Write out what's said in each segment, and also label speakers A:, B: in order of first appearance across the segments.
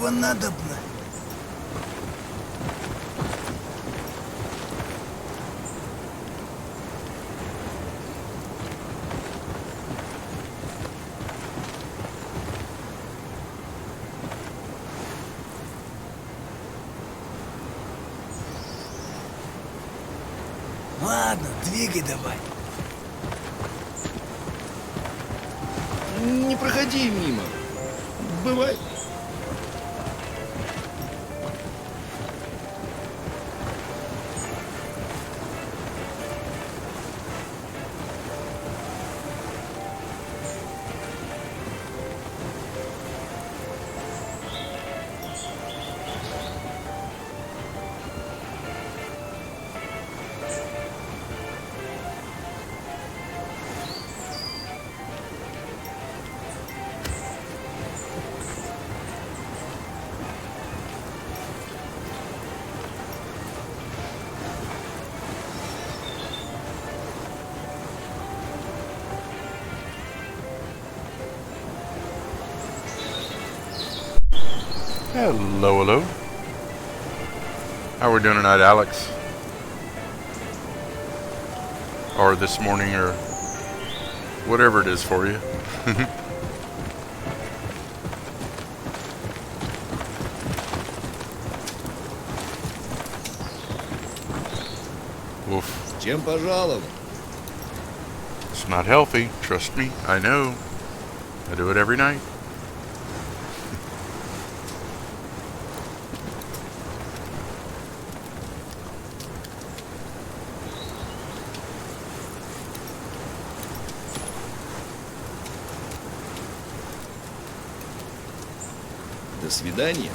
A: чего надобно? Ладно, двигай давай.
B: Не проходи мимо. Бывает.
C: Hello, hello. How we doing tonight, Alex? Or this morning, or whatever it is for you. Oof.
B: С чем пожаловал?
C: It's not healthy, trust me, I know. I do it every night.
B: До свидания.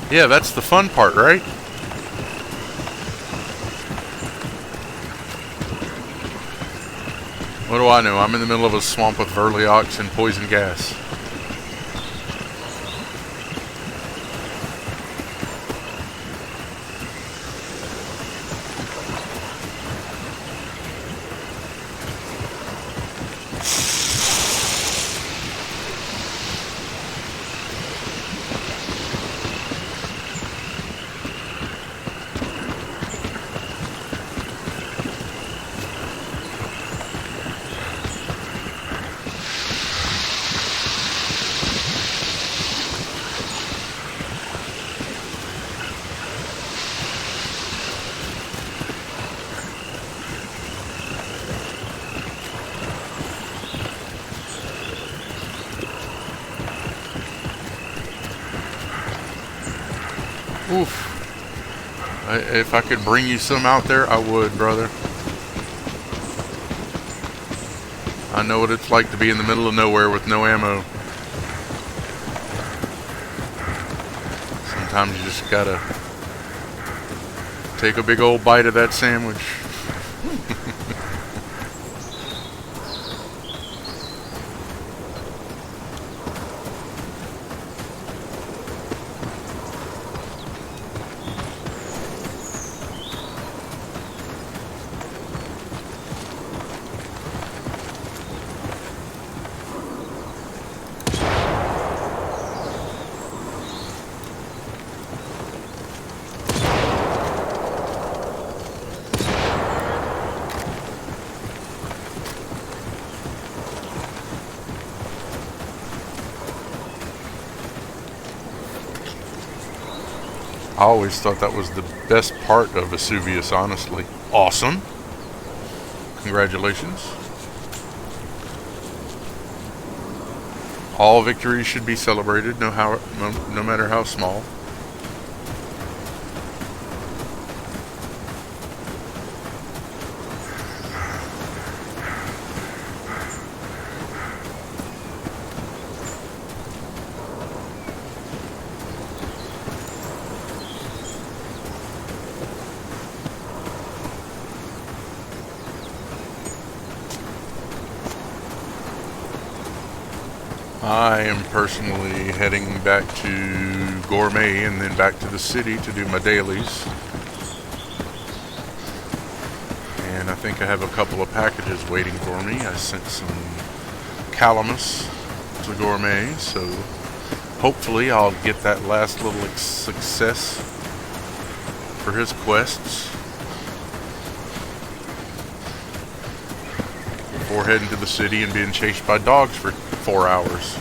C: Yeah, that's the fun part, right? What do I know? I'm in the middle of a swamp with Verliocks and poison gas. Oof. If I could bring you some out there, I would, brother. I know what it's like to be in the middle of nowhere with no ammo. Sometimes you just gotta take a big old bite of that sandwich. I always thought that was the best part of Vesuvius, honestly. Awesome. Congratulations. All victories should be celebrated, no matter how small. I am personally heading back to Gourmet and then back to the city to do my dailies. And I think I have a couple of packages waiting for me. I sent some Calamus to Gourmet, so hopefully I'll get that last little success for his quests before heading to the city and being chased by dogs for 4 hours.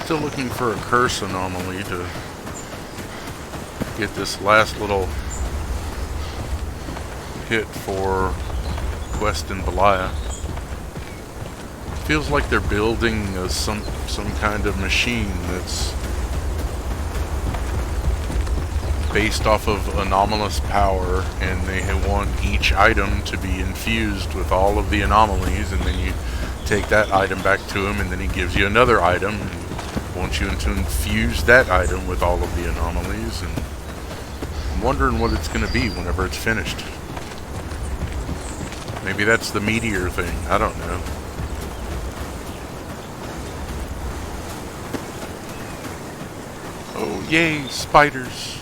C: Still looking for a curse anomaly to get this last little hit for Quest in Belia. Feels like they're building some kind of machine that's based off of anomalous power, and they want each item to be infused with all of the anomalies, and then you take that item back to him, and then he gives you another item and wants you to infuse that item with all of the anomalies. And I'm wondering what it's going to be whenever it's finished. Maybe that's the meteor thing. I don't know. Oh, yay, spiders.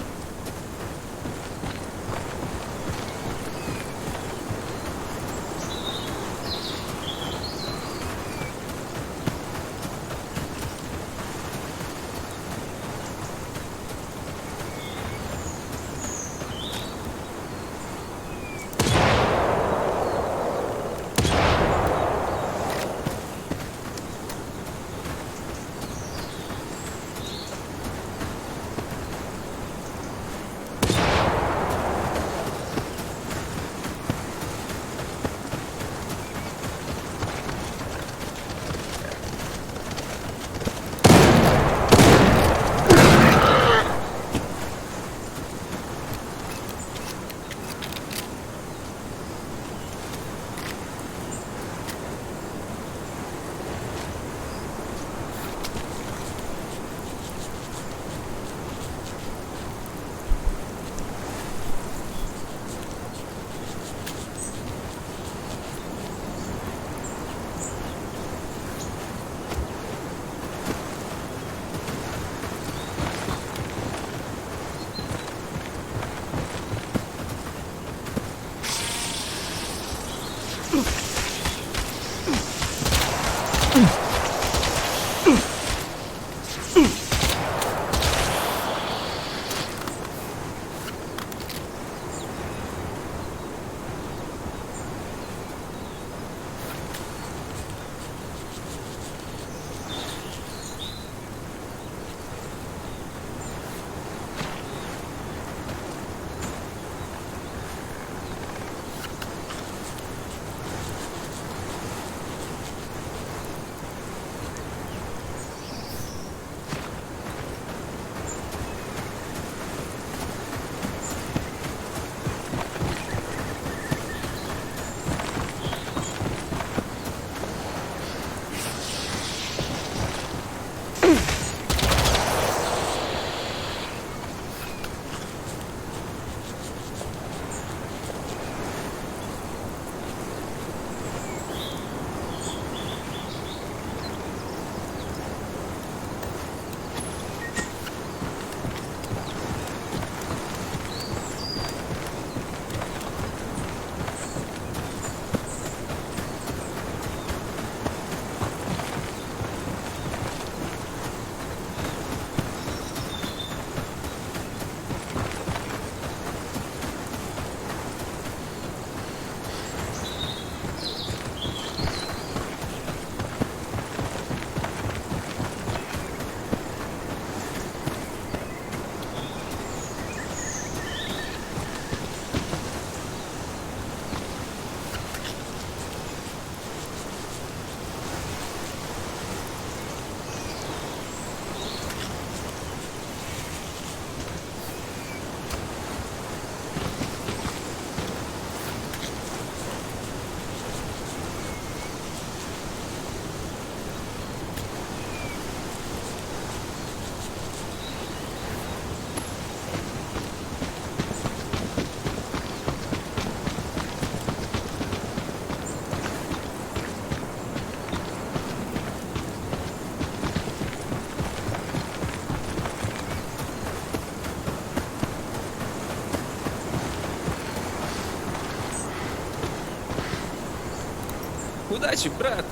D: Удачи, брат!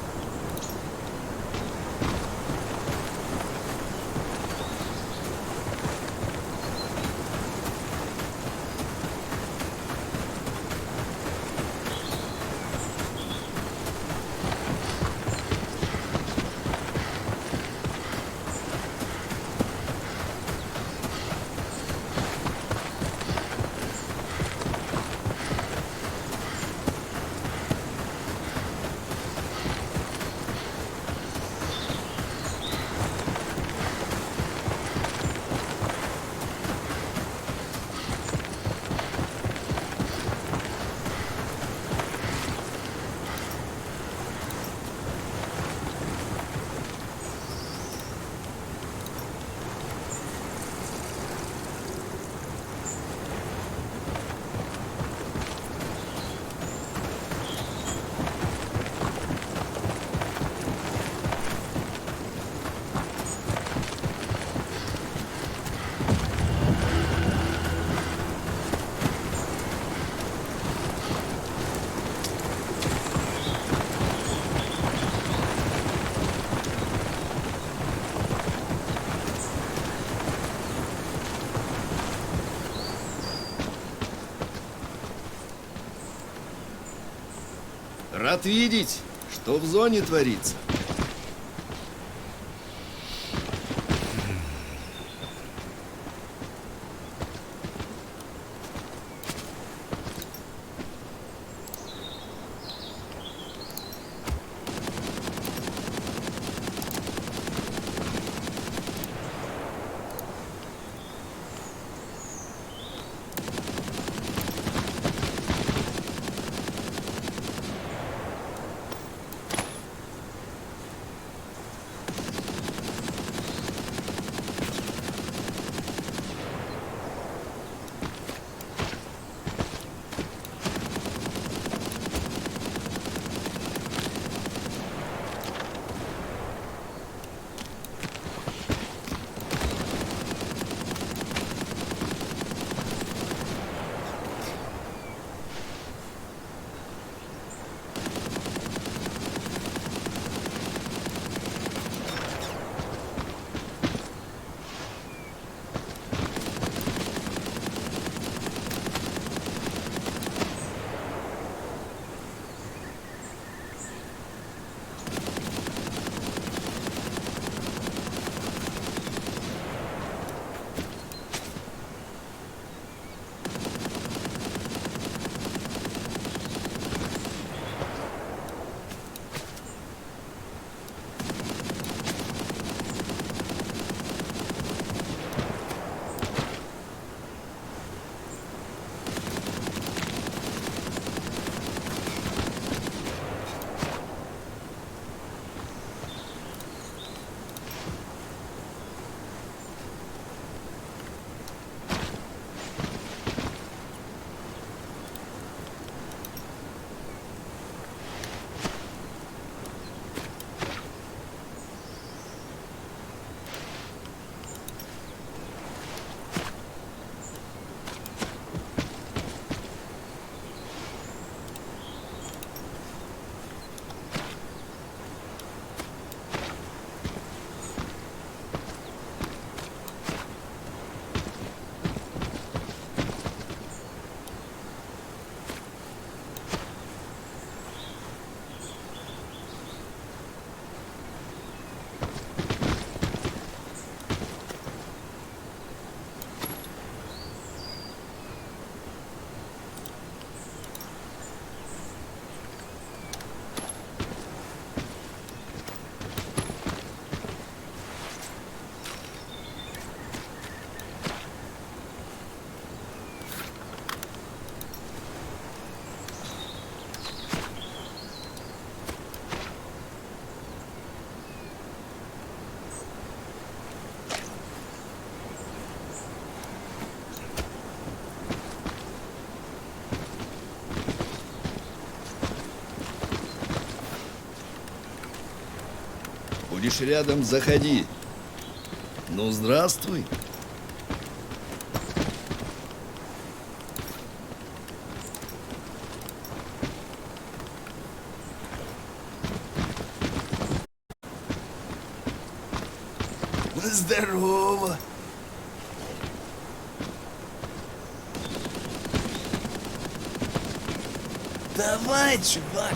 B: Рад видеть, что в зоне творится. Будешь рядом, заходи. Ну, здравствуй.
A: Здорово. Давай, чувак.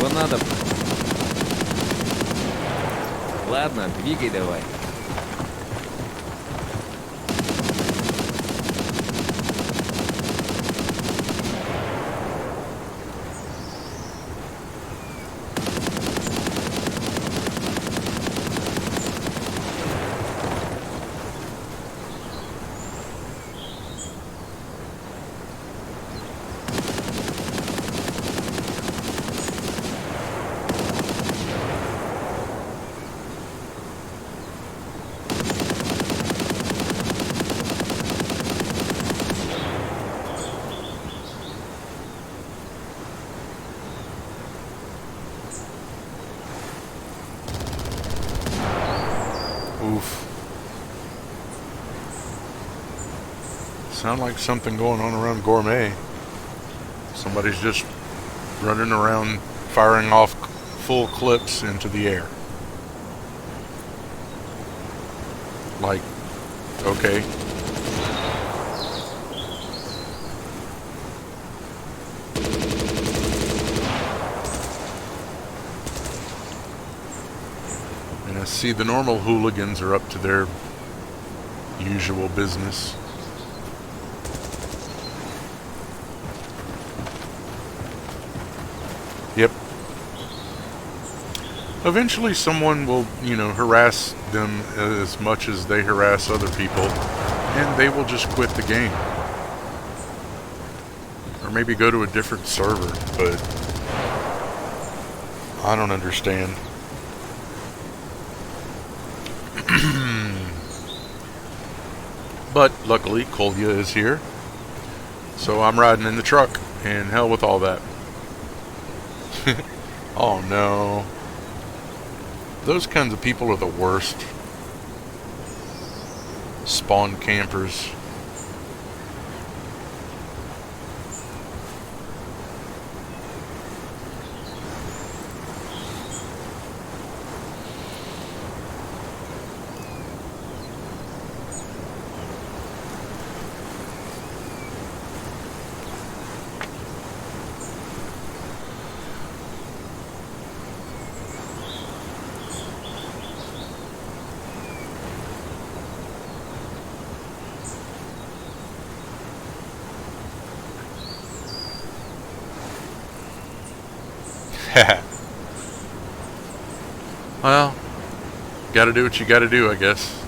D: Чего надо? Ладно, двигай давай.
C: Oof. Sound like something going on around Gourmet. Somebody's just running around firing off full clips into the air. Like, okay. And I see the normal hooligans are up to their usual business. Yep. Eventually someone will, harass them as much as they harass other people, and they will just quit the game. Or maybe go to a different server, but I don't understand. But luckily Kolya is here, so I'm riding in the truck, and hell with all that. Oh no. Those kinds of people are the worst. Spawn campers. Well, gotta do what you gotta do, I guess.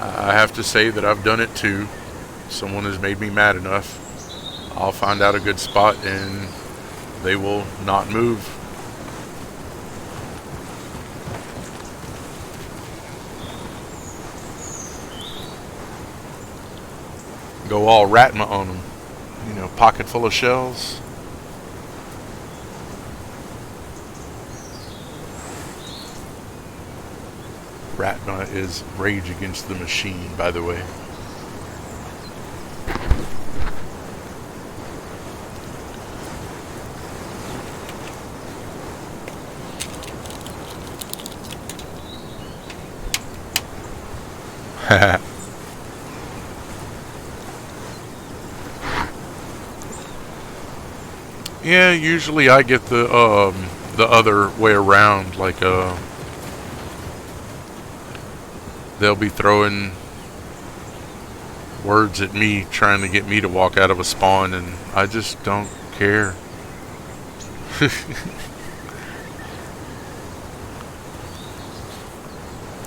C: I have to say that I've done it too. Someone has made me mad enough. I'll find out a good spot and they will not move. Go all Ratma on them. Pocket full of shells. Ratma is Rage Against the Machine, by the way. Yeah, usually I get the other way around, like they'll be throwing words at me, trying to get me to walk out of a spawn, and I just don't care.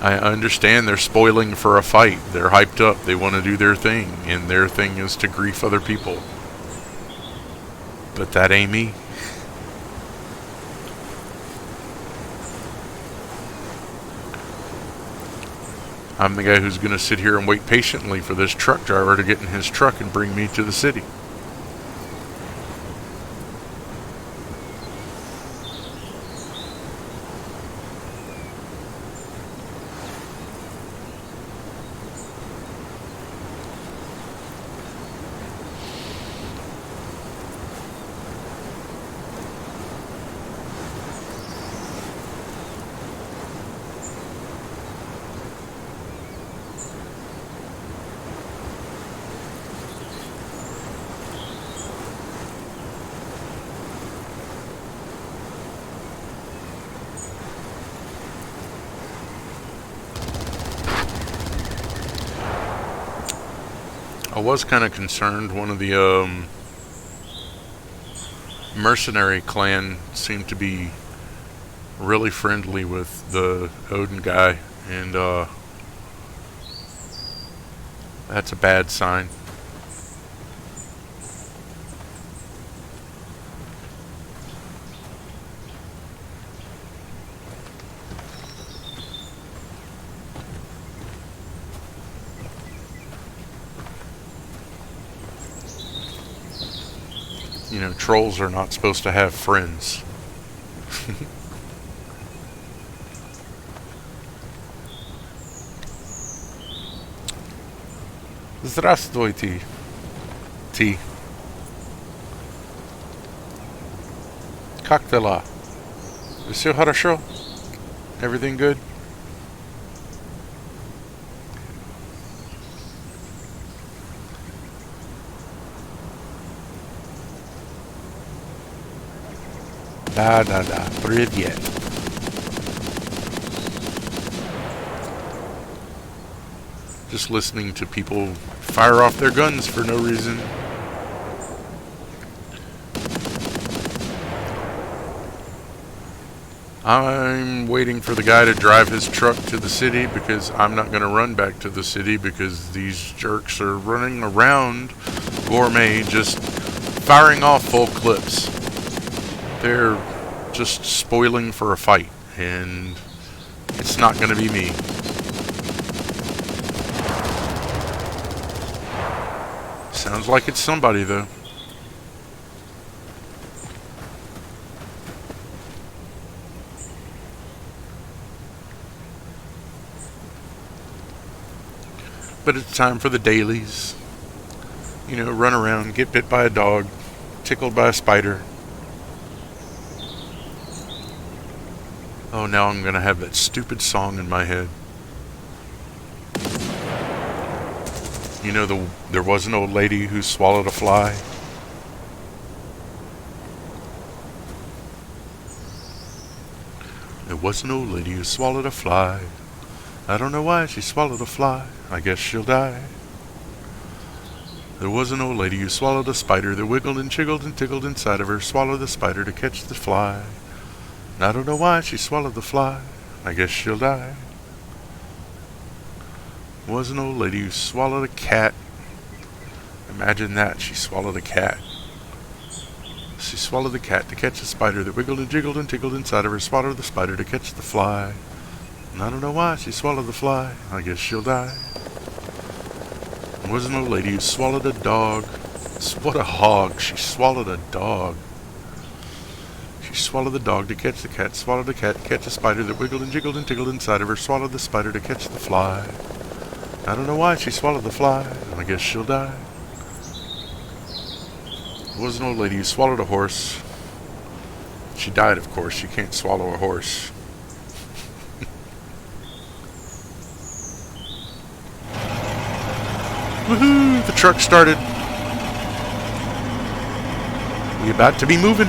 C: I understand they're spoiling for a fight. They're hyped up. They want to do their thing, and their thing is to grief other people. But that ain't me. I'm the guy who's going to sit here and wait patiently for this truck driver to get in his truck and bring me to the city. I was kind of concerned. One of the mercenary clan seemed to be really friendly with the Odin guy, and that's a bad sign. You know, trolls are not supposed to have friends. Здравствуйте. T. Как дела? Все хорошо? Everything good? Да, привет. Just listening to people fire off their guns for no reason. I'm waiting for the guy to drive his truck to the city because I'm not going to run back to the city because these jerks are running around Gourmet just firing off full clips. They're just spoiling for a fight, and it's not going to be me. Sounds like it's somebody, though. But it's time for the dailies. You know, run around, get bit by a dog, tickled by a spider. Oh, now I'm going to have that stupid song in my head. You know, there was an old lady who swallowed a fly. There was an old lady who swallowed a fly. I don't know why she swallowed a fly. I guess she'll die. There was an old lady who swallowed a spider that wiggled and chiggled and tickled inside of her. Swallowed the spider to catch the fly. I don't know why she swallowed the fly. I guess she'll die. Was an old lady who swallowed a cat. Imagine that, she swallowed a cat. She swallowed the cat to catch the spider that wiggled and jiggled and tickled inside of her. Swallowed the spider to catch the fly. And I don't know why she swallowed the fly. I guess she'll die. Was an old lady who swallowed a dog. What a hog. She swallowed a dog. She swallowed the dog to catch the cat. Swallowed the cat to catch a spider that wiggled and jiggled and tickled inside of her. Swallowed the spider to catch the fly. I don't know why she swallowed the fly. I guess she'll die. There was an old lady who swallowed a horse. She died, of course. You can't swallow a horse. Woohoo! The truck started. We about to be moving.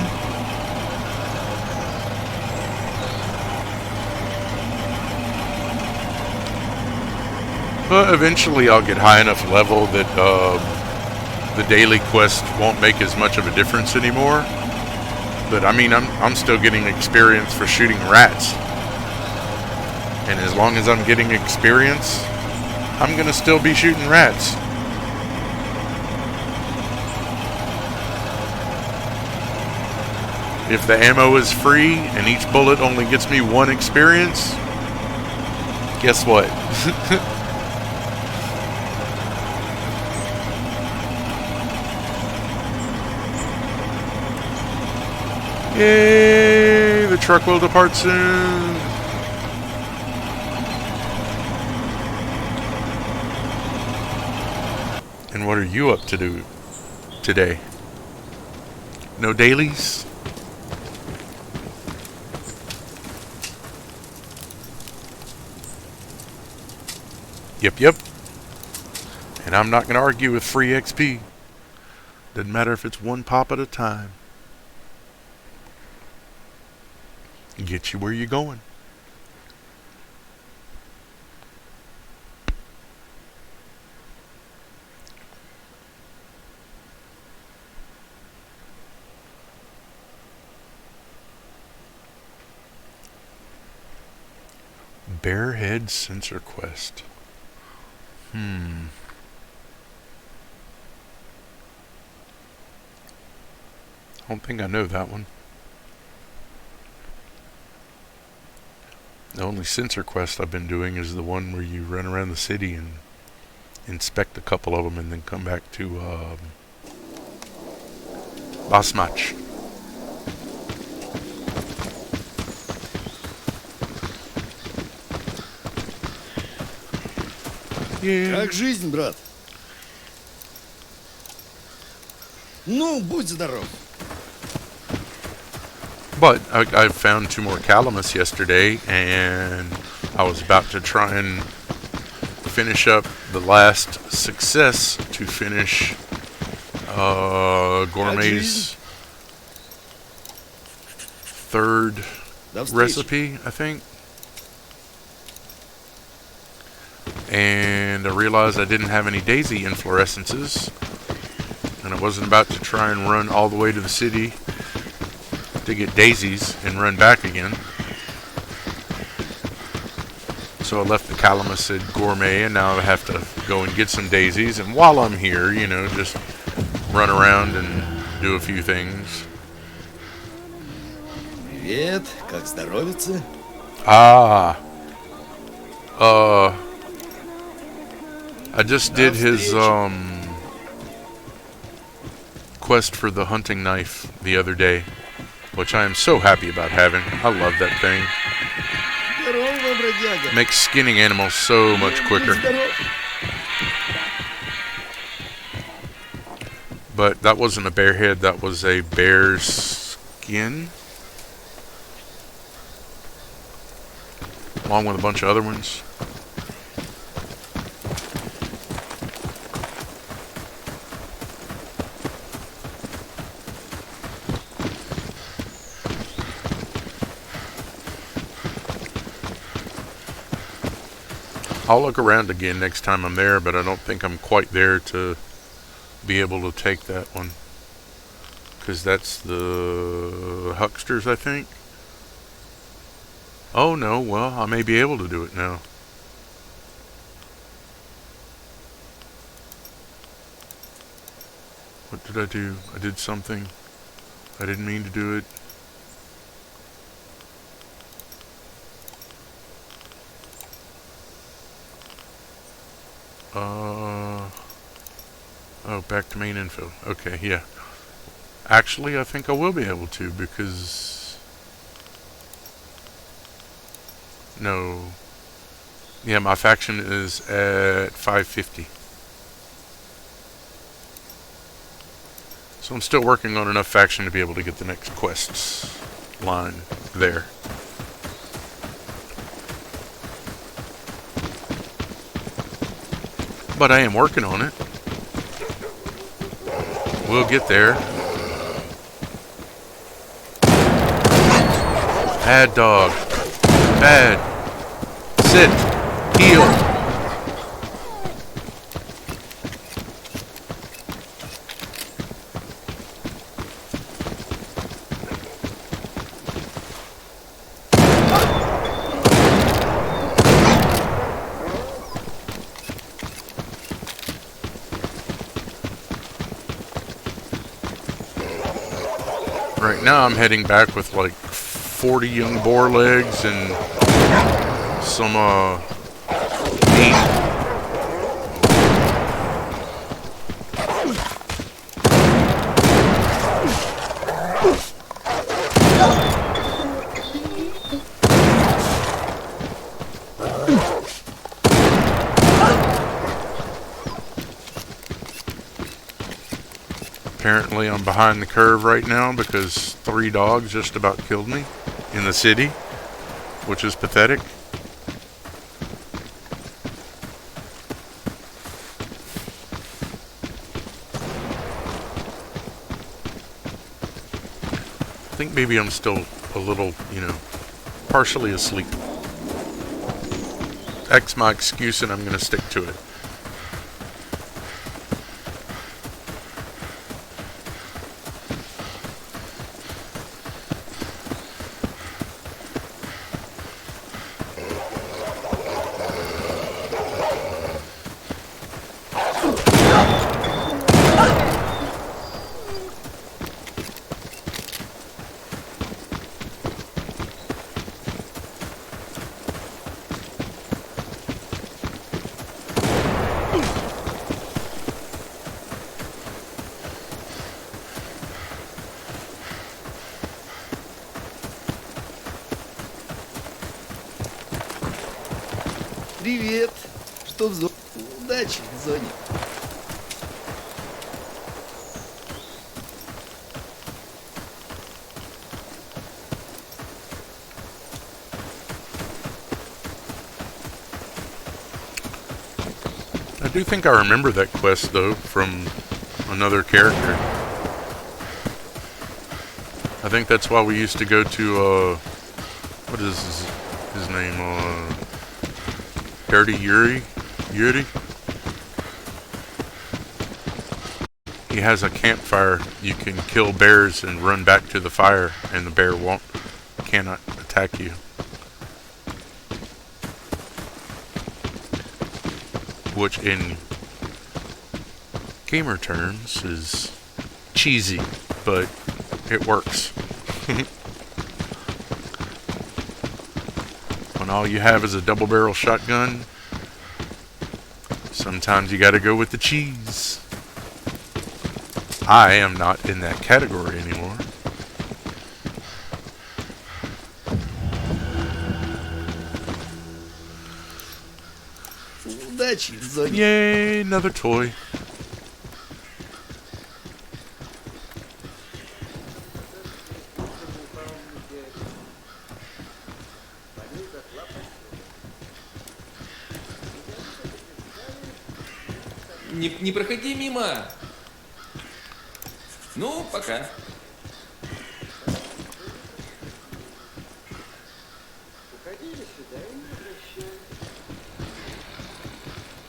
C: But Eventually I'll get high enough level that the daily quest won't make as much of a difference anymore. But I mean, I'm still getting experience for shooting rats. And as long as I'm getting experience, I'm gonna still be shooting rats. If the ammo is free and each bullet only gets me 1 experience, guess what? Yay! The truck will depart soon. And what are you up to do today? No dailies? Yep. And I'm not going to argue with free XP. Doesn't matter if it's 1 pop at a time. Get you where you're going. Bearhead Sensor Quest. I don't think I know that one. The only sensor quest I've been doing is the one where you run around the city and inspect a couple of them and then come back to boss match. Yeah.
B: Как жизнь, брат? Ну, будь здоров.
C: But I found 2 more Calamus yesterday, and I was about to try and finish up the last success to finish Gourmet's 3rd recipe, I think. And I realized I didn't have any daisy inflorescences, and I wasn't about to try and run all the way to the city to get daisies and run back again. So I left the Calamus at Gourmet, and now I have to go and get some daisies. And while I'm here, you know, just run around and do a few things.
B: Привет, как здоровится?
C: I just did his quest for the hunting knife the other day, which I am so happy about having. I love that thing.
B: Здорово, бродяга.
C: Makes skinning animals so much quicker. But that wasn't a bear head, that was a bear's skin. Along with a bunch of other ones. I'll look around again next time I'm there, but I don't think I'm quite there to be able to take that one. Because that's the hucksters, I think. Oh no, well, I may be able to do it now. What did I do? I did something. I didn't mean to do it. Oh, back to main info. Okay, yeah. Actually, I think I will be able to, because... No. Yeah, my faction is at 550. So I'm still working on enough faction to be able to get the next quests line there. But I am working on it. We'll get there. Bad dog. Bad. Sit. Heal. now I'm heading back with like 40 young boar legs and some meat. Apparently I'm behind the curve right now because 3 dogs just about killed me in the city, which is pathetic. I think maybe I'm still a little, partially asleep. That's my excuse and I'm going to stick to it.
B: Привет. Что в зоне? Удачи в зоне.
C: I do think I remember that quest though from another character. I think that's why we used to go to what is his name? Dirty Yuri? He has a campfire. You can kill bears and run back to the fire and the bear cannot attack you. Which in gamer terms is cheesy, but it works. When all you have is a double barrel shotgun, sometimes you gotta go with the cheese. I am not in that category anymore.
B: Удачи в зоне.
C: Yay, another toy.
D: Не проходи мимо. Ну, пока.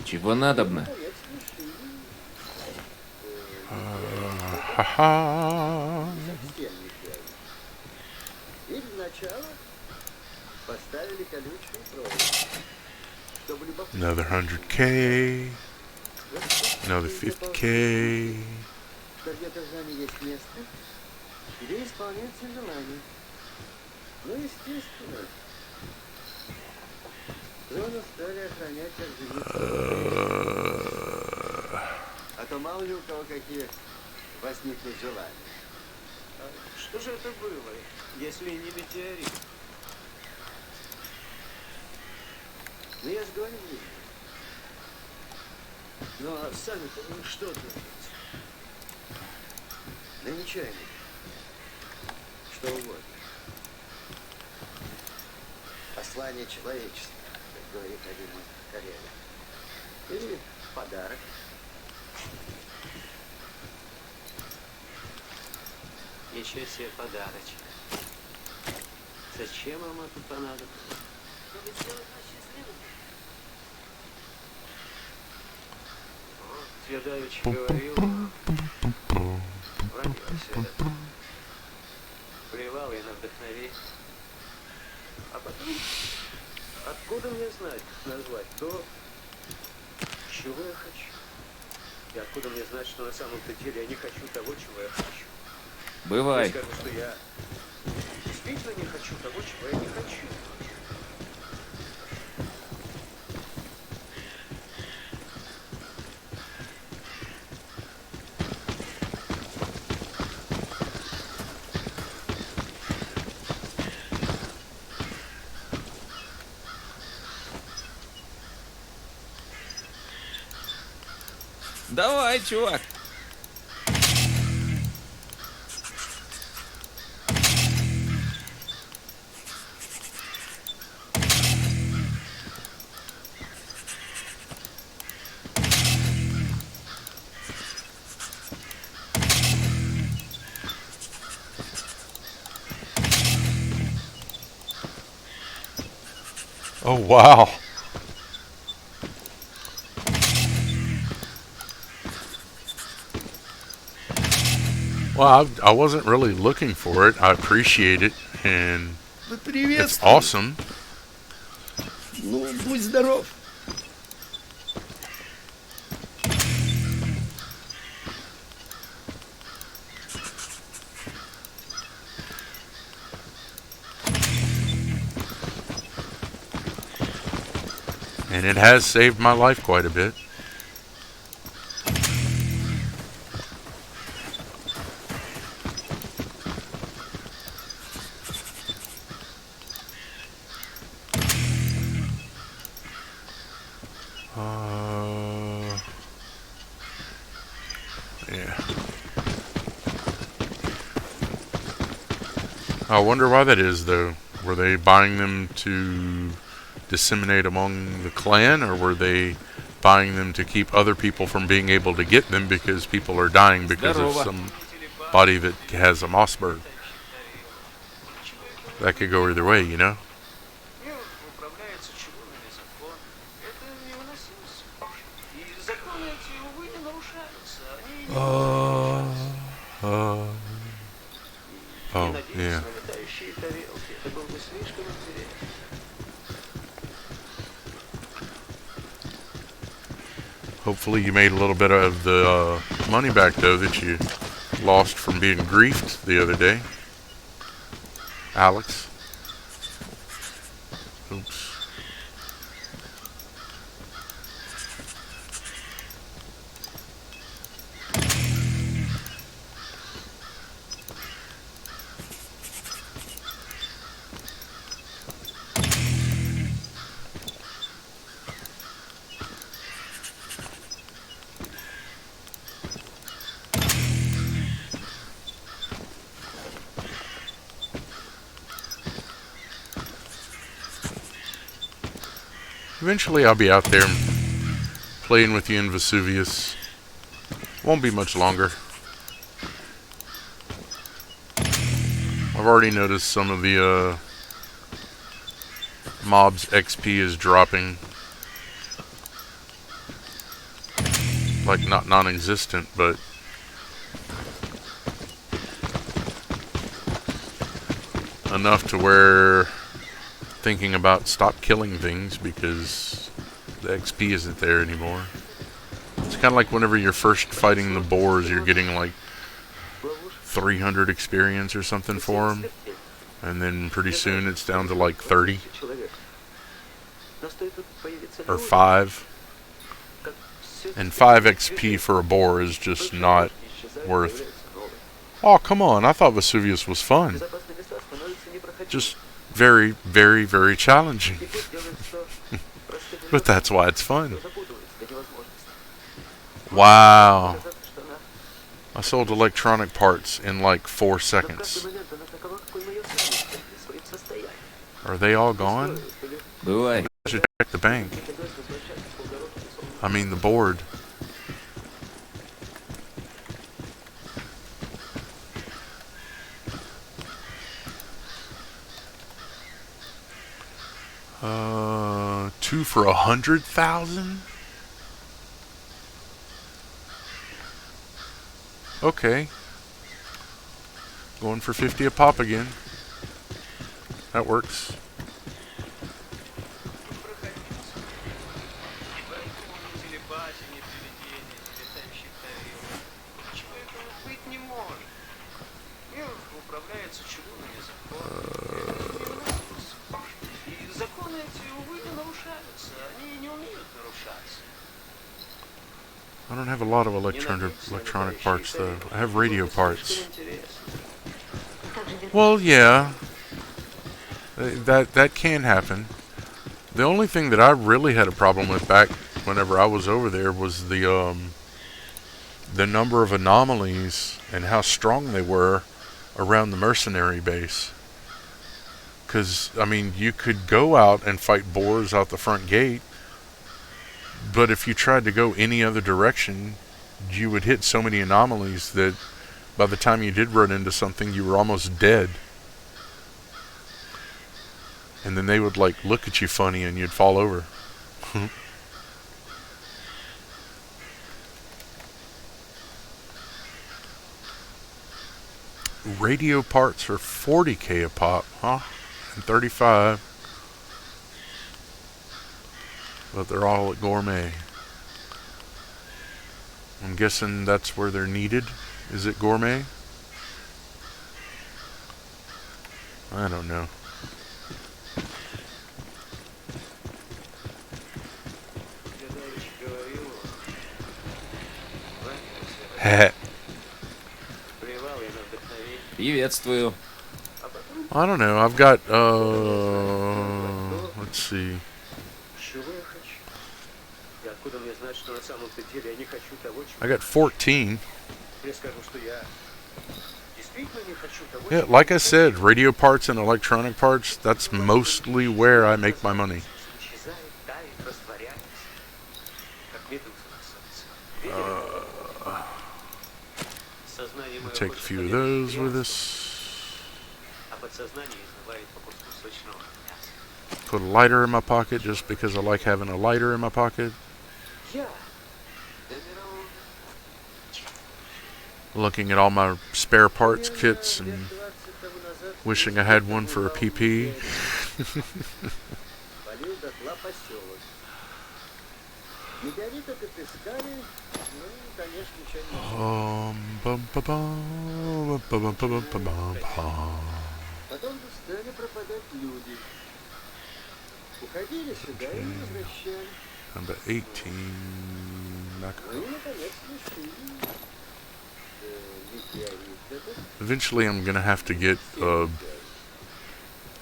D: Чего надобно?
C: Ха-ха. Another 100K. Another 50K.
E: Где-то в зоне есть место, где исполняется желание. Ну, естественно. Зону стали охранять как живых. А то мало ли у кого какие возникнут желания. Что же это было, если не метеорит? Ну, я же говорю, ну, а сами-то что думаете? Да нечаянно. Что угодно. Послание человечества, как говорит один мой коллега. Или подарок. Еще себе подарочек. Зачем вам это понадобилось? Чтобы сделать нас счастливыми. Вот, я давеча говорил. Плевал я на вдохновение. А потом, откуда мне знать, назвать то, чего я хочу? И откуда мне знать, что на самом-то деле я не хочу того, чего я хочу?
D: Бывай.
E: Скажу, что я действительно не хочу того, чего я не хочу.
D: Давай, чувак.
C: Oh, wow. Well, I wasn't really looking for it. I appreciate it, and
B: Ну,
C: it's
B: приветствую.
C: awesome.
B: Ну, будь здоров.
C: And it has saved my life quite a bit. Yeah. I wonder why that is, though. Were they buying them to disseminate among the clan, or were they buying them to keep other people from being able to get them because people are dying because of somebody that has a Mossberg? That could go either way, you know?
E: Мир управляется чугунами закон. Это невыносимо. И законы эти, увы, не нарушаются. Они
C: Oh, yeah.
E: на летающие тарелки. Это было бы слишком интересно.
C: Hopefully you made a little bit of the money back, though, that you lost from being griefed the other day. Alex. Oops. Eventually I'll be out there playing with you in Vesuvius. Won't be much longer. I've already noticed some of the mobs' XP is dropping. Like, not non-existent, but enough to where thinking about stop killing things because the XP isn't there anymore. It's kind of like whenever you're first fighting the boars, you're getting like 300 experience or something for them, and then pretty soon it's down to like 30 or 5. And 5 XP for a boar is just not worth. Oh, come on, I thought Vesuvius was fun. Just very, very, very challenging. But that's why it's fun. Wow. I sold electronic parts in like 4 seconds. Are they all gone?
D: Бывай.
C: I should check the bank. I mean the board. Two for 100,000? Okay. Going for 50 a pop again. That works.
E: Мир И законы эти, увы, не нарушаются. Они не умеют нарушаться.
C: I don't have a lot of electronic parts though. I have radio parts. Well, yeah. That can happen. The only thing that I really had a problem with back whenever I was over there was the number of anomalies and how strong they were around the mercenary base. Because, I mean, you could go out and fight boars out the front gate, but if you tried to go any other direction, you would hit so many anomalies that by the time you did run into something, you were almost dead. And then they would, like, look at you funny and you'd fall over. Radio parts are 40k a pop, huh? And 35. But they're all at Gourmet. I'm guessing that's where they're needed. Is it Gourmet? I don't know. Heh.
D: Приветствую.
C: I don't know. I've got, let's see. I got 14. Yeah, like I said, radio parts and electronic parts, that's mostly where I make my money. We'll take a few of those with us. Put a lighter in my pocket just because I like having a lighter in my pocket. Looking at all my spare parts kits and wishing I had one for a PP. Number 18. Eventually I'm gonna have to get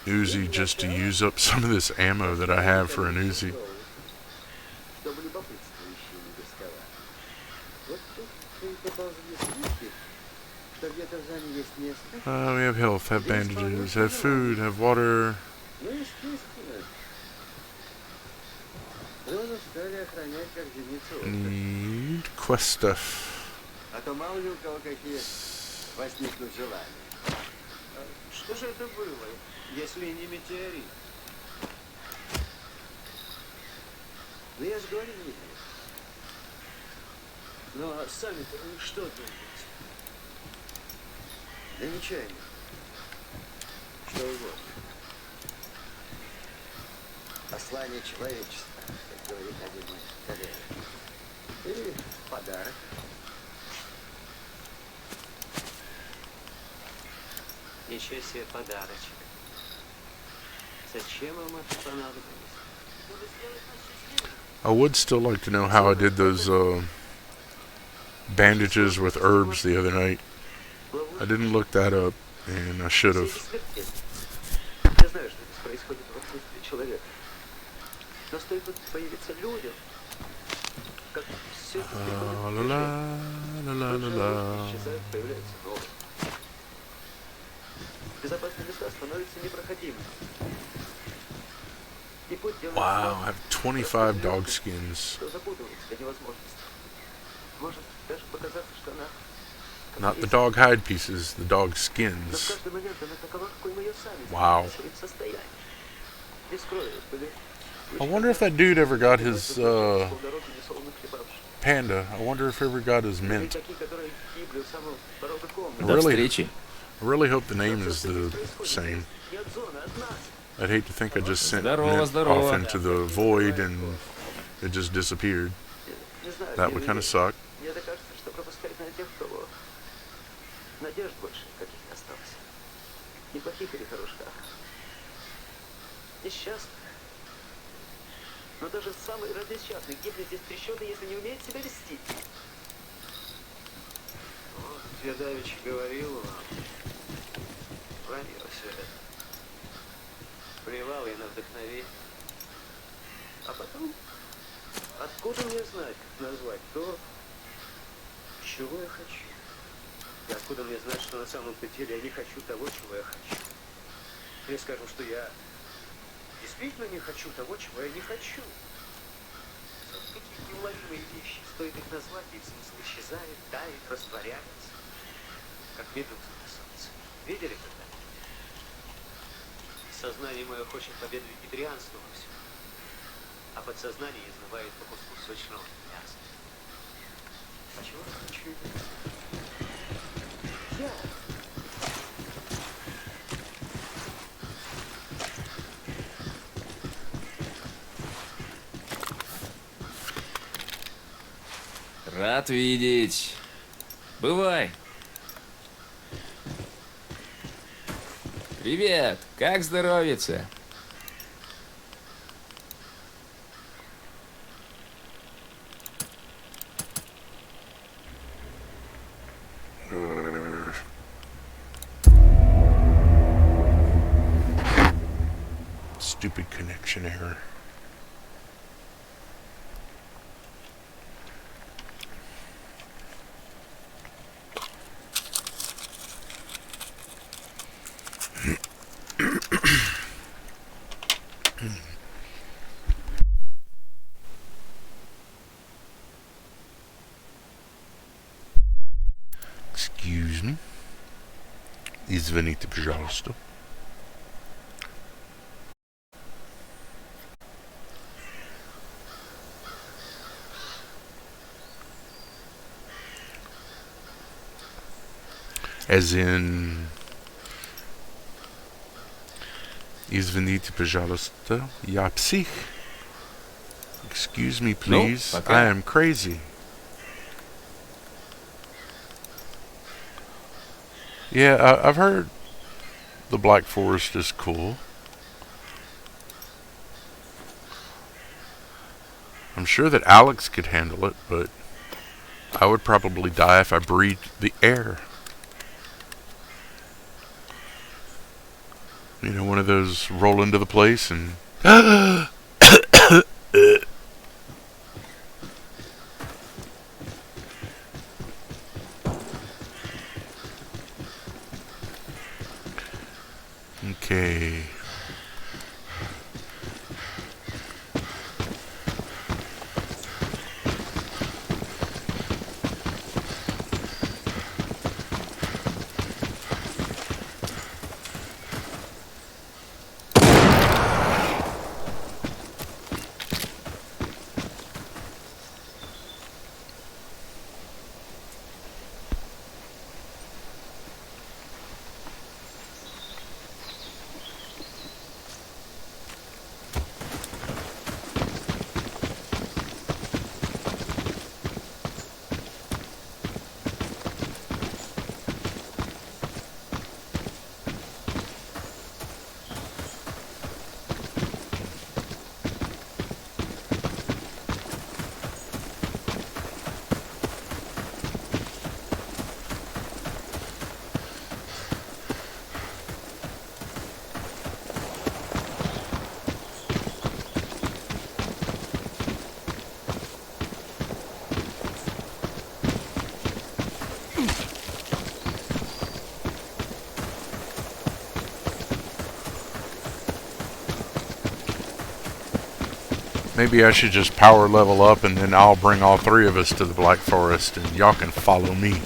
C: Uzi just to use up some of this ammo that I have for an Uzi. We have health, have bandages, have food, have water. Need quest stuff.
E: А то мало ли у кого какие возникнут желания. Что же это было, если не метеорит? Ну я же говорю, не знаю. Ну а сами-то что думаете? Да ничего нет. Что угодно. Послание человечества, как говорит один мой коллега. Или подарок. Ничего себе подарочек. Зачем вам это понадобилось?
C: I would still like to know how I did those bandages with herbs the other night. I didn't look that up, and I should have.
E: Я знаю, что здесь происходит в отсутствии человека. Но стоит тут появиться людям, как все это исчезает, появляется новое. Безопасные места становятся непроходимыми. И путь делает
C: Wow, I have 25 dog skins.
E: что запутывается до невозможности. Может даже показаться, что она...
C: Not the dog hide pieces, the dog
E: Но в
C: skins.
E: каждый момент она такова, какой мы ее сами
C: Wow.
E: в своем состоянии. Не скрою, были...
C: I wonder if that dude ever got his panda. I wonder if he ever got his mint.
D: До встречи.
C: I really hope the name is the same. I'd hate to think I just sent mint off into the void and it just disappeared. That would kind of suck.
E: плохих или хороших? Несчастных. Но даже самый разнесчастный гибнет здесь трещоты, если не умеет себя вести. Вот я давеча говорил вам. Вранье все это. Плевал я на вдохновение. А потом, откуда мне знать, как назвать то, чего я хочу? И откуда мне знать, что на самом-то деле я не хочу того, чего я хочу? Мне скажут, что я действительно не хочу того, чего я не хочу. Какие неуловимые вещи. Стоит их назвать, и смысл исчезает, тает, растворяется. Как медуза на солнце. Видели когда-нибудь? Сознание мое хочет победы вегетарианства во всем. А подсознание изнывает по куску сочного мяса. А чего я хочу? Я.
D: Рад видеть. Бывай. Привет, как здоровится?
C: Stupid connection error. Excuse me. Извините, пожалуйста. As in, извините, пожалуйста, я псих. Excuse me, please.
D: пока.
C: I am crazy. Yeah, I've heard the Black Forest is cool. I'm sure that Alex could handle it, but I would probably die if I breathed the air. You know, one of those roll into the place and... Okay. Maybe I should just power level up and then I'll bring all three of us to the Black Forest and y'all can follow me.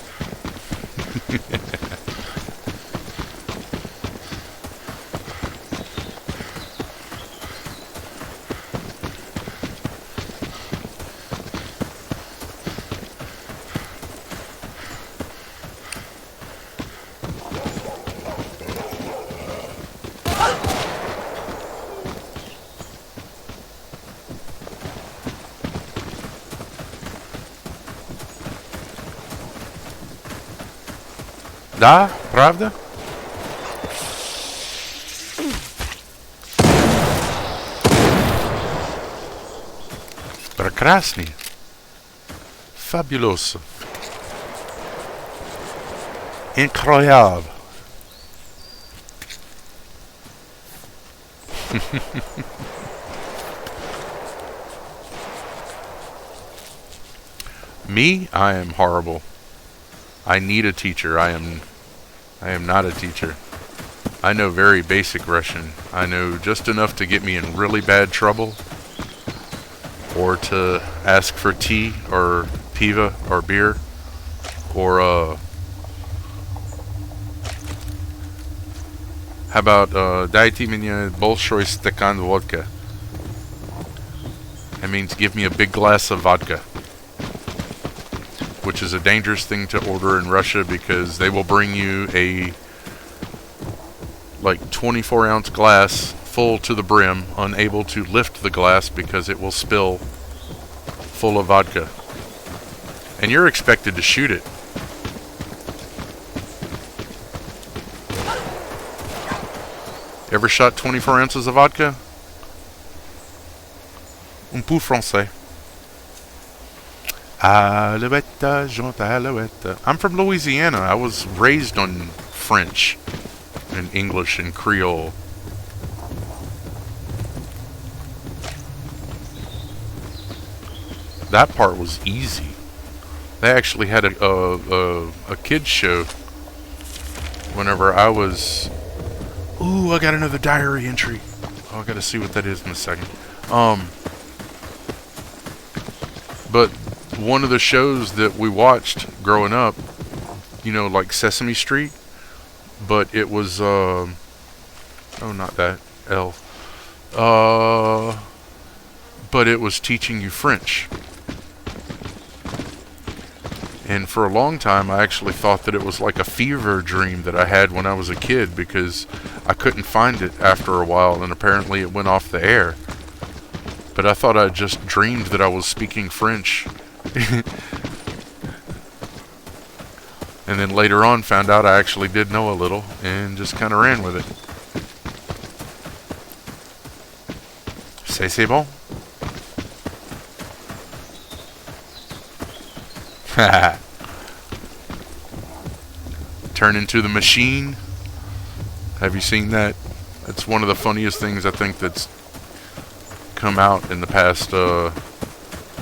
C: Да, правда? Прекрасный. Fabuloso. Incroyable. Me, I am horrible. I need a teacher. I am not a teacher. I know very basic Russian. I know just enough to get me in really bad trouble, or to ask for tea or piva or beer, or how about дайте мне большой стакан vodka. That means give me a big glass of vodka, which is a dangerous thing to order in Russia because they will bring you a like 24-ounce glass full to the brim, unable to lift the glass because it will spill full of vodka. And you're expected to shoot it. Ever shot 24 ounces of vodka? Un peu français. Alouette, Jean Alouette. I'm from Louisiana. I was raised on French and English and Creole. That part was easy. They actually had a kids show whenever I was... Ooh, I got another diary entry. Oh, I gotta see what that is in a second. But one of the shows that we watched growing up, you know, like Sesame Street, but it was, oh, not that, L. But it was teaching you French. And for a long time, I actually thought that it was like a fever dream that I had when I was a kid, because I couldn't find it after a while, and apparently it went off the air. But I thought I just dreamed that I was speaking French. And then later on found out I actually did know a little, and just kind of ran with it. C'est bon? Turn into the machine. Have you seen that? That's one of the funniest things I think that's come out in the past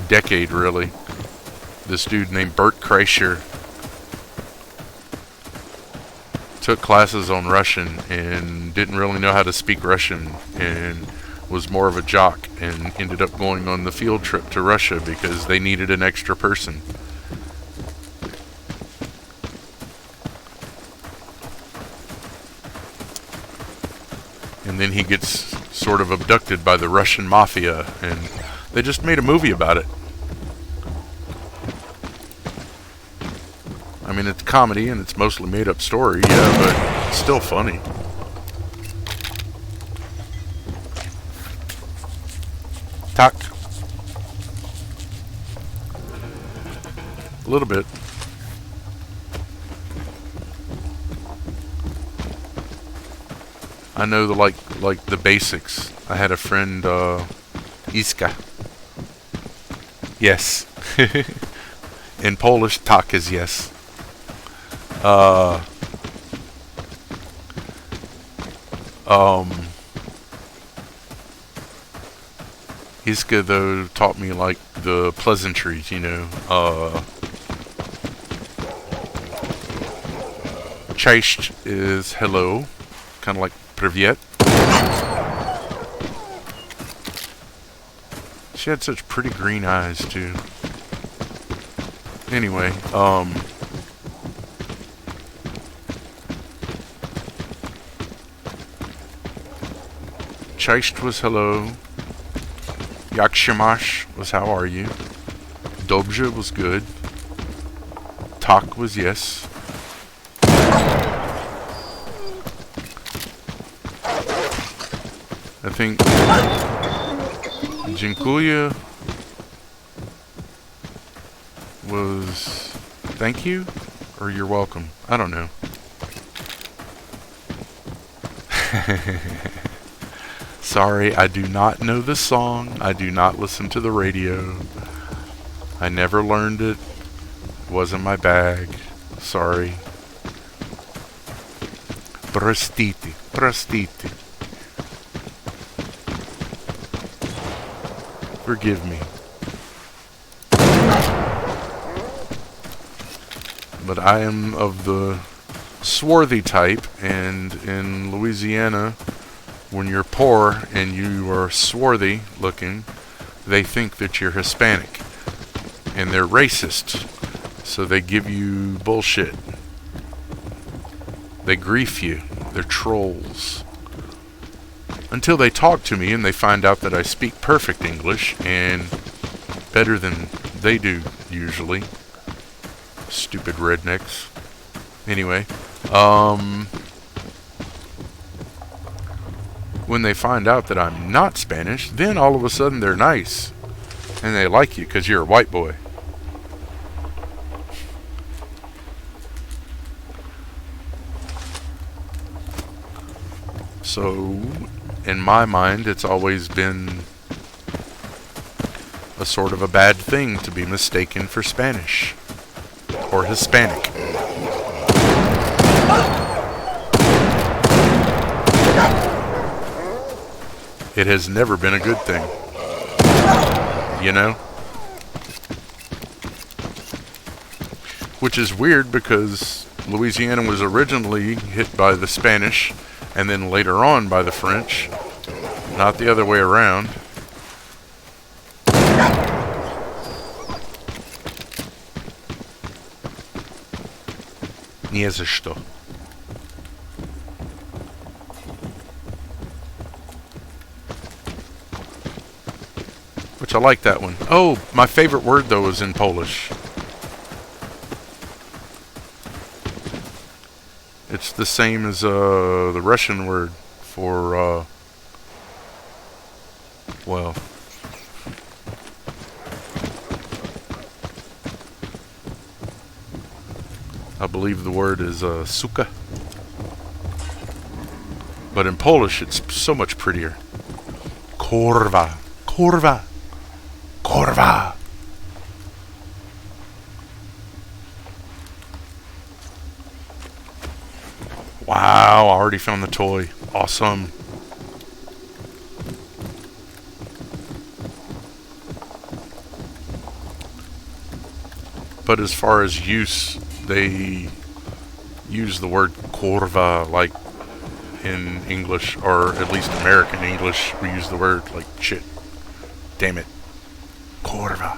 C: decade, really. This dude named Bert Kreischer took classes on Russian and didn't really know how to speak Russian, and was more of a jock, and ended up going on the field trip to Russia because they needed an extra person. And then he gets sort of abducted by the Russian mafia, and they just made a movie about it. I mean, it's comedy and it's mostly made up story, yeah, but it's still funny. Tak. A little bit. I know the like the basics. I had a friend, Iska. Yes. In Polish, tak is yes. Iska though taught me like the pleasantries, you know. Cześć is hello, kind of like Privyet. She had such pretty green eyes too. Anyway, Cześć was hello. Jak się masz was how are you. Dobrze was good. Tak was yes. I think dziękuję was thank you or you're welcome. I don't know. Sorry, I do not know this song. I do not listen to the radio. I never learned it. It wasn't my bag. Sorry. Простите, простите. Forgive me. But I am of the swarthy type, and in Louisiana, when you're poor and you are swarthy looking, they think that you're Hispanic. And they're racist. So they give you bullshit. They grief you. They're trolls. Until they talk to me and they find out that I speak perfect English, and better than they do usually. Stupid rednecks. Anyway, when they find out that I'm not Spanish, then all of a sudden they're nice. And they like you because you're a white boy. So, in my mind, it's always been a sort of a bad thing to be mistaken for Spanish or Hispanic. It has never been a good thing, you know? Which is weird because Louisiana was originally hit by the Spanish and then later on by the French, not the other way around. Nie za что. Which I like that one. Oh, my favorite word though is in Polish. It's the same as the Russian word for well, I believe the word is suka. But in Polish it's so much prettier. Kurwa, kurwa, kurwa. Wow, I already found the toy. Awesome. But as far as use, they use the word kurwa like in English, or at least American English. We use the word like shit. Damn it. Kurwa.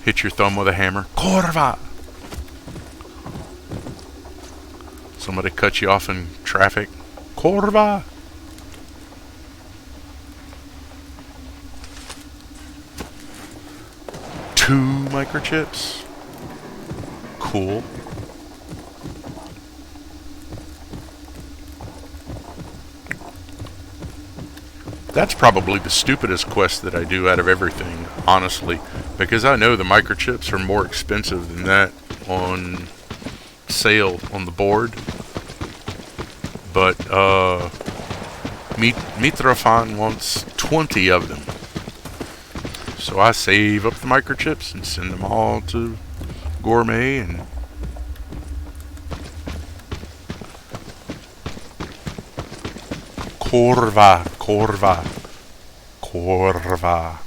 C: Hit your thumb with a hammer. Kurwa. Somebody cut you off in traffic. Kurwa. Two microchips. Cool. That's probably the stupidest quest that I do out of everything, honestly, because I know the microchips are more expensive than that on sale on the board. But Mitrofan wants 20 of them. So I save up the microchips and send them all to Gourmet, and Kurwa, kurwa, kurwa.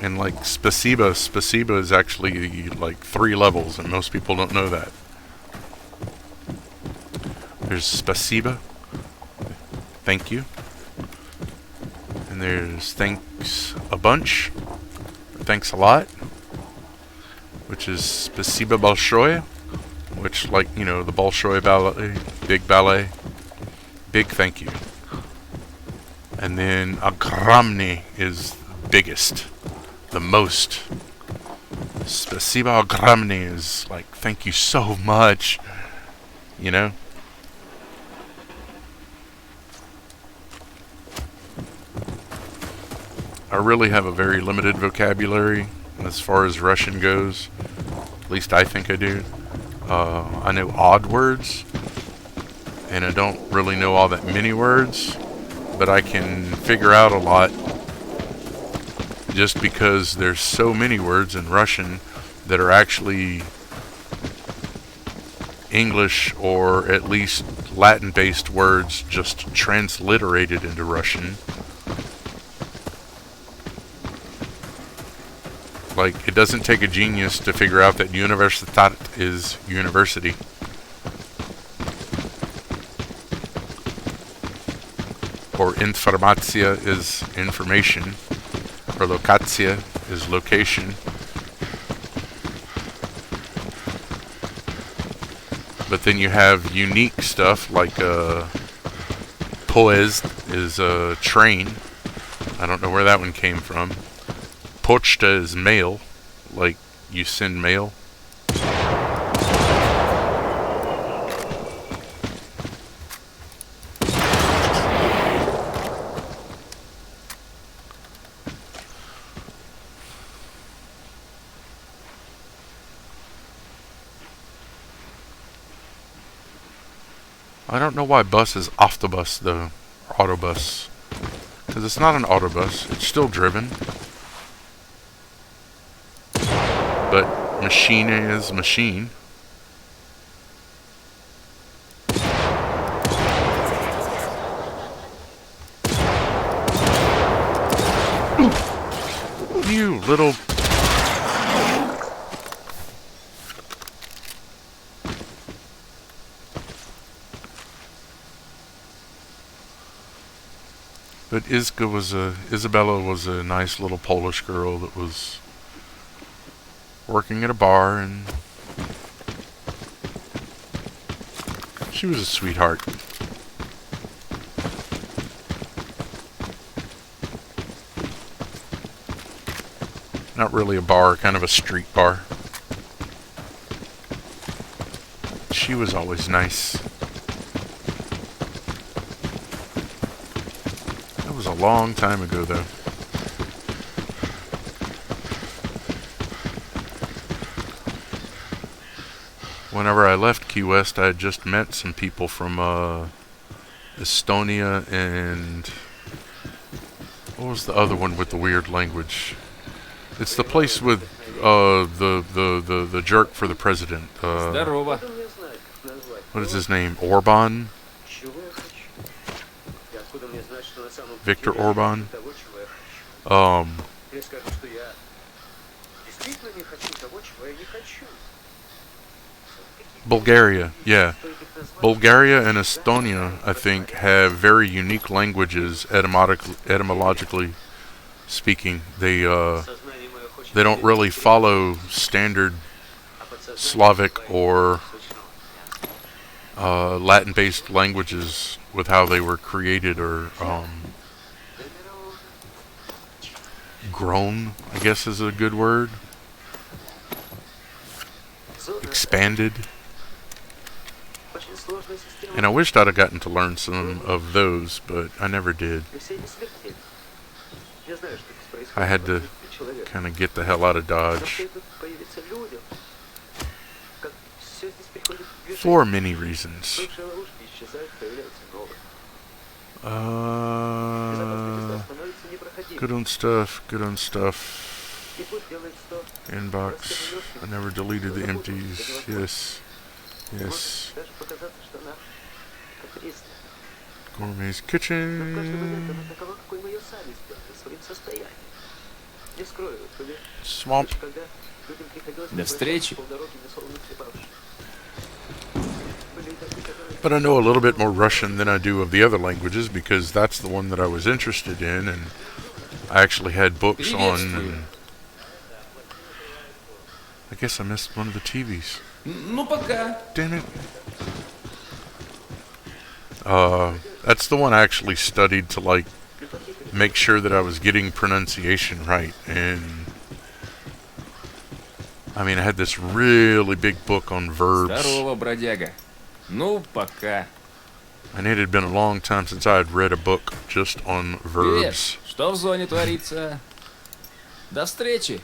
C: And like Spasiba is actually like 3 levels, and most people don't know that. There's Spasiba, thank you. And there's thanks a bunch, or thanks a lot, which is Spasiba Bolshoye, which, like, you know, the Bolshoi ballet, big thank you. And then Agramny is biggest. The most. Spasiba Agramny is like, thank you so much. You know? I really have a very limited vocabulary, as far as Russian goes. At least I think I do. I know odd words, and I don't really know all that many words, but I can figure out a lot just because there's so many words in Russian that are actually English or at least Latin-based words just transliterated into Russian. Like, it doesn't take a genius to figure out that Universitat is university. Or informacja is information. Or lokacja is location. But then you have unique stuff like poezd is a train. I don't know where that one came from. Pochta is mail, like you send mail. I don't know why bus is autobus though, or autobus. Because it's not an autobus, it's still driven. But machine is machine. You little... But Isabella was a nice little Polish girl that was working at a bar, and she was a sweetheart. Not really a bar, kind of a street bar. She was always nice. That was a long time ago, though. Whenever I left Key West, I had just met some people from Estonia and... what was the other one with the weird language? It's the place with the jerk for the president.
D: Здорово.
C: What is his name? Orban? Viktor Orban? Bulgaria, yeah. Bulgaria and Estonia, I think, have very unique languages etymologically speaking. They don't really follow standard Slavic or Latin-based languages with how they were created or grown, I guess is a good word. Expanded. And I wished I'd have gotten to learn some of those, but I never did. I had to kind of get the hell out of Dodge. For many reasons. Good on stuff, good on stuff. Inbox. I never deleted the empties. Yes. Yes. Gourmet's kitchen. Swamp.
D: До встречи.
C: But I know a little bit more Russian than I do of the other languages because that's the one that I was interested in, and I actually had books on. And I guess I missed one of the TVs.
D: Ну пока.
C: Damn it. That's the one I actually studied to like make sure that I was getting pronunciation right, and I mean I had this really big book on verbs.
D: Здорово, бродяга. Ну пока.
C: And it had been a long time since I had read a book just on
D: Привет.
C: verbs.
D: Что в зоне творится? До встречи.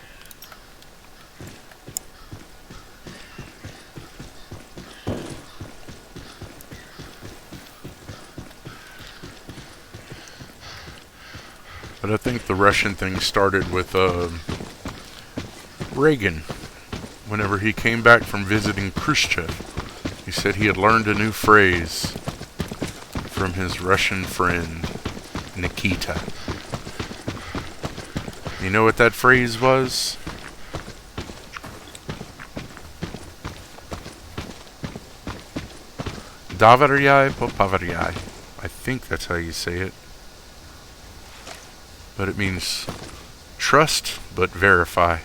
C: But I think the Russian thing started with Reagan. Whenever he came back from visiting Khrushchev, he said he had learned a new phrase from his Russian friend, Nikita. You know what that phrase was? Doveryai popaveryai. I think that's how you say it. But it means trust but verify.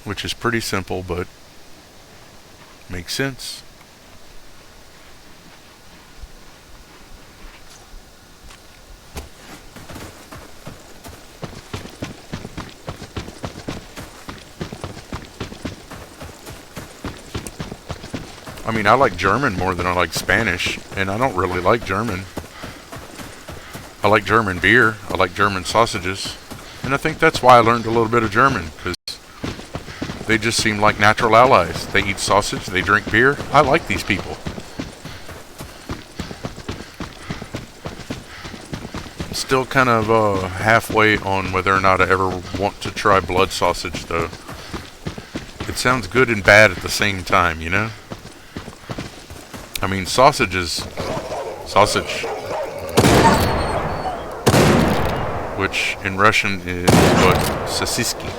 C: Which is pretty simple, but makes sense. I mean, I like German more than I like Spanish, and I don't really like German. I like German beer, I like German sausages, and I think that's why I learned a little bit of German, because they just seem like natural allies. They eat sausage, they drink beer. I like these people. Still kind of halfway on whether or not I ever want to try blood sausage, though. It sounds good and bad at the same time, you know? I mean, sausage is sausage, which in Russian is what? Sosiski.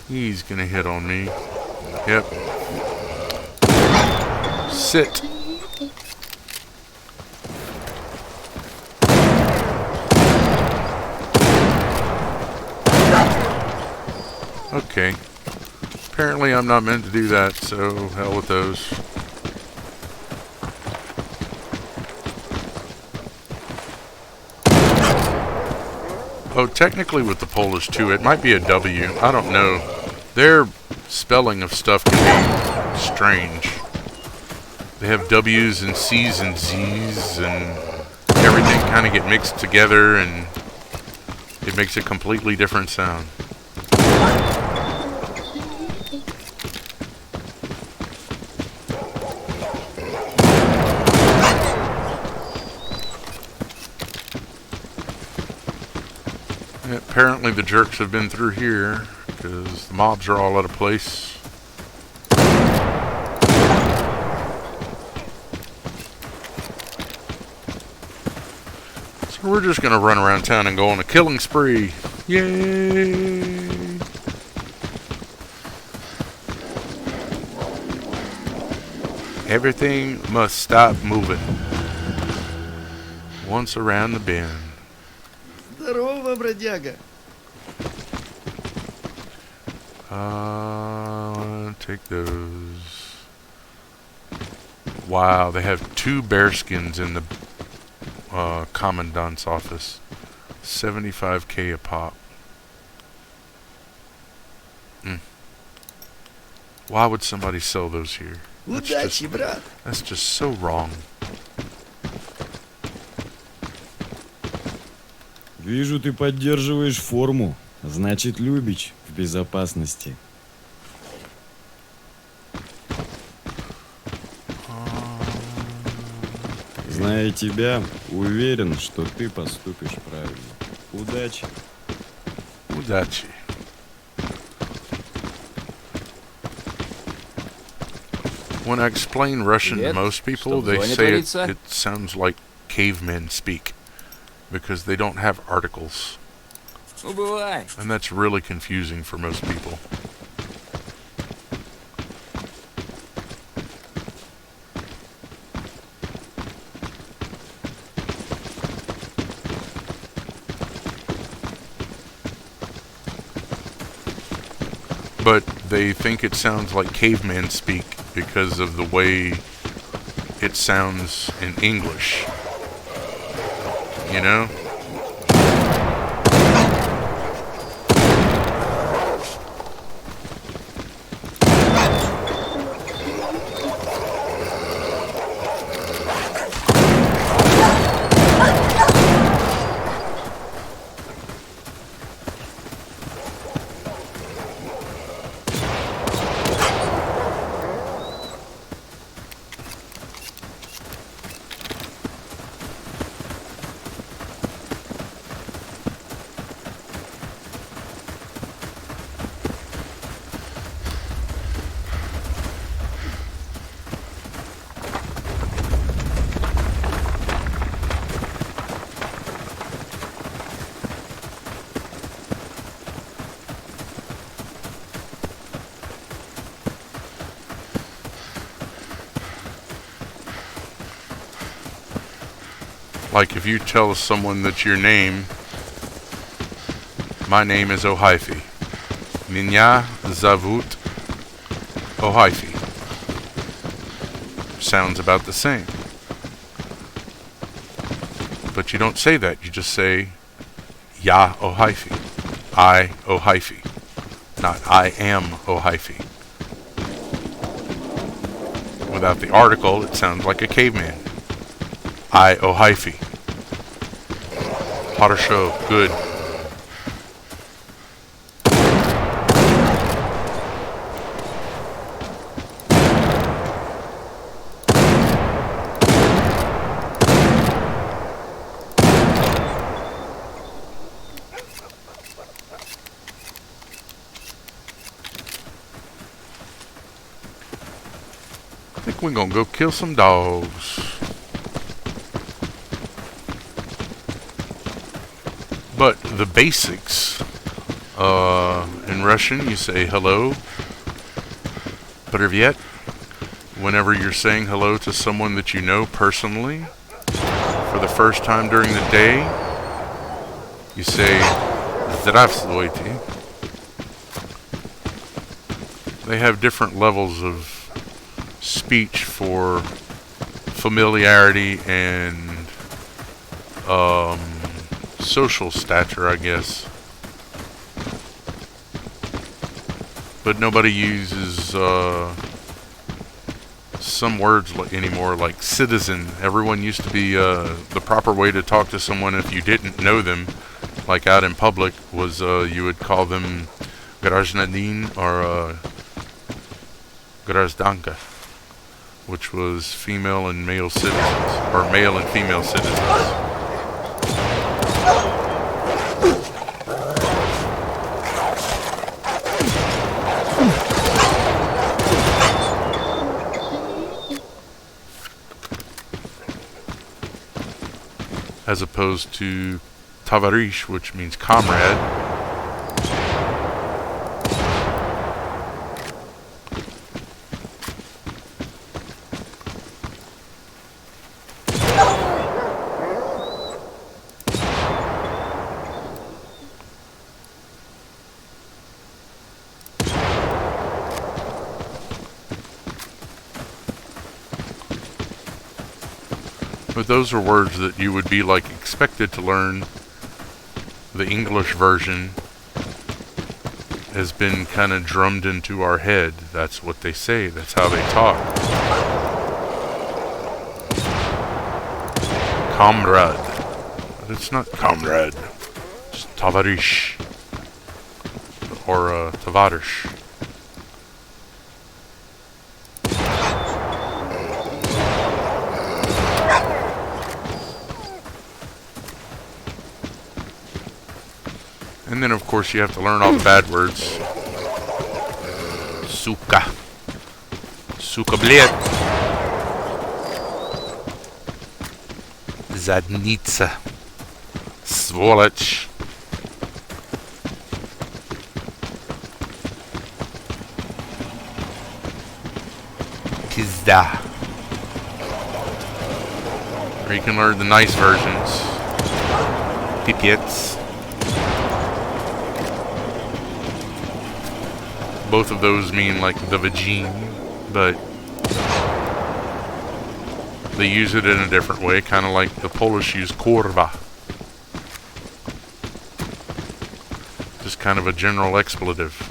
C: He's gonna hit on me. Yep. Sit. Okay. Apparently I'm not meant to do that, so hell with those. Oh, technically with the Polish too, it might be a W. I don't know. Their spelling of stuff can be strange. They have W's and C's and Z's, and everything kind of get mixed together, and it makes a completely different sound. Apparently the jerks have been through here, because the mobs are all out of place. So we're just going to run around town and go on a killing spree. Yay! Everything must stop moving once around the bend.
B: Здорово, бродяга.
C: Take those. Wow, they have 2 bearskins in the commandant's office. 75k a pop. Why would somebody sell those here?
B: Удачи, брат.
C: That's just so wrong.
F: Вижу, ты поддерживаешь форму. Значит, Любич в безопасности. Зная тебя, уверен, что ты поступишь правильно. Удачи.
C: Удачи. When I explain Russian to most people, they say it sounds like cavemen speak, because they don't have articles. And that's really confusing for most people. But they think it sounds like caveman speak because of the way it sounds in English. You know? Like if you tell someone that your name, my name is Ohaefi. Minya zavut Ohaefi. Sounds about the same. But you don't say that. You just say, Ya Ohaefi. I Ohaefi. Not I am Ohaefi. Without the article, it sounds like a caveman. I Ohaefi. Hotter show. Good. I think we're gonna go kill some dogs. But the basics, in Russian you say hello. Привет. Whenever you're saying hello to someone that you know personally for the first time during the day, you say Здравствуйте. They have different levels of speech for familiarity and social stature, I guess. But nobody uses some words anymore, like citizen. Everyone used to be the proper way to talk to someone if you didn't know them, like out in public, was you would call them гражданин or гражданка, which was female and male citizens, or male and female citizens. As opposed to tavarish, which means comrade. But those are words that you would be like expected to learn. The English version has been kind of drummed into our head. That's what they say. That's how they talk. Comrade. But it's not comrade. It's tavarish. Or tavarish. And then, of course, you have to learn all the bad words. Suka. Suka bled. Zadnica. Svoloch. Pizda. Or you can learn the nice versions. Pipets. Both of those mean like the vagine, but they use it in a different way, kind of like the Polish use kurwa. Just kind of a general expletive.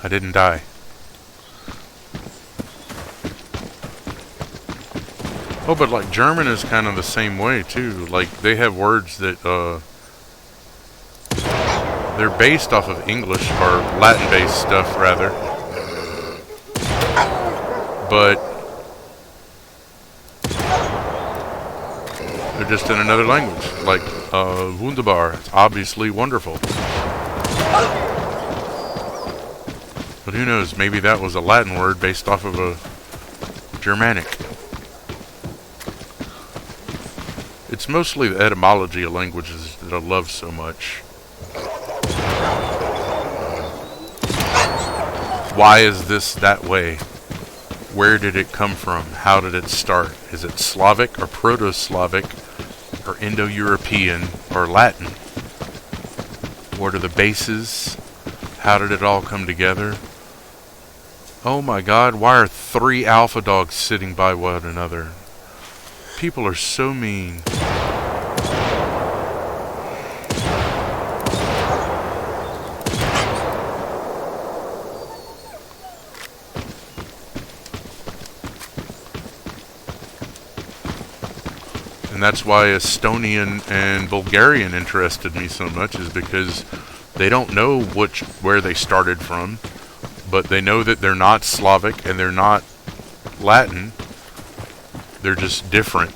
C: I didn't die. Oh, but like German is kind of the same way too. Like they have words that they're based off of English or Latin-based stuff rather, but they're just in another language. Like wunderbar, it's obviously wonderful. But who knows? Maybe that was a Latin word based off of a Germanic. It's mostly the etymology of languages that I love so much. Why is this that way? Where did it come from? How did it start? Is it Slavic or Proto-Slavic or Indo-European or Latin? What are the bases? How did it all come together? Oh my God, why are 3 alpha dogs sitting by one another? People are so mean. And that's why Estonian and Bulgarian interested me so much, is because they don't know where they started from, but they know that they're not Slavic and they're not Latin. They're just different.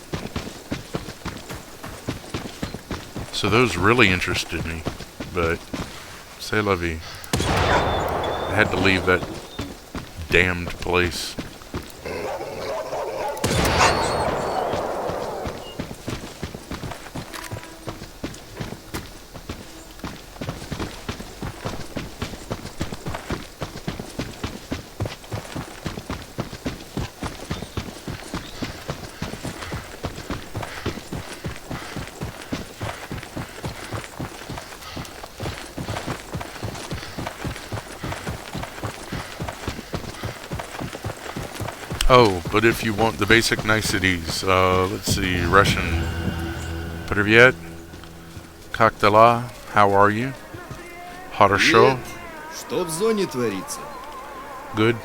C: So those really interested me, but c'est la vie. I had to leave that damned place. Oh, but if you want the basic niceties, let's see, Russian. Привет. Как дела? How are you? Хорошо.
B: Привет. Что в зоне творится?
C: Good.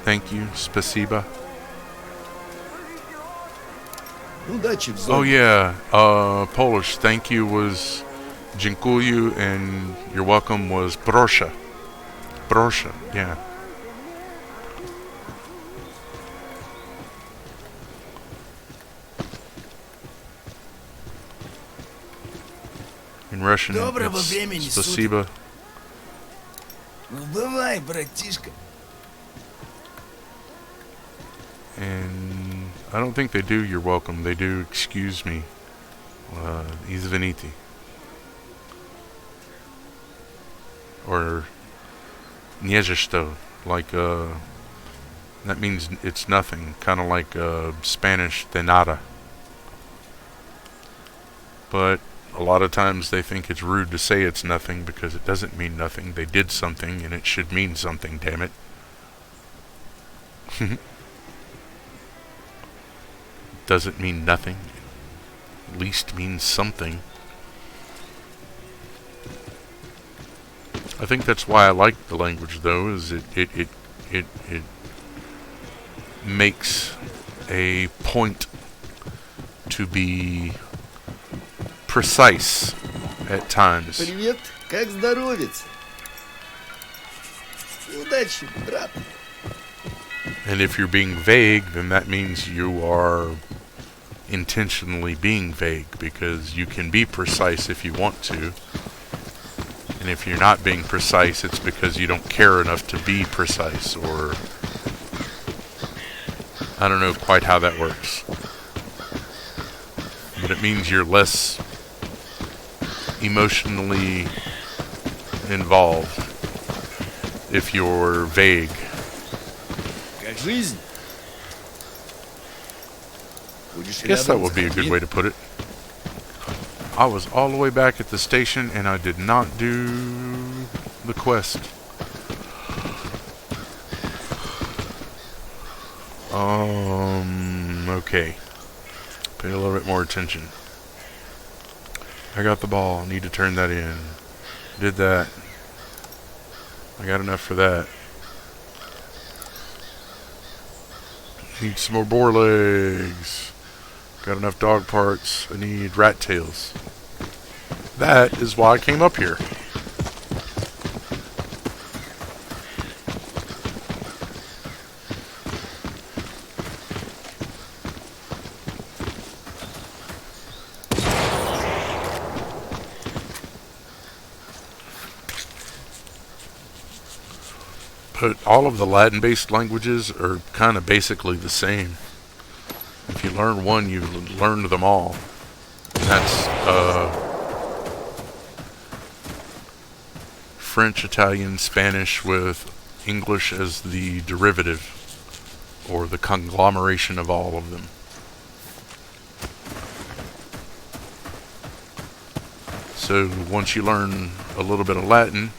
C: Thank you. Спасибо.
B: Удачи в зоне.
C: Oh yeah, Polish thank you was dziękuję and you're welcome was proszę. Proszę, yeah. In Russian,
A: Доброго
C: it's
A: времени
C: спасибо.
A: Ну давай, братишка.
C: And I don't think they do you're welcome. They do excuse me. Извините. Or nie za что. Like, that means it's nothing. Kind of like Spanish de nada. But a lot of times they think it's rude to say it's nothing because it doesn't mean nothing. They did something and it should mean something, damn it. Doesn't mean nothing. At least means something. I think that's why I like the language, though, is it makes a point to be precise at times.
B: Привет, как здоровится? Удачи, брат.
C: And if you're being vague, then that means you are intentionally being vague, because you can be precise if you want to. And if you're not being precise, it's because you don't care enough to be precise, or I don't know quite how that works. But it means you're less emotionally involved if you're vague.
B: Как жизнь?
C: I guess that would be a good way to put it. I was all the way back at the station and I did not do the quest. Okay. Pay a little bit more attention. I got the ball. Need to turn that in. Did that. I got enough for that. Need some more boar legs. Got enough dog parts. I need rat tails. That is why I came up here. But all of the Latin-based languages are kind of basically the same. If you learn one, you've learned them all. And that's French, Italian, Spanish with English as the derivative, or the conglomeration of all of them. So once you learn a little bit of Latin,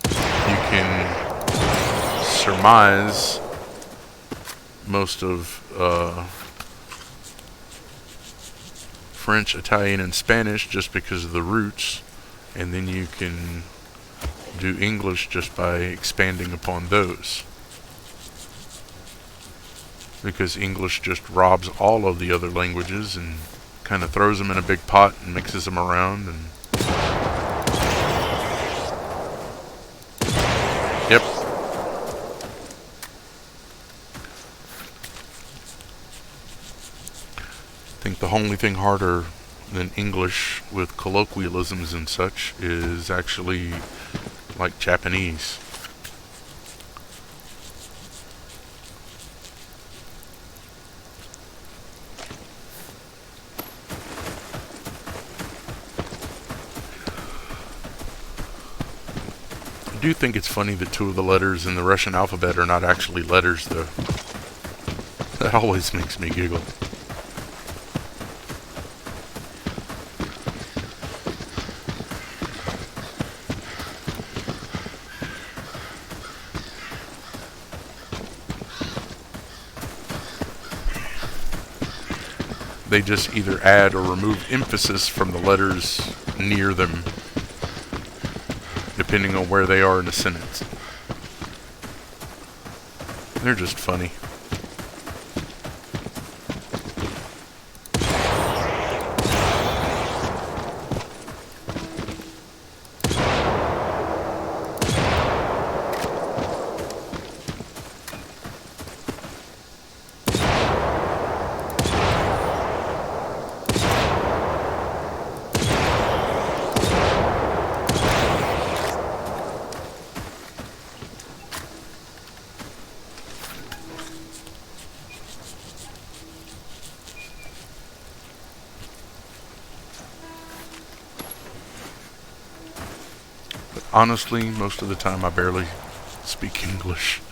C: you can surmise most of French, Italian, and Spanish just because of the roots, and then you can do English just by expanding upon those, because English just robs all of the other languages and kind of throws them in a big pot and mixes them around. And yep. I think the only thing harder than English with colloquialisms and such is actually like Japanese. I do think it's funny that two of the letters in the Russian alphabet are not actually letters, though. That always makes me giggle. They just either add or remove emphasis from the letters near them, depending on where they are in a sentence. They're just funny. Honestly, most of the time I barely speak English.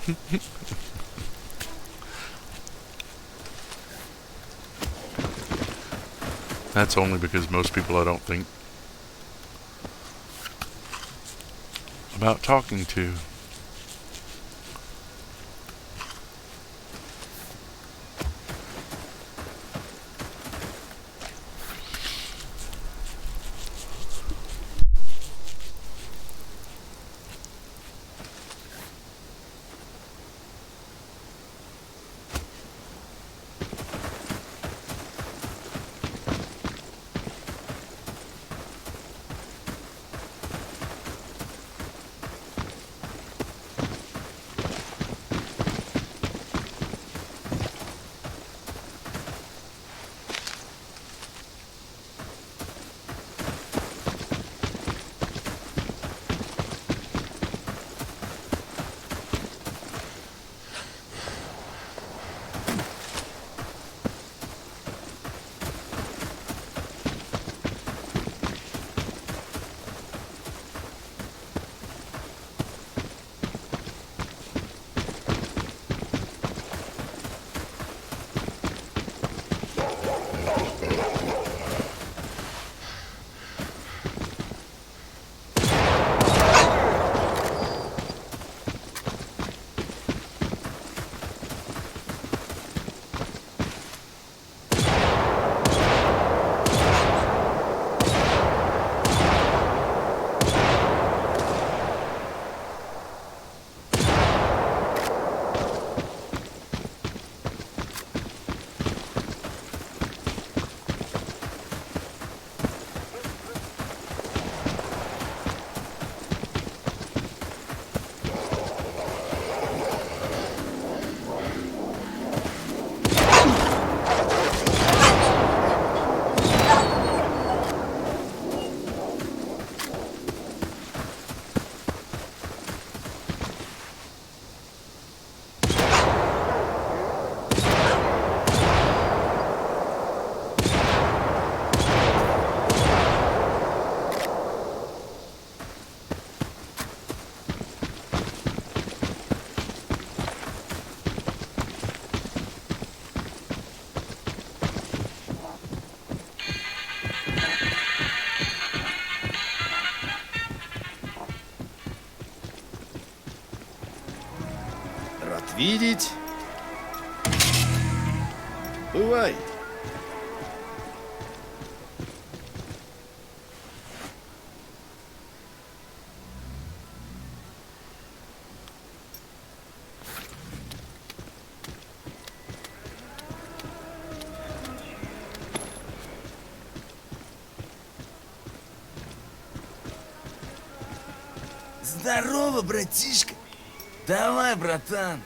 C: That's only because most people I don't think about talking to.
B: видеть. Бывай.
A: Здорово, братишка. Давай, братан.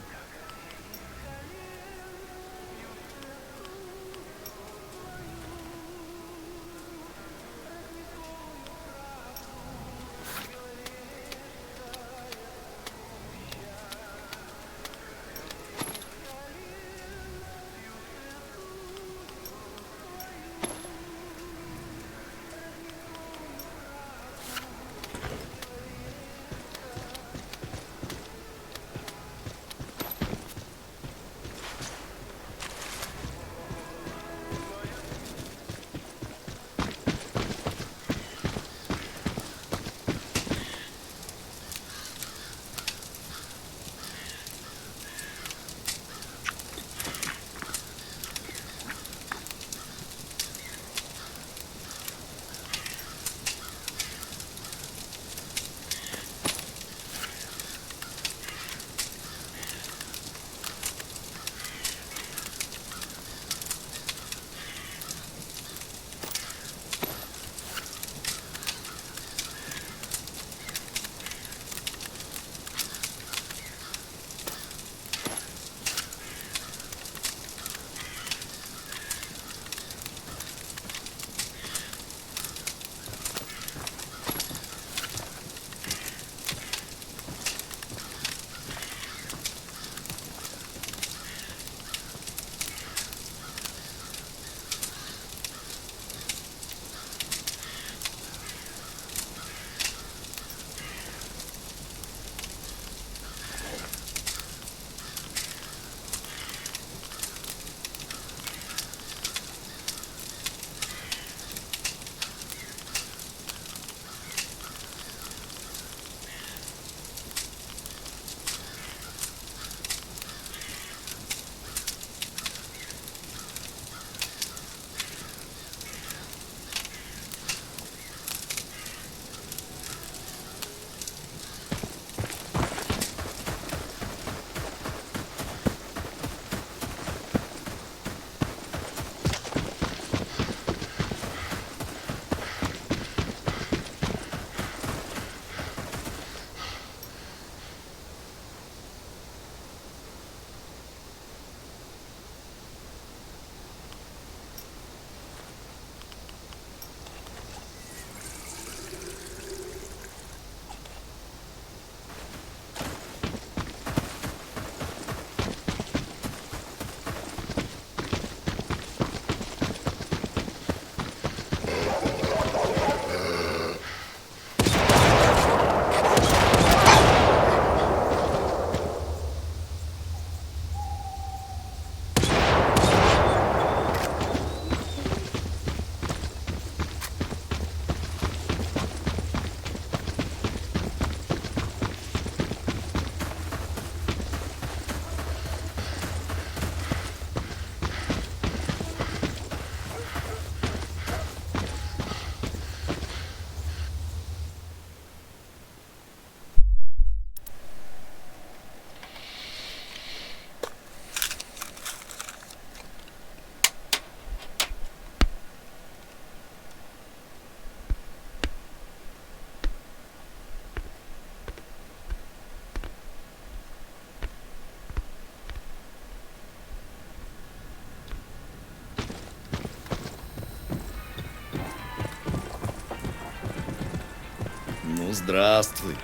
B: Ну, здравствуй.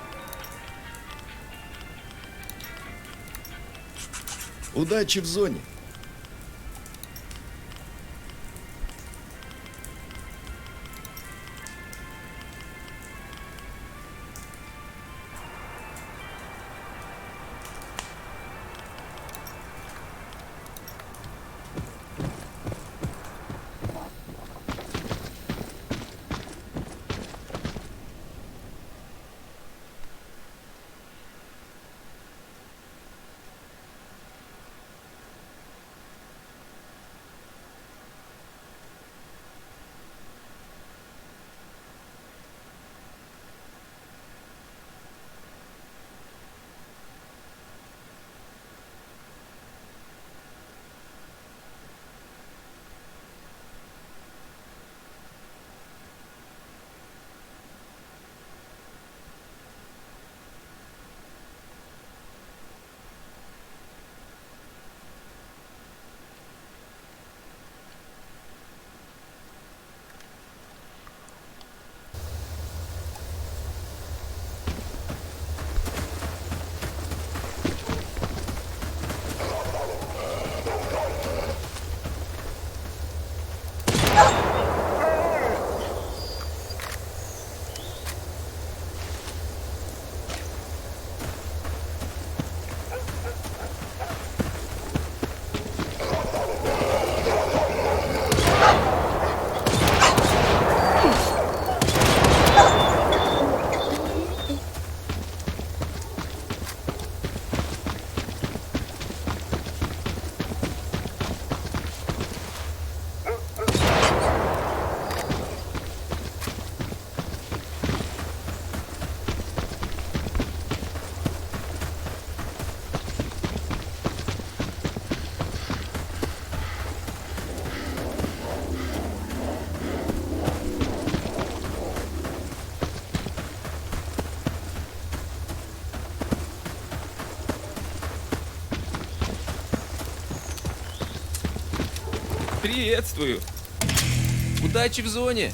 B: Удачи в зоне.
D: Приветствую. Удачи в зоне.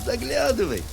B: Заглядывай.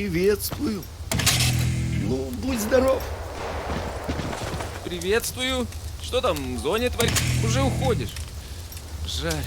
B: Привет, всплыл. Ну, будь здоров.
D: Приветствую. Что там в зоне творит? Уже уходишь. Жаль.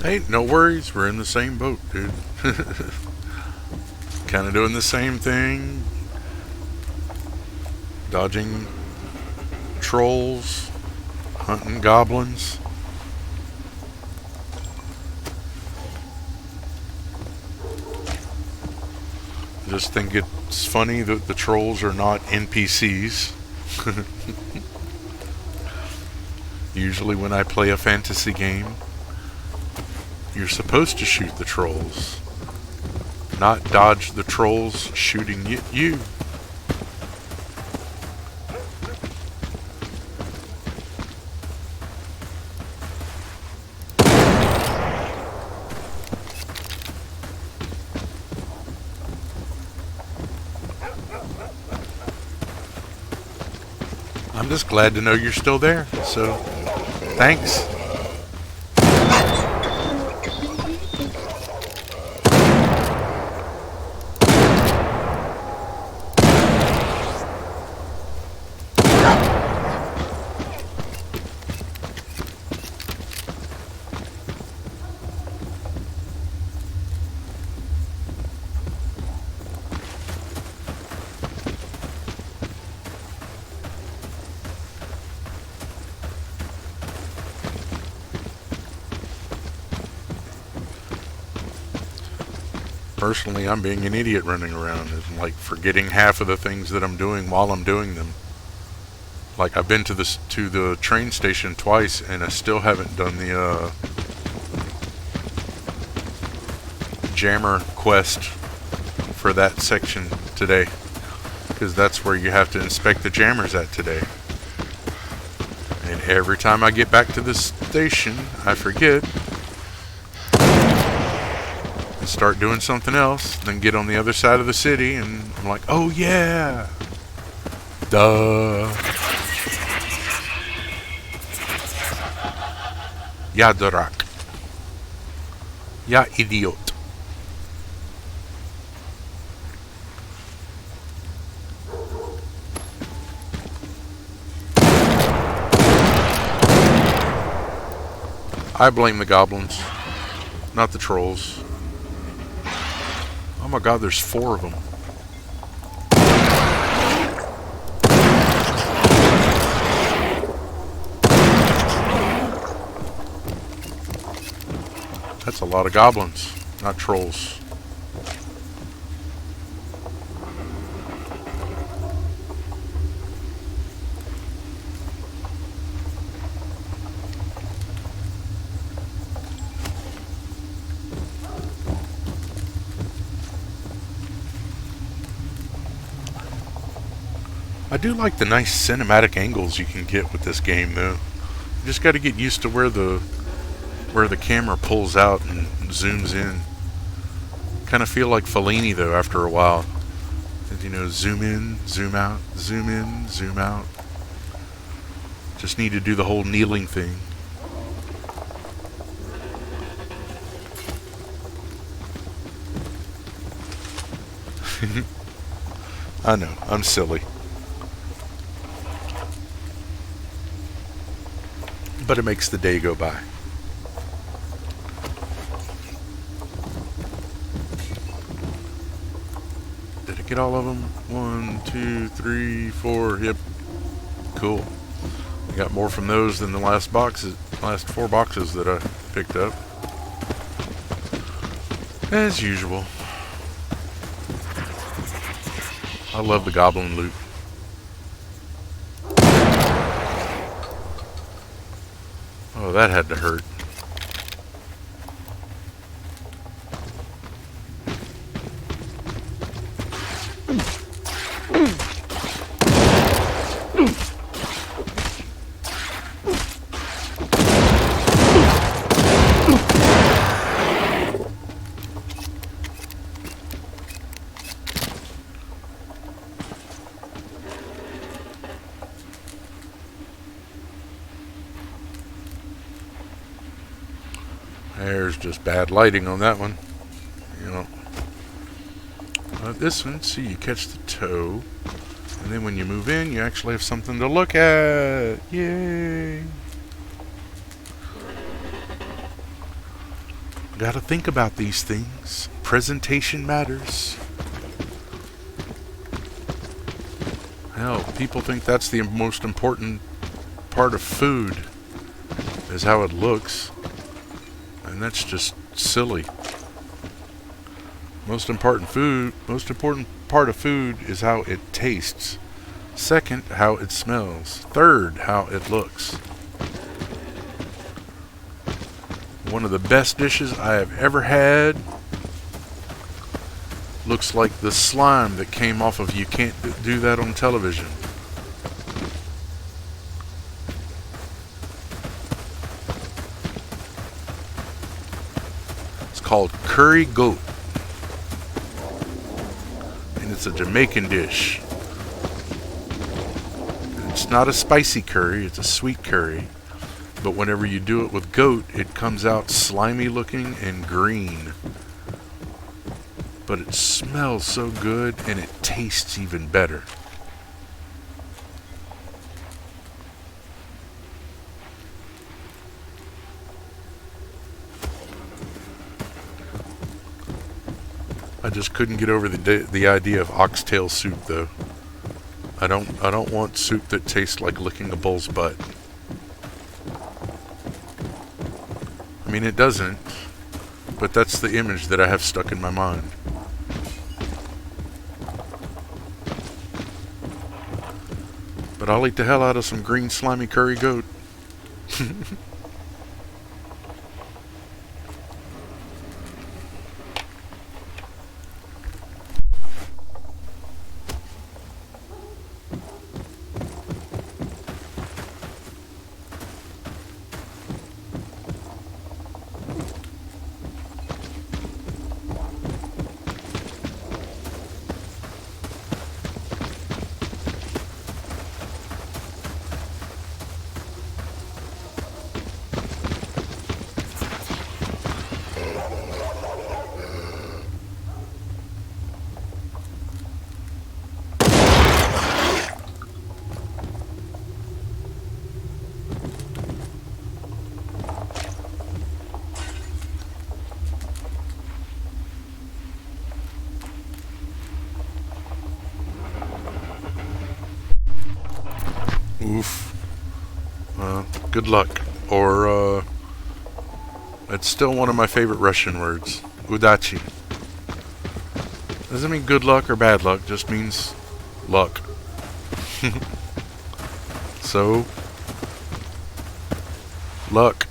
C: Hey, no worries. We're in the same boat, dude. Kind of doing the same thing. Dodging trolls. Hunting goblins. I just think it's funny that the trolls are not NPCs. Usually when I play a fantasy game, you're supposed to shoot the trolls, not dodge the trolls shooting you. I'm just glad to know you're still there, so thanks. Personally, I'm being an idiot running around and like forgetting half of the things that I'm doing while I'm doing them. Like I've been to the train station twice and I still haven't done the jammer quest for that section today, because that's where you have to inspect the jammers at today. And every time I get back to the station, I forget. Start doing something else, then get on the other side of the city, and I'm like, oh yeah, duh. Ja durak. Ja idiot. I blame the goblins, not the trolls. Oh my god, there's 4 of them. That's a lot of goblins, not trolls. I do like the nice cinematic angles you can get with this game, though. You just got to get used to where the camera pulls out and zooms in. Kind of feel like Fellini, though, after a while. You know, zoom in, zoom out, zoom in, zoom out. Just need to do the whole kneeling thing. I know, I'm silly. But it makes the day go by. Did I get all of them? 1, 2, 3, 4. Yep. Cool. I got more from those than the last 4 boxes that I picked up. As usual. I love the goblin loot. Oh, that had to hurt. There's just bad lighting on that one. You know. This one, see, you catch the toe. And then when you move in, you actually have something to look at. Yay! Gotta think about these things. Presentation matters. Hell, people think that's the most important part of food, is how it looks. And that's just silly. Most important part of food is how it tastes. Second, how it smells. Third, how it looks. One of the best dishes I have ever had looks like the slime that came off of You Can't Do That on Television. It's called curry goat. And it's a Jamaican dish. It's not a spicy curry, it's a sweet curry. But whenever you do it with goat, it comes out slimy looking and green. But it smells so good and it tastes even better. I just couldn't get over the idea of oxtail soup though. I don't want soup that tastes like licking a bull's butt. I mean, it doesn't, but that's the image that I have stuck in my mind. But I'll eat the hell out of some green slimy curry goat. Oof. Good luck. Or, it's still one of my favorite Russian words. Udachi. Doesn't mean good luck or bad luck, just means luck. So, luck.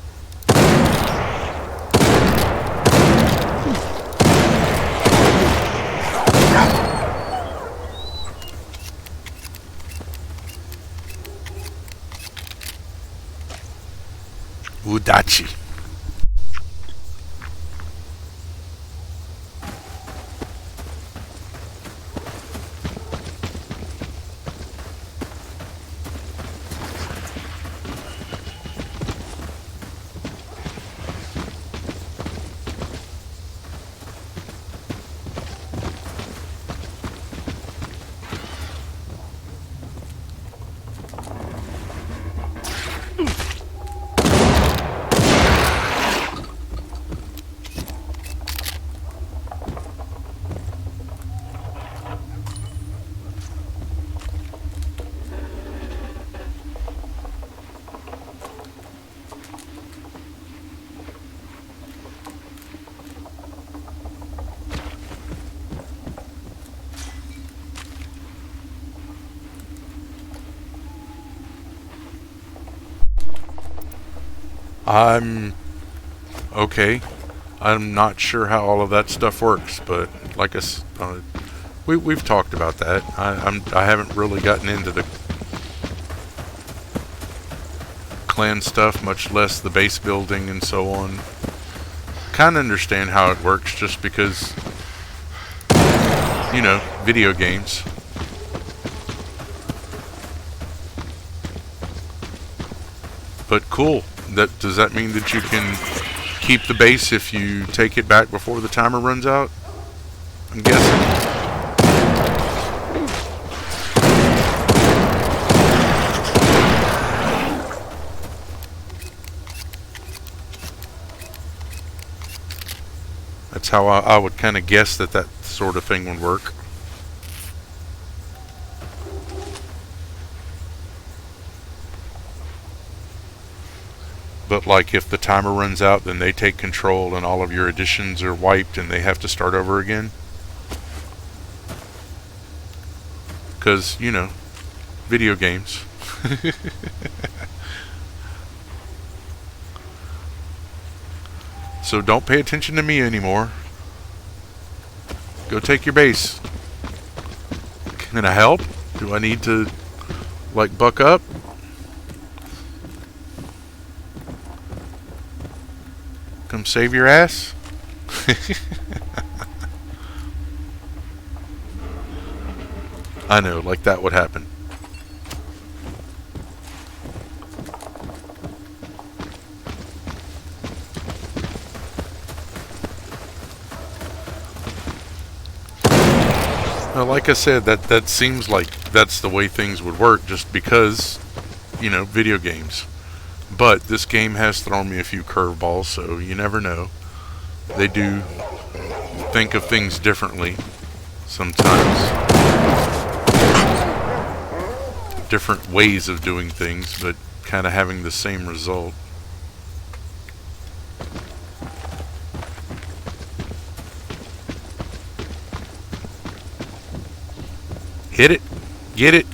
C: Udachi. I'm okay. I'm not sure how all of that stuff works, but like we've talked about that. I haven't really gotten into the clan stuff, much less the base building and so on. Kind of understand how it works, just because, you know, video games. But cool. Does that mean that you can keep the base if you take it back before the timer runs out? I'm guessing. That's how I would kind of guess that that sort of thing would work. But like if the timer runs out, then they take control and all of your additions are wiped and they have to start over again. Because, you know, video games. So don't pay attention to me anymore. Go take your base. Can I help? Do I need to, like, buck up? Come save your ass? I know, like that would happen. Now, like I said, that seems like that's the way things would work just because, you know, video games. But this game has thrown me a few curveballs, so you never know. They do think of things differently sometimes. Different ways of doing things, but kind of having the same result. Hit it. Get it.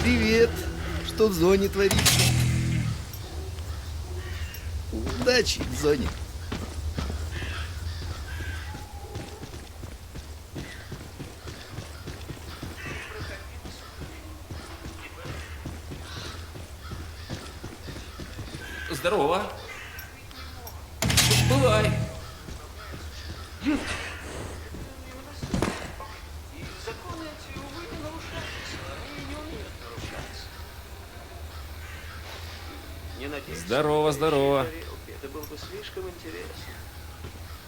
B: Привет! Что в зоне творится? Удачи в зоне.
D: Здорово. Бывай.
E: Законы эти, увы, не нарушаются. Они не умеют нарушаться. Не надеюсь.
D: Здорово, здорово.
E: Это было бы слишком интересно.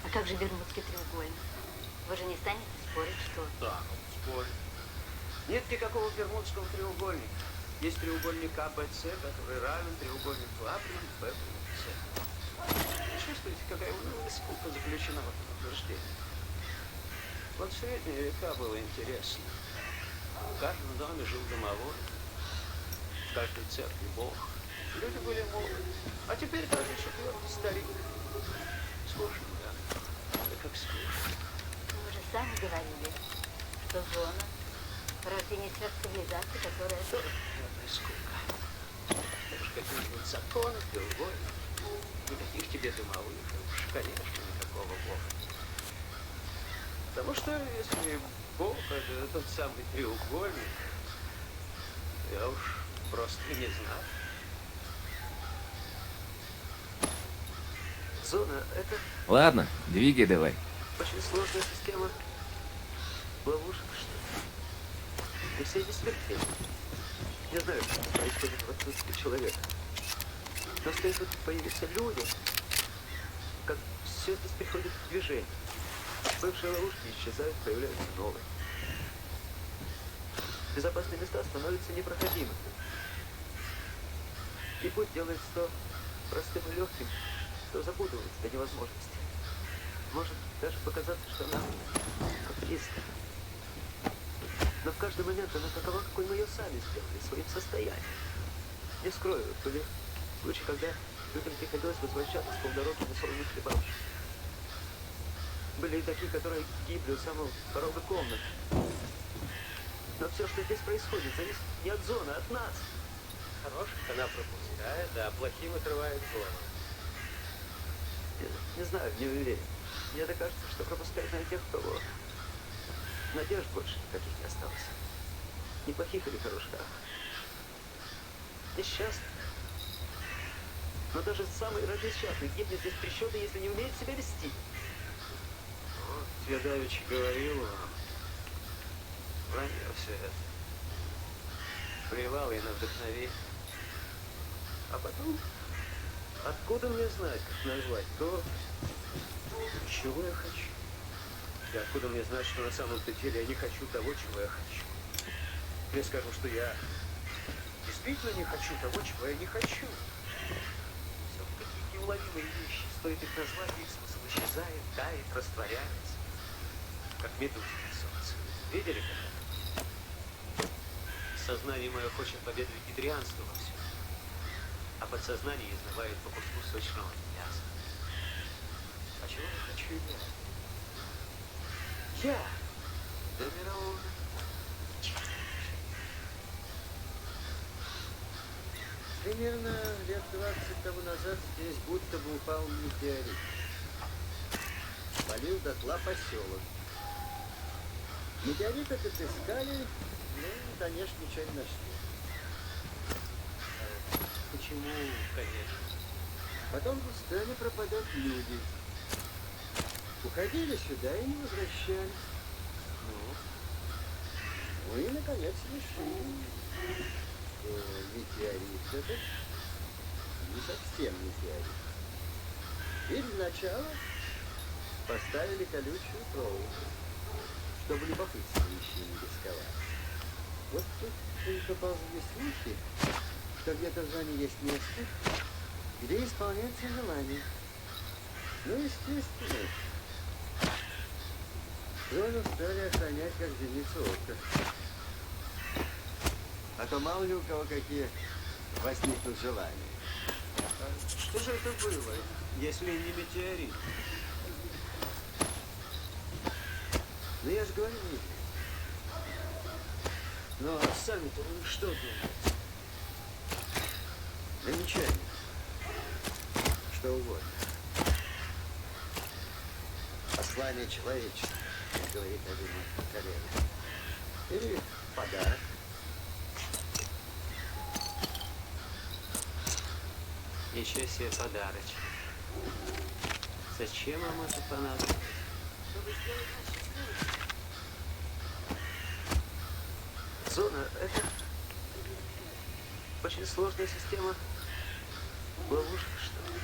G: А как же Бермудский треугольник? Вы же не станете спорить, что...
E: Да, спорим. Нет никакого Бермудского треугольника. Есть треугольник АБЦ, который равен треугольнику А плюс Б плюс С. Чувствуете, какая унылая скука заключена в этом утверждении? Вот в средние века было интересно. В каждом доме жил домовой, в каждой церкви Бог. Люди были молоды. А теперь каждый четвертый старик. Скучно, да? Да как скучно.
G: Вы же сами говорили, что зона рождение сфер цивилизации, которая...
E: Черная скука. Это уж какие-нибудь законы, треугольники. Никаких тебе домовых, уж, конечно, никакого Бога. Потому что если Бог — это тот самый треугольник, я уж просто и не знаю. Зона — это
D: Ладно, двигай давай.
E: очень сложная система ловушек, что ли. И все эти смертельны. Не знаю, что происходит в отсутствии человека. Но стоит тут появиться люди, как все здесь приходит в движение. Бывшие ловушки исчезают, появляются новые. Безопасные места становятся непроходимыми. И путь делается то простым и легким, то запутывается до невозможности. Может даже показаться, что она как чистая. Но в каждый момент она такова, какой мы ее сами сделали, своим состоянием. Не скрою, были случаи, когда людям приходилось возвращаться с полдороги на солоных хлебавших. Были и такие, которые гибли у самого порога комнаты. Но все, что здесь происходит, зависит не от зоны, а от нас. Хороших она пропускает, а плохим отрывает голову. Не знаю, не уверен. Мне так кажется, что пропускает на тех, у кого надежд больше никаких не осталось. Ни плохих или хороших, а несчастных. Но даже самый несчастный гибнет здесь при счете, если не умеет себя вести. Вот, я давеча говорил вам. Вранье все это. Плевал я на вдохновение. А потом, откуда мне знать, как назвать то, чего я хочу? И откуда мне знать, что на самом-то деле я не хочу того, чего я хочу? Мне скажут, что я действительно не хочу того, чего я не хочу. Все какие неуловимые вещи. Стоит их назвать, их смысл исчезает, тает, растворяется. Как медуза на солнце. Видели когда? Сознание мое хочет победы вегетарианства во всем. А подсознание изнывает по куску сочного мяса. А чего я хочу я? Я до мирового. Примерно лет 20 тому назад здесь будто бы упал метеорит. Полил дотла поселок. Метеорит этот искали, но, конечно, ничего не нашли. Почему, конечно? Потом стали пропадать люди. Уходили сюда и не возвращались. Ну и, наконец, решили, что метеорит этот не совсем метеорит. И для начала поставили колючую проволоку, чтобы любопытство еще не рисковать. Вот тут и поползли слухи, что где-то в зоне есть место, где исполняется желание. Ну, естественно, зону стали охранять как зеницу ока. А то мало ли у кого какие возникнут желания. Что же это было, если не метеорит? Ну, я же говорю, Ну, а сами-то вы что думаете? Замечание. Что угодно. Послание человечества, как говорит один мой коллега. Или подарок.
H: Еще себе подарочек. Зачем вам это понадобилось?
E: Чтобы сделать нас счастливыми. Зона — это очень сложная система ловушек, что ли.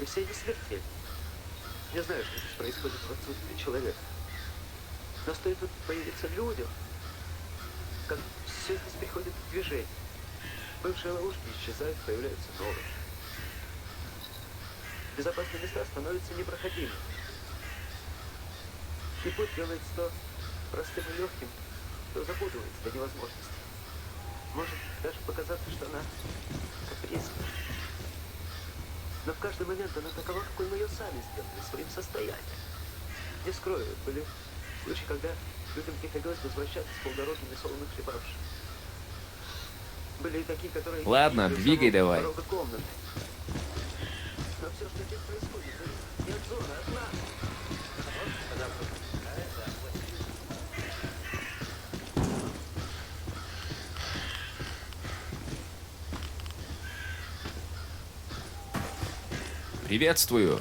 E: И все не смертельны. Я знаю, что здесь происходит в отсутствии человека. Но стоит тут появиться людям, как все здесь приходит в движение. Бывшие ловушки исчезают, появляются новые. Безопасные места становятся непроходимыми. И путь делается то простым и легким, то запутывается до невозможности. Может даже показаться, что она капризна. Но в каждый момент она такова, какой мы ее сами сделали, своим состоянием. Не скрою, были случаи, когда людям приходилось возвращаться с полдороги несолоно хлебавшим. Были и такие, которые...
D: Ладно, двигай давай.
E: Но все, что здесь происходит, зависит не от зоны, а от нас. Она пропускает, а
D: Приветствую.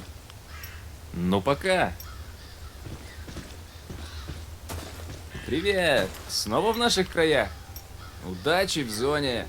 D: Ну пока. Привет. Снова в наших краях. Удачи в зоне.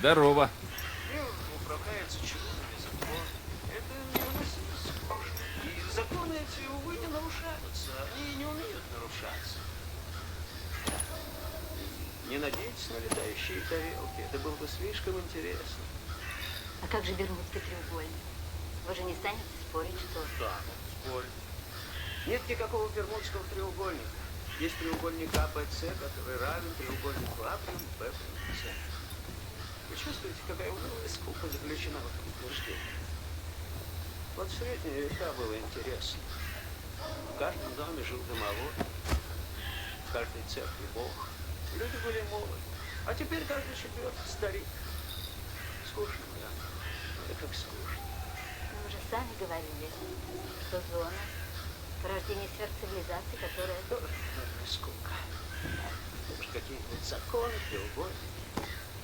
D: Здорово.
E: управляется чудными законами. Это невыносимо скучно. И законы эти, увы, не нарушаются. Они не умеют нарушаться. Не надейтесь на летающие тарелки. Это было бы слишком интересно.
G: А как же Бермудский треугольник? Вы же не станете спорить, что...
E: Да, спорить. Нет никакого Бермудского треугольника. Есть треугольник АБЦ, который равен треугольнику А плюс Б плюс С. Вы чувствуете, какая унылая скука заключена в этом утверждении? Вот в средние века было интересно. В каждом доме жил домовой, в каждой церкви Бог. Люди были молоды. А теперь каждый четвертый старик. Скучно, да? Это как скучно.
G: Вы уже сами говорили, что зона — порождение сверхцивилизации, которая...
E: Тоже скука. Уж какие-нибудь законы, треугольники.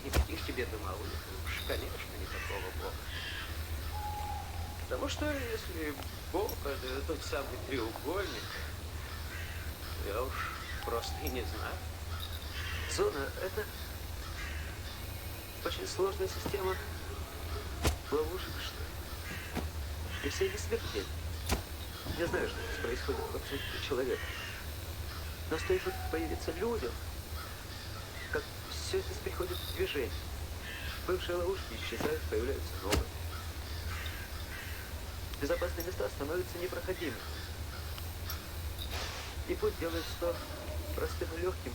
E: Никаких тебе домовых, уж, конечно, никакого Бога. Потому что если Бог — это тот самый треугольник, я уж просто и не знаю. Зона — это очень сложная система ловушек, что ли. И все не смертельны. Я знаю, что здесь происходит в отсутствии человека. Но стоит тут появиться людям, как все здесь приходит в движение. Бывшие ловушки исчезают, появляются новые. Безопасные места становятся непроходимыми. И путь делается то простым и легким,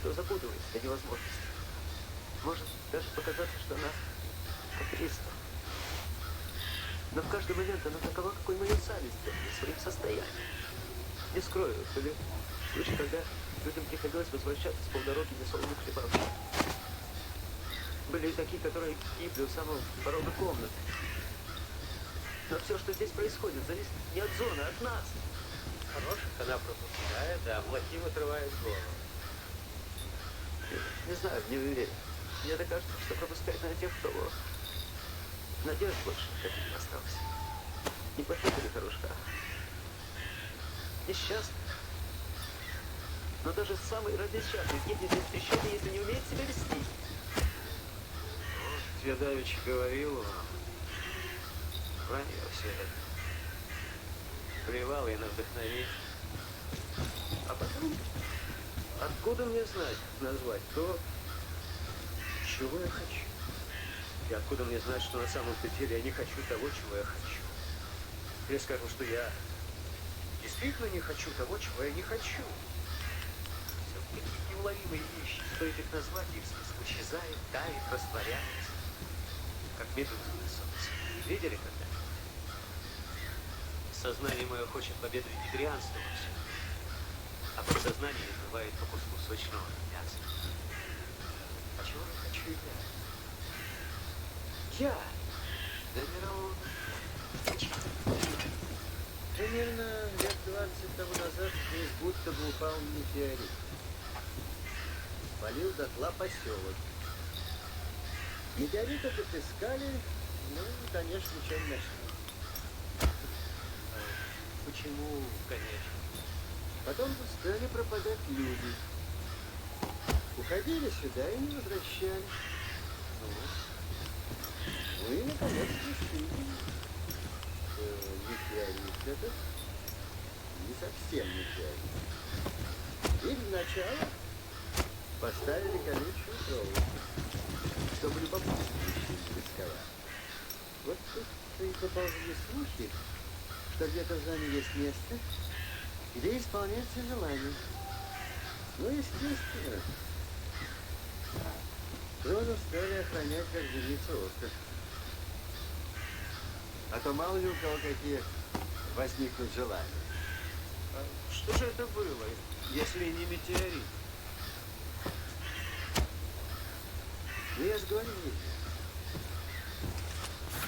E: то запутывается до невозможности. Может даже показаться, что она капризна. Но в каждый момент она такова, какой мы ее сами сделали, своим состоянием. Не скрою, были случаи, когда людям приходилось возвращаться с полдороги несолоно хлебавшим. Были и такие, которые гибли у самого порога комнаты. Но все, что здесь происходит, зависит не от зоны, а от нас. Хороших она пропускает, а плохим отрывает голову. Не знаю, не уверен. Мне так кажется, что пропускает на тех, кто надежд больше никаких не осталось. Не плохих или хороших, а несчастных. Но даже самый разнесчастный гибнет без трещины, если не умеет себя вести.
H: я давеча говорил вам, вранье все это. Плевал я на вдохновение. А потом, откуда мне знать, назвать то, чего я хочу? И откуда мне знать, что на самом-то деле я не хочу того, чего я хочу? Я скажу, что я действительно не хочу того, чего я не хочу. Все такие неуловимые вещи. Стоит их назвать, их смысл исчезает, тает, растворяется. Как медуза на солнце. Видели когда? Сознание мое хочет победы вегетарианства во всем. А подсознание избывает по куску сочного мяса. А чего же хочу я? Да мирового.
E: Примерно лет 20 тому назад здесь будто бы упал метеорит. Полил дотла поселок. Метеорит этот искали, ну, конечно, ничего не нашли.
H: Почему, конечно?
E: Потом стали пропадать люди. Уходили сюда и не возвращались. Ну и, наконец, решили, что метеорит этот не совсем метеорит. И для начала поставили колючую проволоку, чтобы любопытствующие рисковать. Вот тут и поползли слухи, что где-то в зоне есть место, где исполняется желание. Ну, естественно, зону стали охранять как девицу ока. А то мало ли у кого какие возникнут желания.
H: А что же это было, если не метеорит?
E: Ну, я же говорю, нет.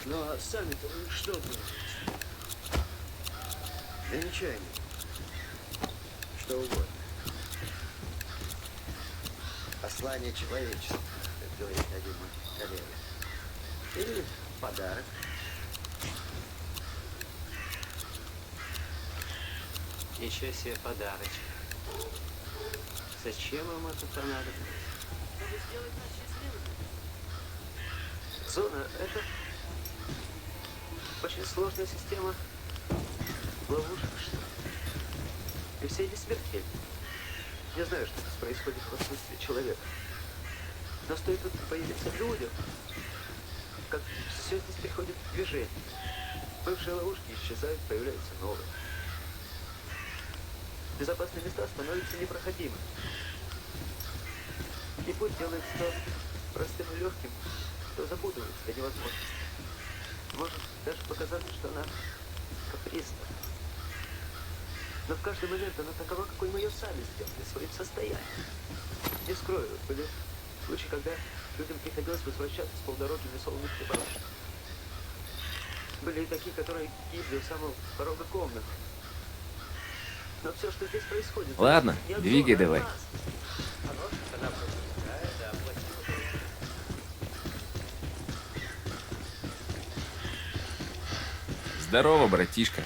H: Ну, а сами-то вы что думаете?
E: Да ничего нет. Что угодно. Послание человечества, как говорит один мой коллега. Или подарок.
H: Ничего себе подарочек. Зачем вам это понадобилось? Чтобы сделать нас счастливыми. Зона — это очень сложная система ловушек, что ли. И все эти смертельны. Я знаю, что здесь происходит в отсутствии человека. Но стоит тут появиться людям, как все здесь приходит в движение. Бывшие ловушки исчезают, появляются новые. Безопасные места становятся непроходимыми. И путь делается то простым и легким, то запутывается до невозможности. Может даже показаться, что она капризна. Но в каждый момент она такова, какой мы ее сами сделали, своим состоянием. Не скрою, были случаи, когда людям приходилось возвращаться с полдороги несолоных приборочных. Были и такие, которые гибли у самого порога комнаты. Но все, что здесь происходит...
D: Ладно, двигай давай. Здорово, братишка.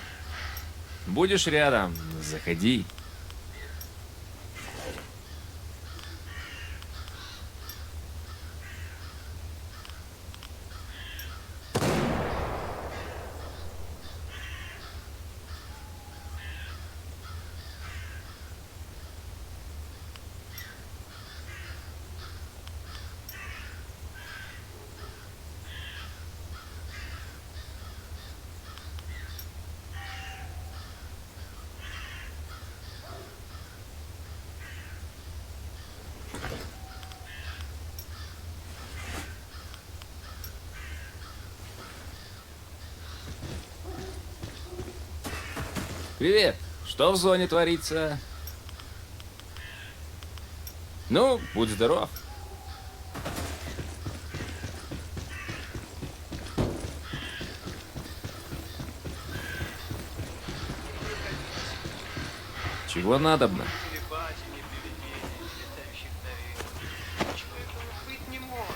D: Будешь рядом, заходи. Привет! Что в зоне творится? Ну, будь здоров. Чего надобно?
H: Быть не может.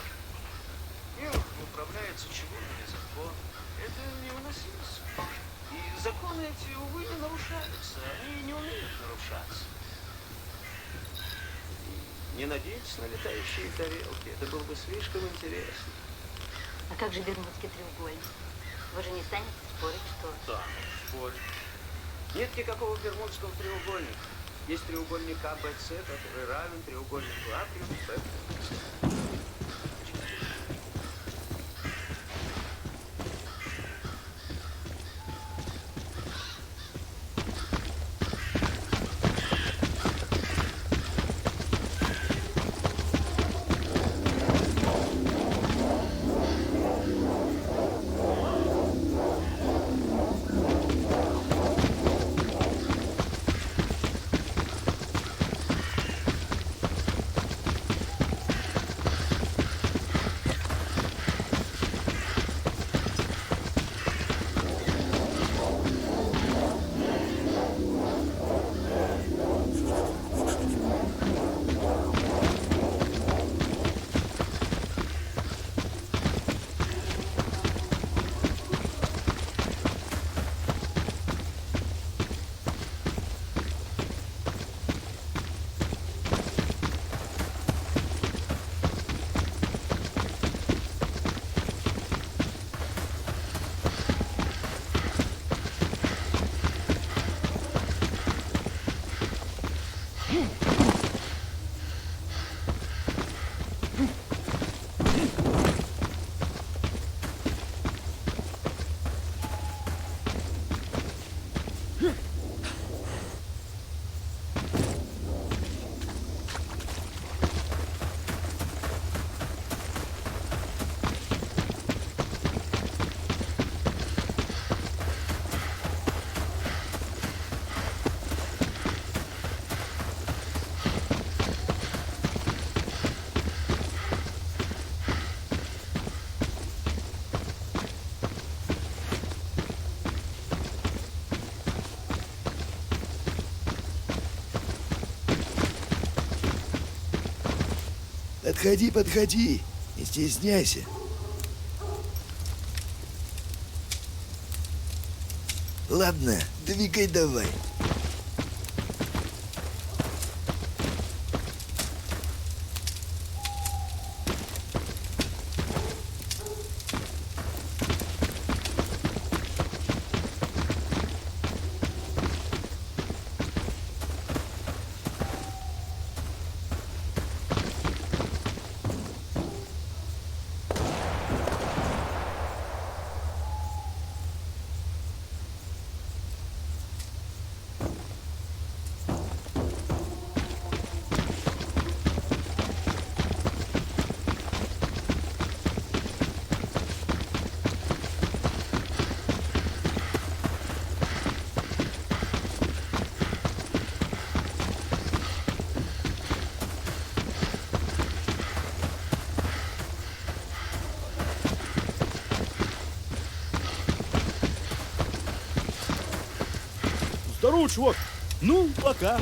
H: Мир управляется чего-то закон. Это невыносимо. И законы эти, увы, не нарушаются. Они не умеют нарушаться. И не надейтесь на летающие тарелки. Это было бы слишком интересно.
G: А как же Бермудский треугольник? Вы же не станете спорить, что...
H: Да, спорим. Нет никакого бермудского треугольника. Есть треугольник АБС, который равен треугольнику А плюс Б.
B: Подходи, подходи, не стесняйся. Ладно, двигай давай.
I: Здорово, чувак. Ну, пока.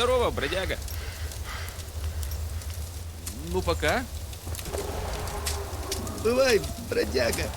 D: Здорово, бродяга. Ну, пока.
B: Бывай, бродяга.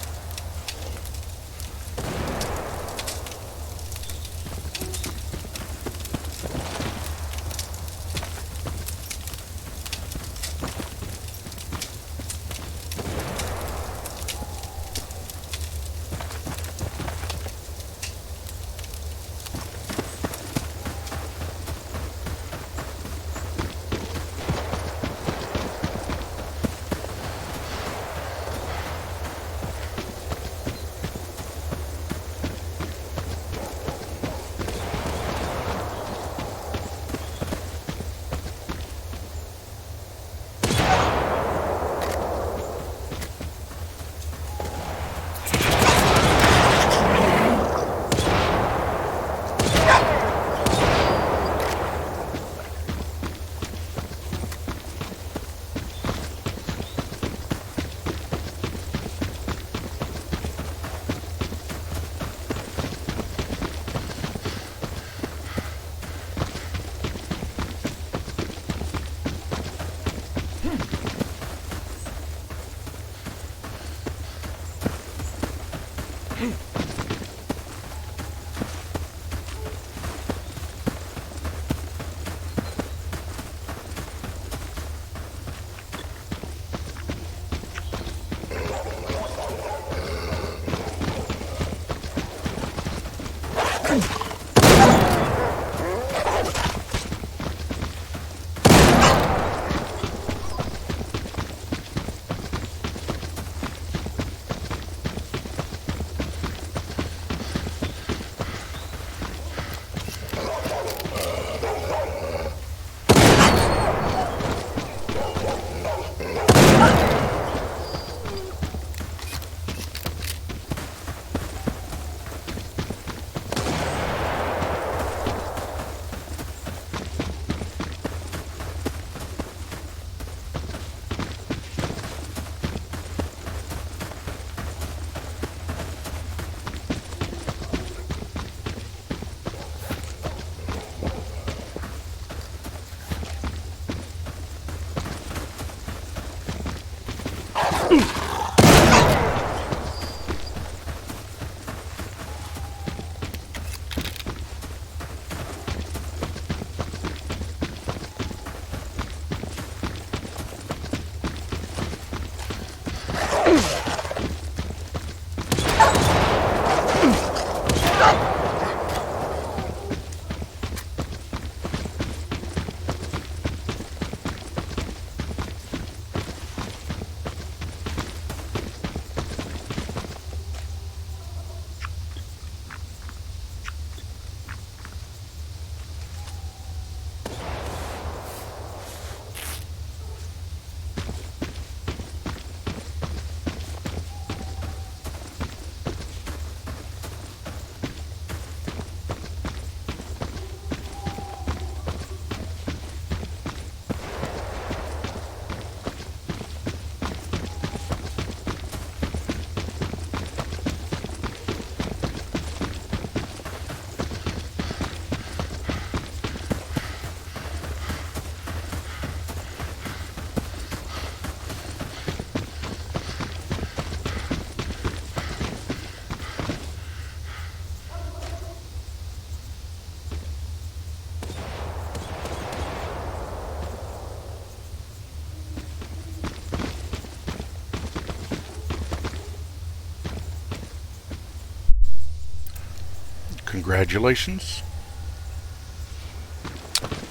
C: Congratulations.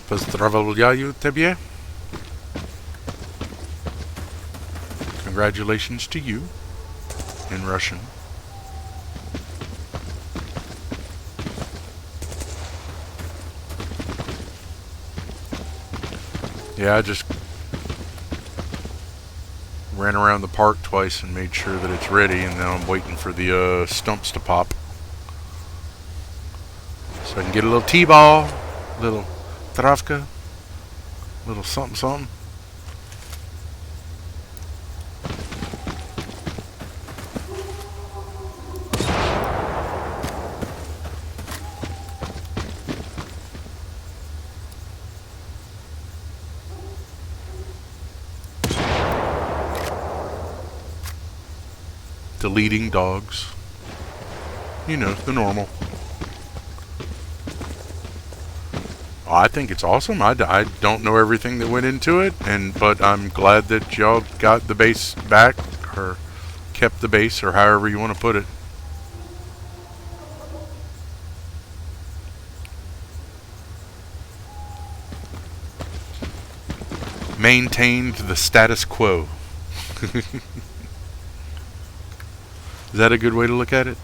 C: Поздравляю тебе. Congratulations to you in Russian. Yeah, I just ran around the park twice and made sure that it's ready, and now I'm waiting for the stumps to pop. So I can get a little t-ball, a little travka, a little something something. deleting dogs. You know, the normal. I think it's awesome. I don't know everything that went into it, but I'm glad that y'all got the base back, or kept the base, or however you want to put it. Maintained the status quo. Is that a good way to look at it?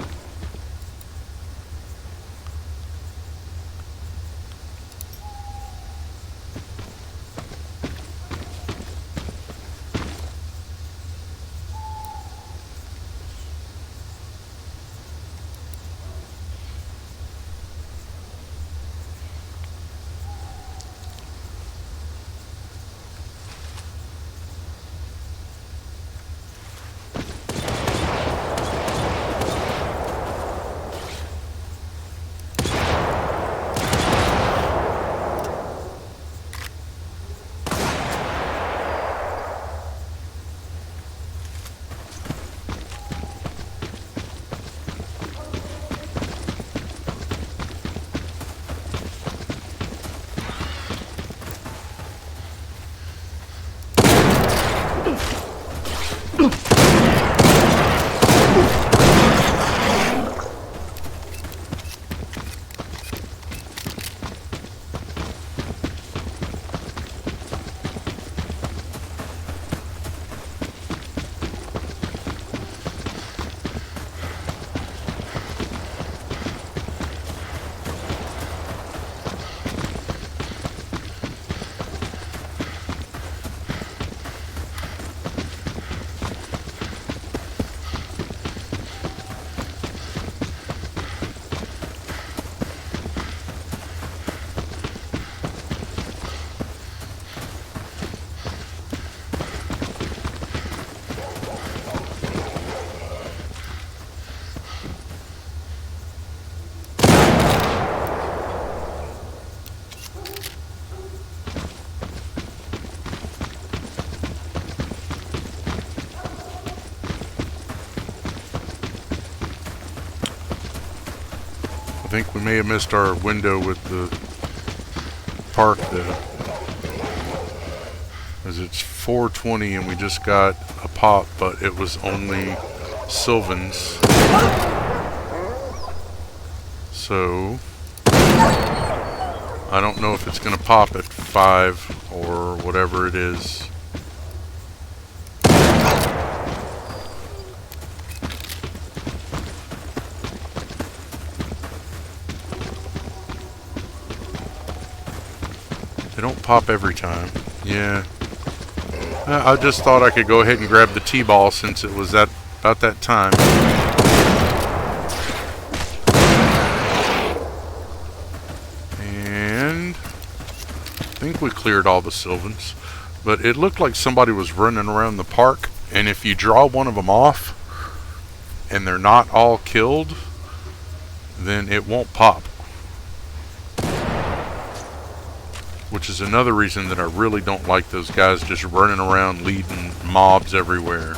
C: I think we may have missed our window with the park though, as it's 4:20 and we just got a pop, but it was only Sylvans. So I don't know if it's gonna pop at 5 or whatever it is. They don't pop every time. Yeah. I just thought I could go ahead and grab the T-ball since it was about that time. And I think we cleared all the Sylvans. But it looked like somebody was running around the park, and if you draw one of them off and they're not all killed, then it won't pop. Which is another reason that I really don't like those guys just running around leading mobs everywhere.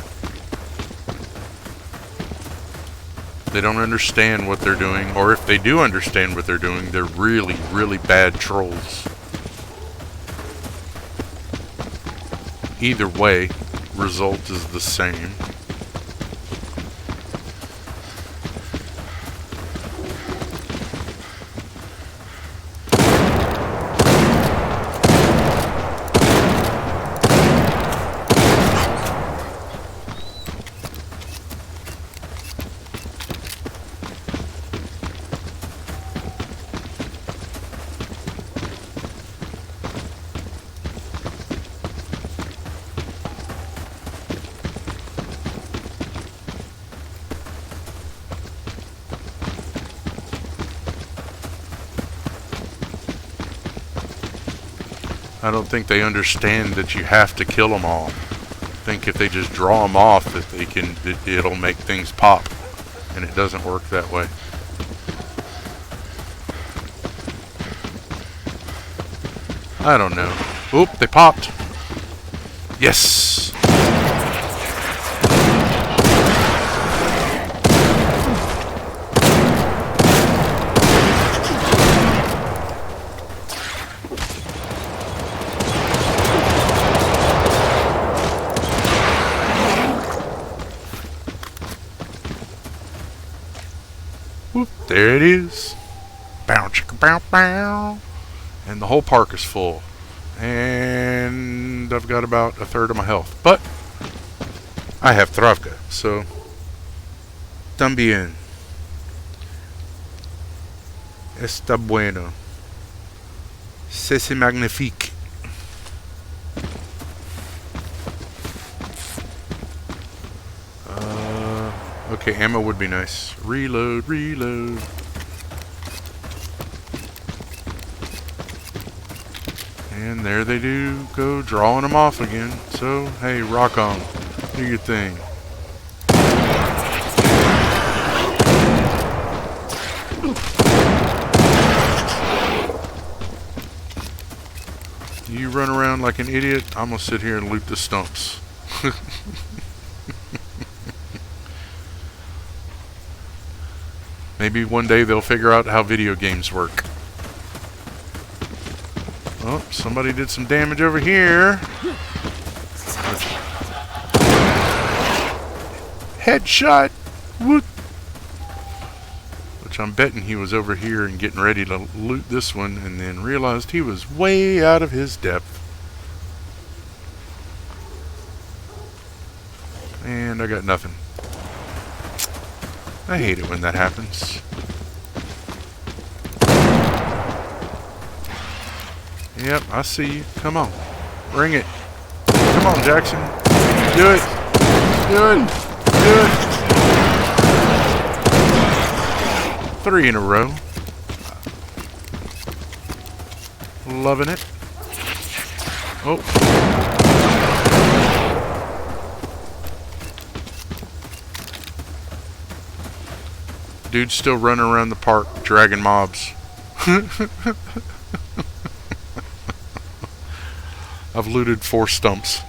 C: They don't understand what they're doing, or if they do understand what they're doing, they're really, really bad trolls. Either way, result is the same. I don't think they understand that you have to kill them all. I think if they just draw them off, that they can, it'll make things pop, and it doesn't work that way. I don't know. Oop, they popped. Yes. Whoop, there it is. Bow, chicka, bow, bow. And the whole park is full. And I've got about a third of my health. But I have Travka, so también. Está bueno. C'est magnifique. Okay, ammo would be nice. Reload, reload. And there they do go, drawing them off again. So, hey, rock on. Do your thing. You run around like an idiot, I'm gonna sit here and loot the stumps. Maybe one day they'll figure out how video games work. Oh, somebody did some damage over here. Headshot! Woot! Which I'm betting he was over here and getting ready to loot this one and then realized he was way out of his depth. And I got nothing. I hate it when that happens. Yep, I see you. Come on. Bring it. Come on, Jackson. Do it. Do it. Do it. 3 in a row. Loving it. Oh. Dude's still running around the park dragging mobs. I've looted 4 stumps.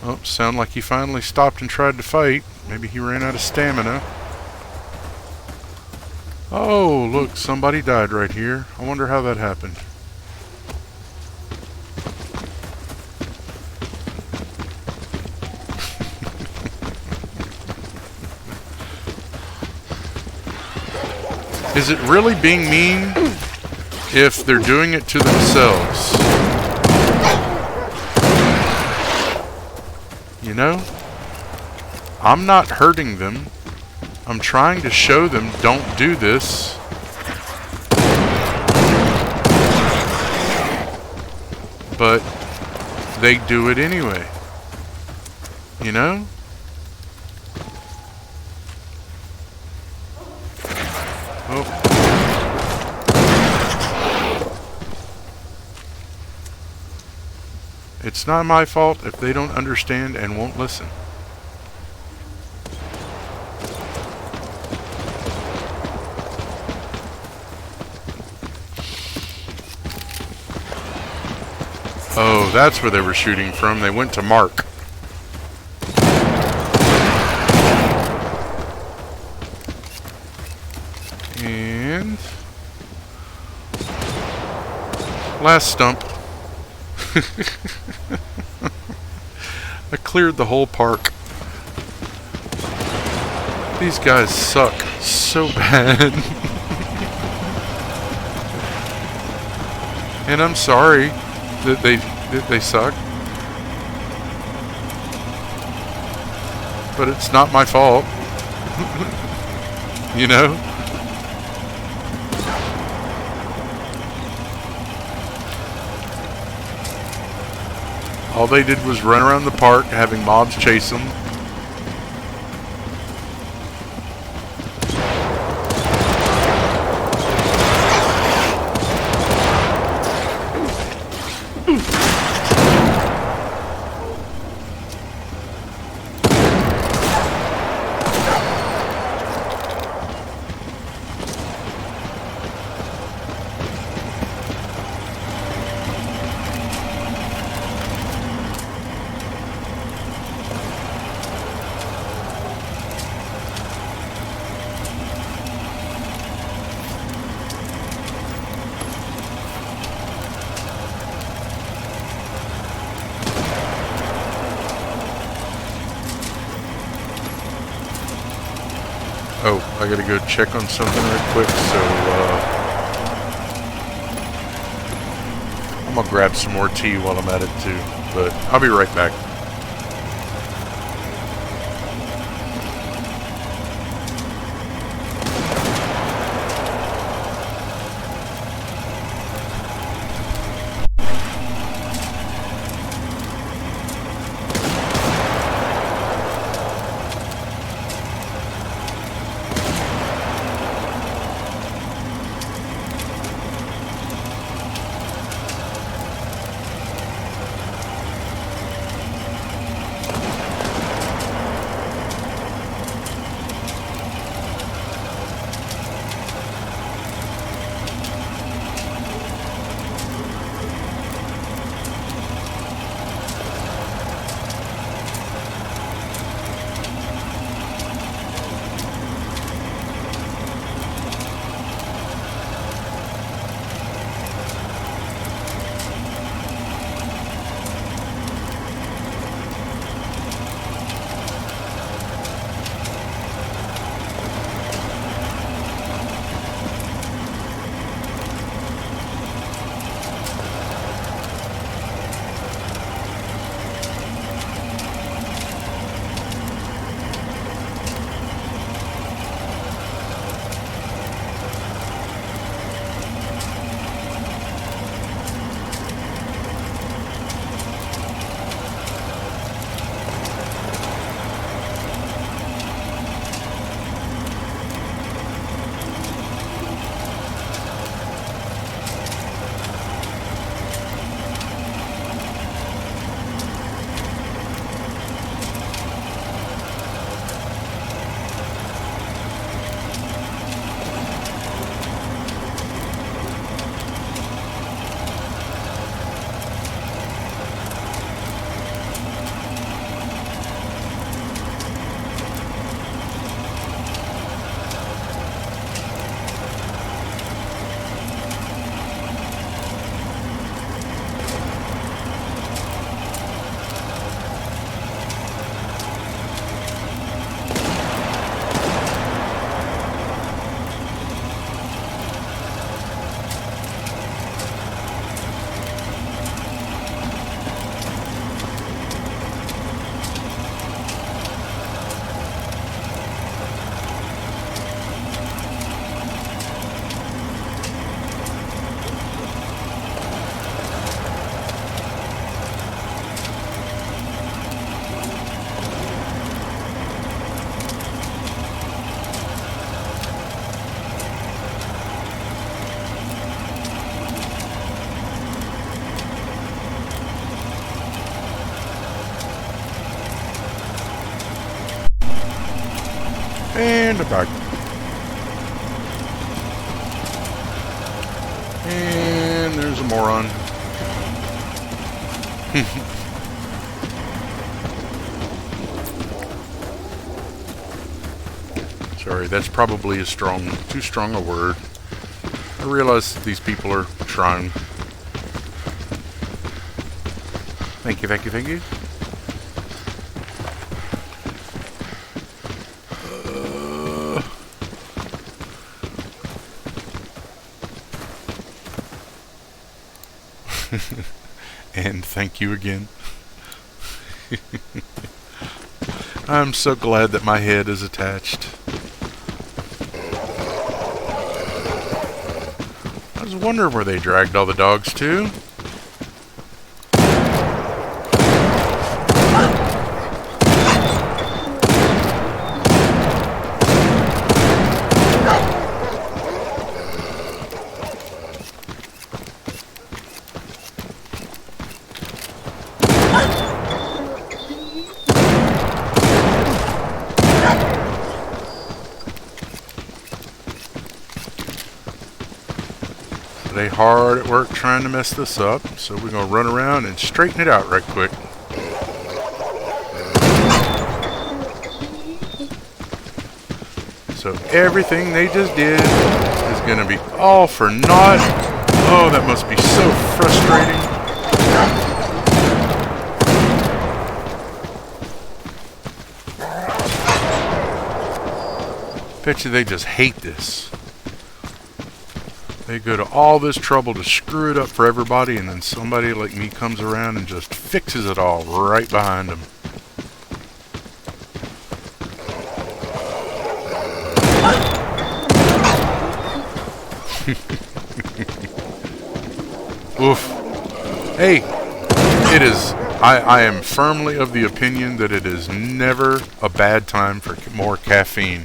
C: Oh, sound like he finally stopped and tried to fight. Maybe he ran out of stamina. Oh, look, somebody died right here. I wonder how that happened. Is it really being mean if they're doing it to themselves? You know, I'm not hurting them. I'm trying to show them don't do this. But they do it anyway. You know? Oh. It's not my fault if they don't understand and won't listen. Oh, that's where they were shooting from. They went to Mark. And last stump. I cleared the whole park. These guys suck so bad. And I'm sorry that they suck. But it's not my fault. You know? All they did was run around the park having mobs chase them. Oh, I gotta go check on something real quick, so I'm gonna grab some more tea while I'm at it too, but I'll be right back. And I'm back. And there's a moron. Sorry, that's probably too strong a word. I realize that these people are trying. Thank you, thank you, thank you. And thank you again. I'm so glad that my head is attached. I was wondering where they dragged all the dogs to. They hard at work trying to mess this up, so we're going to run around and straighten it out right quick. So everything they just did is going to be all for naught. Oh, that must be so frustrating. Bet you they just hate this. They go to all this trouble to screw it up for everybody, and then somebody like me comes around and just fixes it all right behind them. Oof. Hey, it is... I am firmly of the opinion that it is never a bad time for more caffeine.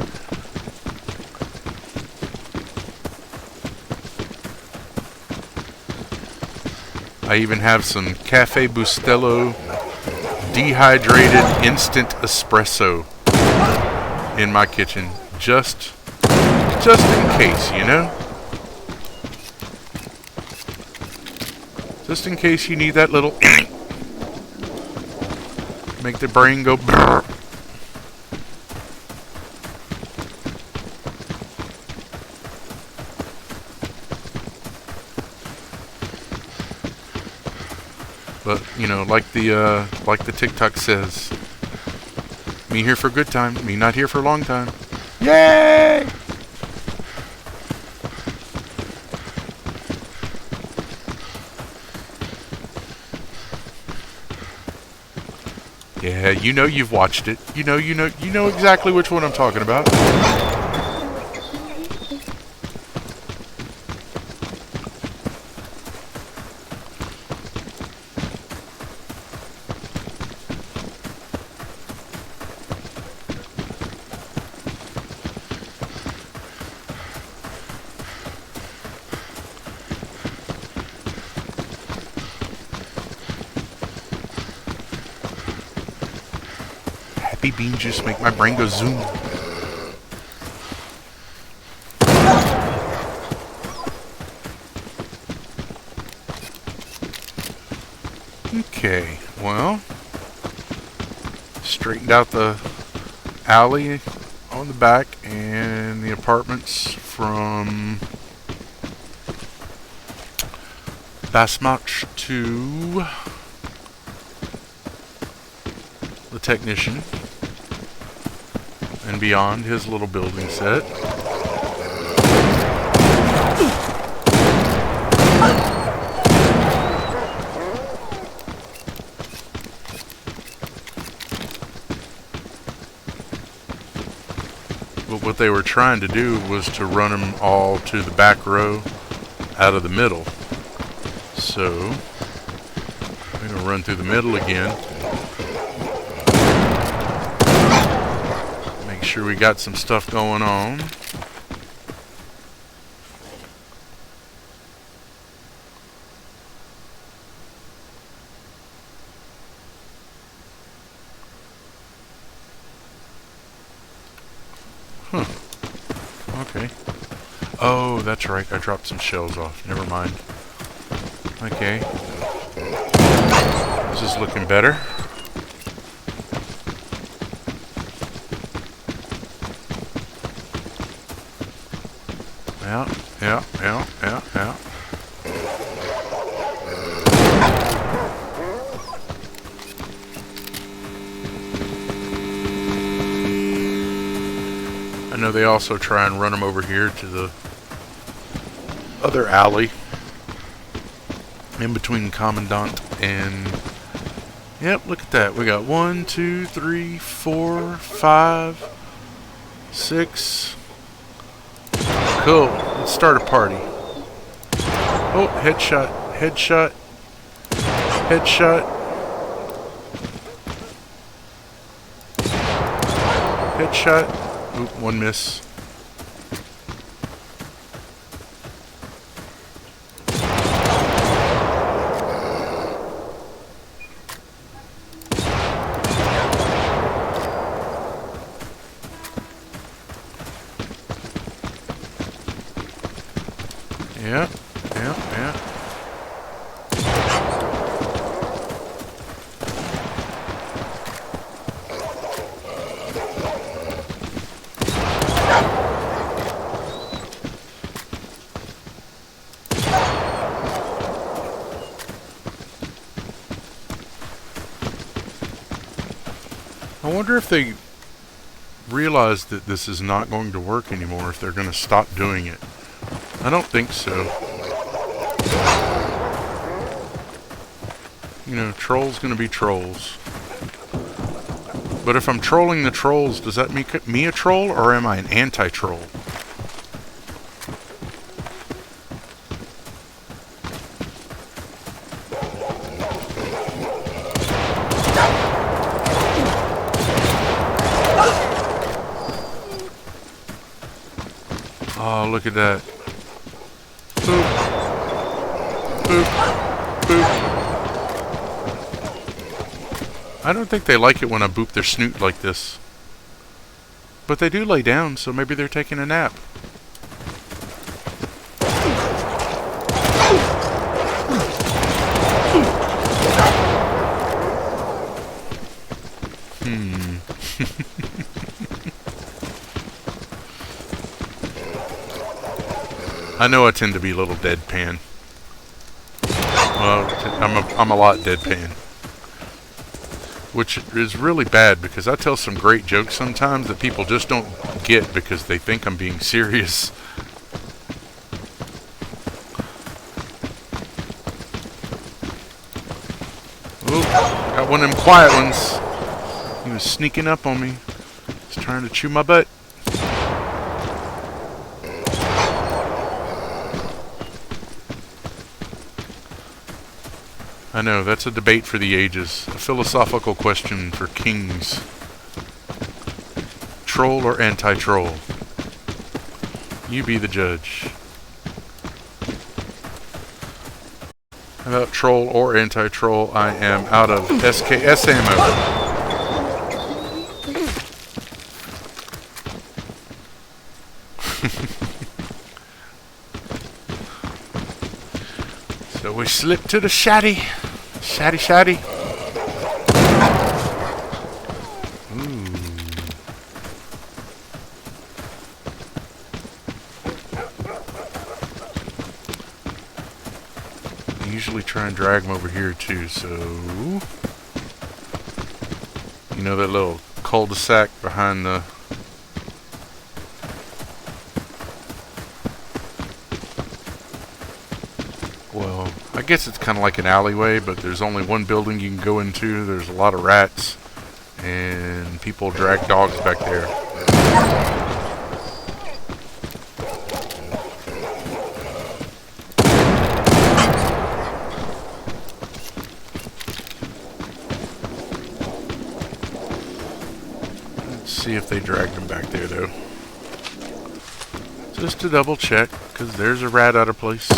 C: I even have some Cafe Bustelo dehydrated instant espresso in my kitchen, just in case, you know? Just in case you need that little make the brain go brrr. But, you know, like the TikTok says, me here for a good time, me not here for a long time. Yay! Yeah, you know you've watched it. You know exactly which one I'm talking about. Bean juice make my brain go zoom. Okay, well, straightened out the alley on the back and the apartments from Basmach to the technician and beyond his little building set. But what they were trying to do was to run them all to the back row out of the middle. So I'm going to run through the middle again. Make sure we got some stuff going on. Okay. Oh, that's right. I dropped some shells off. Never mind. Okay. This is looking better. Yeah. I know they also try and run them over here to the other alley in between Commandant and... Yep, look at that. We got 1, 2, 3, 4, 5, 6... Cool. Let's start a party. Oh, headshot. Headshot. Headshot. Headshot. Oop, one miss. Yeah. I wonder if they realize that this is not going to work anymore if they're going to stop doing it. I don't think so. You know, trolls going to be trolls. But if I'm trolling the trolls, does that make me a troll, or am I an anti-troll? Oh, look at that. Boop. Boop. Boop. I don't think they like it when I boop their snoot like this. But they do lay down, so maybe they're taking a nap. I know I tend to be a little deadpan. I'm a lot deadpan. Which is really bad because I tell some great jokes sometimes that people just don't get because they think I'm being serious. Ooh, got one of them quiet ones. He was sneaking up on me. He's trying to chew my butt. I know, that's a debate for the ages. A philosophical question for kings. Troll or anti-troll? You be the judge. How about troll or anti-troll? I am out of SKS ammo. So we slip to the shaddy. Shaddy, shaddy. Ooh. I usually try and drag them over here too, so... You know that little cul-de-sac behind the... Well, I guess it's kind of like an alleyway, but there's only one building you can go into. There's a lot of rats, and people drag dogs back there. Let's see if they dragged them back there, though. Just to double check, because there's a rat out of place.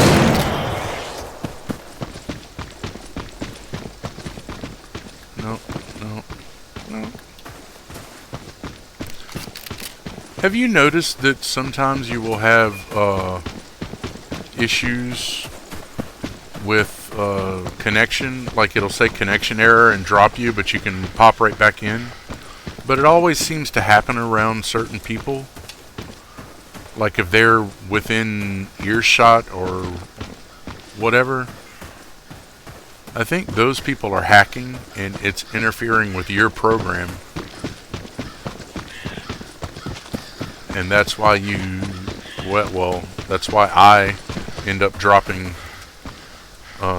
C: No. Have you noticed that sometimes you will have issues with connection? Like it'll say connection error and drop you, but you can pop right back in. But it always seems to happen around certain people. Like if they're within earshot or whatever. I think those people are hacking and it's interfering with your program. And that's why well, that's why I end up dropping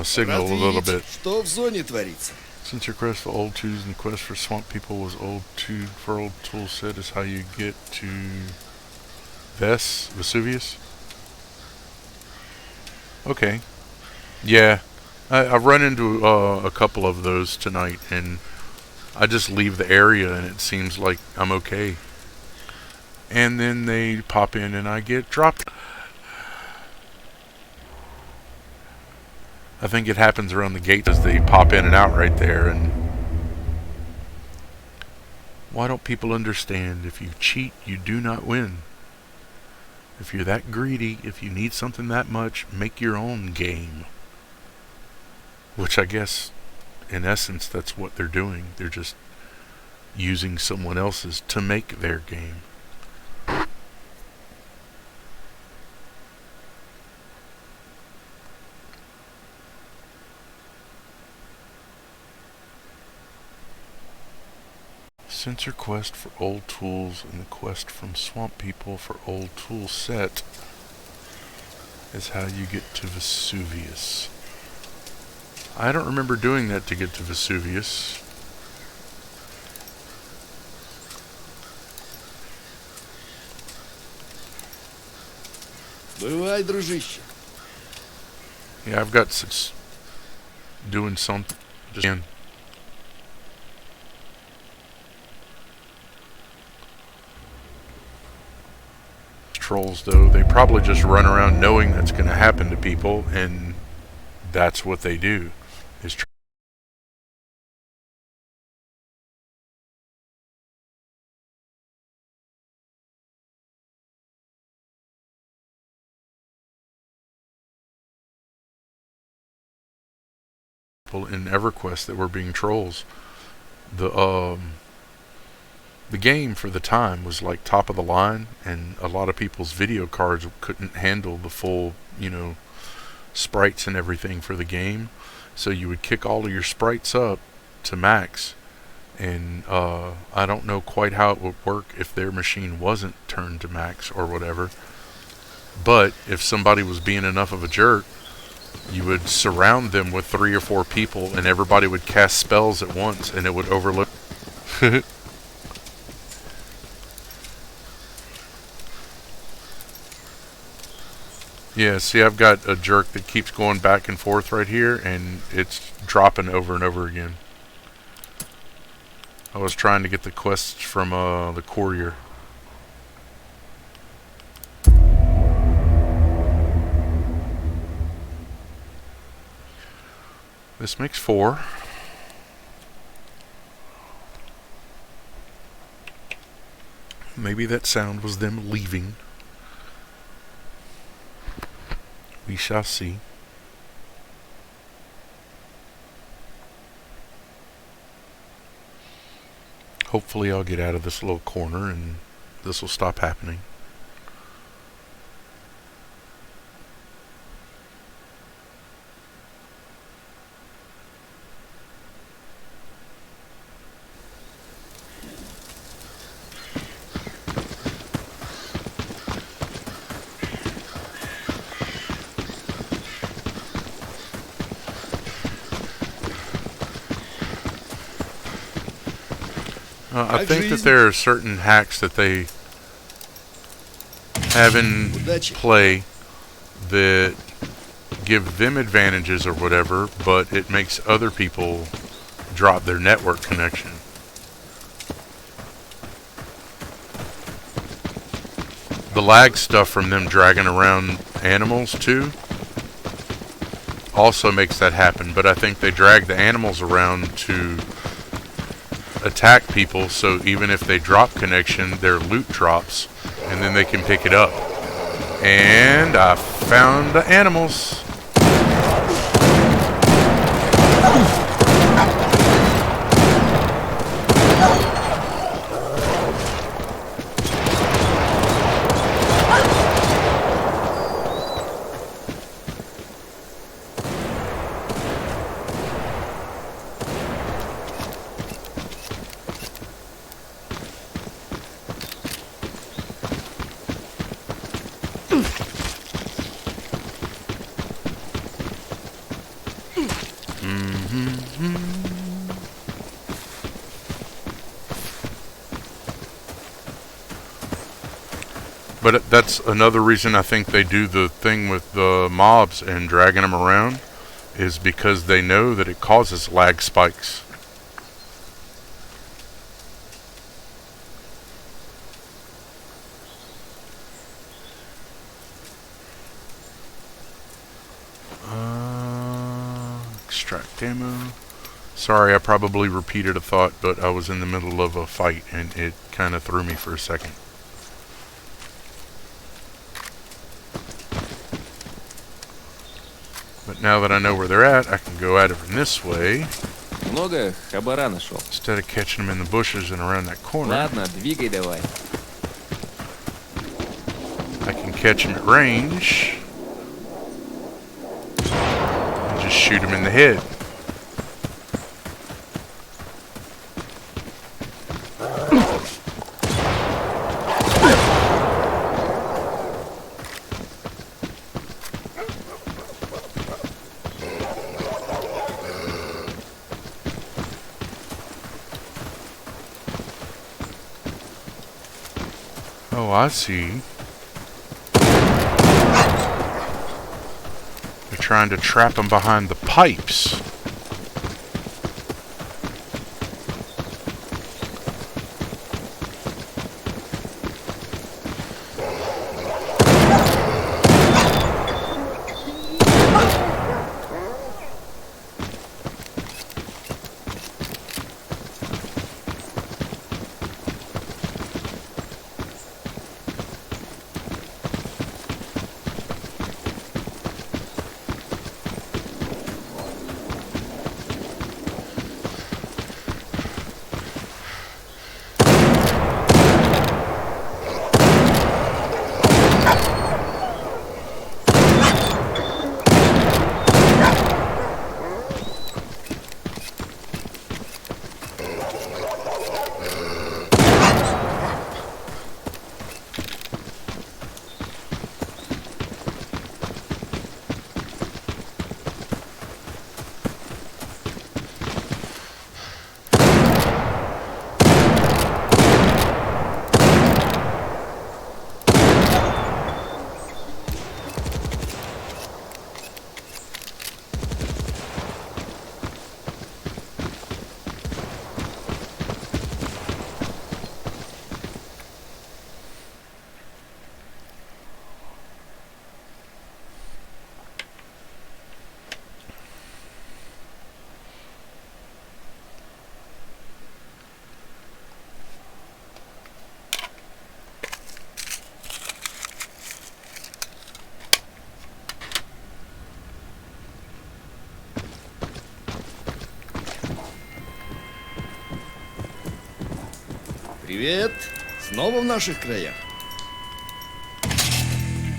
C: signal a little bit.
B: Что в зоне творится?
C: Since your quest for old tools and quest for swamp people was old tool set is how you get to Vesuvius? Okay. Yeah. I've run into a couple of those tonight, and I just leave the area, and it seems like I'm okay. And then they pop in, and I get dropped. I think it happens around the gate as they pop in and out right there, and why don't people understand? If you cheat, you do not win. If you're that greedy, if you need something that much, make your own game. Which I guess, in essence, that's what they're doing. They're just using someone else's to make their game. Sensor quest for old tools and the quest from swamp people for old tool set is how you get to Vesuvius. I don't remember doing that to get to Vesuvius.
B: Бывай, дружище.
C: Yeah, I've got doing something. Just again. Trolls, though, they probably just run around knowing that's going to happen to people, and that's what they do. Is people in EverQuest that were being trolls. The game for the time was like top of the line, and a lot of people's video cards couldn't handle the full, sprites and everything for the game. So you would kick all of your sprites up to max, and I don't know quite how it would work if their machine wasn't turned to max or whatever. But if somebody was being enough of a jerk, you would surround them with 3 or 4 people, and everybody would cast spells at once, and it would overload. Yeah, see, I've got a jerk that keeps going back and forth right here, and it's dropping over and over again. I was trying to get the quests from the courier. This makes 4. Maybe that sound was them leaving. We shall see. Hopefully I'll get out of this little corner and this will stop happening. I think that there are certain hacks that they have in play that give them advantages or whatever, but it makes other people drop their network connection. The lag stuff from them dragging around animals too also makes that happen, but I think they drag the animals around to attack people, so even if they drop connection, their loot drops, and then they can pick it up. And I found the animals. But that's another reason I think they do the thing with the mobs and dragging them around, is because they know that it causes lag spikes. Extract ammo. Sorry, I probably repeated a thought, but I was in the middle of a fight and it kind of threw me for a second. But now that I know where they're at, I can go at it from this way.
D: Много хабара нашел.
C: Instead of catching them in the bushes and around that corner.
D: Ладно, двигай давай.
C: I can catch them at range. And just shoot them in the head. Oh, I see. They're trying to trap him behind the pipes.
B: Привет! Снова в наших краях.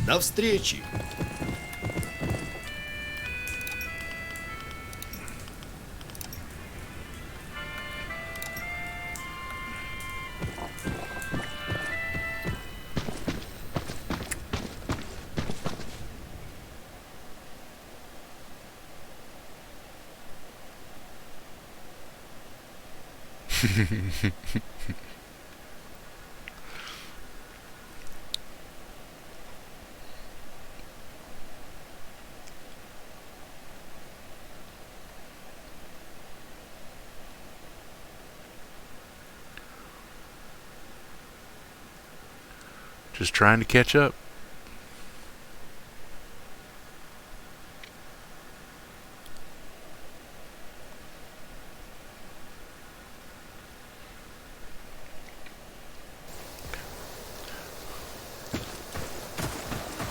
B: До встречи!
C: Just trying to catch up.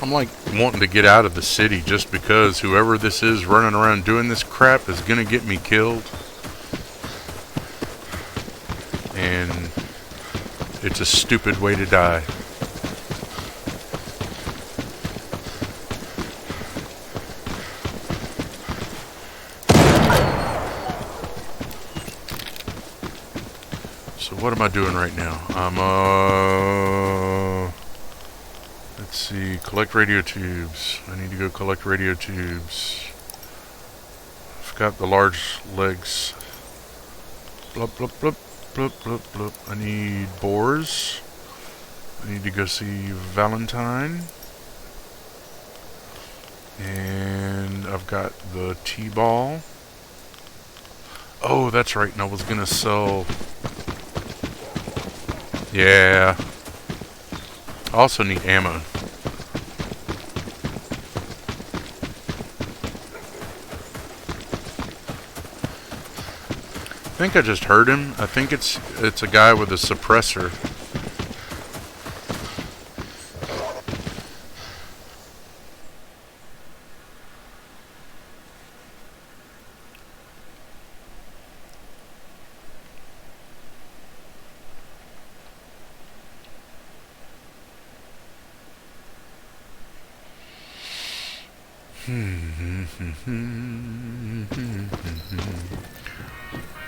C: I'm like wanting to get out of the city just because whoever this is running around doing this crap is gonna get me killed. And it's a stupid way to die. So what am I doing right now? Let's see, collect radio tubes. I need to go collect radio tubes. I've got the large legs. Blup, blup, blup, blup, blup, blup. I need boars. I need to go see Valentine. And I've got the T-ball. Oh, that's right, and I was gonna sell... Yeah. I also need ammo. I think I just heard him. I think it's a guy with a suppressor.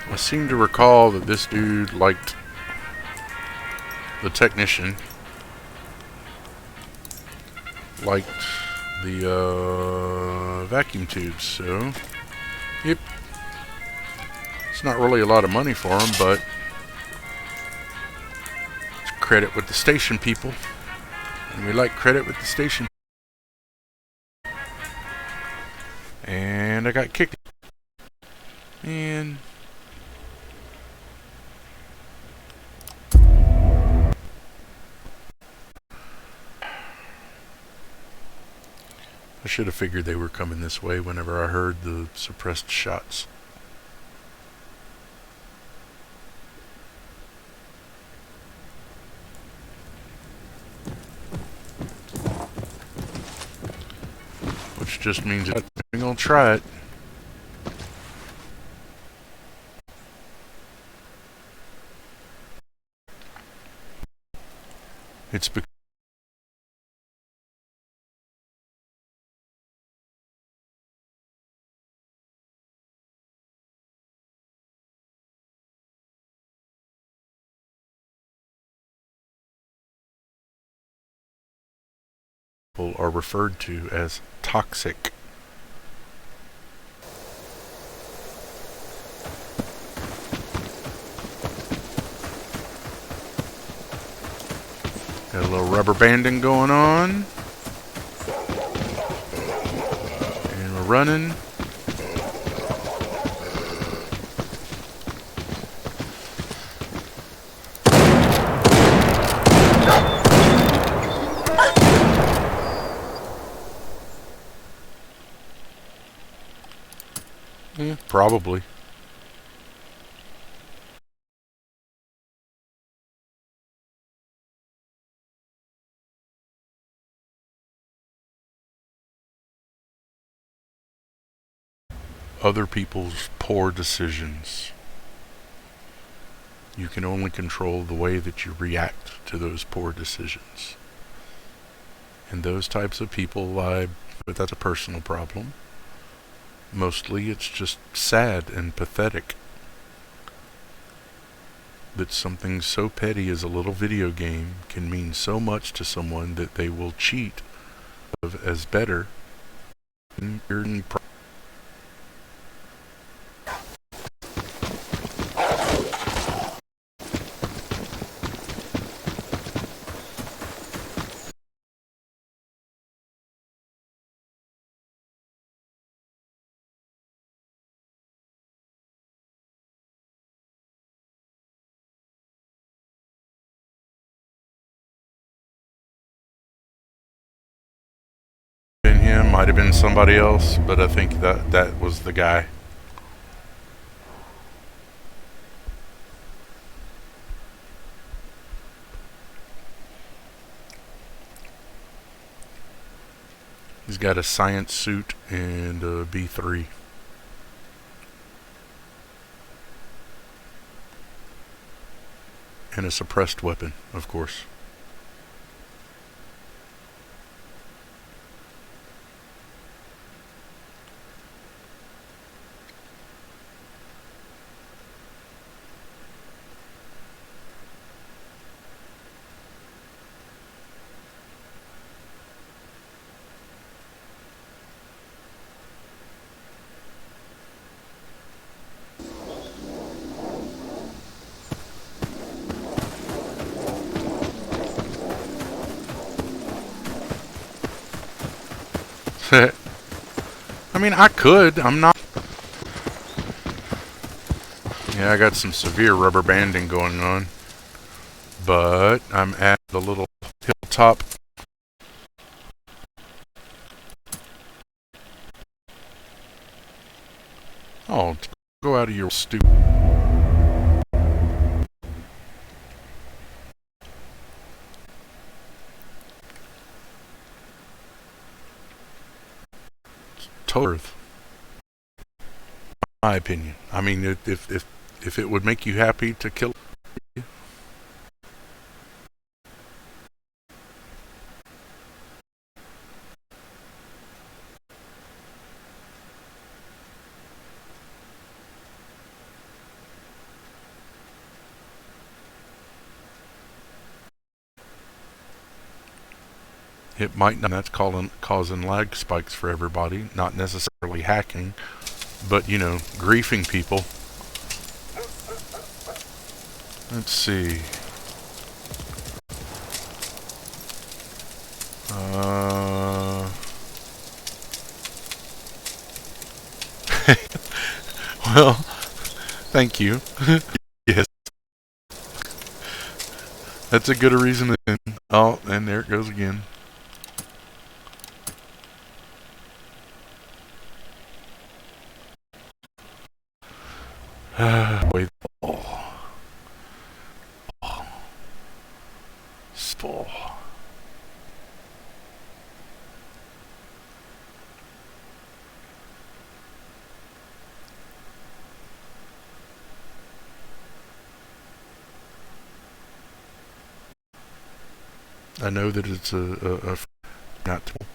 C: I seem to recall that this dude liked the technician, liked the vacuum tubes, so yep. It's not really a lot of money for him, but it's credit with the station people. We like credit with the station. And I got kicked. And I should have figured they were coming this way whenever I heard the suppressed shots. Which just means I'm gonna try it. It's because people are referred to as toxic. Got a little rubber banding going on. And we're running. Yeah, probably. Other people's poor decisions. You can only control the way that you react to those poor decisions. And those types of people, but that's a personal problem. Mostly it's just sad and pathetic that something so petty as a little video game can mean so much to someone that they will cheat of as better. Him, might have been somebody else, but I think that was the guy. He's got a science suit and a B3. And a suppressed weapon, of course. I mean, I could. I'm not. Yeah, I got some severe rubber banding going on. But I'm at the little hilltop. Oh, go out of your stupid. Earth. My opinion. I mean, if it would make you happy to kill you. It might not. That's causing lag spikes for everybody. Not necessarily hacking, but, you know, griefing people. Let's see. Well, thank you. Yes. That's a good reason then. Oh, and there it goes again. Wait. Spore. I know that it's a not tool.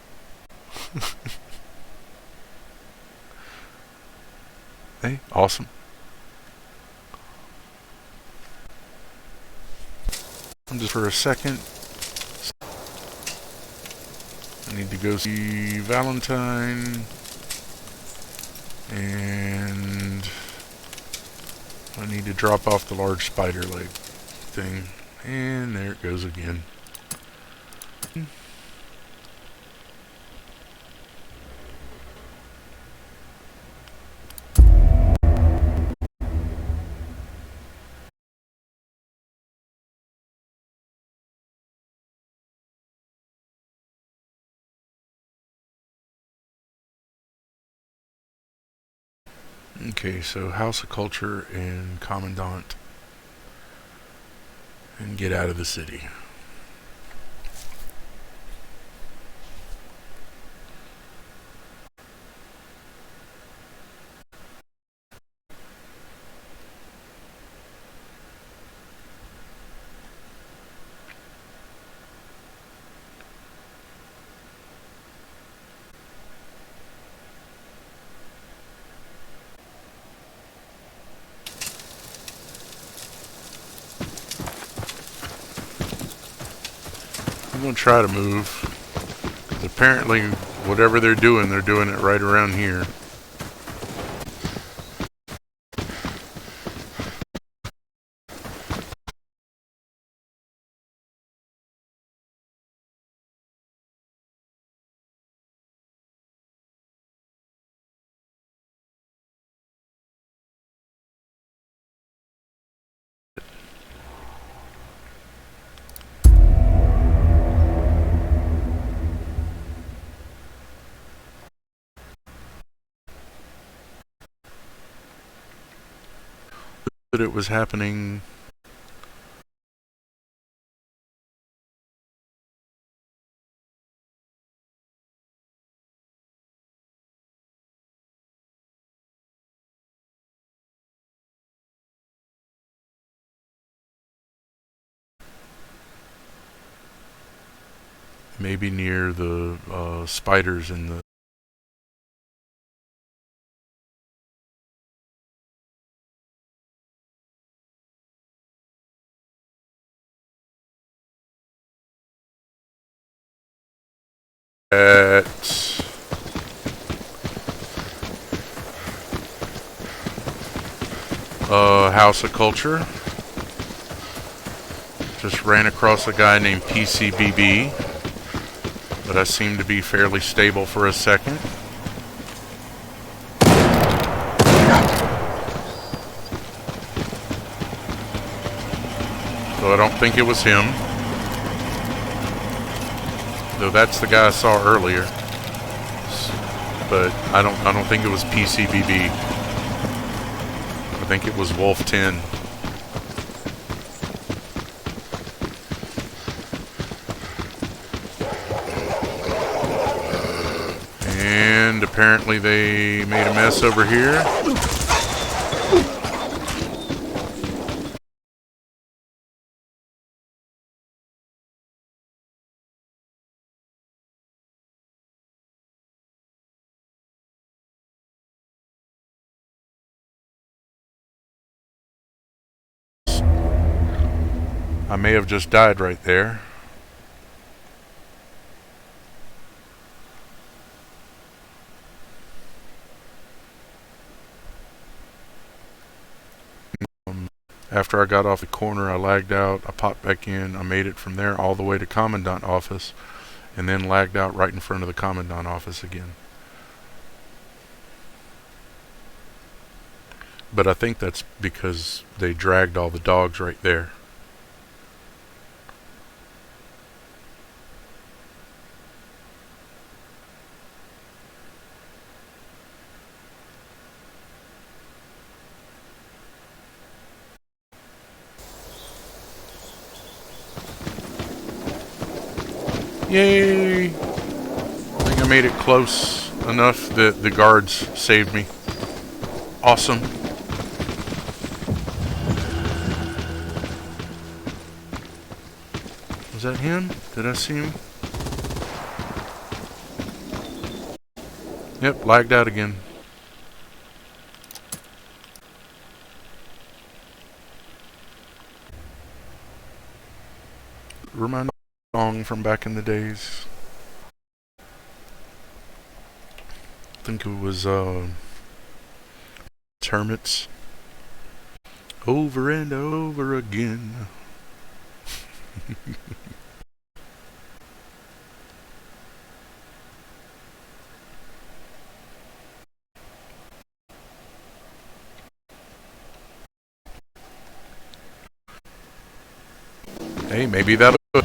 C: Hey, awesome. Just for a second. I need to go see Valentine. And I need to drop off the large spider leg thing. And there it goes again. Okay, so House of Culture and Commandant. And get out of the city. I'm going to try to move. Apparently, whatever they're doing it right around here. That it was happening. Maybe near the spiders in the at House of Culture. Just ran across a guy named PCBB, but I seem to be fairly stable for a second. So I don't think it was him. Though that's the guy I saw earlier. But I don't think it was PCBB. I think it was Wolf 10. And apparently they made a mess over here. I may have just died right there. After I got off the corner, I lagged out. I popped back in. I made it from there all the way to Commandant office. and then lagged out right in front of the Commandant office again. But I think that's because they dragged all the dogs right there. Yay! I think I made it close enough that the guards saved me. Awesome. Was that him? Did I see him? Yep, lagged out again. Remind me of a song from back in the days. I think it was Hermits. Over and over again. Hey, maybe that'll do it.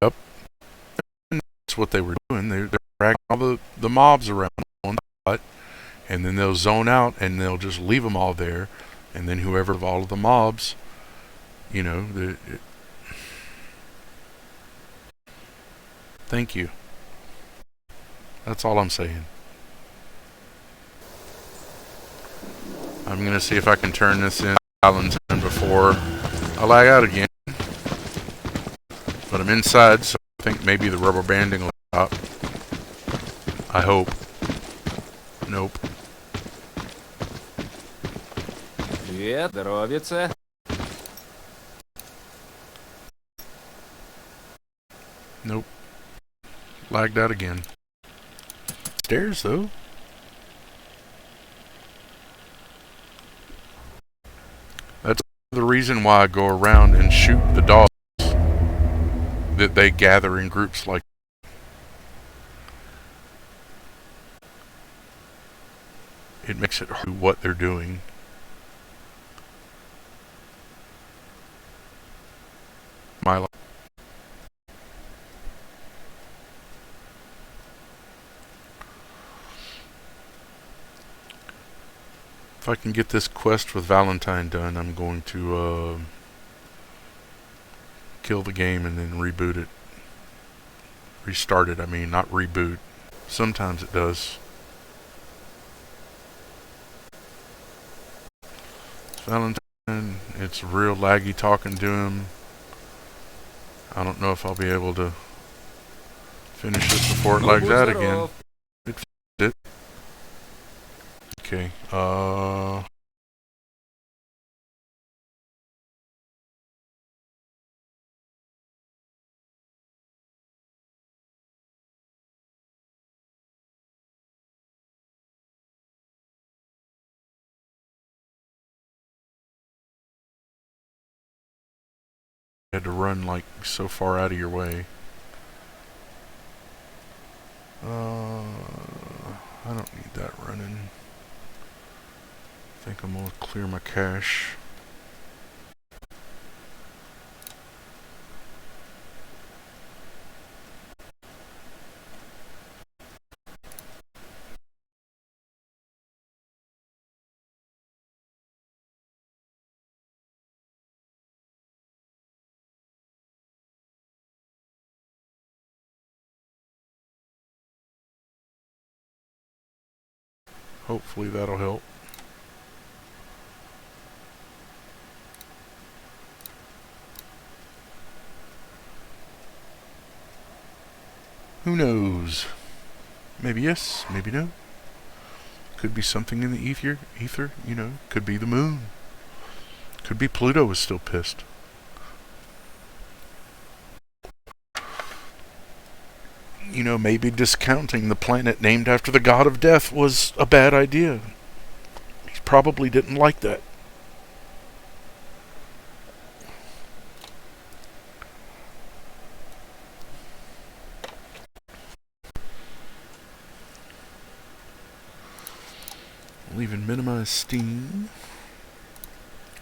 C: Yep. That's what they were doing. They're dragging all the mobs around one spot, and then they'll zone out and they'll just leave them all there, and then whoever of all of the mobs, you know, thank you. That's all I'm saying. I'm gonna see if I can turn this in Islands in before I lag out again. But I'm inside, so I think maybe the rubber banding will stop. I hope. Nope.
D: Привет, здоровица.
C: Nope. Lagged out again. Stairs, though. That's the reason why I go around and shoot the dogs that they gather in groups like. It makes it hard what they're doing. My life. If I can get this quest with Valentine done, I'm going to kill the game and then reboot it. Restart it, I mean, not reboot. Sometimes it does. Valentine, it's real laggy talking to him. I don't know if I'll be able to finish this before it lags out again. It fixed it. Okay, had to run like so far out of your way. I don't need that running. I think I'm gonna clear my cache. Hopefully that'll help. Who knows? Maybe yes, maybe no. Could be something in the ether, you know. Could be the moon. Could be Pluto was still pissed. You know, maybe discounting the planet named after the god of death was a bad idea. He probably didn't like that. We'll even minimize Steam.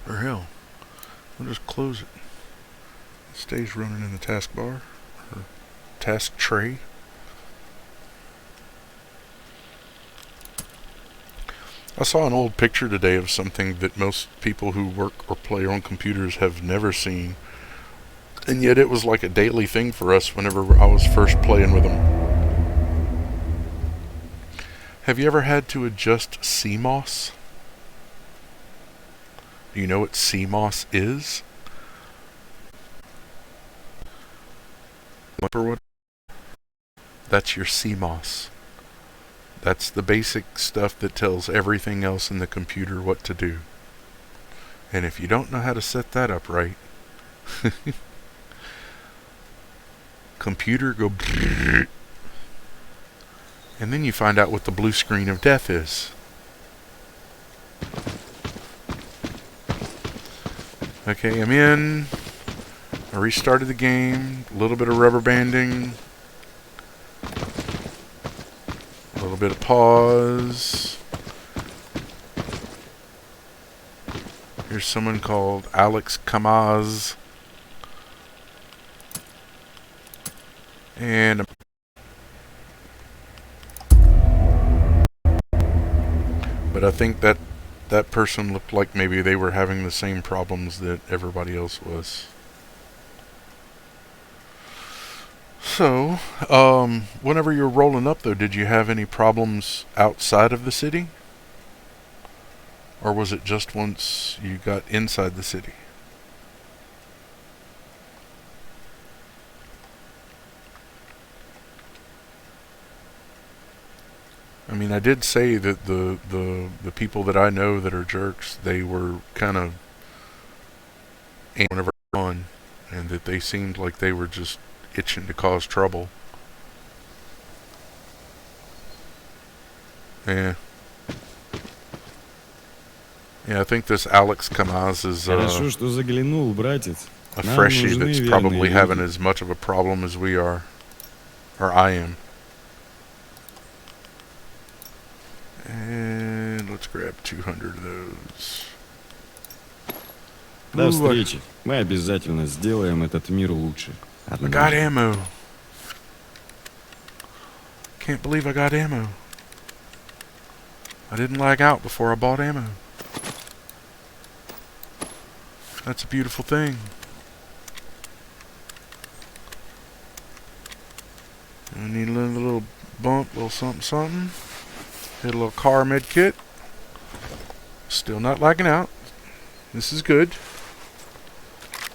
C: Or hell, we'll just close it. It stays running in the taskbar, or task tray. I saw an old picture today of something that most people who work or play on computers have never seen. And yet it was like a daily thing for us whenever I was first playing with them. Have you ever had to adjust CMOS? Do you know what CMOS is? That's your CMOS. That's the basic stuff that tells everything else in the computer what to do. And if you don't know how to set that up right, computer go brrr, and then you find out what the blue screen of death is. Okay, I'm in. I restarted the game. A little bit of rubber banding. A little bit of pause. Here's someone called Alex Kamaz. And but I think that person looked like maybe they were having the same problems that everybody else was. So, whenever you were rolling up though, did you have any problems outside of the city? Or was it just once you got inside the city? I mean, I did say that the people that I know that are jerks, they were kind of whenever on, and that they seemed like they were just itching to cause trouble. Yeah. Yeah, I think this Alex Kamaz is
F: Хорошо, что заглянул, братец.
C: a
F: Нам
C: freshie
F: нужны
C: that's
F: верные
C: probably having
F: люди.
C: as much of a problem as we are. Or I am. And let's grab 200 of those.
F: До
C: Ooh,
F: встречи. Мы обязательно сделаем этот мир лучше.
C: I got ammo. Can't believe I got ammo. I didn't lag out before I bought ammo. That's a beautiful thing. I need a little bump, little something, something. Hit a little car med kit. Still not lagging out. This is good.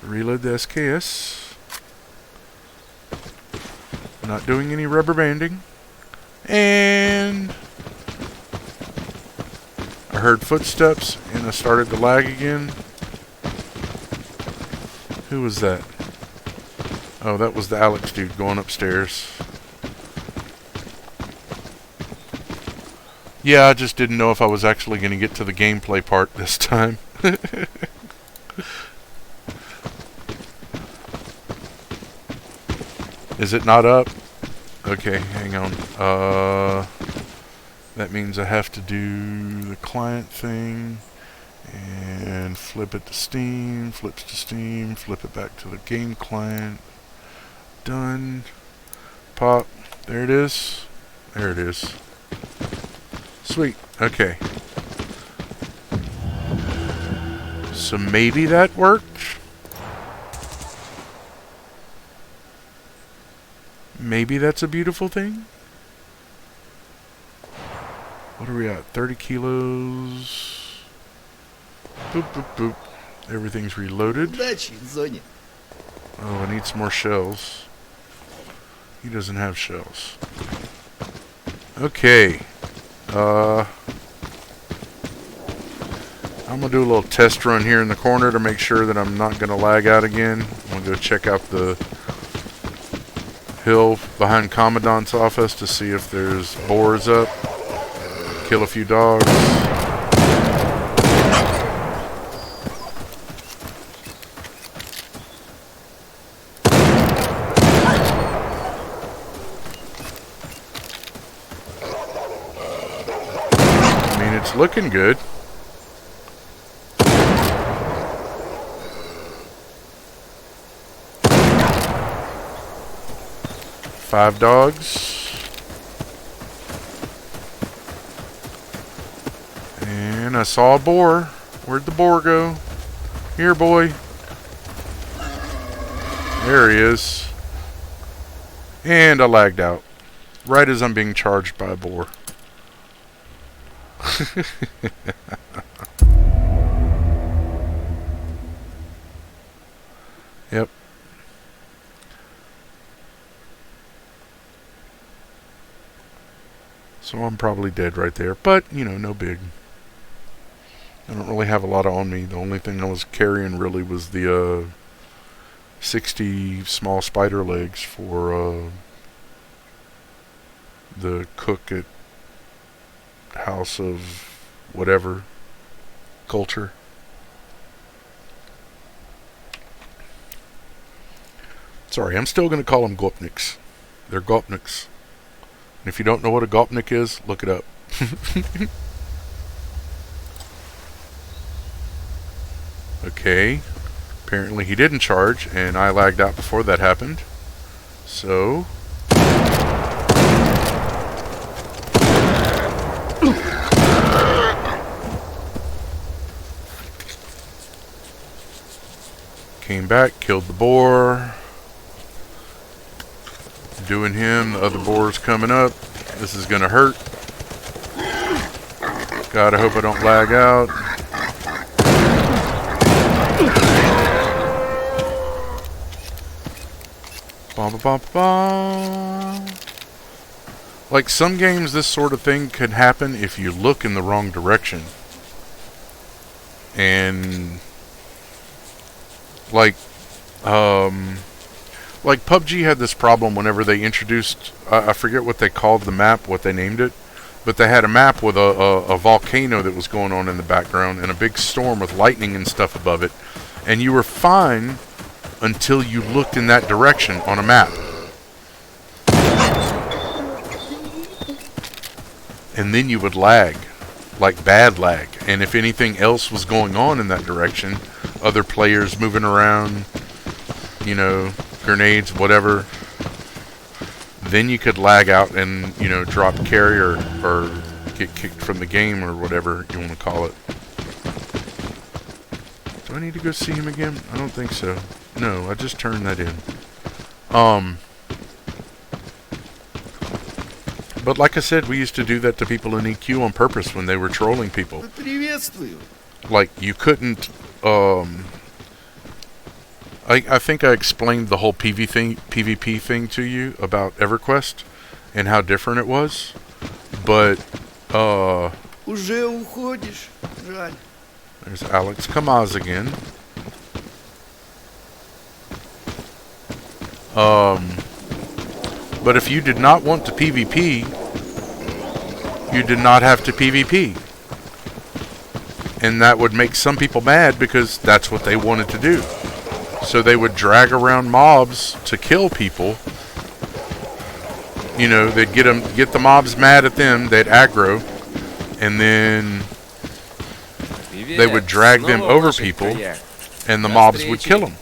C: Reload the SKS. Not doing any rubber banding. And I heard footsteps and I started to lag again. Who was that? Oh, that was the Alex dude going upstairs. Yeah, I just didn't know if I was actually going to get to the gameplay part this time. Is it not up? Okay, hang on. That means I have to do the client thing and flip it to Steam, flips to Steam, flip it back to the game client. Done. Pop. There it is. There it is. Sweet. Okay. So maybe that worked. Maybe that's a beautiful thing. What are we at? 30 kilos. Boop, boop, boop. Everything's reloaded.
B: Удачи, Зоне.
C: Oh, I need some more shells. He doesn't have shells. Okay. I'm going to do a little test run here in the corner to make sure that I'm not going to lag out again. I'm going to go check out the hill behind Commandant's office to see if there's boars up. Kill a few dogs. It's looking good. Five dogs. And I saw a boar. Where'd the boar go? Here, boy. There he is. And I lagged out. Right as I'm being charged by a boar. Yep. So I'm probably dead right there, but you know, no big. I don't really have a lot on me. The only thing I was carrying really was the 60 small spider legs for the cook at House of whatever culture. Sorry, I'm still going to call them Gopniks. They're Gopniks. And if you don't know what a Gopnik is, look it up. Okay. Apparently he didn't charge, and I lagged out before that happened. So... Came back, killed the boar. Doing him, the other boar's coming up. This is gonna hurt. God, I hope I don't lag out. Bum, bum, bum. Like some games, this sort of thing can happen if you look in the wrong direction. And like PUBG had this problem whenever they introduced, I forget what they called the map, what they named it, but they had a map with a volcano that was going on in the background and a big storm with lightning and stuff above it, and you were fine until you looked in that direction on a map. And then you would lag, like bad lag, and if anything else was going on in that direction, other players moving around, you know, grenades, whatever, then you could lag out and, you know, drop carry or get kicked from the game or whatever you want to call it. Do I need to go see him again? I don't think so. No, I just turned that in. But like I said, we used to do that to people in EQ on purpose when they were trolling people. Like, you couldn't, I think I explained the whole PvP thing to you about EverQuest and how different it was. But,
B: Уже уходишь. Жаль.
C: There's Alex Kamaz again. But if you did not want to PvP, you did not have to PvP. And that would make some people mad because that's what they wanted to do. So they would drag around mobs to kill people. You know, they'd get the mobs mad at them, they'd aggro, and then they would drag them over people, and the mobs would kill them.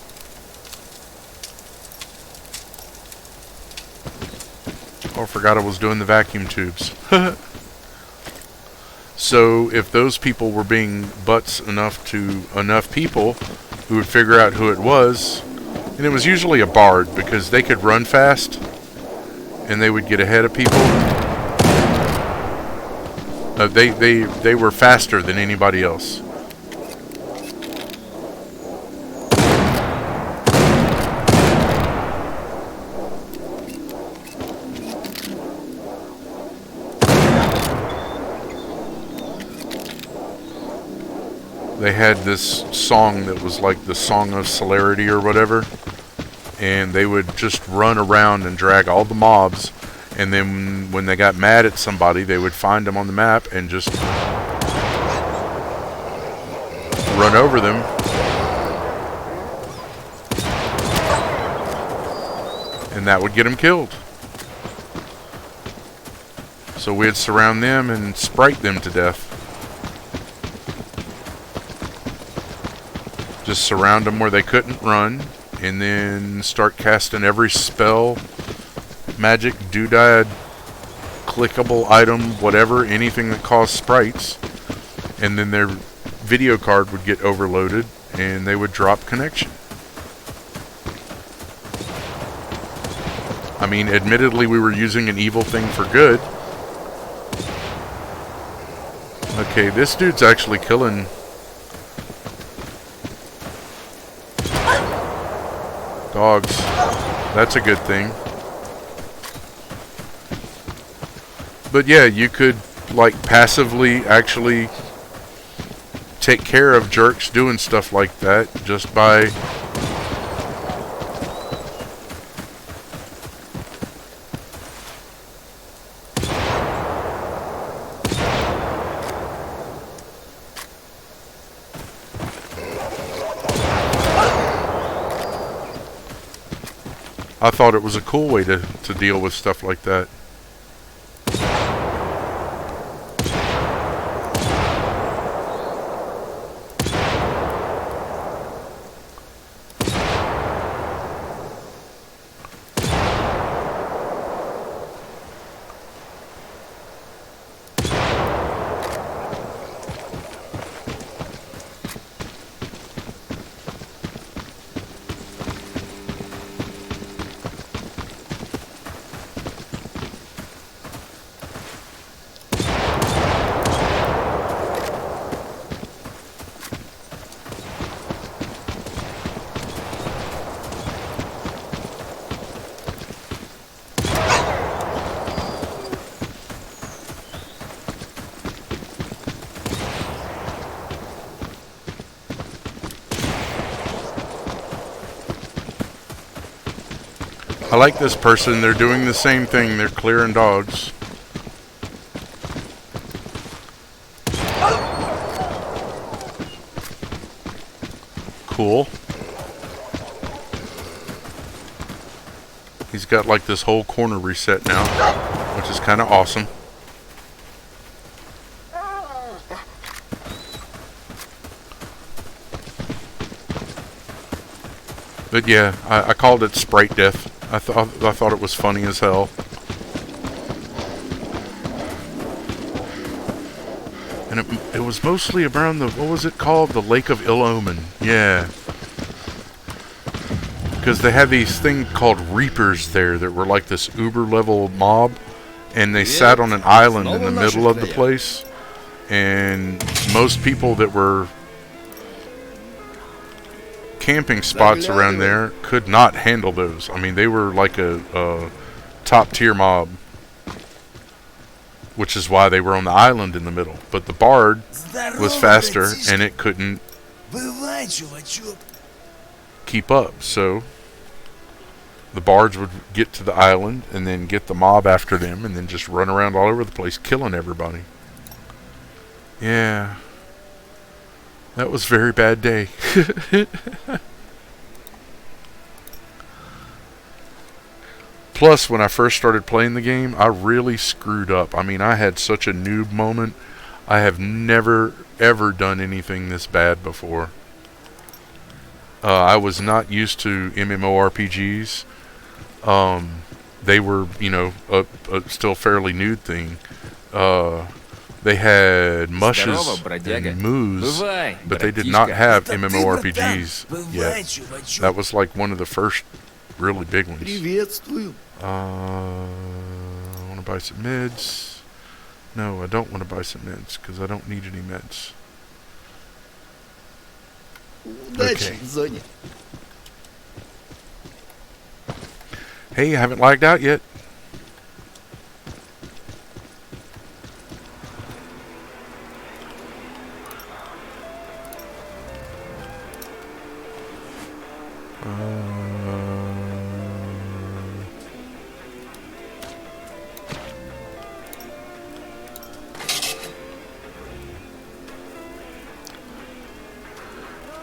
C: Oh, I forgot I was doing the vacuum tubes. So if those people were being butts enough to enough people who would figure out who it was, and it was usually a bard because they could run fast and they would get ahead of people. They were faster than anybody else. they had this song that was like the Song of Celerity or whatever, and they would just run around and drag all the mobs, and then when they got mad at somebody, they would find them on the map and just run over them. And that would get them killed. So we'd surround them and sprite them to death. Just surround them where they couldn't run, and then start casting every spell, magic, doodad, clickable item, whatever, anything that caused sprites. And then their video card would get overloaded, and they would drop connection. I mean, admittedly, we were using an evil thing for good. Okay, this dude's actually killing... dogs. That's a good thing. But yeah, you could, like, passively actually take care of jerks doing stuff like that just by... I thought it was a cool way to deal with stuff like that. I like this person. They're doing the same thing. They're clearing dogs. Cool. He's got like this whole corner reset now, which is kind of awesome. But yeah, I called it sprite death. I thought it was funny as hell. And it was mostly around the, what was it called? The Lake of Ill Omen. Yeah. Because they had these thing called Reapers there that were like this uber level mob. And they sat on an island in the middle of the place. And most people that were camping spots around there could not handle those. I mean, they were like a top tier mob, which is why they were on the island in the middle. But the bard was faster and it couldn't keep up, so the bards would get to the island and then get the mob after them and then just run around all over the place killing everybody. Yeah. That was a very bad day. Plus, when I first started playing the game, I really screwed up. I mean, I had such a noob moment. I have never, ever done anything this bad before. I was not used to MMORPGs. They were, you know, a still fairly new thing. They had mushes and moos, but they did not have MMORPGs yet. That was like one of the first really big ones.
B: Приветствую.
C: I want to buy some meds. No, I don't want to buy some meds because I don't need any meds.
B: Удачи в зоне.
C: Hey, I haven't lagged out yet.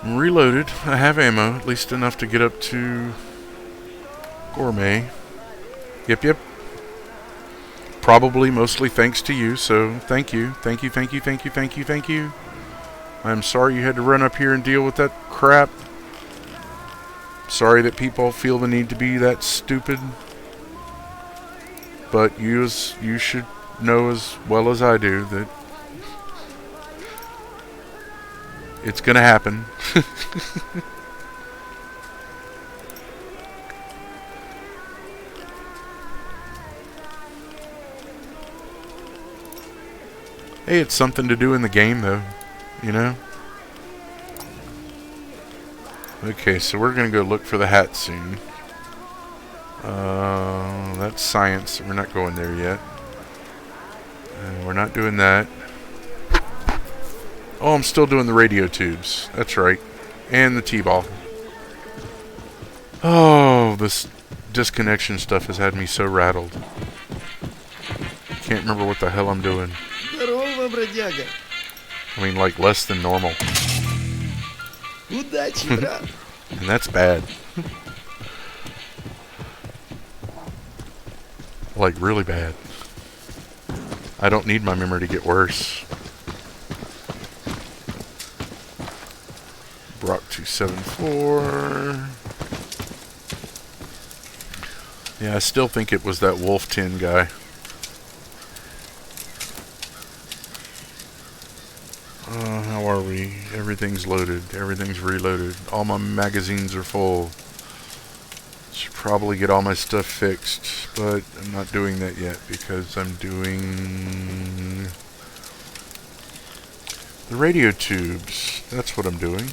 C: I'm reloaded. I have ammo, at least enough to get up to Gourmet. Yep. Probably mostly thanks to you, so thank you. Thank you. I'm sorry you had to run up here and deal with that crap. Sorry that people feel the need to be that stupid. But you should know as well as I do that it's gonna happen. Hey, it's something to do in the game, though. You know? Okay, so we're gonna go look for the hat soon. That's science. We're not going there yet. We're not doing that. Oh, I'm still doing the radio tubes. That's right. And the T-ball. Oh, this disconnection stuff has had me so rattled. Can't remember what the hell I'm doing.
B: Здорово, бродяга.
C: I mean, like less than normal.
B: Удачи, брат.
C: And that's bad. Like, really bad. I don't need my memory to get worse. Brock 274. Yeah, I still think it was that Wolf 10 guy. How are we? Everything's loaded. Everything's reloaded. All my magazines are full. Should probably get all my stuff fixed, but I'm not doing that yet because I'm doing the radio tubes. That's what I'm doing.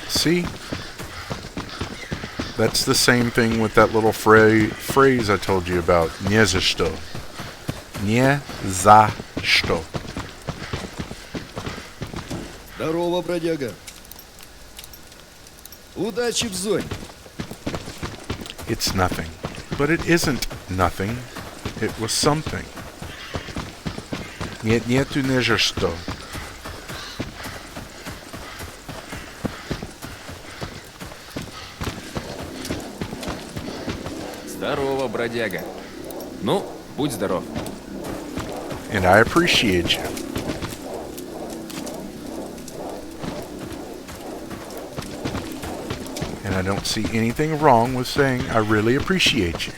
C: See? That's the same thing with that little phrase I told you about. Nie za что. Nie za что.
B: Здорово, бродяга. Удачи в зоне.
C: It's nothing. But it isn't nothing. It was something. Нет, нету не за что.
D: Здорово, бродяга. Ну, будь здоров.
C: And I appreciate you. And I don't see anything wrong with saying I really appreciate you.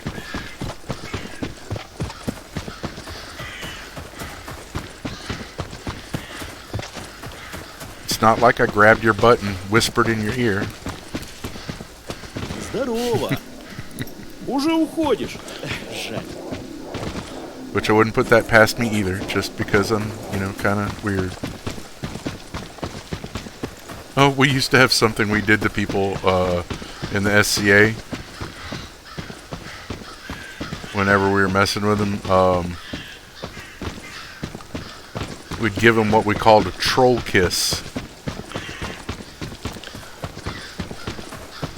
C: It's not like I grabbed your butt and whispered in your ear.
I: Здорово. Уже уходишь. Жаль.
C: Which I wouldn't put that past me either, just because I'm, kind of weird. Oh, we used to have something we did to people in the SCA. Whenever we were messing with them, we'd give them what we called a troll kiss.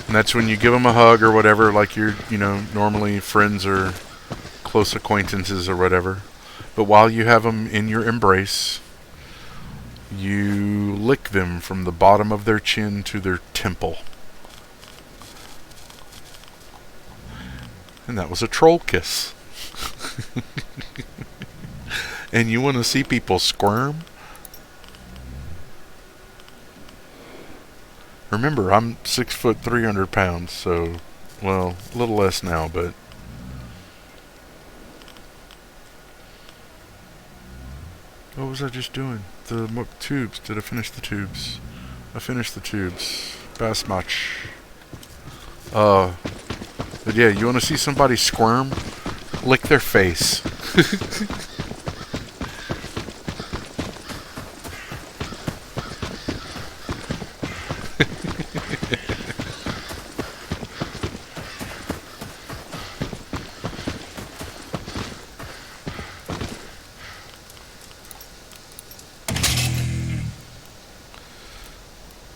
C: And that's when you give them a hug or whatever, like you're, normally friends or close acquaintances or whatever. But while you have them in your embrace, you lick them from the bottom of their chin to their temple. And that was a troll kiss. And you want to see people squirm? Remember, I'm 6 foot 300 pounds, so, well, a little less now, but what was I just doing? The tubes. Did I finish the tubes? I finished the tubes. Bass much. But yeah, you want to see somebody squirm? Lick their face.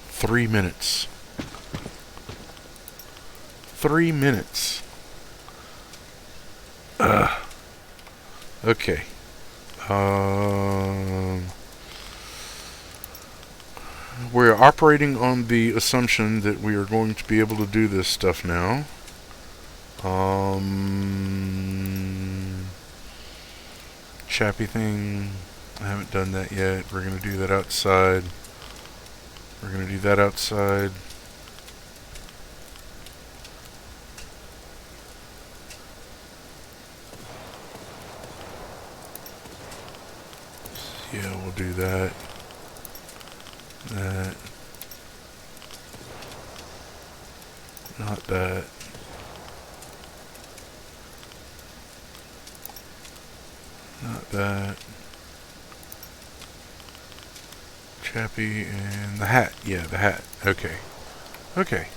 C: 3 minutes. 3 minutes. Okay. We're operating on the assumption that we are going to be able to do this stuff now. Chappy thing. I haven't done that yet. We're going to do that outside. We're going to do that outside. Yeah, we'll do that. That. Not that. Not that. Chappy and the hat. Yeah, the hat. Okay. Okay.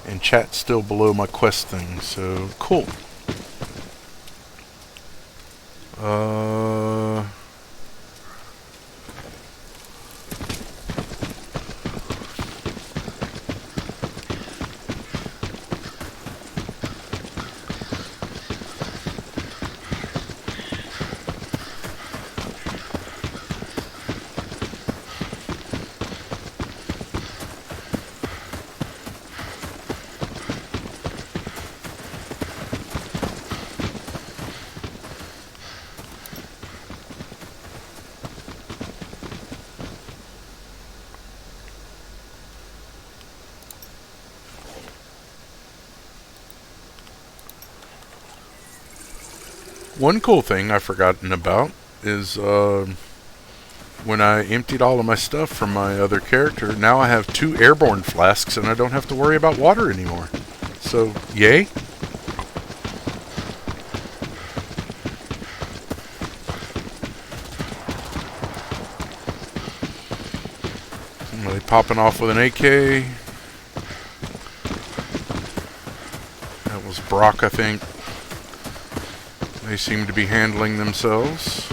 C: And chat's still below my quest thing, so cool. One cool thing I've forgotten about is when I emptied all of my stuff from my other character, now I have 2 airborne flasks and I don't have to worry about water anymore. So, yay. Somebody popping off with an AK. That was Brock, I think. They seem to be handling themselves.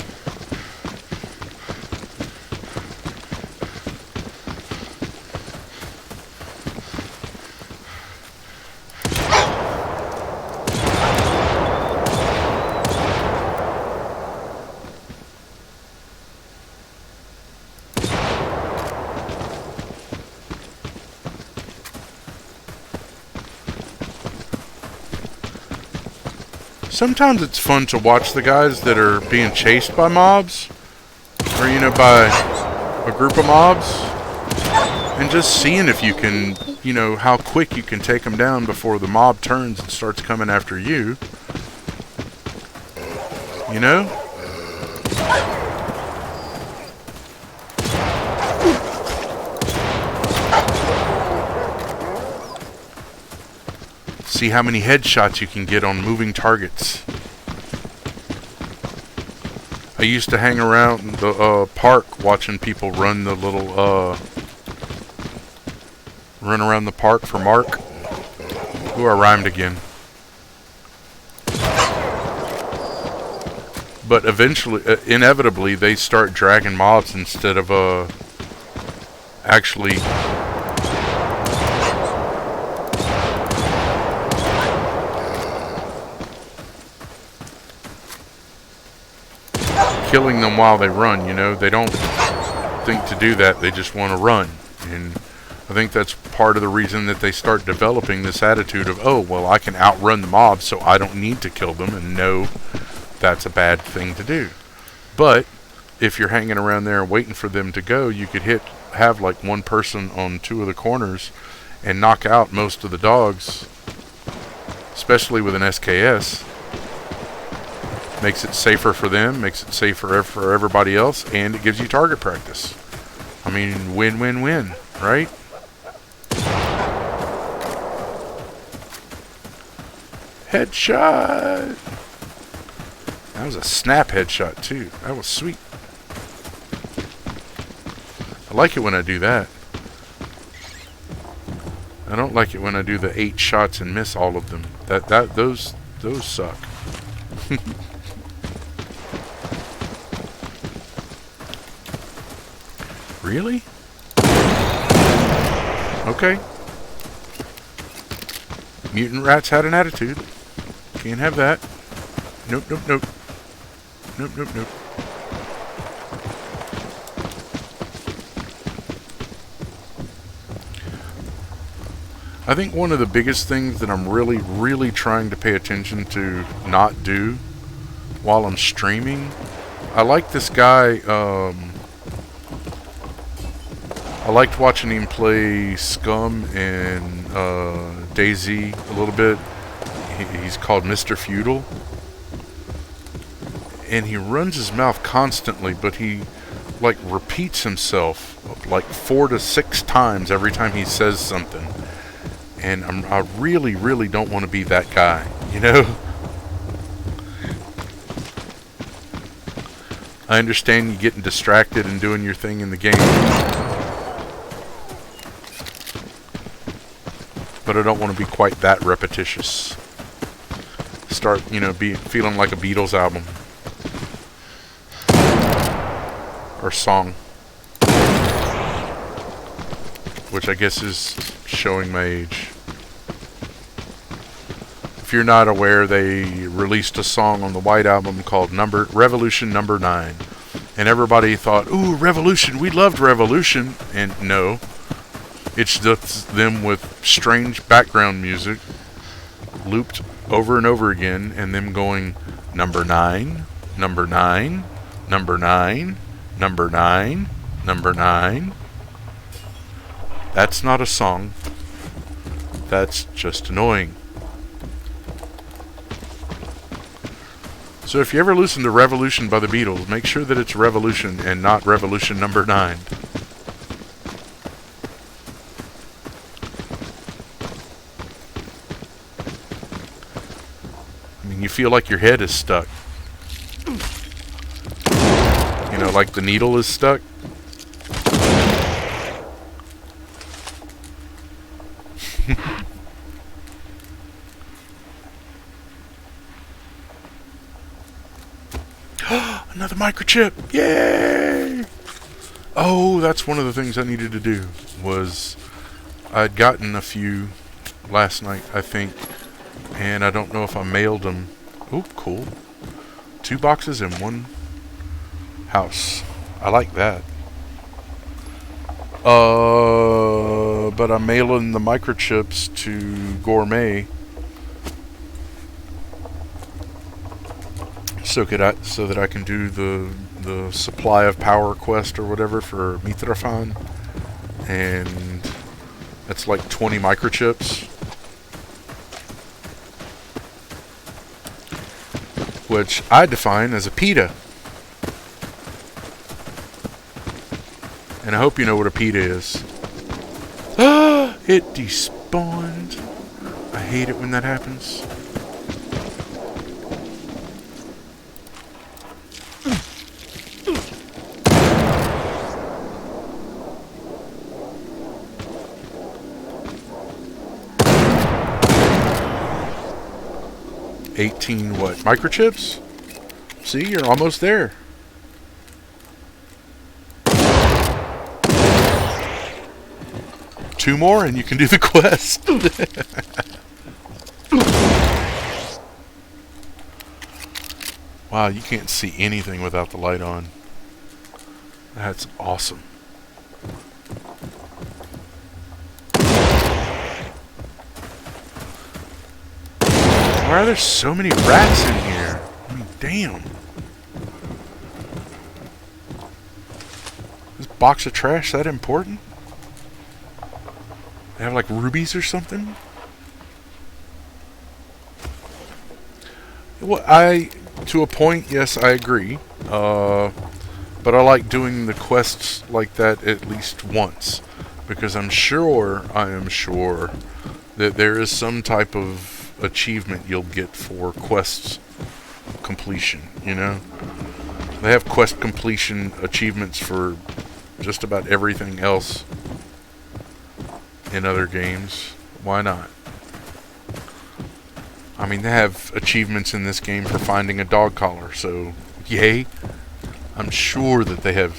C: Sometimes it's fun to watch the guys that are being chased by mobs, or, you know, by a group of mobs, and just seeing if you can, you know, how quick you can take them down before the mob turns and starts coming after you. You know? See how many headshots you can get on moving targets. I used to hang around the park watching people run the little run around the park for Mark. Ooh, I rhymed again. But eventually, inevitably, they start dragging mobs instead of actually killing them while they run. You know, they don't think to do that, they just want to run. And I think that's part of the reason that they start developing this attitude of, oh, well, I can outrun the mob, so I don't need to kill them, and no, that's a bad thing to do. But if you're hanging around there waiting for them to go, you could have like one person on 2 of the corners and knock out most of the dogs, especially with an SKS. Makes it safer for them, makes it safer for everybody else, and it gives you target practice. I mean, win-win-win, right? Headshot! That was a snap headshot, too. That was sweet. I like it when I do that. I don't like it when I do the 8 shots and miss all of them. Those suck. Really? Okay. Mutant rats had an attitude. Can't have that. Nope, nope, nope. Nope, nope, nope. I think one of the biggest things that I'm really, really trying to pay attention to not do while I'm streaming, I like this guy, I liked watching him play Scum and DayZ a little bit. He's called Mr. Feudal. And he runs his mouth constantly, but he like repeats himself like 4 to 6 times every time he says something. And I really, really don't want to be that guy, you know? I understand you getting distracted and doing your thing in the game. But I don't want to be quite that repetitious. Start, you know, feeling like a Beatles album. Or song. Which I guess is showing my age. If you're not aware, they released a song on the White Album called Revolution Number 9. And everybody thought, ooh, Revolution, we loved Revolution. And no. It's just them with strange background music looped over and over again, and them going, number 9, number 9, number 9, number 9, number 9. That's not a song. That's just annoying. So if you ever listen to Revolution by the Beatles, make sure that it's Revolution and not Revolution Number 9. I mean, you feel like your head is stuck. You know, like the needle is stuck. Another microchip! Yay! Oh, that's one of the things I needed to do. Was I'd gotten a few last night, I think, and I don't know if I mailed them. Oh, cool! 2 boxes in one house. I like that. But I'm mailing the microchips to Gourmet. So that I can do the supply of power quest or whatever for Mitrofan, and that's like 20 microchips, which I define as a pita. And I hope you know what a pita is. Ah, it despawned. I hate it when that happens. What? Microchips? See, you're almost there. Two more and you can do the quest. Wow, you can't see anything without the light on. That's awesome. Why are there so many rats in here? I mean, damn. This box of trash that important? They have like rubies or something? Well, to a point, yes, I agree. But I like doing the quests like that at least once. Because I am sure that there is some type of achievement you'll get for quest completion, you know? They have quest completion achievements for just about everything else in other games. Why not? I mean, they have achievements in this game for finding a dog collar, so yay. I'm sure that they have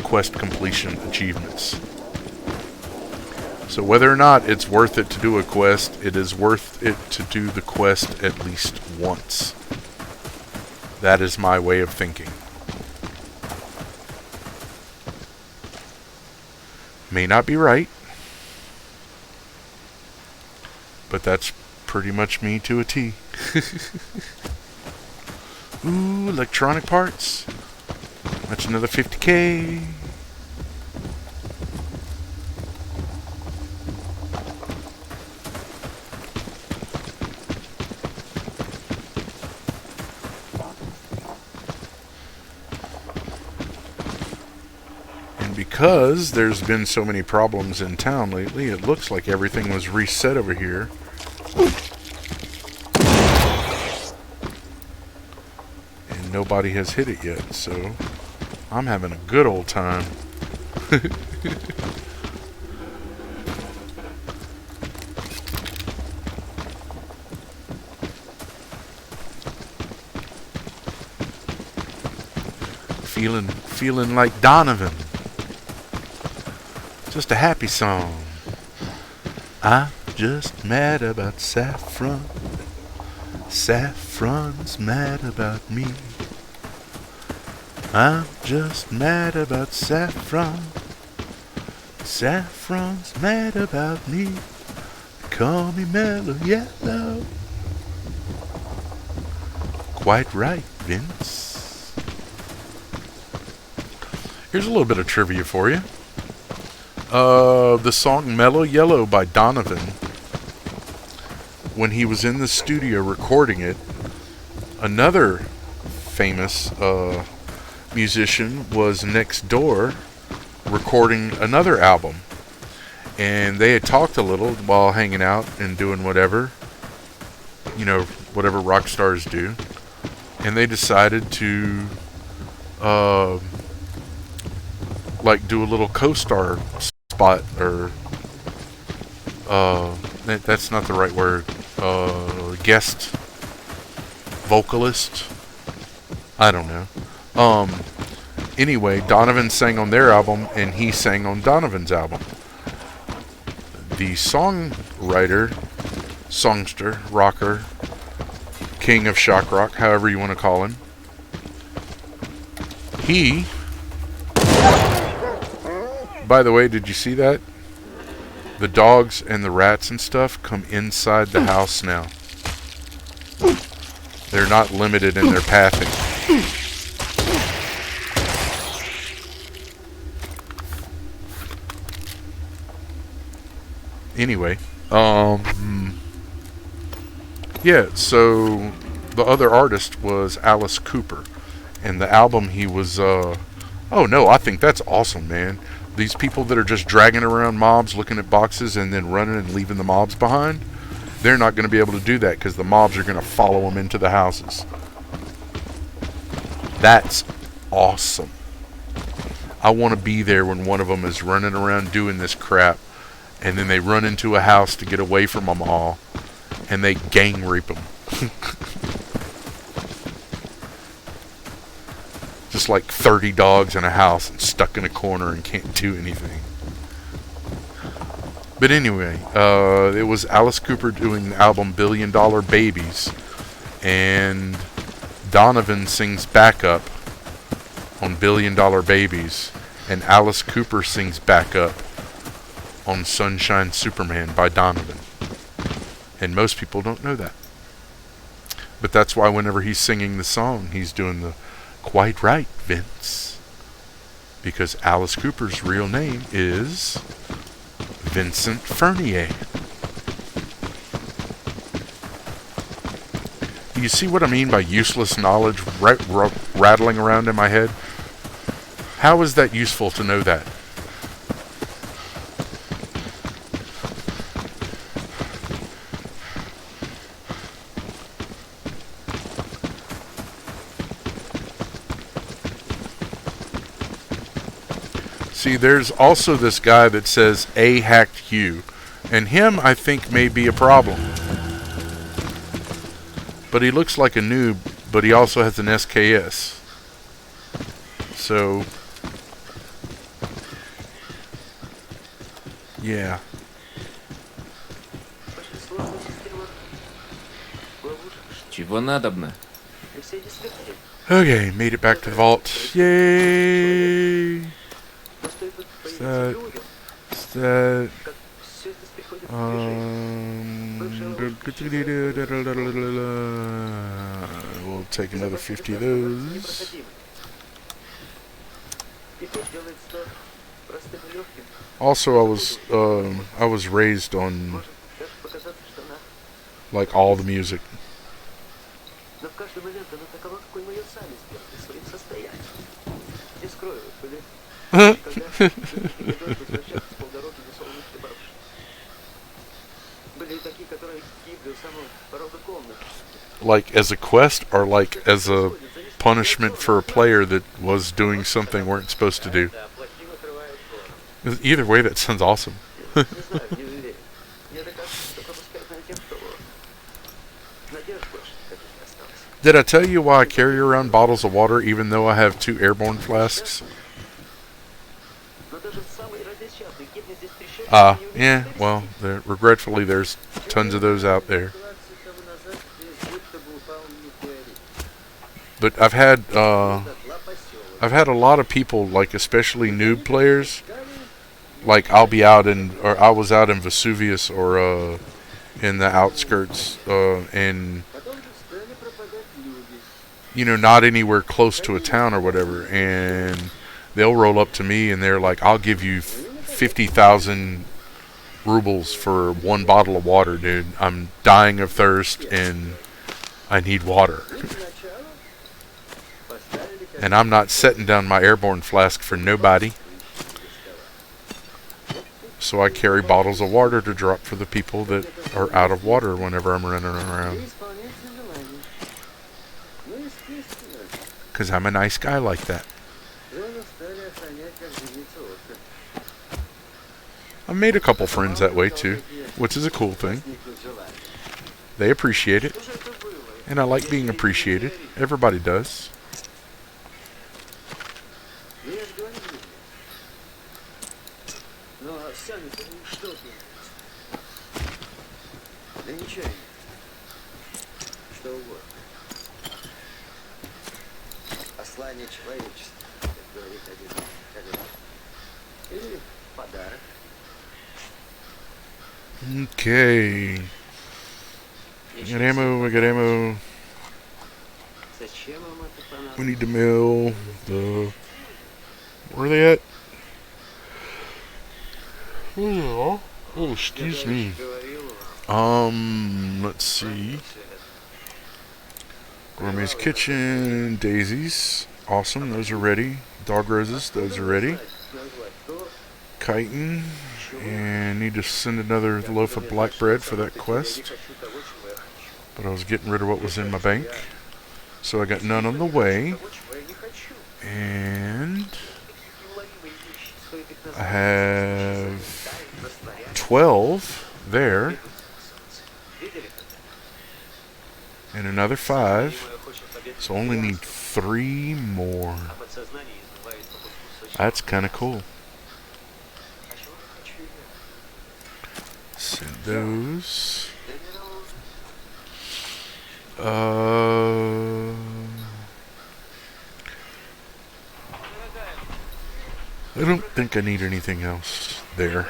C: quest completion achievements. So whether or not it's worth it to do a quest, it is worth it to do the quest at least once. That is my way of thinking. May not be right, but that's pretty much me to a T. Ooh, electronic parts. That's another 50K. And because there's been so many problems in town lately, it looks like everything was reset over here. And nobody has hit it yet, so I'm having a good old time. Feeling like Donovan. Just a happy song. I'm just mad about Saffron. Saffron's mad about me. I'm just mad about Saffron. Saffron's mad about me. Call me Mellow Yellow. Quite right, Vince. Here's a little bit of trivia for you. The song Mellow Yellow by Donovan, when he was in the studio recording it, another famous musician was next door recording another album. And they had talked a little while hanging out and doing whatever, you know, whatever rock stars do. And they decided to like do a little co-star spot, or that's not the right word, guest vocalist, I don't know. Anyway, Donovan sang on their album and he sang on Donovan's album. The songwriter, songster, rocker, king of shock rock, however you want to call him, he, by the way, did you see that? The dogs and the rats and stuff come inside the house now. They're not limited in their pathing. Anyway, yeah, so the other artist was Alice Cooper, and the album he was, oh no, I think that's awesome, man. These people that are just dragging around mobs, looking at boxes, and then running and leaving the mobs behind, they're not going to be able to do that because the mobs are going to follow them into the houses. That's awesome. I want to be there when one of them is running around doing this crap, and then they run into a house to get away from them all, and they gang rape them. Just like 30 dogs in a house and stuck in a corner and can't do anything. But anyway, it was Alice Cooper doing the album $1 Billion Babies, and Donovan sings backup on $1 Billion Babies, and Alice Cooper sings backup on Sunshine Superman by Donovan. And most people don't know that. But that's why whenever he's singing the song, he's doing the quite right, Vince. Because Alice Cooper's real name is Vincent Fernier. Do you see what I mean by useless knowledge rattling around in my head? How is that useful to know that? See, there's also this guy that says A hacked you. And him, I think, may be a problem. But he looks like a noob, but he also has an SKS. So, yeah.
D: Чего надобно?
C: Okay, made it back to the vault. Yay! Is that we'll take another 50 of those. Also, I was raised on like all the music. Like as a quest or like as a punishment for a player that was doing something weren't supposed to do. Either way, that sounds awesome. Did I tell you why I carry around bottles of water even though I have 2 airborne flasks? Yeah, well, regretfully there's tons of those out there. But I've had a lot of people, like especially noob players, like I was out in Vesuvius or in the outskirts and you know, not anywhere close to a town or whatever, and they'll roll up to me and they're like, I'll give you 50,000 rubles for 1 bottle of water, dude. I'm dying of thirst and I need water. And I'm not setting down my airborne flask for nobody. So I carry bottles of water to drop for the people that are out of water whenever I'm running around. Because I'm a nice guy like that. I made a couple friends that way too, which is a cool thing. They appreciate it. And I like being appreciated. Everybody does. Okay. We got ammo, we got ammo. We need to mill the... Where are they at? Oh, excuse me. Let's see. Gourmet's Kitchen, daisies. Awesome, those are ready. Dog roses, those are ready. Chitin. And need to send another loaf of black bread for that quest. But I was getting rid of what was in my bank. So I got none on the way. And I have 12 there. And another 5. So I only need 3 more. That's kind of cool. Send those. I don't think I need anything else there.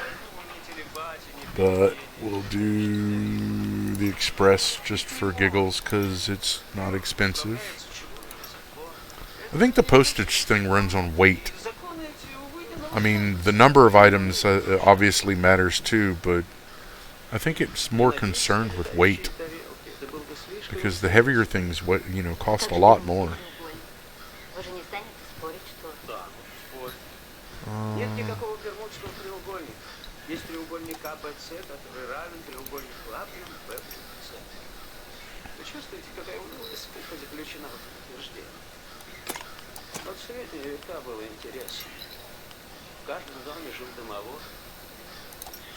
C: But we'll do the express just for giggles because it's not expensive. I think the postage thing runs on weight. I mean, the number of items obviously matters too, but I think it's more concerned with weight. Because the heavier things, cost a lot more.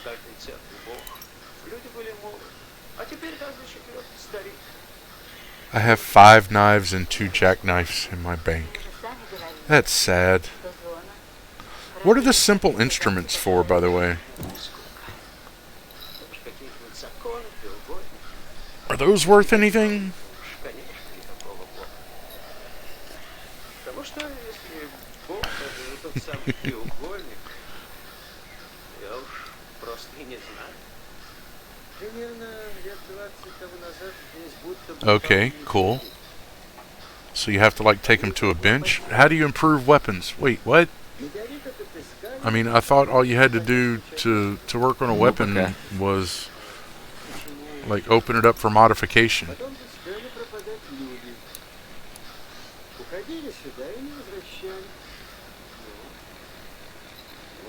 H: каждый церкви Бог. Люди были молоды. А теперь каждый четвертый старик.
C: I have 5 knives and 2 jackknives in my bank.
G: Сами говорили,
C: That's sad.
G: что зона.
C: What are the simple instruments for, by the way?
H: Уж какие-нибудь законы, треугольники.
C: Are those worth anything?
H: Конечно, никакого Бога. Потому что если Бог это тот самый треугольник, я уж просто и не знаю.
E: Примерно лет 20 тому назад здесь будто бы...
C: Okay, cool. So you have to like take them to a bench? How do you improve weapons? Wait, what?
E: Метеорит отыскали,
C: I mean, I thought all you had to do to work on a weapon
I: Okay.
C: was like open it up for modification.
E: потом стали пропадать люди. Уходили сюда и не возвращались.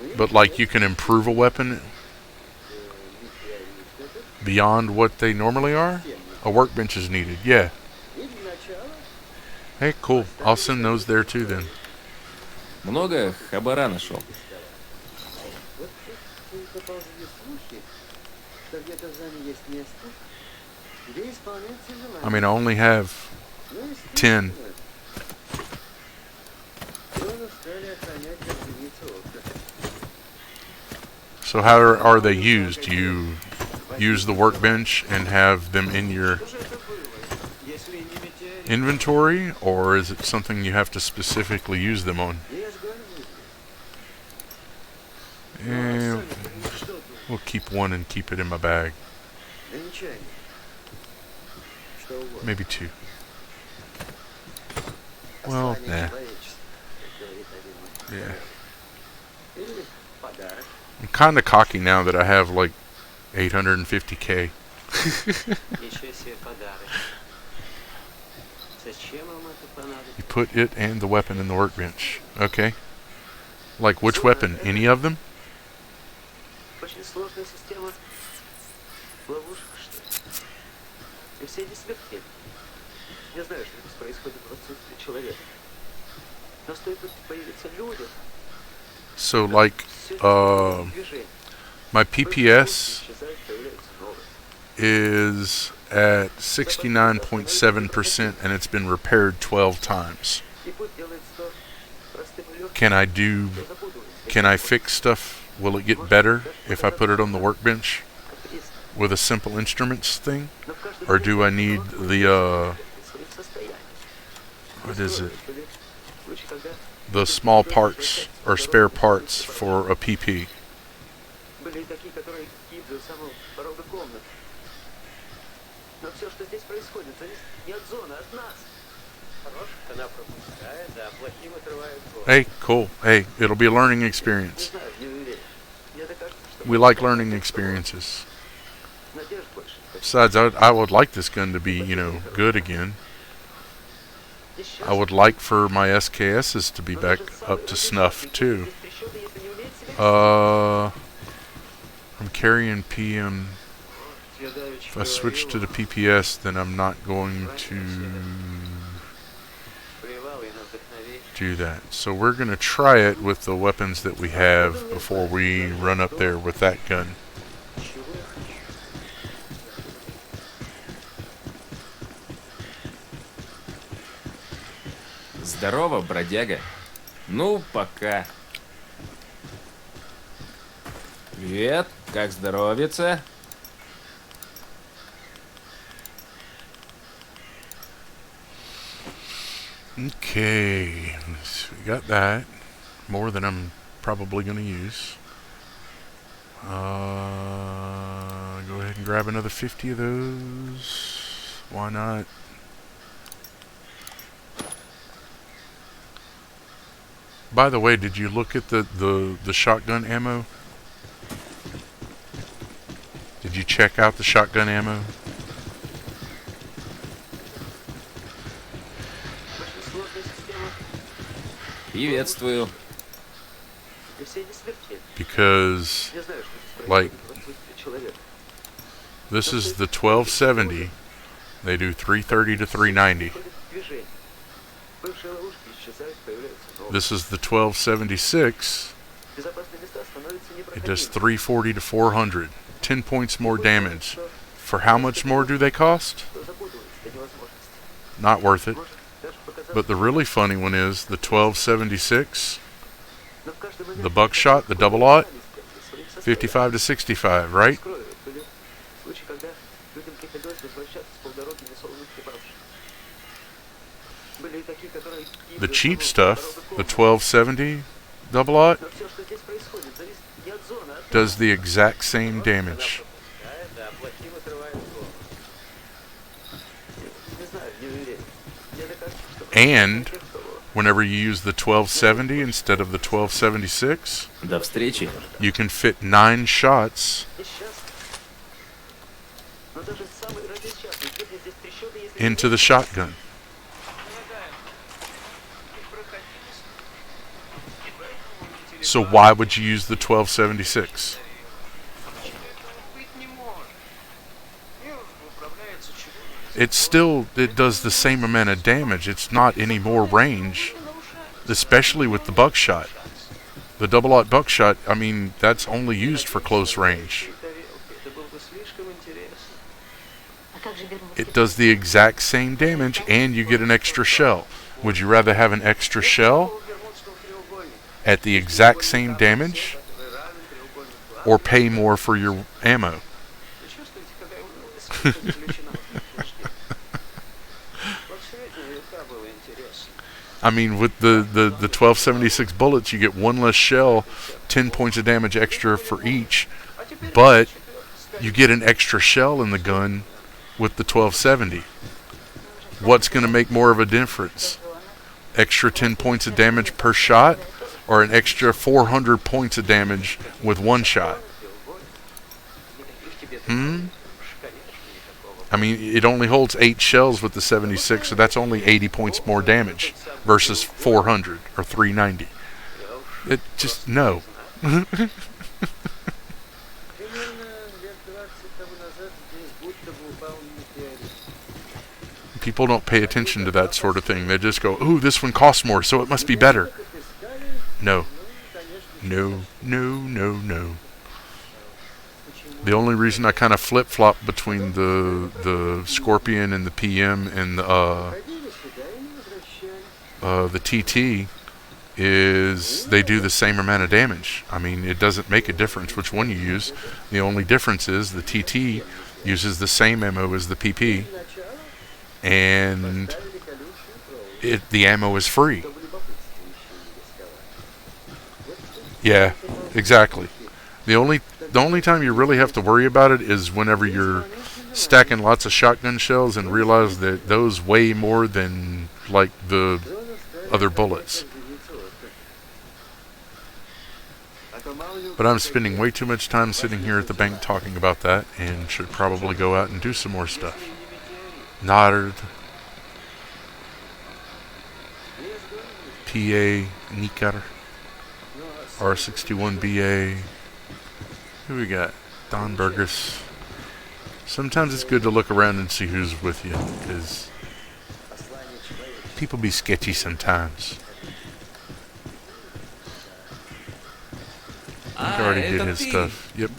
E: Ну, и
C: But like you can improve a weapon
E: метеорит этот
C: beyond what they normally are? A workbench is needed. Yeah.
E: и для начала
C: Hey, cool. I'll send those there too then.
I: Много хабара нашел.
E: вот тут поползли слухи, что где-то в зоне есть место, где исполняется желание.
C: I mean, I only have
E: Ну,
C: 10.
E: зону стали охранять как зеницу ока.
C: So how are they used? You use the workbench and have them in your
H: Что же это было, если не метеорит?
C: inventory, or is it something you have to specifically use them on?
E: Я ж говорю,
C: Eh,
E: что тут?
C: we'll keep one and keep it in my bag.
E: Да ничего нет. Что угодно.
C: Maybe 2. Well,
E: Послание
C: nah.
E: человечества, как говорит один мой.
C: Yeah.
E: Или подарок.
C: I'm kind of cocky now that I have like 850k.
H: Ничего себе подарок. Зачем вам это понадобится?
C: You put it and the weapon in the workbench. Okay. Like which weapon? Any of them?
H: Очень сложная система. Ловушка, что ли? И все эти смертели. Я знаю, что здесь происходит в отсутствии человека. Но стоит тут появиться людям,
C: So like
H: все движение.
C: my PPS
H: Исчезают, появляются новые.
C: is at 69.7% and it's been repaired 12 times.
H: И путь делает что простым и легким,
C: Can I do
H: что запутывается.
C: can I fix stuff? Will it get better if I put it on the workbench
H: Каприз.
C: with a simple instruments thing?
H: Но в каждом
C: Or do I need the
H: своих состояний.
C: what is it?
H: В случае, когда
C: The small parts or spare parts for a PP.
H: были и такие, которые гибли у самого порога комнаты. Но все, что здесь происходит, зависит не от зоны, а от нас. Хороших она пропускает, а плохим отрывает голову.
C: Hey, cool. Hey, it'll be a learning
H: Не
C: experience.
H: знаю, не уверен. Мне так кажется, что
C: We like learning experiences.
H: надежд больше.
C: Besides, I would like this gun to be, you know, good again. I would like for my SKSs to be back up to snuff too. I'm carrying PM. If I switch to the PPS, then I'm not going to do that. So we're going to try it with the weapons that we have before we run up there with that gun.
I: Здорово, бродяга. Ну, пока. Привет, как здоровится?
C: Okay, so we got that. More than I'm probably going to use. Go ahead and grab another 50 of those. Why not? By the way, did you look at the shotgun ammo? Did you check out the shotgun ammo?
I: Приветствую.
C: Because, like, this is the 1270. They do 330 to 390. This is the 1276. It does 340 to 400. 10 points more damage. For how much more do they cost? Not worth it. But the really funny one is the 1276, the buckshot, the double-aught, 55 to 65, right? The cheap stuff, the 1270 double-aught, does the exact same damage. And whenever you use the 1270 instead of the 1276,
I: До встречи.
C: you can fit 9 shots into the shotgun. So why would you use the 1276? It does the same amount of damage. It's not any more range, especially with the buckshot. The double-aught buckshot, I mean, that's only used for close range. It does the exact same damage, and you get an extra shell. Would you rather have an extra shell at the exact same damage, or pay more for your ammo? I mean, with the 1276 bullets, you get 1 less shell, 10 points of damage extra for each, but you get an extra shell in the gun with the 1270. What's going to make more of a difference? Extra 10 points of damage per shot, or an extra 400 points of damage with 1 shot? I mean, it only holds 8 shells with the 76, so that's only 80 points more damage versus 400 or 390. It just, no. People don't pay attention to that sort of thing. They just go, ooh, this one costs more, so it must be better. No. No, no, no, no. The only reason I kind of flip-flop between the Scorpion and the PM and the TT is they do the same amount of damage. I mean, it doesn't make a difference which one you use. The only difference is the TT uses the same ammo as the PP, and the ammo is free. Yeah, exactly. The only time you really have to worry about it is whenever you're stacking lots of shotgun shells and realize that those weigh more than, like, the other bullets. But I'm spending way too much time sitting here at the bank talking about that, and should probably go out and do some more stuff. Nard. PA Nikar. R61BA. Who we got? Don Burgess. Sometimes it's good to look around and see who's with you, because people be sketchy sometimes. He already did his stuff. Yep.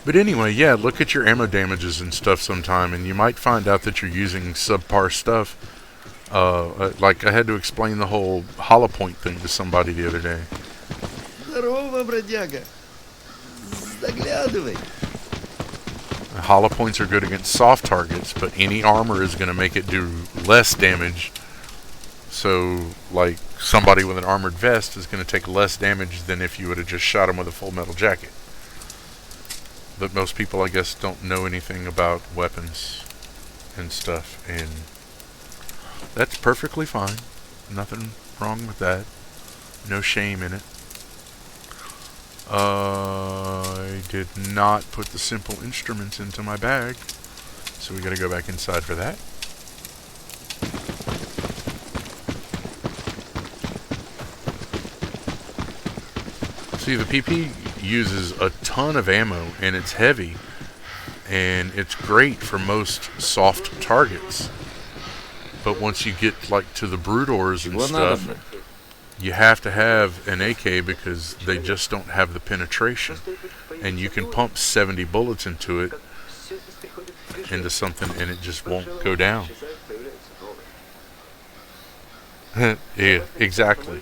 C: But anyway, yeah, look at your ammo damages and stuff sometime, and you might find out that you're using subpar stuff. Like I had to explain the whole hollow point thing to somebody the other day.
B: Здорово, бродяга. Заглядывай.
C: Hollow points are good against soft targets, but any armor is going to make it do less damage. So, like, somebody with an armored vest is going to take less damage than if you would have just shot him with a full metal jacket. But most people, I guess, don't know anything about weapons and stuff, and that's perfectly fine. Nothing wrong with that. No shame in it. I did not put the simple instruments into my bag, so we gotta go back inside for that. See, the PP uses a ton of ammo, and it's heavy, and it's great for most soft targets. But once you get, like, to the Broodors and stuff, you have to have an AK because they just don't have the penetration. And you can pump 70 bullets into it, into something, and it just won't go down. Yeah, exactly.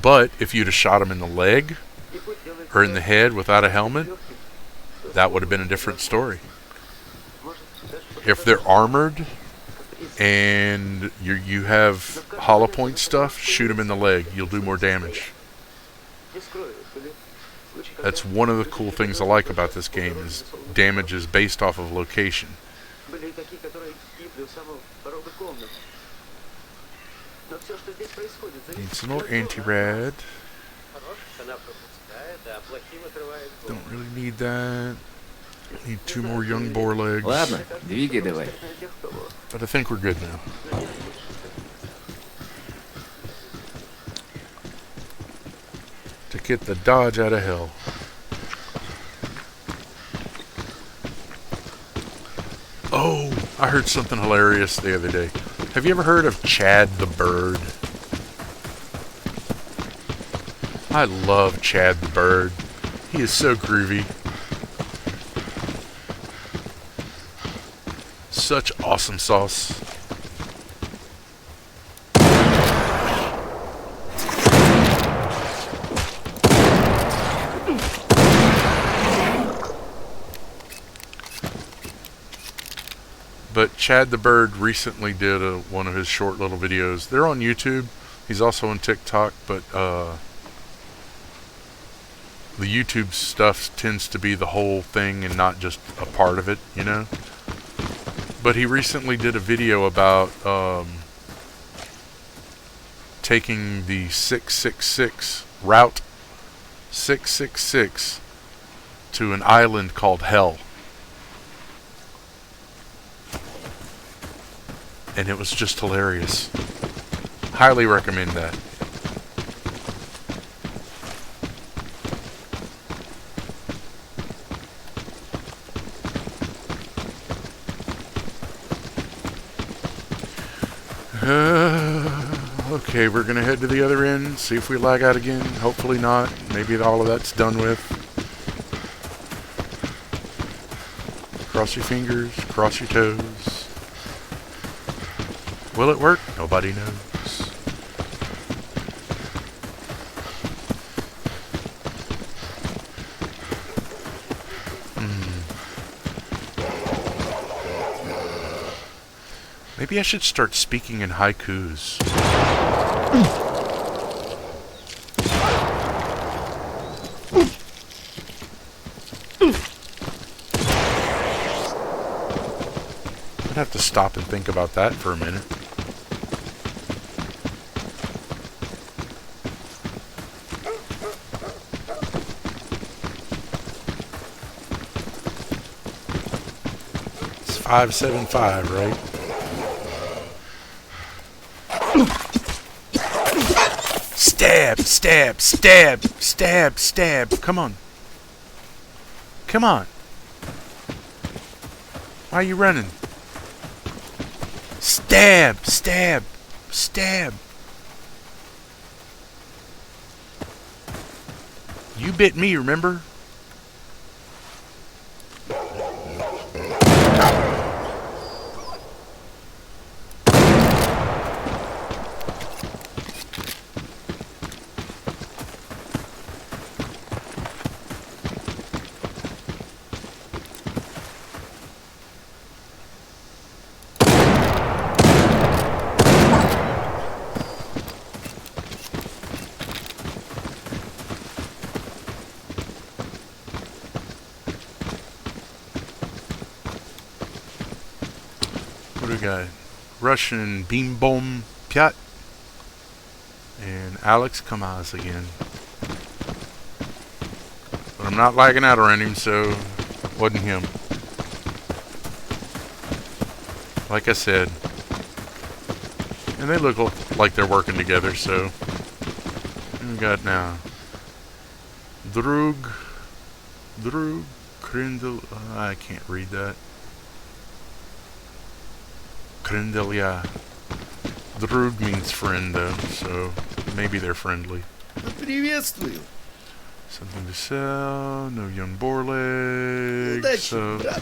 C: But if you'd have shot him in the leg or in the head without a helmet, that would have been a different story. If they're armored and you have hollow point stuff, shoot them in the leg. You'll do more damage. That's one of the cool things I like about this game, is damage is based off of location. Need some more anti-rad. Don't really need that. Need 2 more young boar legs.
I: Ладно, двигай давай.
C: But I think we're good now. To get the Dodge out of hell. Oh, I heard something hilarious the other day. Have you ever heard of Chad the Bird? I love Chad the Bird. He is so groovy. Such awesome sauce. But Chad the Bird recently did one of his short little videos. They're on YouTube. He's also on TikTok, but the YouTube stuff tends to be the whole thing and not just a part of it, you know? But he recently did a video about taking the 666, Route 666, to an island called Hell. And it was just hilarious. Highly recommend that. Okay, we're gonna head to the other end, see if we lag out again. Hopefully not. Maybe all of that's done with. Cross your fingers, cross your toes. Will it work? Nobody knows. Maybe I should start speaking in haikus. I'd have to stop and think about that for a minute. It's 575, right? Stab, stab, stab, stab, stab. Come on. Come on. Why are you running? Stab, stab, stab. You bit me, remember? What do we got? Russian Beam Bomb Piat and Alex Kamaz again. But I'm not lagging out around him, so wasn't him. Like I said. And they look like they're working together, so. What we got now? Drug Krindel. I can't read that. Krindel, yeah. Drug means friend, though, so. Maybe they're friendly.
B: Да приветствую.
C: Something to sell. No young boar legs.
B: Удачи,
C: So,
B: брат.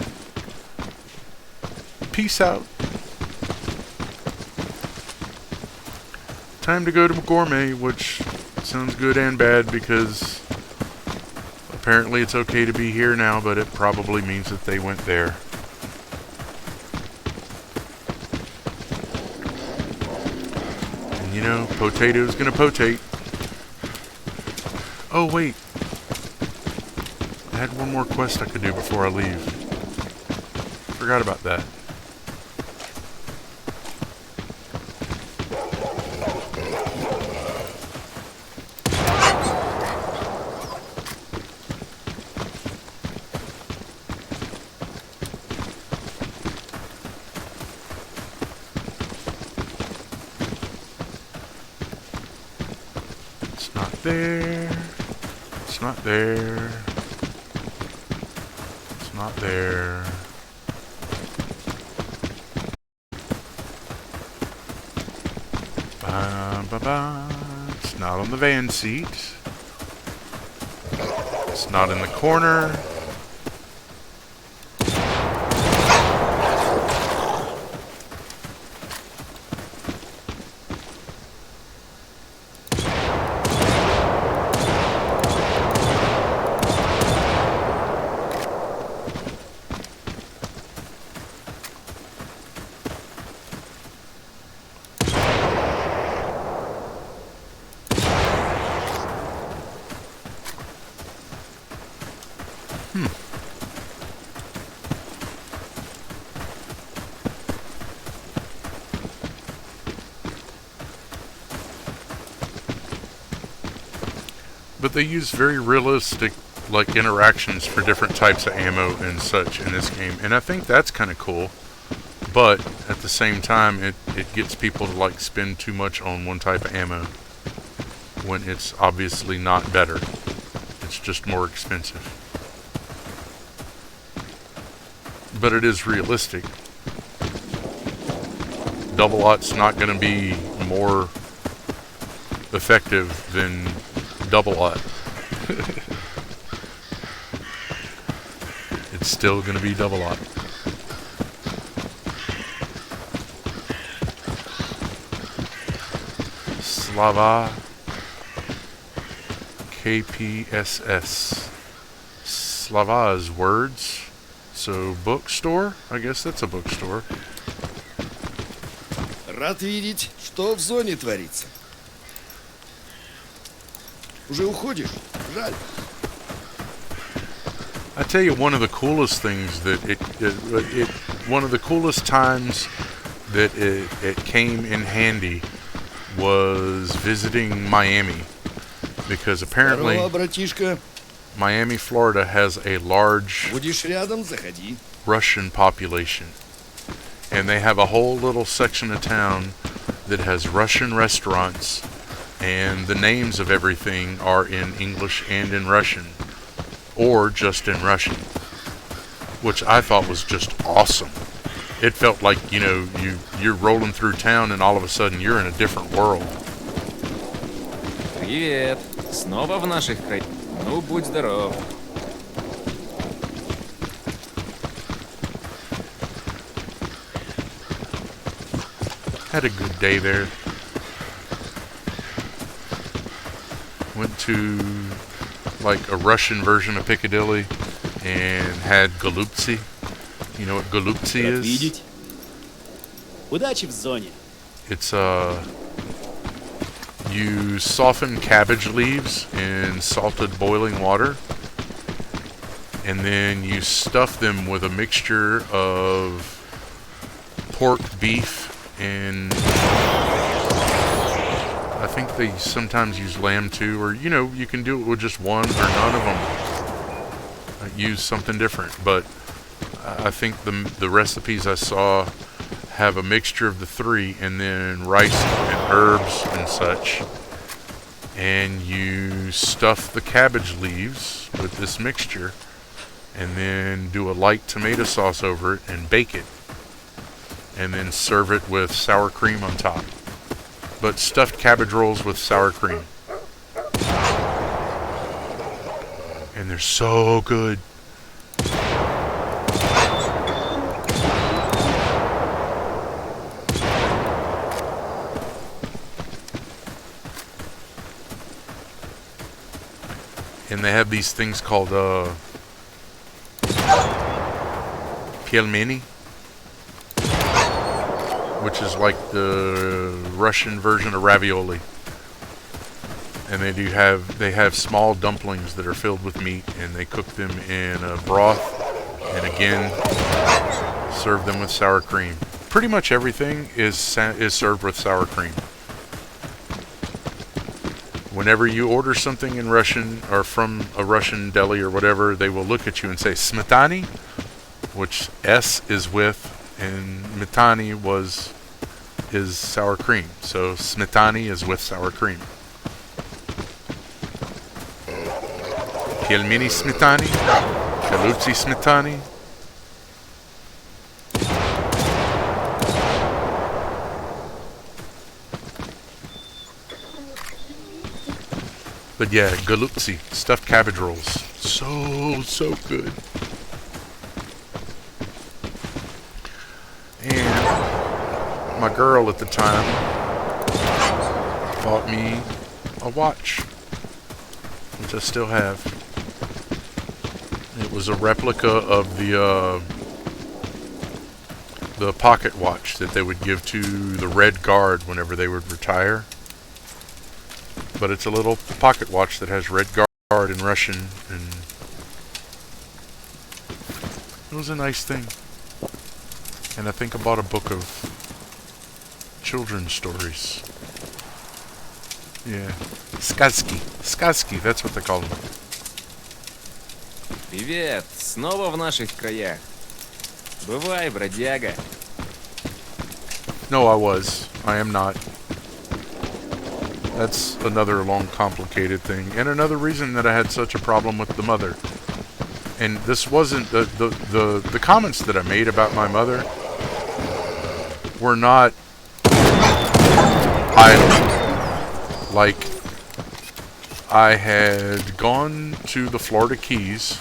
C: peace out. Time to go to Gourmet, which sounds good and bad because apparently it's okay to be here now, but it probably means that they went there. And you know, potato's gonna potate. Oh wait, I had one more quest I could do before I leave. Forgot about that. It's not there. It's not there. It's not there. Ba-ba-ba. It's not on the van seat. It's not in the corner. But they use very realistic, like, interactions for different types of ammo and such in this game, and I think that's kind of cool. But at the same time, it gets people to like spend too much on one type of ammo when it's obviously not better. It's just more expensive. But it is realistic. Double-aught's not going to be more effective than double-aught. It's still going to be double-aught. Slava KPSS. Slava's words. So, bookstore? I guess that's a bookstore.
B: Рад видеть, что в зоне творится. Уже уходишь? Жаль.
C: I tell you, one of the coolest things that one of the coolest times that it came in handy was visiting Miami, because apparently
B: Здорово, братишка.
C: Miami, Florida has a large
B: Будешь рядом, заходи.
C: Russian population, and they have a whole little section of town that has Russian restaurants, and the names of everything are in English and in Russian, or just in Russian, which I thought was just awesome. It felt like, you know, you're rolling through town and all of a sudden you're in a different world.
I: Привет. Снова в наших краях. Ну, будь здоров.
C: Had a good day there. Went to like a Russian version of Piccadilly and had голубцы. You know what голубцы
J: Рад
C: is?
J: видеть. Удачи в зоне.
C: It's you soften cabbage leaves in salted boiling water, and then you stuff them with a mixture of pork, beef, and I think they sometimes use lamb too, or you know, you can do it with just one or none of them. Use something different, but I think the recipes I saw have a mixture of the three, and then rice and herbs and such. And you stuff the cabbage leaves with this mixture, and then do a light tomato sauce over it and bake it. And then serve it with sour cream on top. but stuffed cabbage rolls with sour cream. And they're so good. And they have these things called pelmeni, which is like the Russian version of ravioli. And they have small dumplings that are filled with meat, and they cook them in a broth, and again serve them with sour cream. Pretty much everything is served with sour cream. Whenever you order something in Russian or from a Russian deli or whatever, they will look at you and say smetani, which S is with, and metani is sour cream. So smetani is with sour cream. Pelmeni smetani, galutsi smetani. But yeah, galutsi, stuffed cabbage rolls. So good. And my girl at the time bought me a watch, which I still have. It was a replica of the pocket watch that they would give to the Red Guard whenever they would retire. But it's a little pocket watch that has Red Guard in Russian, and it was a nice thing. And I think I bought a book of children's stories. Yeah. Сказки, that's what they call them.
I: Привет, снова в наших краях. Бывай, бродяга.
C: No, I am not. That's another long, complicated thing, and another reason that I had such a problem with the mother. And this wasn't the comments that I made about my mother were not idle. Like, I had gone to the Florida Keys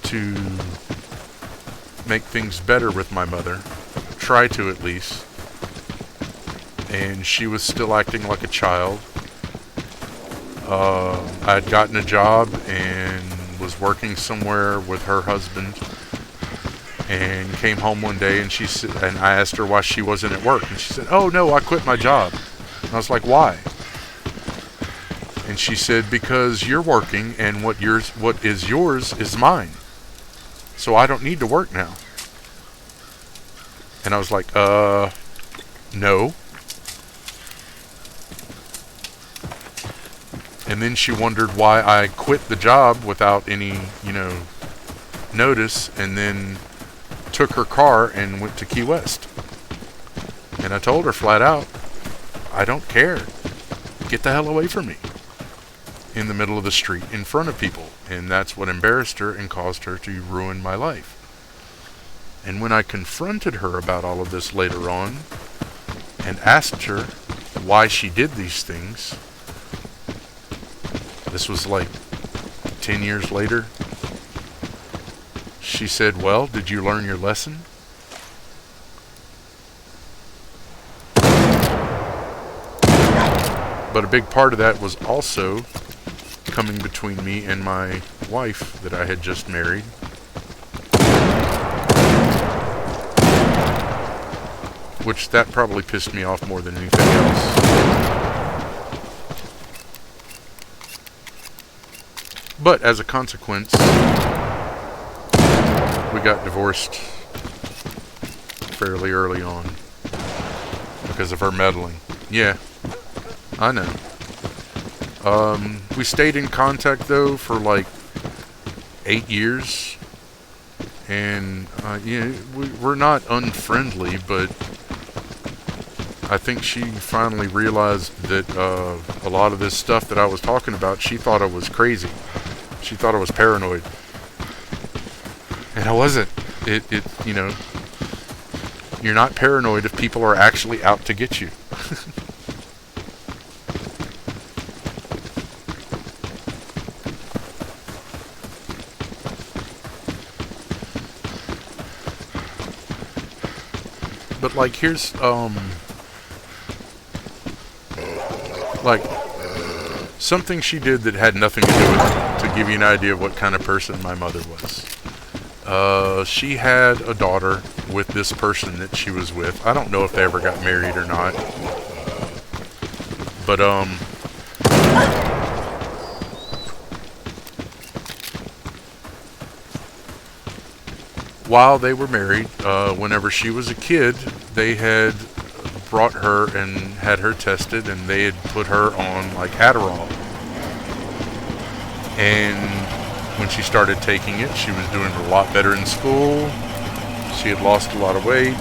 C: to make things better with my mother, try to at least, and she was still acting like a child. I had gotten a job and was working somewhere with her husband, and came home one day, and and I asked her why she wasn't at work, and she said, "Oh no, I quit my job." And I was like, "Why?" And she said, "Because you're working, and what is yours is mine, so I don't need to work now." And I was like, no. And then she wondered why I quit the job without any, notice, and then took her car and went to Key West. And I told her flat out, I don't care. Get the hell away from me. In the middle of the street, in front of people. And that's what embarrassed her and caused her to ruin my life. And when I confronted her about all of this later on, and asked her why she did these things, this was like 10 years later, she said, "Well, did you learn your lesson?" But a big part of that was also coming between me and my wife that I had just married. Which that probably pissed me off more than anything else. But as a consequence, we got divorced fairly early on because of her meddling. Yeah, I know. We stayed in contact though for like 8 years, and we're not unfriendly, but I think she finally realized that a lot of this stuff that I was talking about, she thought I was crazy. She thought I was paranoid. And I wasn't. You're not paranoid if people are actually out to get you. But like, here's like something she did that had nothing to do with it, to give you an idea of what kind of person my mother was. She had a daughter with this person that she was with. I don't know if they ever got married or not. But while they were married, whenever she was a kid, they had brought her and had her tested, and they had put her on like Adderall. And when she started taking it, she was doing a lot better in school. She had lost a lot of weight.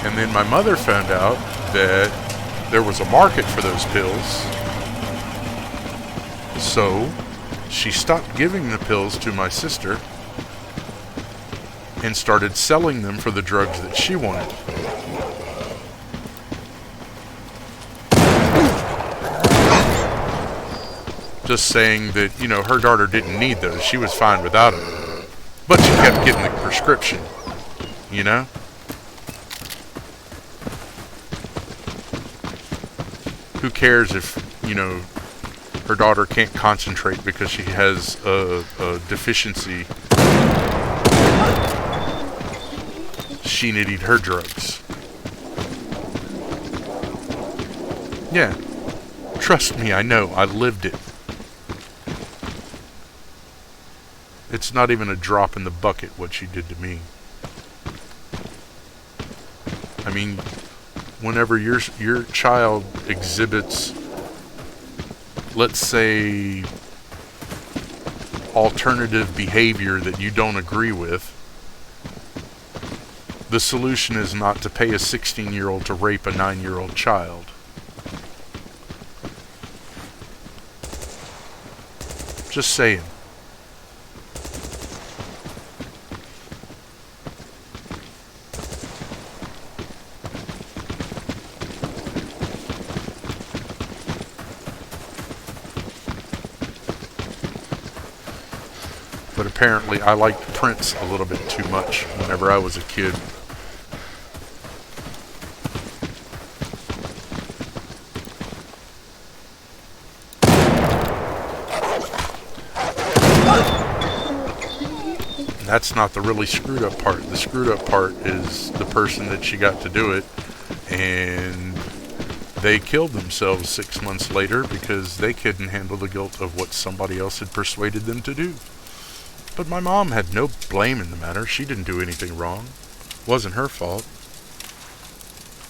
C: And then my mother found out that there was a market for those pills. So she stopped giving the pills to my sister and started selling them for the drugs that she wanted. Just saying that, you know, her daughter didn't need those. She was fine without them. But she kept getting the prescription, you know? Who cares if, you know, her daughter can't concentrate because she has a deficiency? She needed her drugs. Yeah. Trust me, I know. I lived it. It's not even a drop in the bucket what she did to me. I mean, whenever your child exhibits, let's say, alternative behavior that you don't agree with, the solution is not to pay a 16-year-old to rape a 9-year-old child. Just saying. But apparently I liked Prince a little bit too much whenever I was a kid. That's not the really screwed up part. The screwed up part is the person that she got to do it, and they killed themselves 6 months later because they couldn't handle the guilt of what somebody else had persuaded them to do. But my mom had no blame in the matter. She didn't do anything wrong. It wasn't her fault.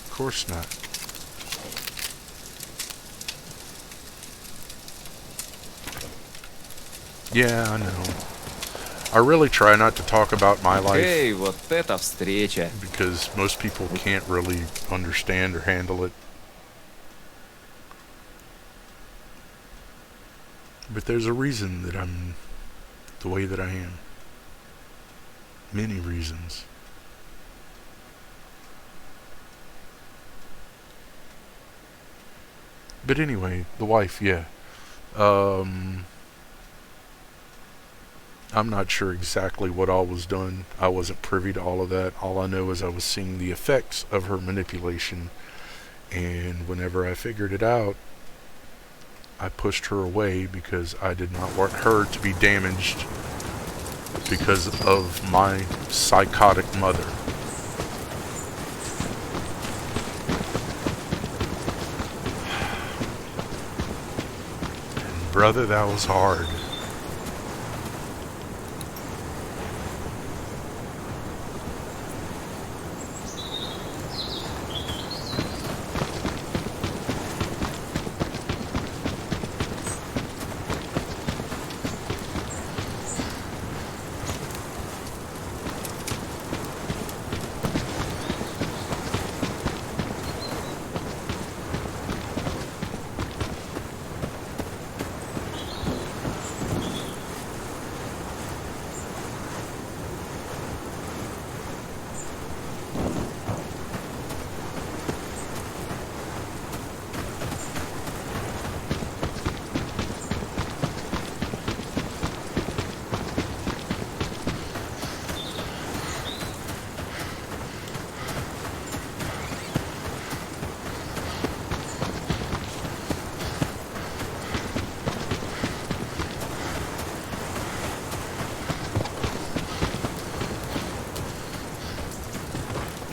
C: Of course not. Yeah, I know. I really try not to talk about my life.
I: Эй, вот это встреча.
C: Because most people can't really understand or handle it. But there's a reason that I'm the way that I am. Many reasons. But anyway, the wife, yeah. I'm not sure exactly what all was done. I wasn't privy to all of that. All I know is I was seeing the effects of her manipulation. And whenever I figured it out, I pushed her away because I did not want her to be damaged because of my psychotic mother. And brother, that was hard.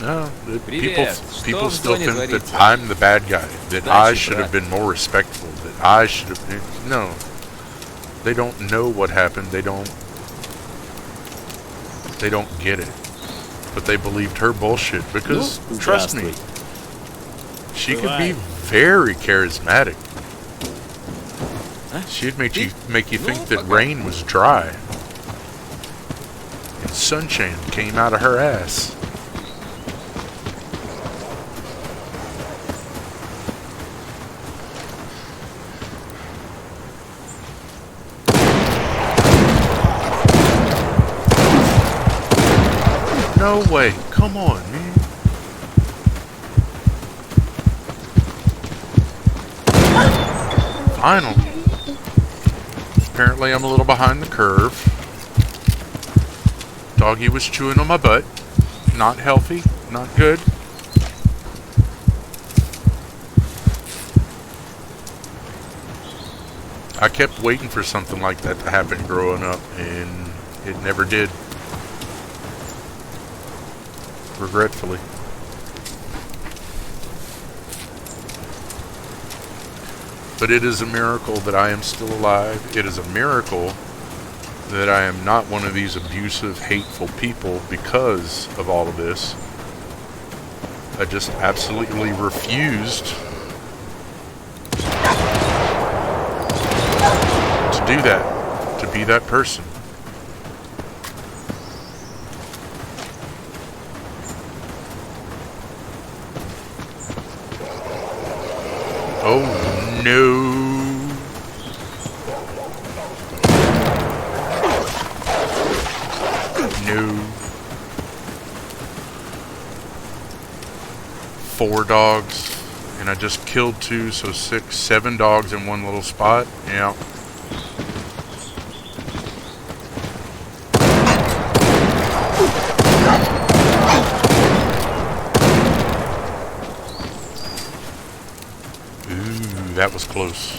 C: No,
D: Привет. Что
C: people
D: в
C: still
D: зоне
C: think that
D: творится?
C: I'm the bad guy, that I
D: Удачи,
C: should have
D: брат.
C: been more respectful, that I should have been... No. They don't know what happened. They don't get it. But they believed her bullshit because,
J: Ну,
C: trust me,
J: здравствуй.
C: she could
J: Бывает.
C: be very charismatic. She'd make
D: Ты-
C: you think
D: Ну,
C: that
D: пока.
C: rain was dry. And sunshine came out of her ass. No way. Come on, man. Finally. Apparently I'm a little behind the curve. Doggy was chewing on my butt. Not healthy. Not good. I kept waiting for something like that to happen growing up, and it never did. Regretfully. But it is a miracle that I am still alive. It is a miracle that I am not one of these abusive, hateful people because of all of this. I just absolutely refused to do that, to be that person. Oh no. No. 4 dogs, and I just killed 2, so 6, 7 dogs in one little spot. Yeah. Ooh, that was close.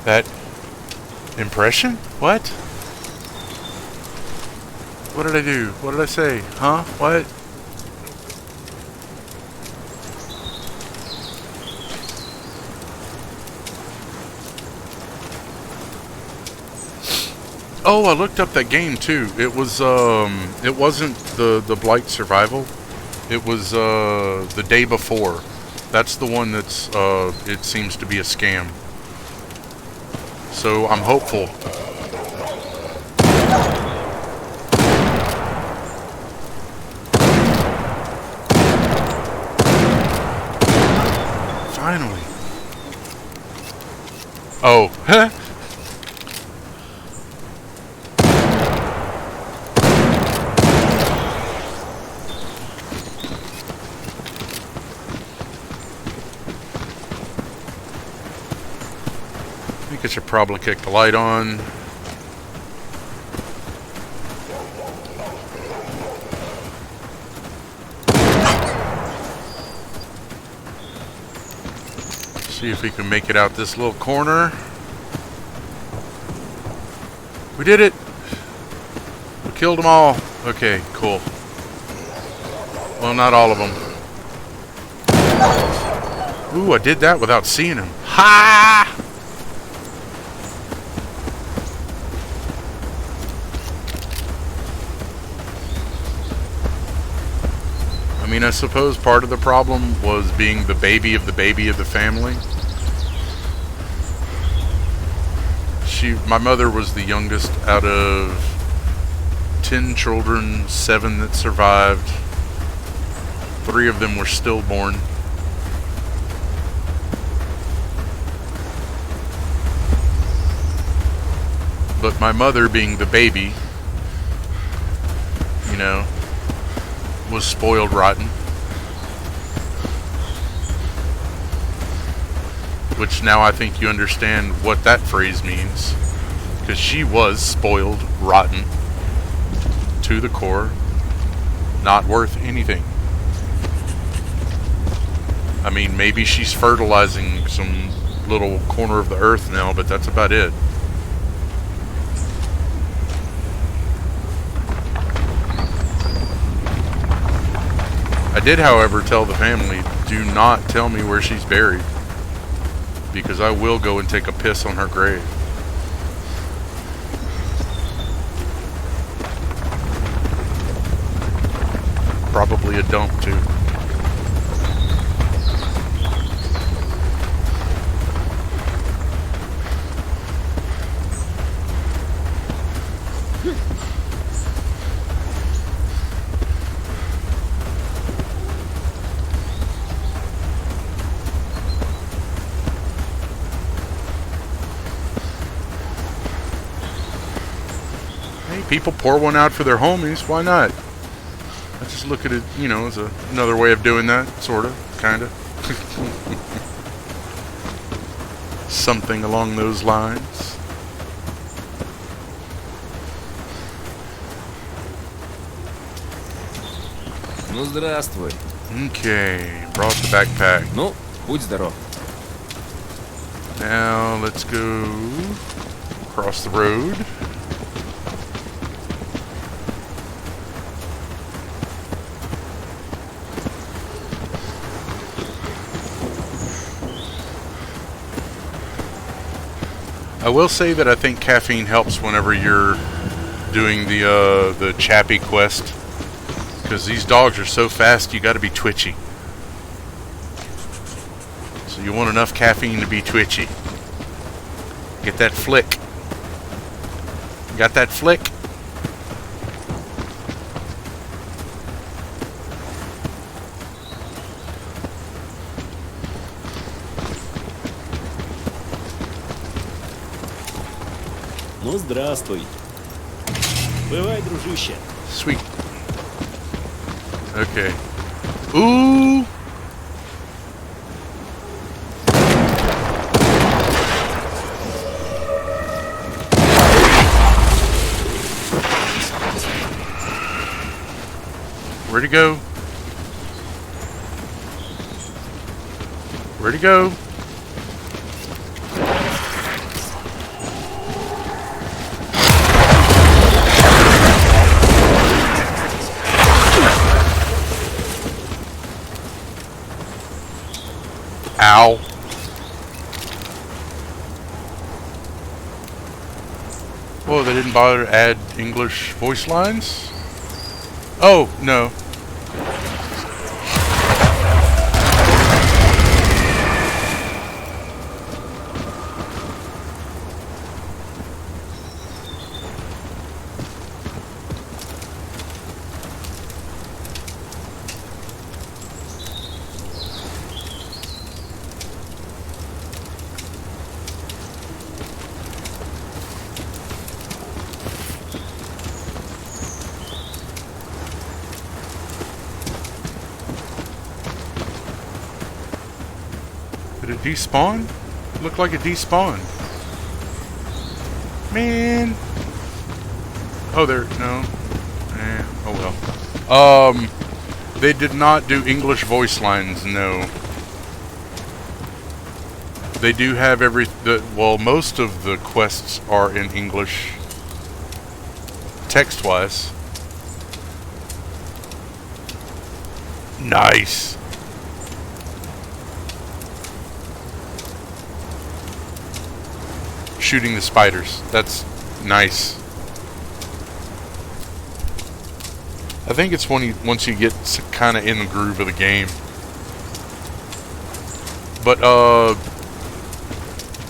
C: That impression? What? What did I do? What did I say? Huh? What? Oh, I looked up that game too. It was it wasn't the Blight Survival. It was the day before. That's the one that's it seems to be a scam. So I'm hopeful. Finally. Oh, huh? I think I should probably kick the light on. See if we can make it out this little corner. We did it! We killed them all. Okay, cool. Well, not all of them. Ooh, I did that without seeing him. Ha! I mean, I suppose part of the problem was being the baby of the family. My mother was the youngest out of 10 children, 7 that survived. 3 of them were stillborn. But my mother, being the baby, you know, was spoiled rotten. Which now I think you understand what that phrase means. Because she was spoiled rotten to the core. Not worth anything. I mean, maybe she's fertilizing some little corner of the earth now, but that's about it. I did, however, tell the family, do not tell me where she's buried, because I will go and take a piss on her grave. Probably a dump, too. People pour one out for their homies. Why not? I just look at it, you know, as another way of doing that, sort of, kind of. Something along those lines.
D: Ну, здравствуй.
C: Okay, brought the backpack.
D: Ну, будь здоров.
C: Now let's go across the road. I will say that I think caffeine helps whenever you're doing the Chappie quest, because these dogs are so fast you got to be twitchy. So you want enough caffeine to be twitchy. Get that flick. Got that flick?
J: Ну, здравствуй. Бывай, дружище.
C: Sweet. Okay. Ooh. Where'd he go? Where'd he go? Ow. Whoa, they didn't bother to add English voice lines? Oh, no. Did it despawn? It looked like it despawned. Man. Oh, there. No. Oh well. They did not do English voice lines. No. They do have well, most of the quests are in English, text-wise. Nice. Shooting the spiders. That's nice. I think it's once you get kind of in the groove of the game. But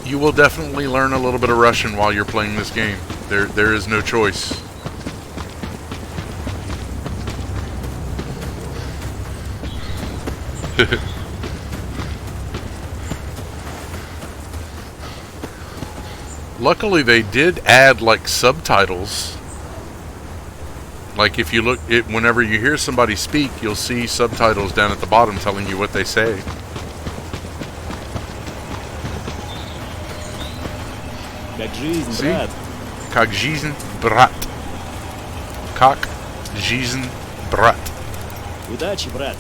C: you will definitely learn a little bit of Russian while you're playing this game. There is no choice. Luckily, they did add like subtitles. Like if you look, whenever you hear somebody speak, you'll see subtitles down at the bottom telling you what they say.
J: Как жизнь,
C: See?
J: брат.
C: Как жизнь, брат. Как жизнь, брат.
J: Удачи, брат.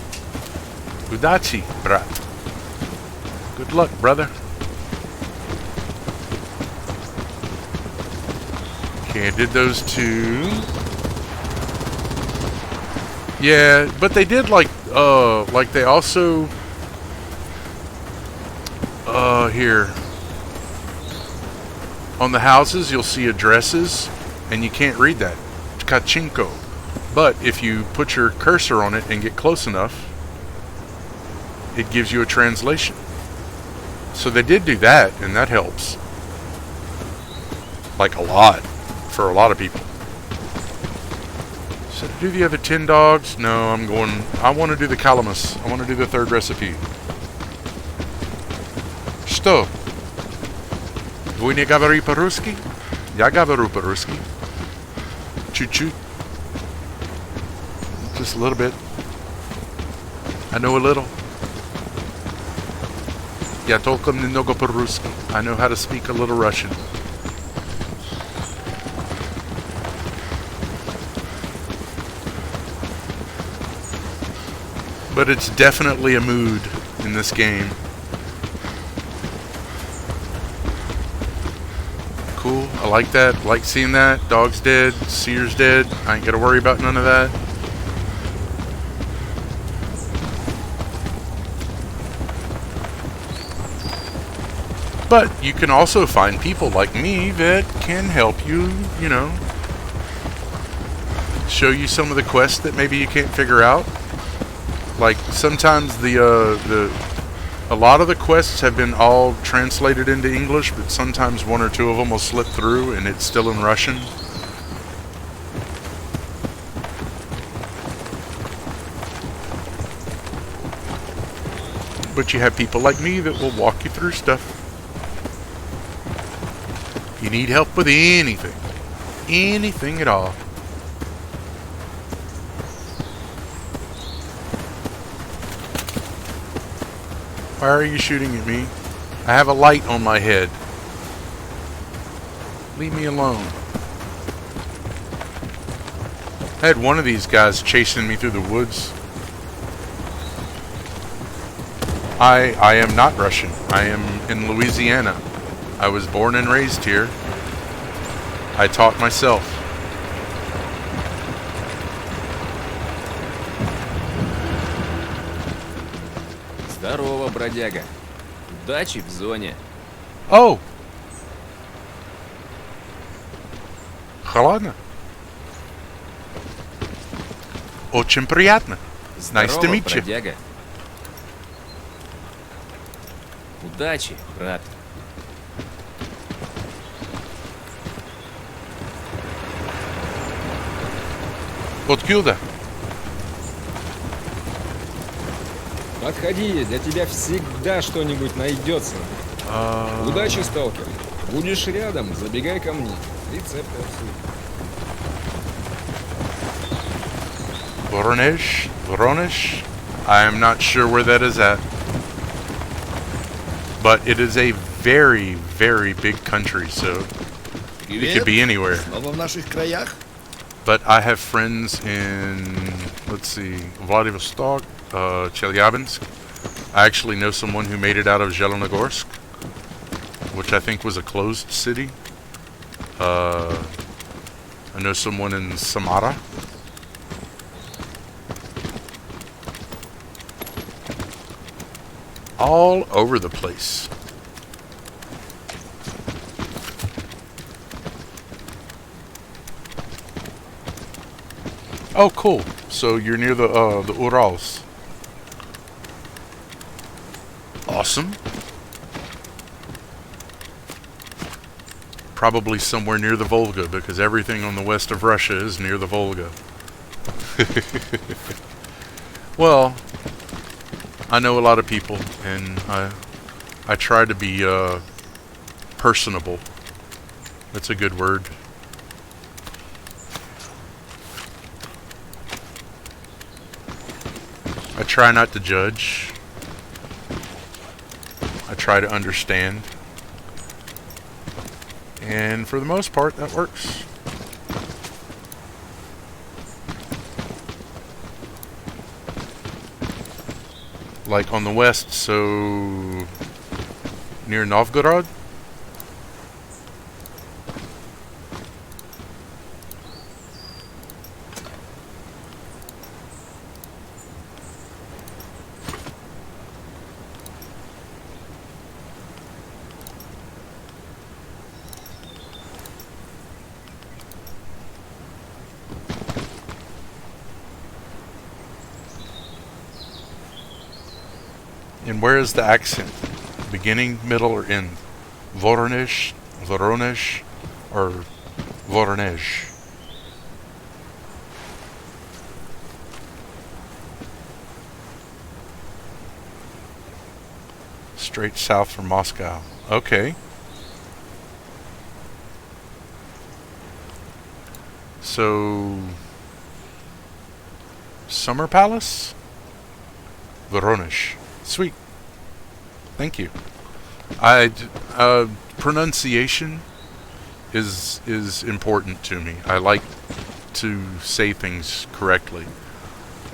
C: Удачи, брат. Good luck, brother. Okay, I did those two. Yeah, but they did like they also here on the houses you'll see addresses and you can't read that. Kachinko. But if you put your cursor on it and get close enough, it gives you a translation. So they did do that, and that helps. Like a lot. For a lot of people. So do the other 10 dogs? No, I want to do the Calamus. I want to do the third recipe. Что? Вы не говорите по-русски? Я говорю по-русски. Чуть-чуть. Just a little bit. I know a little. Я только немного по-русски. I know how to speak a little Russian. But it's definitely a mood in this game. Cool. I like that. Like seeing that. Dog's dead. Seer's dead. I ain't got to worry about none of that. But you can also find people like me that can help you, you know, show you some of the quests that maybe you can't figure out. Like sometimes a lot of the quests have been all translated into English, but sometimes one or two of them will slip through and it's still in Russian. But you have people like me that will walk you through stuff. You need help with anything. Anything at all. Why are you shooting at me? I have a light on my head. Leave me alone. I had one of these guys chasing me through the woods. I am not Russian. I am in Louisiana. I was born and raised here. I taught myself.
I: Здорово, бродяга. Удачи в зоне.
C: Oh! Холодно. Очень приятно. Nice to meet you.
I: Бродяга. Удачи, брат.
C: Откуда?
D: Подходи, для тебя всегда что-нибудь найдется. Удачи, сталкер. Будешь рядом, забегай ко мне. Рецепт отсюда.
C: Voronezh? I am not sure where that is at. But it is a very, very big country, so it could be anywhere.
B: Снова в наших краях?
C: But I have friends in, let's see, Vladivostok, Chelyabinsk. I actually know someone who made it out of Zelenogorsk, which I think was a closed city. I know someone in Samara. All over the place. Oh, cool. So you're near the Urals. Awesome. Probably somewhere near the Volga, because everything on the west of Russia is near the Volga. Well, I know a lot of people, and I try to be personable. That's a good word. I try not to judge. I try to understand. And for the most part, that works. Like on the west, so near Novgorod. And where is the accent? Beginning, middle, or end? Voronezh, Voronezh, or Voronezh? Straight south from Moscow. Okay. So, Summer Palace? Voronezh. Sweet. Thank you. Pronunciation is important to me. I like to say things correctly.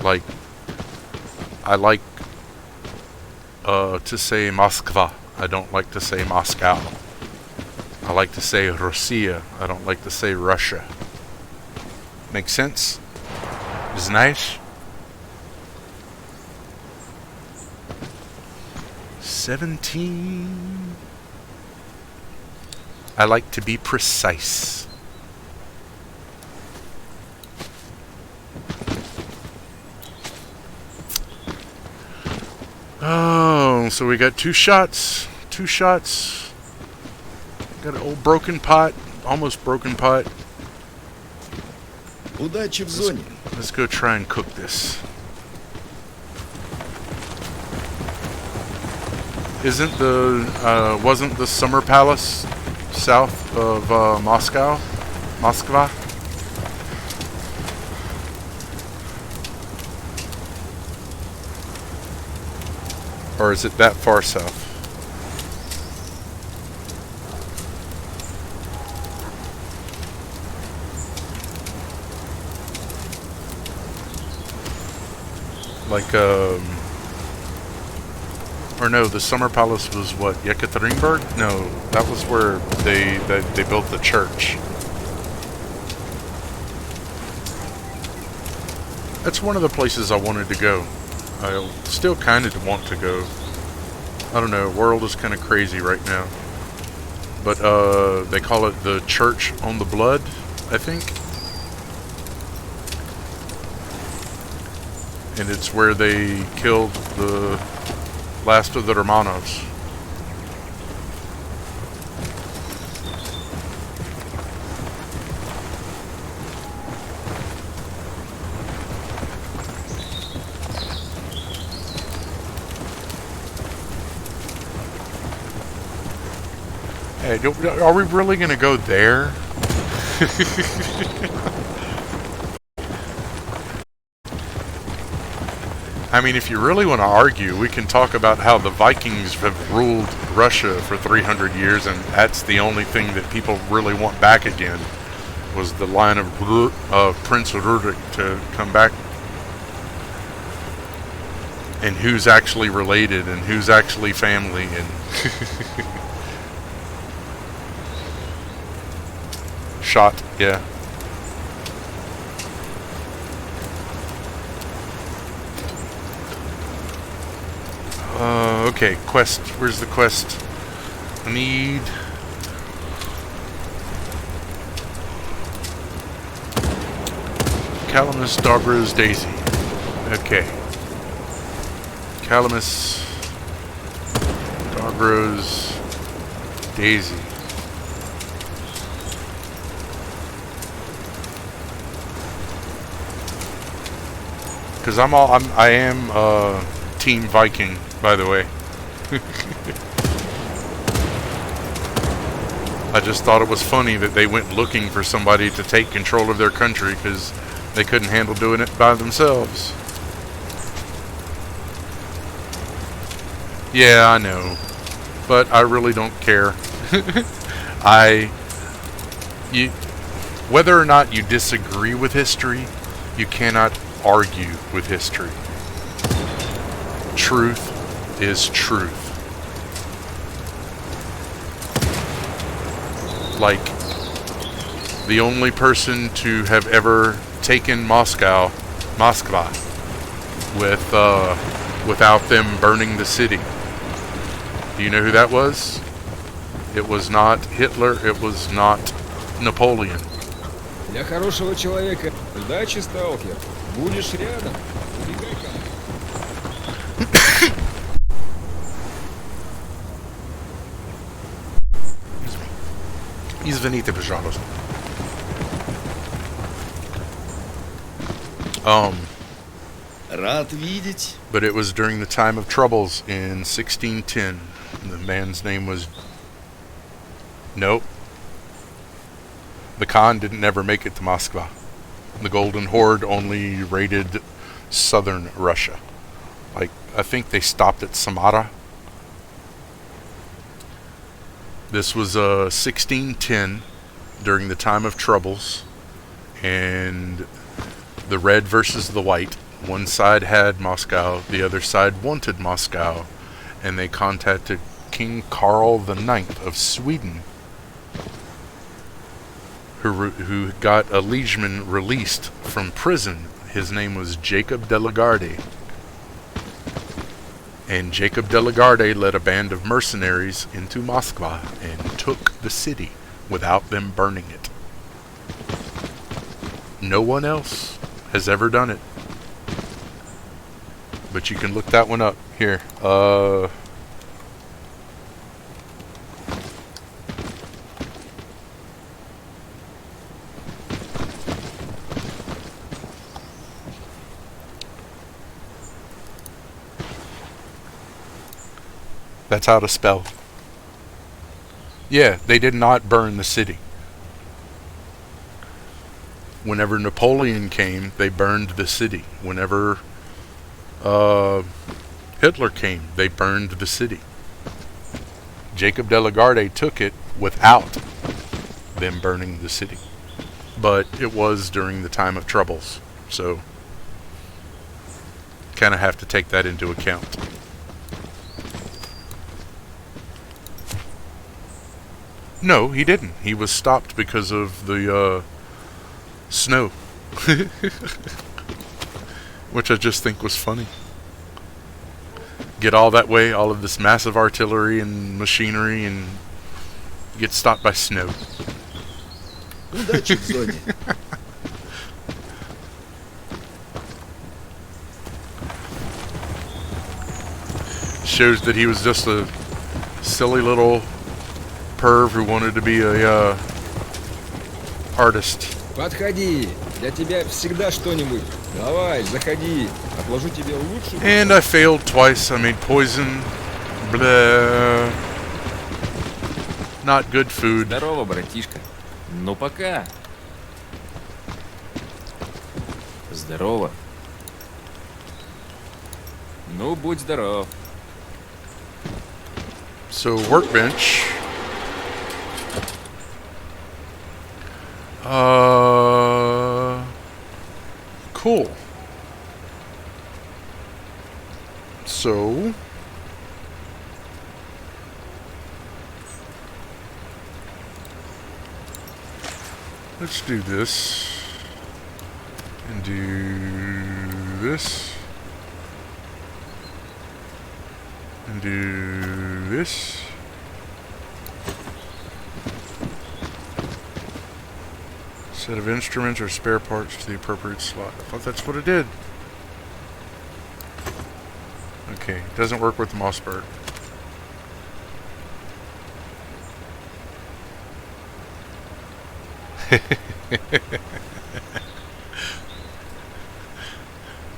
C: Like, I like to say Moskva. I don't like to say Moscow. I like to say Russia. I don't like to say Russia. Make sense? Is nice? 17. I like to be precise. Oh, so we got 2 shots. 2 shots. Got an old broken pot. Almost broken pot.
B: Удачи в зоне.
C: Let's go try and cook this. Wasn't the Summer Palace south of Moscow? Moskva? Or is it that far south? Like, or no, the Summer Palace was what, Yekaterinburg? No, that was where they built the church. That's one of the places I wanted to go. I still kind of want to go. I don't know, world is kind of crazy right now. But they call it the Church on the Blood, I think. And it's where they killed the last of the Romanovs. Hey, are we really gonna go there? I mean, if you really want to argue, we can talk about how the Vikings have ruled Russia for 300 years, and that's the only thing that people really want back again, was the line of Prince Rurik to come back. And who's actually related, and who's actually family, and... Shot, yeah. Okay, quest. Where's the quest? I need... Calamus, Dobr's, Daisy. Okay. Calamus, Dobr's, Daisy. Because I am Team Viking, by the way. I just thought it was funny that they went looking for somebody to take control of their country because they couldn't handle doing it by themselves. Yeah, I know. But I really don't care. Whether or not you disagree with history, you cannot argue with history. Truth is truth. Like, the only person to have ever taken Moscow without them burning the city. Do you know who that was? It was not Hitler, it was not Napoleon.
D: Для хорошего человека удачи, сталкер. Будешь рядом, убегай ко мне.
C: Извините, пожалуйста.
B: Рад видеть.
C: But it was during the time of troubles in 1610. The man's name was... Nope. The Khan didn't never make it to Moscow. The Golden Horde only raided southern Russia. Like, I think they stopped at Samara. This was 1610, during the time of troubles, and the red versus the white. One side had Moscow, the other side wanted Moscow, and they contacted King Karl IX of Sweden, who got a liegeman released from prison. His name was Jacob de la Garde. And Jacob de la Garde led a band of mercenaries into Moscow and took the city without them burning it. No one else has ever done it. But you can look that one up. Here. That's how to spell. Yeah, they did not burn the city. Whenever Napoleon came, they burned the city. Whenever Hitler came, they burned the city. Jacob de la Garde took it without them burning the city. But it was during the time of troubles, so kind of have to take that into account. No, he didn't. He was stopped because of the snow. Which I just think was funny. Get all that way, all of this massive artillery and machinery, and get stopped by snow.
B: Удачи в зоне.
C: Shows that he was just a silly little perv who wanted to be a artist.
D: Подходи, для тебя всегда что-нибудь. Давай, заходи, отложу тебе лучшую.
C: And I failed twice. I made poison. Blah. Not good food.
I: Здорово, братишка. Ну пока. Здорово. Ну, будь здоров.
C: So, workbench. Cool. So, let's do this and do this and do this. Set of instruments or spare parts to the appropriate slot. I thought that's what it did. Okay, doesn't work with the Mossberg.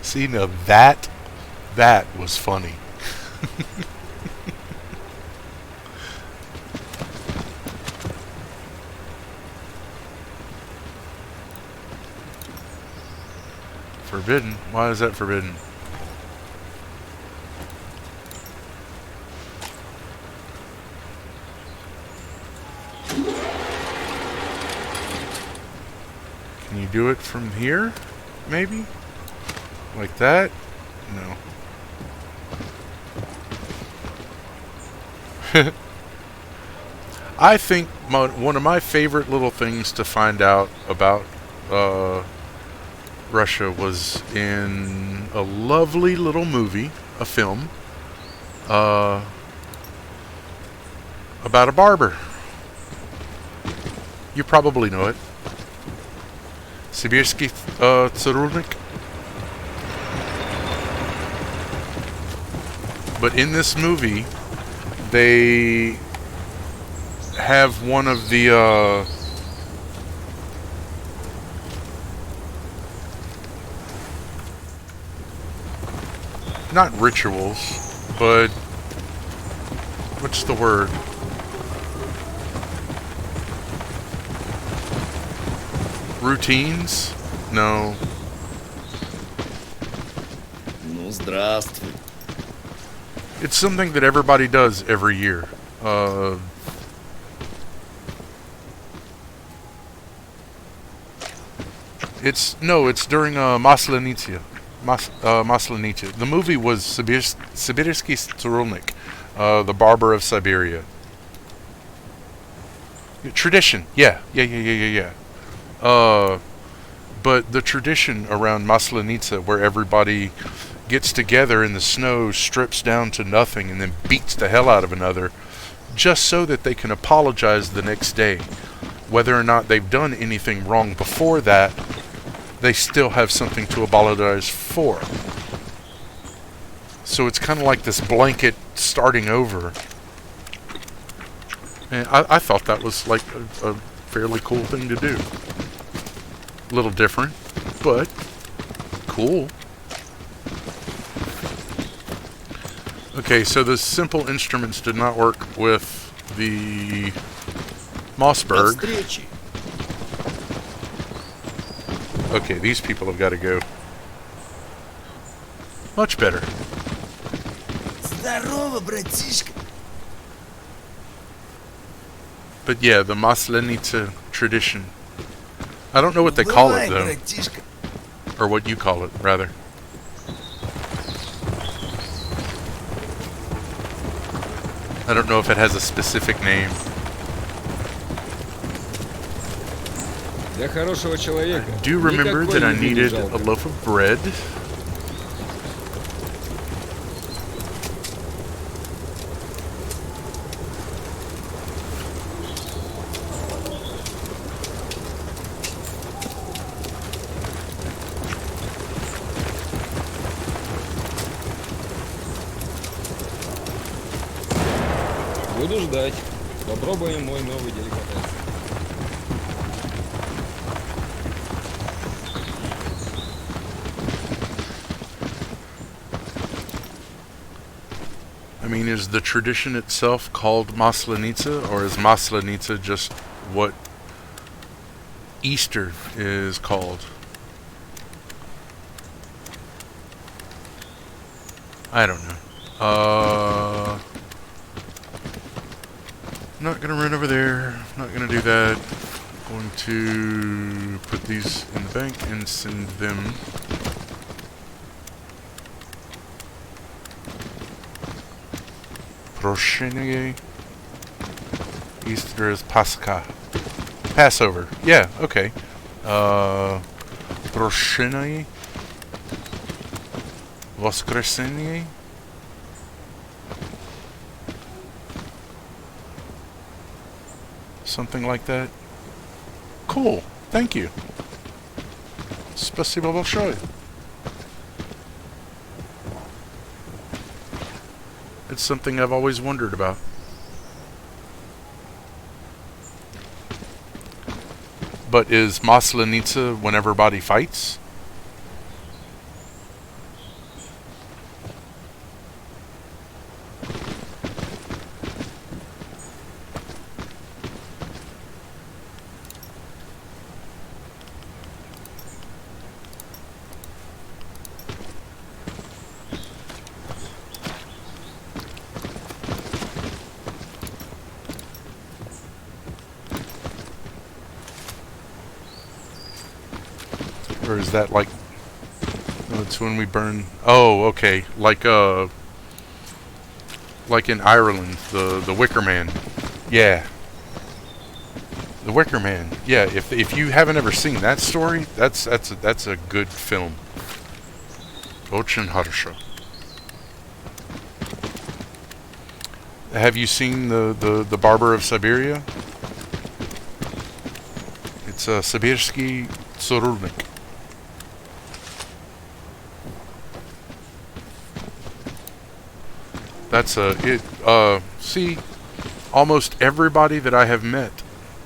C: See, now that was funny. Forbidden? Why is that forbidden? Can you do it from here? Maybe? Like that? No. I think one of my favorite little things to find out about Russia was in a lovely little movie, a film, about a barber. You probably know it. Sibirский цирюльник. But in this movie, they have one of the not rituals, but what's the word? Routines? No.
B: Ну, здравствуй.
C: It's something that everybody does every year. It's during Maslenitsa. Maslenitsa. The movie was Sibirsky Strelnik, the Barber of Siberia. Tradition, yeah. But the tradition around Maslenitsa, where everybody gets together in the snow, strips down to nothing, and then beats the hell out of another, just so that they can apologize the next day. Whether or not they've done anything wrong before that, they still have something to apologize for. So it's kind of like this blanket starting over. And I thought that was like a fairly cool thing to do. A little different, but cool. Okay, so the simple instruments did not work with the Mossberg. Okay, these people have got to go. Much better.
A: Здорово, братишка.
C: But yeah, the Maslenitsa tradition. I don't know what they call it, though.
A: Братишка.
C: Or what you call it, rather. I don't know if it has a specific name.
D: Для хорошего человека.
C: Do you remember that I
D: никакой еды не
C: needed
D: жалко.
C: a loaf of bread?
D: Буду ждать. Попробуем мой новый деликатес.
C: I mean, is the tradition itself called Maslenitsa, or is Maslenitsa just what Easter is called? I don't know. Not gonna run over there. Not gonna do that. Going to put these in the bank and send them. Proshenie. Easter is Pascha. Passover. Yeah, okay. Proshenie. Voskresenie. Something like that. Cool. Thank you. Спасибо большое. It's something I've always wondered about. But is Maslenitsa when everybody fights? Or is that like... Oh, it's when we burn... Oh, okay. Like in Ireland, the Wicker Man. Yeah. The Wicker Man. Yeah, if you haven't ever seen that story, that's a good film. Очень хорошо. Have you seen the Barber of Siberia? It's Sibirsky Tsorulnik. That's see, almost everybody that I have met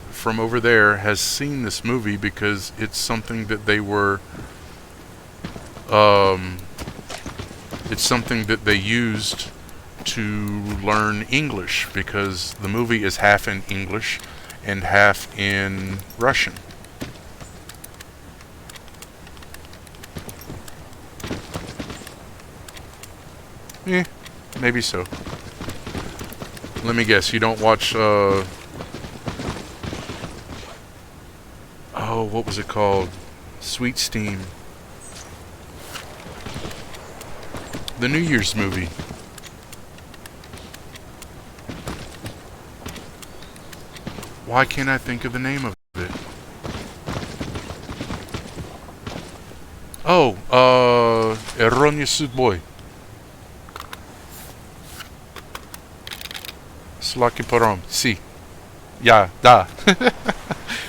C: from over there has seen this movie because it's something that they were, it's something that they used to learn English, because the movie is half in English and half in Russian. Maybe so. Let me guess, you don't watch, oh, what was it called? Sweet Steam. The New Year's movie. Why can't I think of the name of it? Oh, Ironia Судьбой. Slaki Param. Si. Yeah, da.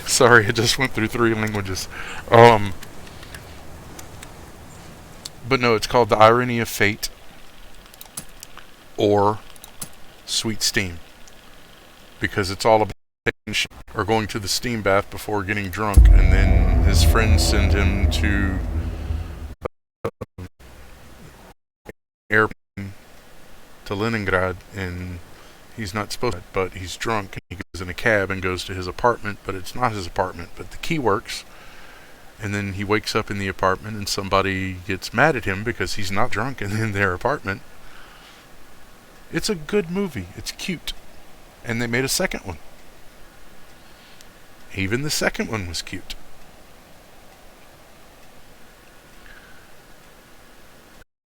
C: Sorry, I just went through 3 languages. But no, it's called The Irony of Fate, or Sweet Steam, because it's all about or going to the steam bath before getting drunk, and then his friends send him to airplane to Leningrad, and he's not supposed to, but he's drunk, and he goes in a cab and goes to his apartment, but it's not his apartment, but the key works, and then he wakes up in the apartment, and somebody gets mad at him because he's not drunk and in their apartment. It's a good movie. It's cute. And they made a second one. Even the second one was cute.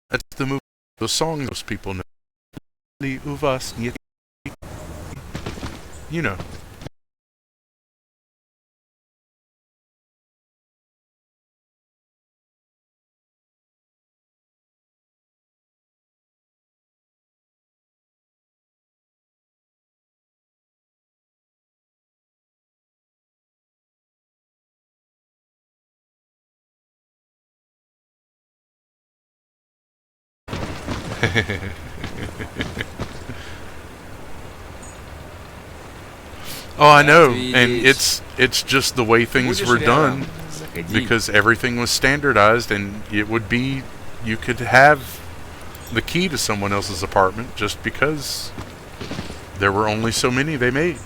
C: That's the movie. The song most people know. You know. Oh, I know, and it's just the way things were done, because everything was standardized, and it would be, you could have the key to someone else's apartment just because there were only so many they made.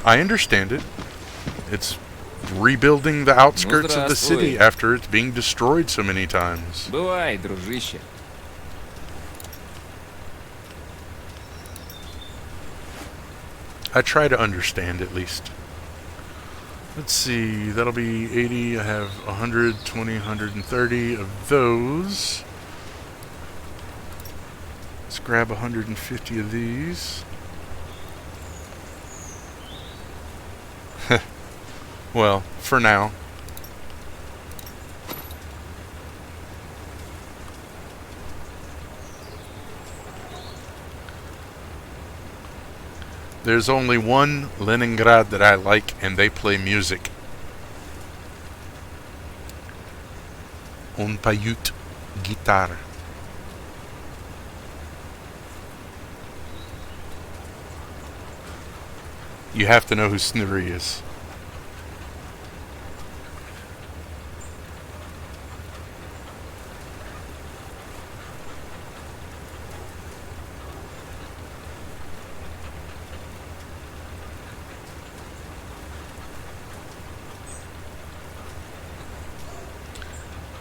C: I understand it. It's rebuilding the outskirts of the city after it's being destroyed so many times.
I: Бывай, дружище.
C: I try to understand, at least. Let's see, that'll be 80. I have 120, 130 of those. Let's grab 150 of these. Well, for now. There's only one Leningrad that I like, and they play music. On поют гитара. You have to know who Snurri is.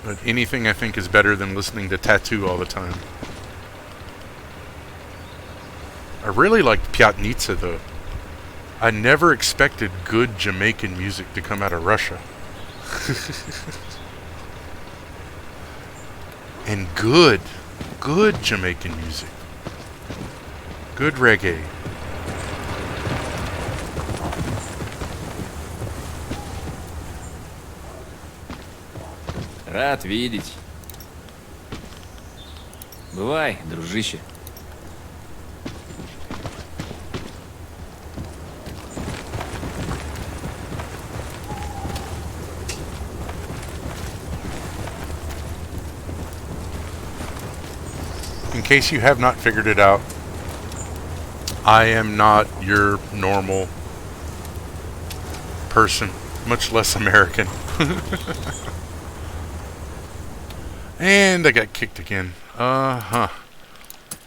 C: But anything I think is better than listening to Tattoo all the time. I really liked Pyatnitsa though. I never expected good Jamaican music to come out of Russia. And good Jamaican music. Good reggae.
I: Рад видеть. Бывай, дружище.
C: In case you have not figured it out, I am not your normal person, much less American. And I got kicked again.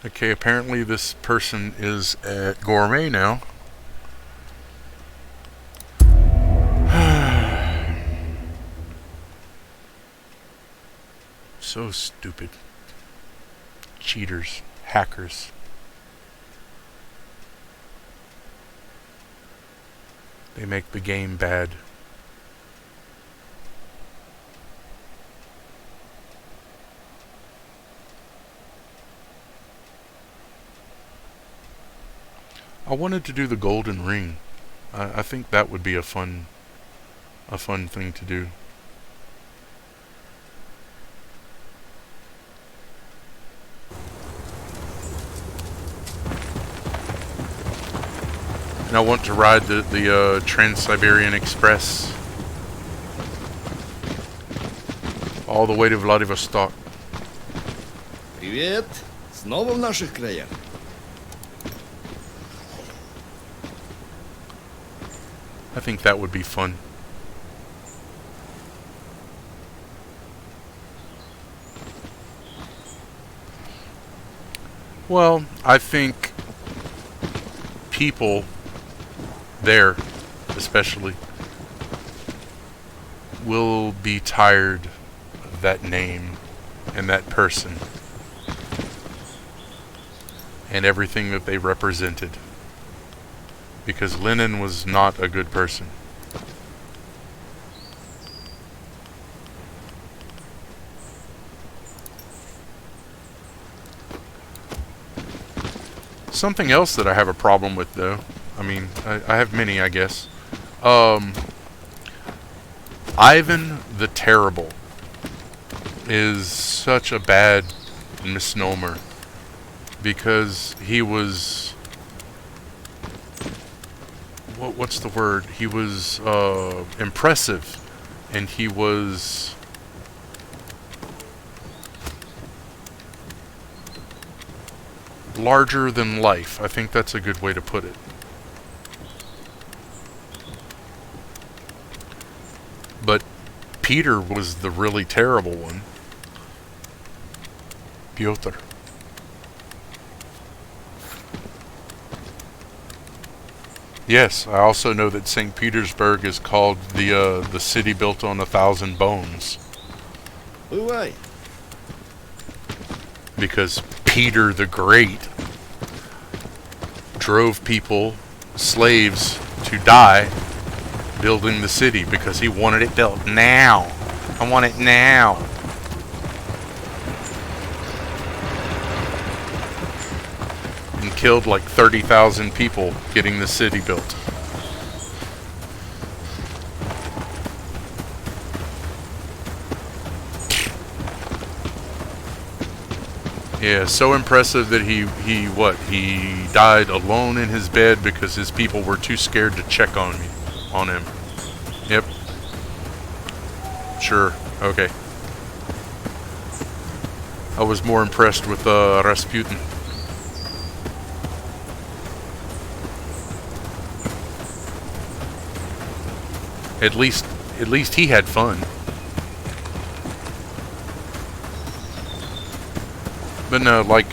C: Okay, apparently this person is at Gourmet now. So stupid. Cheaters. Hackers. They make the game bad. I wanted to do the golden ring. I think that would be a fun thing to do. And I want to ride the Trans-Siberian Express all the way to Vladivostok.
B: Привет. Снова в наших краях.
C: I think that would be fun. Well, I think people there, especially, will be tired of that name and that person and everything that they represented. Because Lenin was not a good person. Something else that I have a problem with, though. I mean, I have many, I guess. Ivan the Terrible is such a bad misnomer. Because he was... what's the word? He was impressive, and he was larger than life. I think that's a good way to put it. But Peter was the really terrible one. Pyotr. Yes, I also know that St. Petersburg is called the city built on 1,000 bones.
B: Бывай.
C: Because Peter the Great drove people, slaves, to die building the city because he wanted it built now. I want it now. And killed like 30,000 people getting the city built. Yeah, so impressive that he died alone in his bed because his people were too scared to check on him. Yep. Sure. Okay. I was more impressed with Rasputin. At least he had fun. But no, like,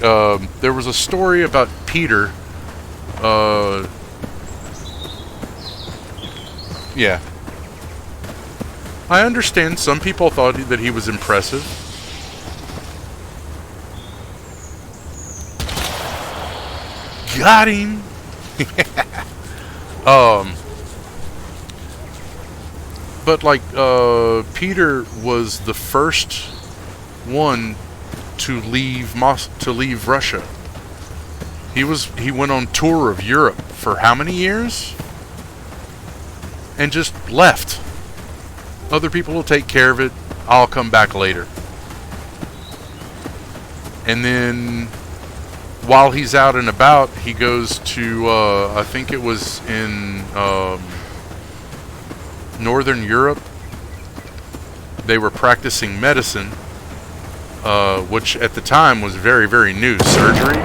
C: there was a story about Peter, yeah. I understand some people thought that he was impressive. Got him! But like, Peter was the first one to leave Russia. He went on tour of Europe for how many years? And just left. Other people will take care of it. I'll come back later. And then while he's out and about, he goes to I think it was in Northern Europe. They were practicing medicine, which at the time was very, very new. Surgery.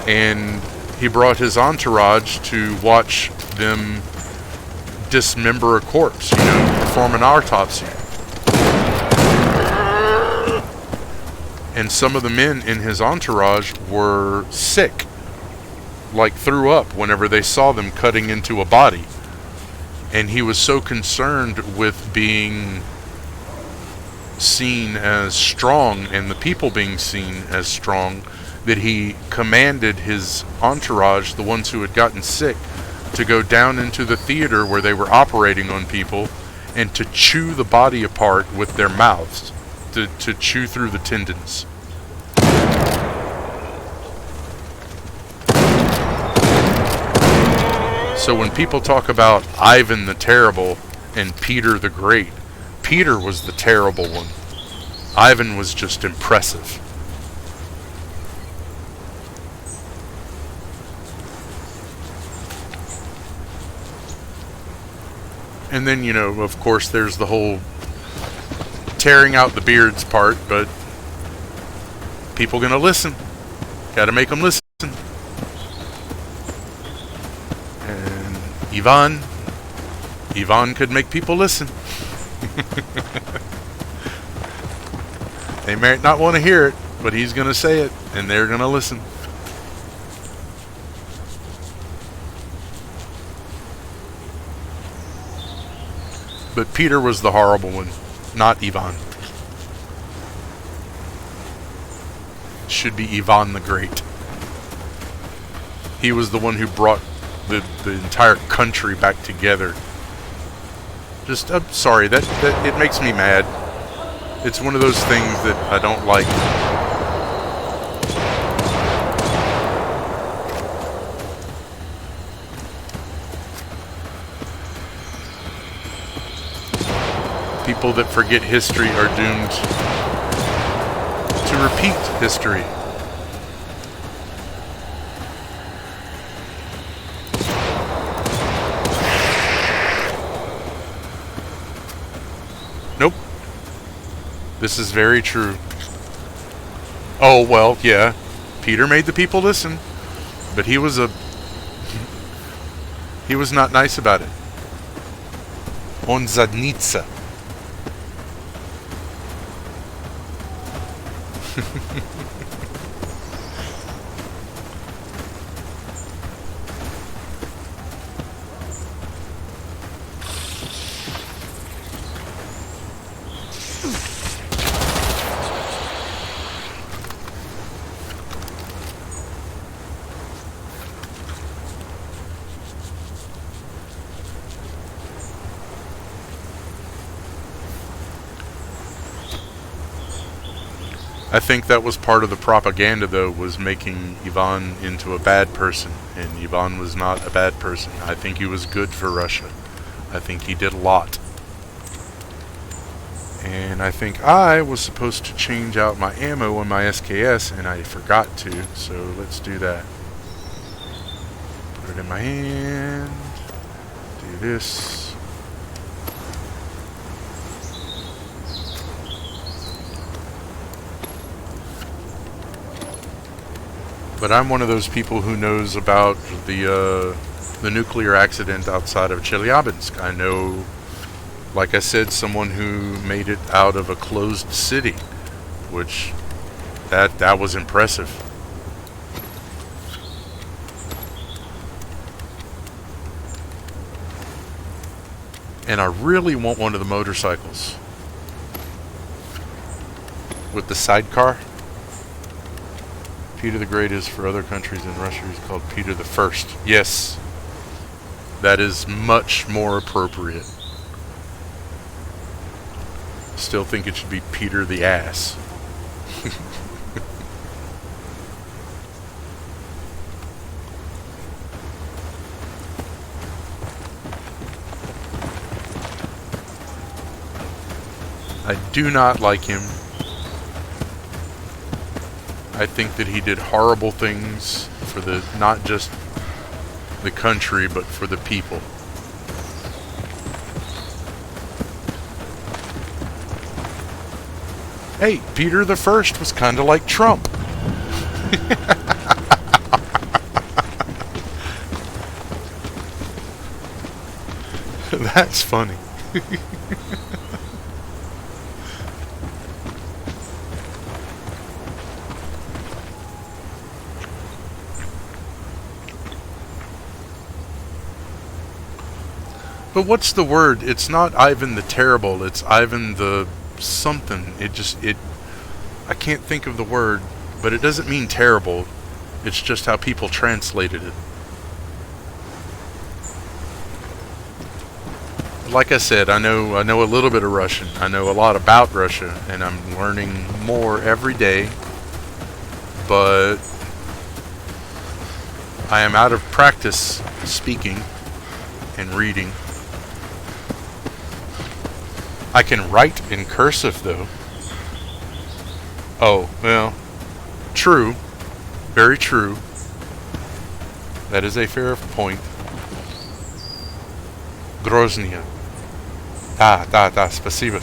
C: and he brought his entourage to watch them dismember a corpse, you know, perform an autopsy. And some of the men in his entourage were sick, like threw up whenever they saw them cutting into a body. And he was so concerned with being seen as strong and the people being seen as strong that he commanded his entourage, the ones who had gotten sick, to go down into the theater where they were operating on people and to chew the body apart with their mouths, to chew through the tendons. So when people talk about Ivan the Terrible and Peter the Great, Peter was the terrible one. Ivan was just impressive. And then, you know, of course, there's the whole tearing out the beards part, but people gonna listen. Gotta make them listen. And Ivan could make people listen. They might not want to hear it, but he's gonna say it, and they're gonna listen. But Peter was the horrible one, not Ivan. Should be Ivan the Great. He was the one who brought the entire country back together. Just, I'm sorry, that it makes me mad. It's one of those things that I don't like. People that forget history are doomed to repeat history. Nope. This is very true. Oh, well, yeah. Peter made the people listen, but he was not nice about it. On Zadnica. I think that was part of the propaganda, though, was making Ivan into a bad person, and Ivan was not a bad person. I think he was good for Russia. I think he did a lot. And I think I was supposed to change out my ammo on my SKS, and I forgot to, so let's do that. Put it in my hand, do this. But I'm one of those people who knows about the nuclear accident outside of Chelyabinsk. I know, like I said, someone who made it out of a closed city, which that was impressive. And I really want one of the motorcycles with the sidecar. Peter the Great is for other countries in Russia. He's called Peter the First. Yes, that is much more appropriate. Still think it should be Peter the Ass. I do not like him. I think that he did horrible things for not just the country, but for the people. Hey, Peter the First was kind of like Trump. That's funny. But what's the word? It's not Ivan the Terrible, it's Ivan the something. I can't think of the word, but it doesn't mean terrible. It's just how people translated it. Like I said, I know a little bit of Russian. I know a lot about Russia, and I'm learning more every day. But I am out of practice speaking and reading. I can write in cursive, though. Oh, well, true. Very true. That is a fair point. Groznia. Da, спасибо.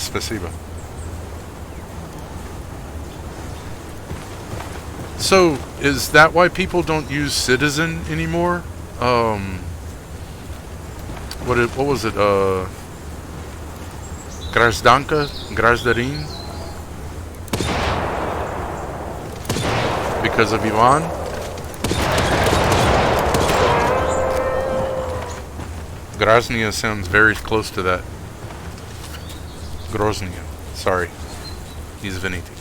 C: So, is that why people don't use citizen anymore? What was it? Grazdanka? Grazdarin? Because of Ivan? Groznia sounds very close to that. Groznia. Sorry. Извините.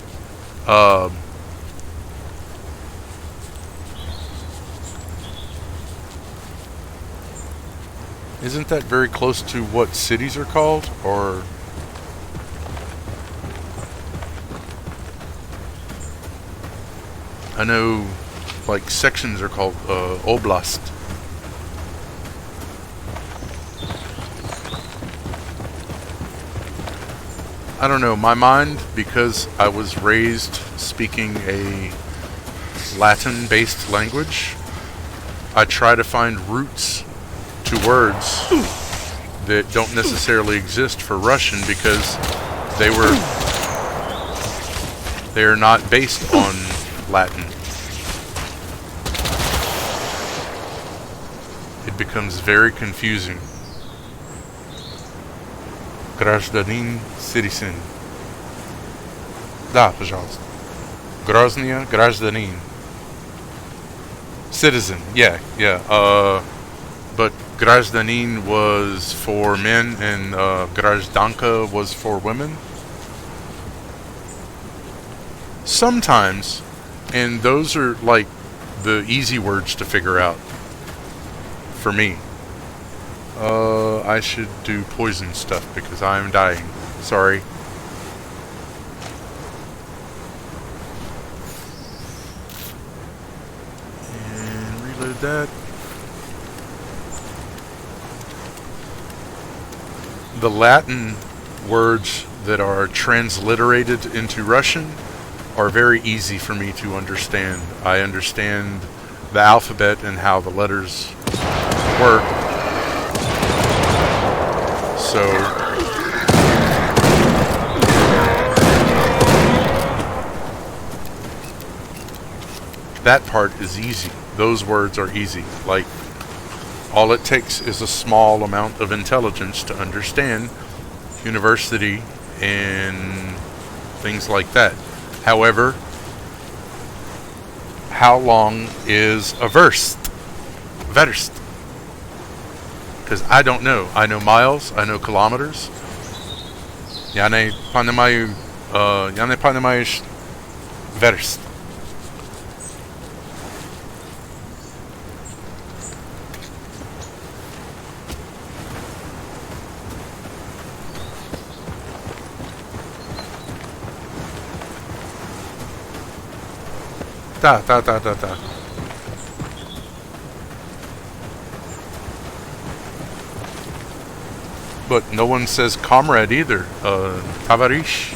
C: Isn't that very close to what cities are called? Or... I know, like, sections are called oblast. I don't know, my mind, because I was raised speaking a Latin-based language, I try to find roots to words that don't necessarily exist for Russian because they're not based on Latin. It becomes very confusing. Гражданин, citizen. Да, пожалуйста. Groznia, гражданин. Citizen, yeah. But гражданин was for men and гражданка was for women. Sometimes, and those are like the easy words to figure out for me. I should do poison stuff because I am dying. Sorry. And reload that. The Latin words that are transliterated into Russian are very easy for me to understand. I understand the alphabet and how the letters work. So that part is easy. Those words are easy. Like, all it takes is a small amount of intelligence to understand university and things like that. However, how long is a verst? Verst. Because I don't know. I know miles. I know kilometers. Я не понимаю verst. Da. But no one says comrade either. Tavarish.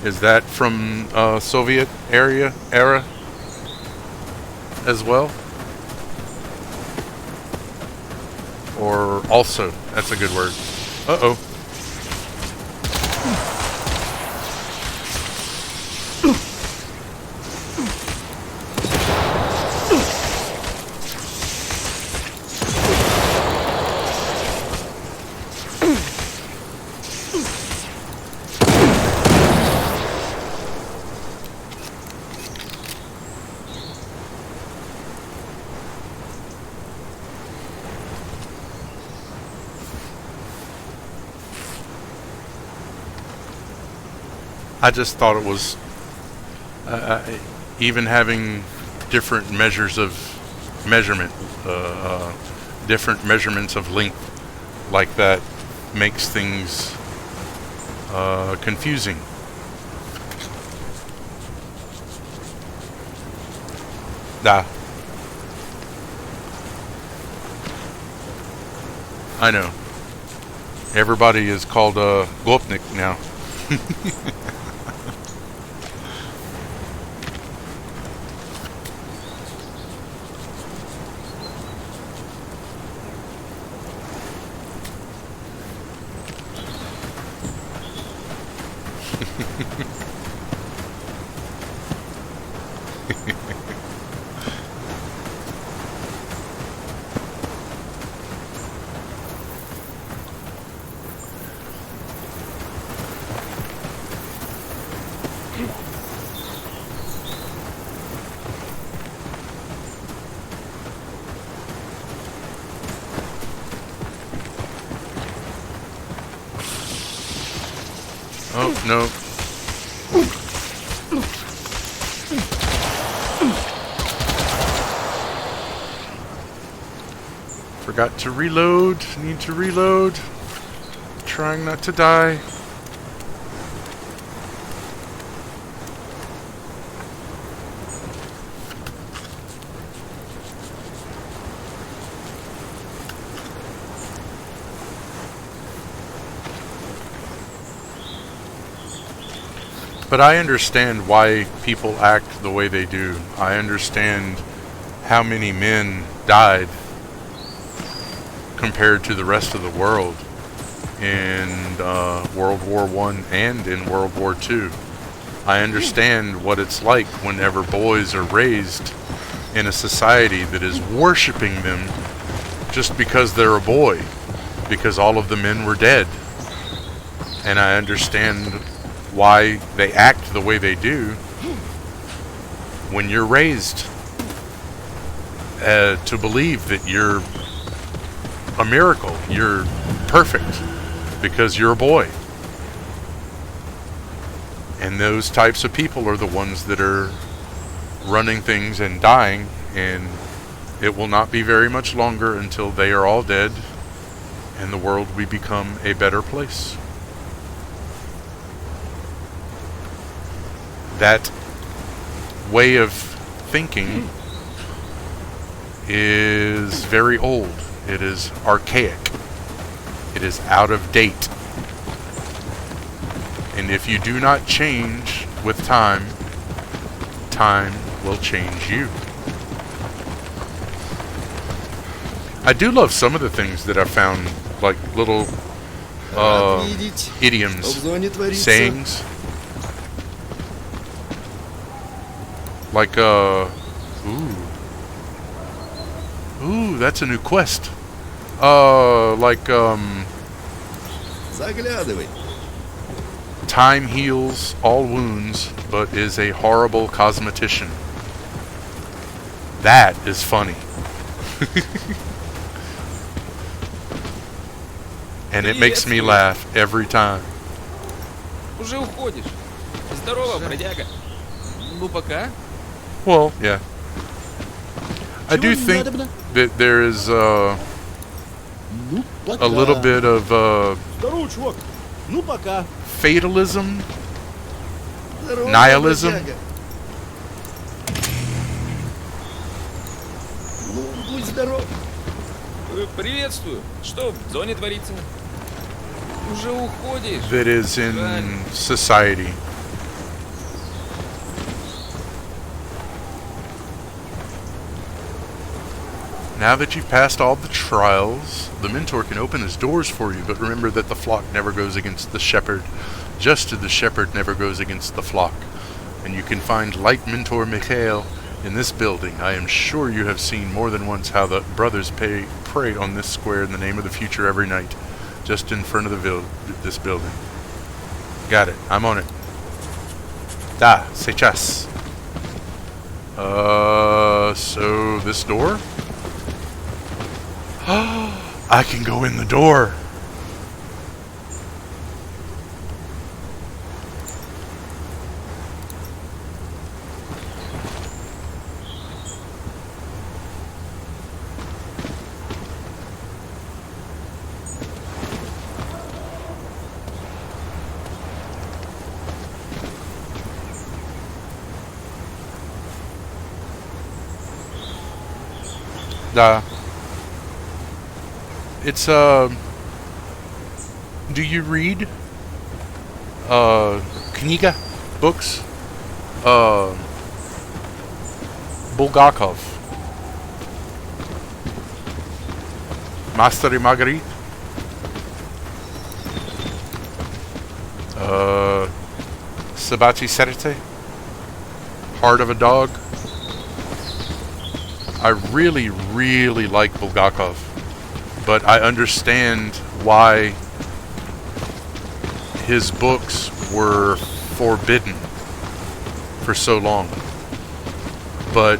C: Is that from Soviet era as well? Or also? That's a good word. Uh-oh. I just thought it was even having different measures of measurement, different measurements of length like that makes things confusing. I know. Everybody is called Gopnik now. Oh, no. Forgot to reload. Need to reload. Trying not to die. But I understand why people act the way they do. I understand how many men died compared to the rest of the world in World War I and in World War II. I understand what it's like whenever boys are raised in a society that is worshiping them just because they're a boy, because all of the men were dead. And I understand why they act the way they do when you're raised to believe that you're a miracle, you're perfect because you're a boy. And those types of people are the ones that are running things and dying, and it will not be very much longer until they are all dead and the world will become a better place. That way of thinking is very old. It is archaic. It is out of date. And if you do not change with time, time will change you. I do love some of the things that I found, like little idioms, sayings. Like, ooh, that's a new quest.
B: Заглядывай.
C: Time heals all wounds, but is a horrible cosmetician. That is funny. And it makes me laugh every time.
I: Уже уходишь. Здорово, бродяга. Ну пока.
C: Well, yeah. I do think that there is a little bit of
J: Здорово, чувак. Ну пока.
C: fatalism,
B: Здорово,
C: nihilism.
B: бродяга. Ну, будь здоров.
I: Приветствую. Что в зоне творится? Уже уходишь.
C: That is in society. Now that you've passed all the trials, the mentor can open his doors for you, but remember that the flock never goes against the shepherd, just as the shepherd never goes against the flock. And you can find Light Mentor Mikhail in this building. I am sure you have seen more than once how the brothers pray on this square in the name of the future every night, just in front of this building. Got it. I'm on it. Da, сейчас. So this door? I can go in the door. Da. It's do you read kniga books? Bulgakov. Master Marguerite. Sabati Serete. Heart of a Dog. I really, really like Bulgakov, but I understand why his books were forbidden for so long. But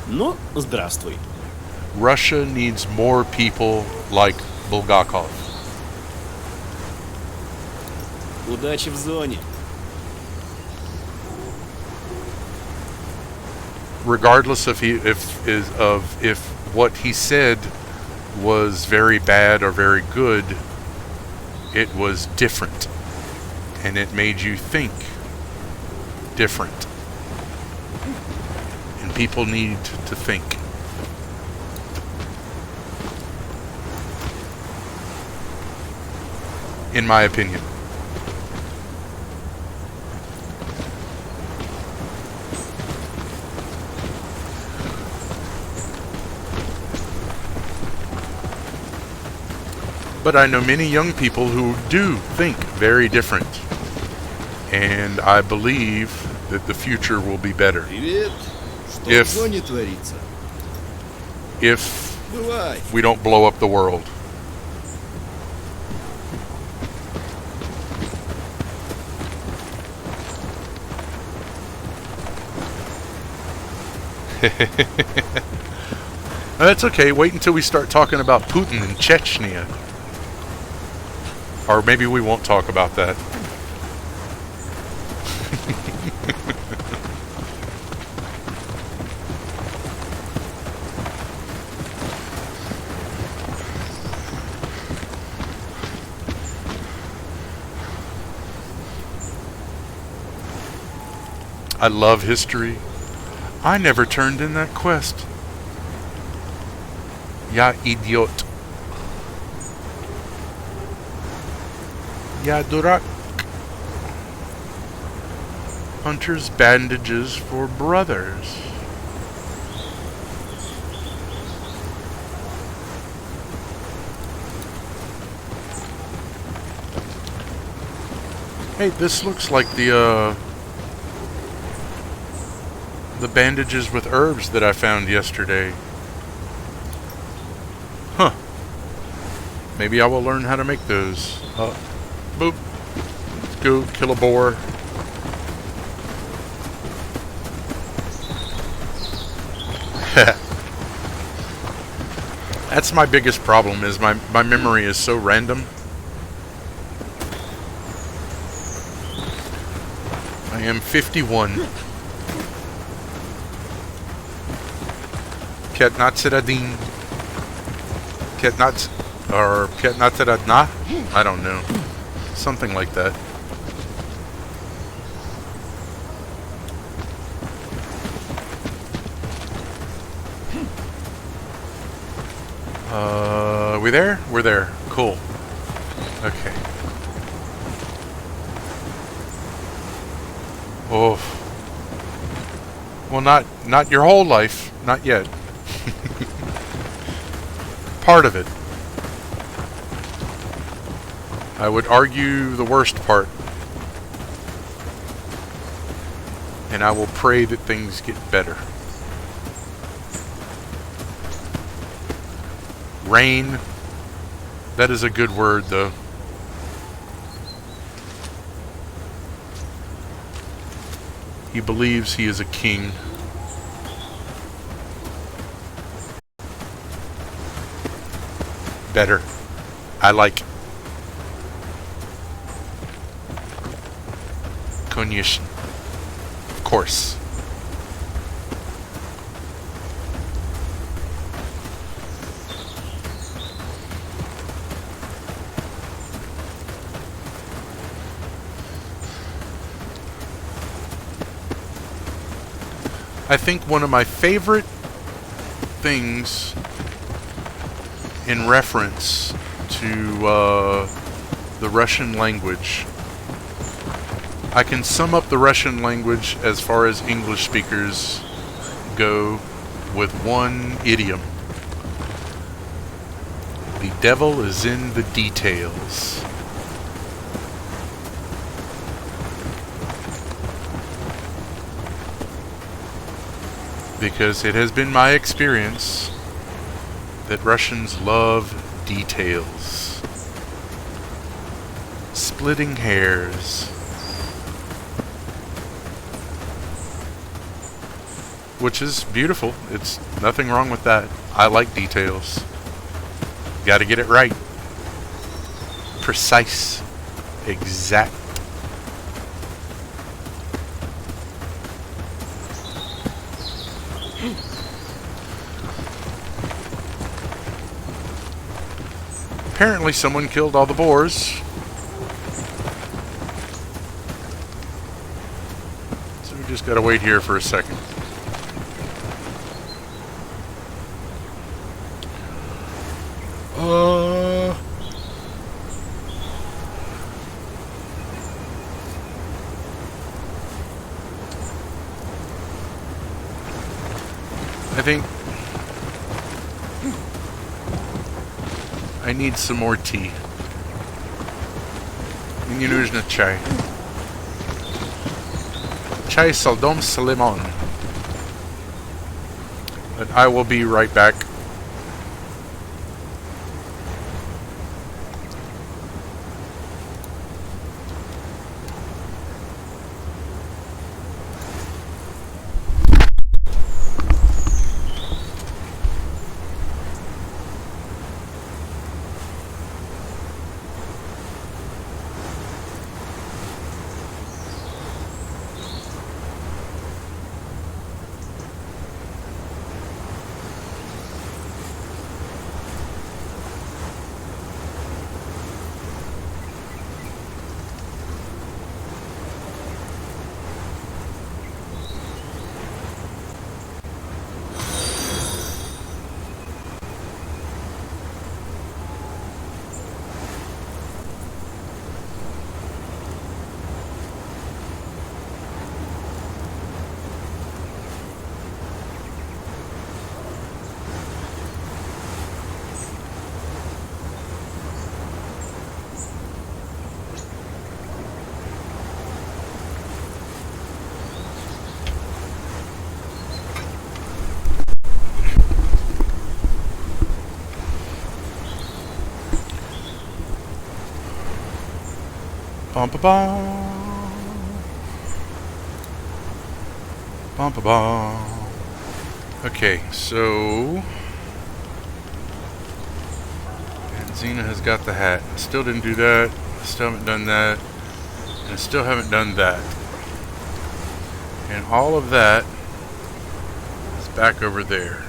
J: Ну, здравствуй.
C: Russia needs more people like Bulgakov.
J: Удачи в зоне.
C: Regardless of if what he said was very bad or very good, it was different, and it made you think different. And people need to think. In my opinion. But I know many young people who do think very different. And I believe that the future will be better.
B: Привет. Что в зоне творится?
C: If
B: Бывай.
C: we don't blow up the world. That's okay. Wait until we start talking about Putin and Chechnya. Or maybe we won't talk about that. I love history. I never turned in that quest. Ya idiot. Ya durak. Hunter's bandages for brothers. Hey, this looks like the bandages with herbs that I found yesterday. Huh. Maybe I will learn how to make those. Boop. Let's go kill a boar. That's my biggest problem, is my memory is so random. I am 51. Piatnatseradin. Piatnats or Piatnatseradna? I don't know. Something like that. We there? We're there. Cool. Okay. Oh. Well, not your whole life. Not yet. Part of it. I would argue the worst part. And I will pray that things get better. Rain. That is a good word, though. He believes he is a king. Better. I like. Concoction. Of course. I think one of my favorite things in reference to the Russian language. I can sum up the Russian language as far as English speakers go with one idiom. The devil is in the details. Because it has been my experience that Russians love details. Splitting hairs. Which is beautiful. It's nothing wrong with that. I like details. Got to get it right. Precise. Exact. Apparently someone killed all the boars. So we just gotta wait here for a second. I think I need some more tea. Мне нужно чай. Чай с льдом с лимоном. But I will be right back. Bum ba bum. Bum ba bum. Okay, so Xena has got the hat. I still didn't do that. I still haven't done that. And I still haven't done that. And all of that is back over there.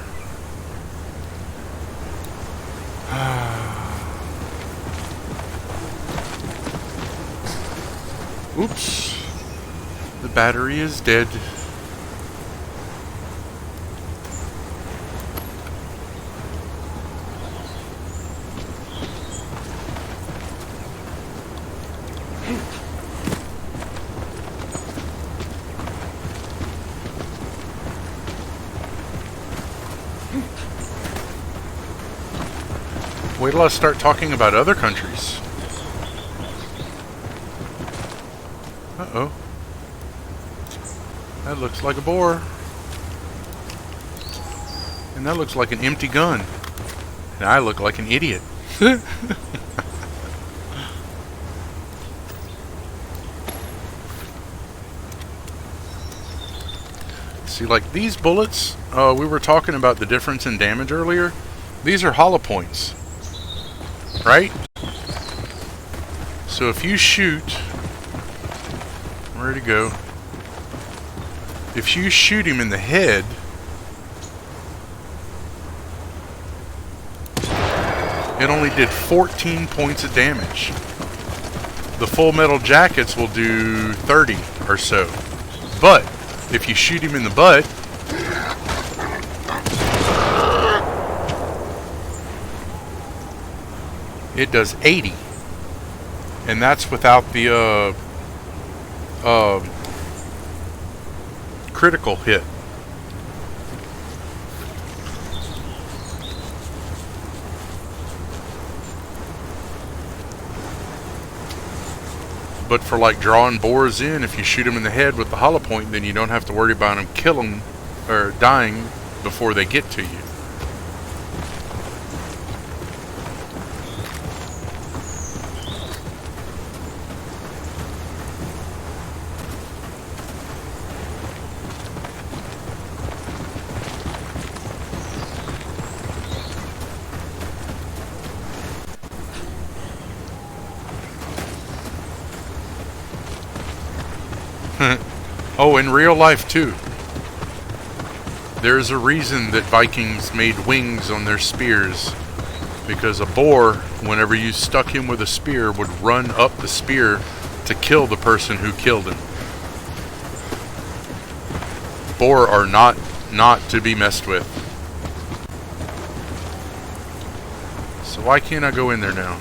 C: Oops. The battery is dead. Wait till I start talking about other countries. Uh-oh. That looks like a boar. And that looks like an empty gun. And I look like an idiot. See, like these bullets, we were talking about the difference in damage earlier. These are hollow points. Right? So if you shoot... Where'd he go? If you shoot him in the head, it only did 14 points of damage. The full metal jackets will do 30 or so. But if you shoot him in the butt, it does 80. And that's without the critical hit. But for like drawing boars in, if you shoot them in the head with the hollow point, then you don't have to worry about them killing or dying before they get to you. Oh, in real life too. There's a reason that Vikings made wings on their spears. Because a boar, whenever you stuck him with a spear, would run up the spear to kill the person who killed him. Boar are not to be messed with. So why can't I go in there now?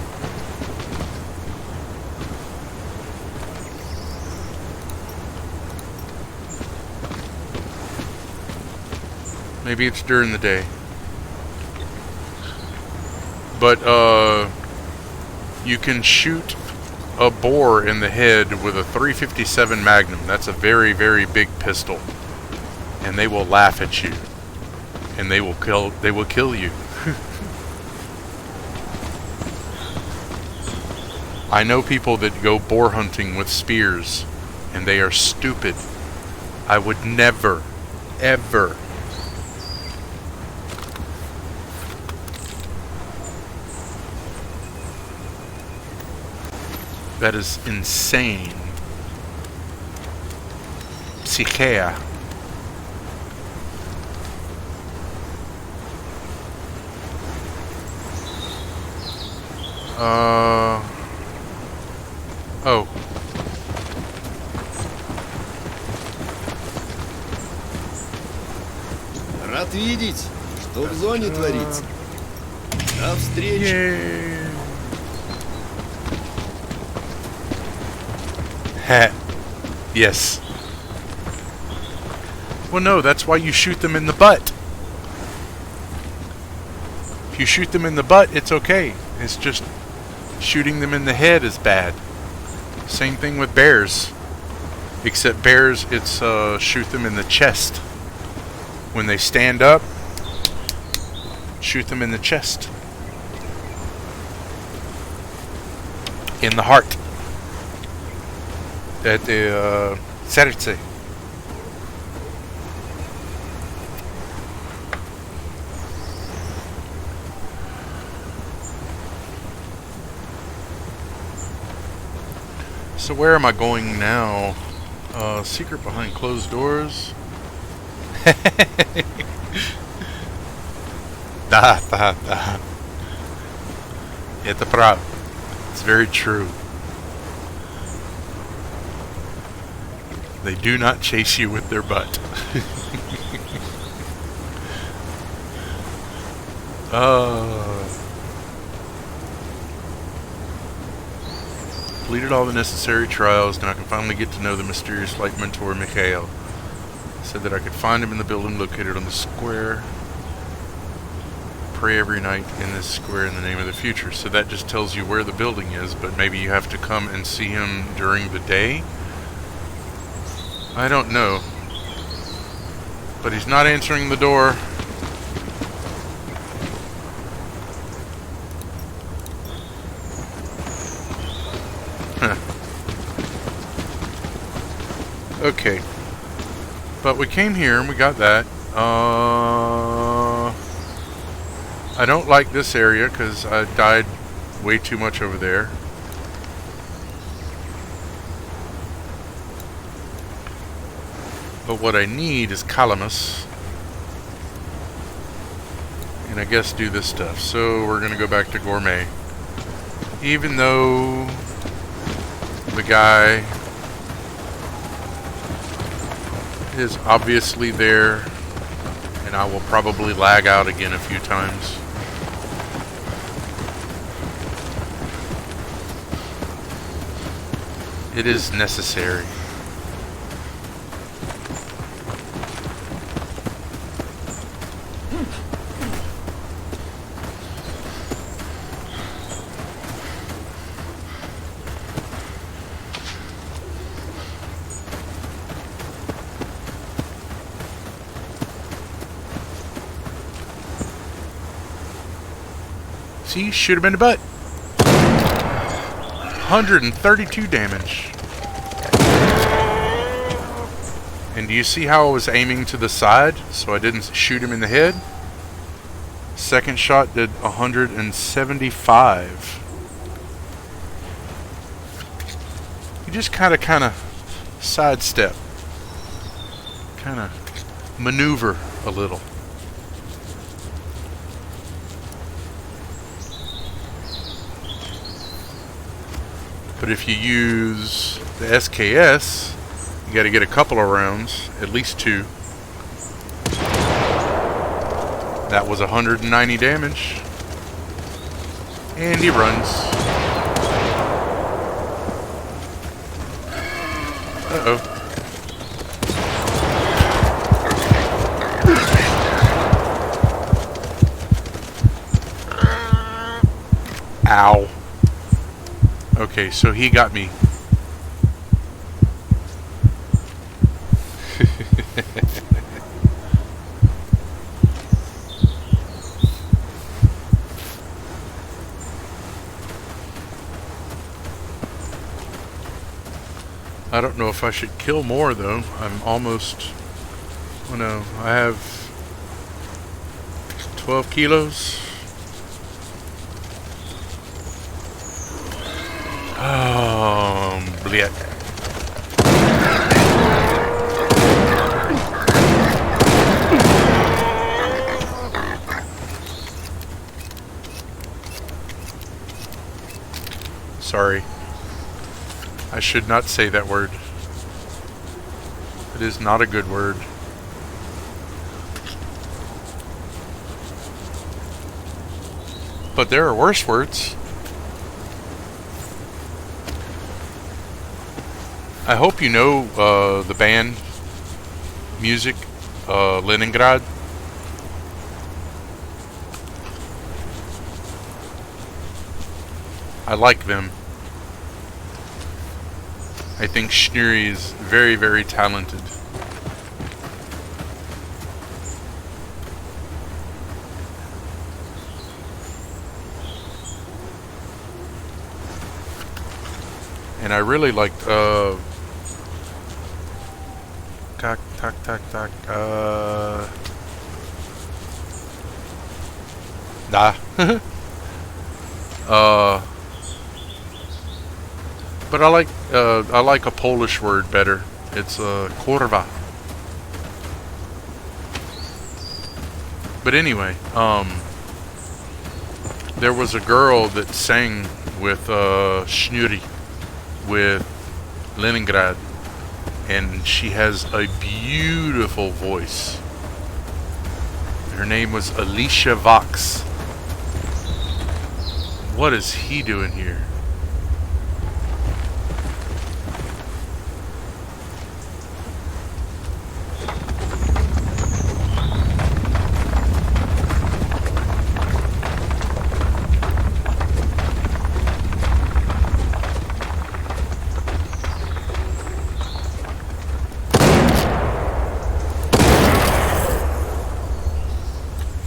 C: Maybe it's during the day. But, you can shoot a boar in the head with a .357 Magnum. That's a very, very big pistol. And they will laugh at you. And they will kill you. I know people that go boar hunting with spears, and they are stupid. I would never, ever. That is insane. Psychea. Oh.
B: Рад видеть, что в зоне творится. До встречи.
C: Yes. Well, no, that's why you shoot them in the butt. If you shoot them in the butt, it's okay. It's just shooting them in the head is bad. Same thing with bears. Except bears, it's shoot them in the chest. When they stand up, shoot them in the chest. In the heart. At the serce. So where am I going now? Secret behind closed doors. Da. Это правда. It's very true. They do not chase you with their butt. Completed all the necessary trials. Now I can finally get to know the mysterious light mentor, Mikhail. Said that I could find him in the building located on the square. Pray every night in this square in the name of the future. So that just tells you where the building is, but maybe you have to come and see him during the day? I don't know. But he's not answering the door. Okay. But we came here and we got that. I don't like this area because I died way too much over there. But what I need is Calamus. And I guess do this stuff. So we're going to go back to Gourmet. Even though the guy is obviously there, and I will probably lag out again a few times. It is necessary. See, shoot him in the butt. 132 damage. And do you see how I was aiming to the side so I didn't shoot him in the head? Second shot did 175. You just kind of sidestep. Kind of maneuver a little. But if you use the SKS, you got to get a couple of rounds, at least 2. That was 190 damage. And he runs. Uh-oh. Ow. Okay, so he got me. I don't know if I should kill more though. I'm almost... Oh no, I have 12 kilos. Blech. Sorry. I should not say that word. It is not a good word. But there are worse words. I hope you know the band music, Leningrad. I like them. I think Schnuri is very, very talented. And I really liked but I like a Polish word better. It's kurwa. But anyway, there was a girl that sang with Schnuri, with Leningrad, and she has a beautiful voice. Her name was Alicia Vox. What is he doing here?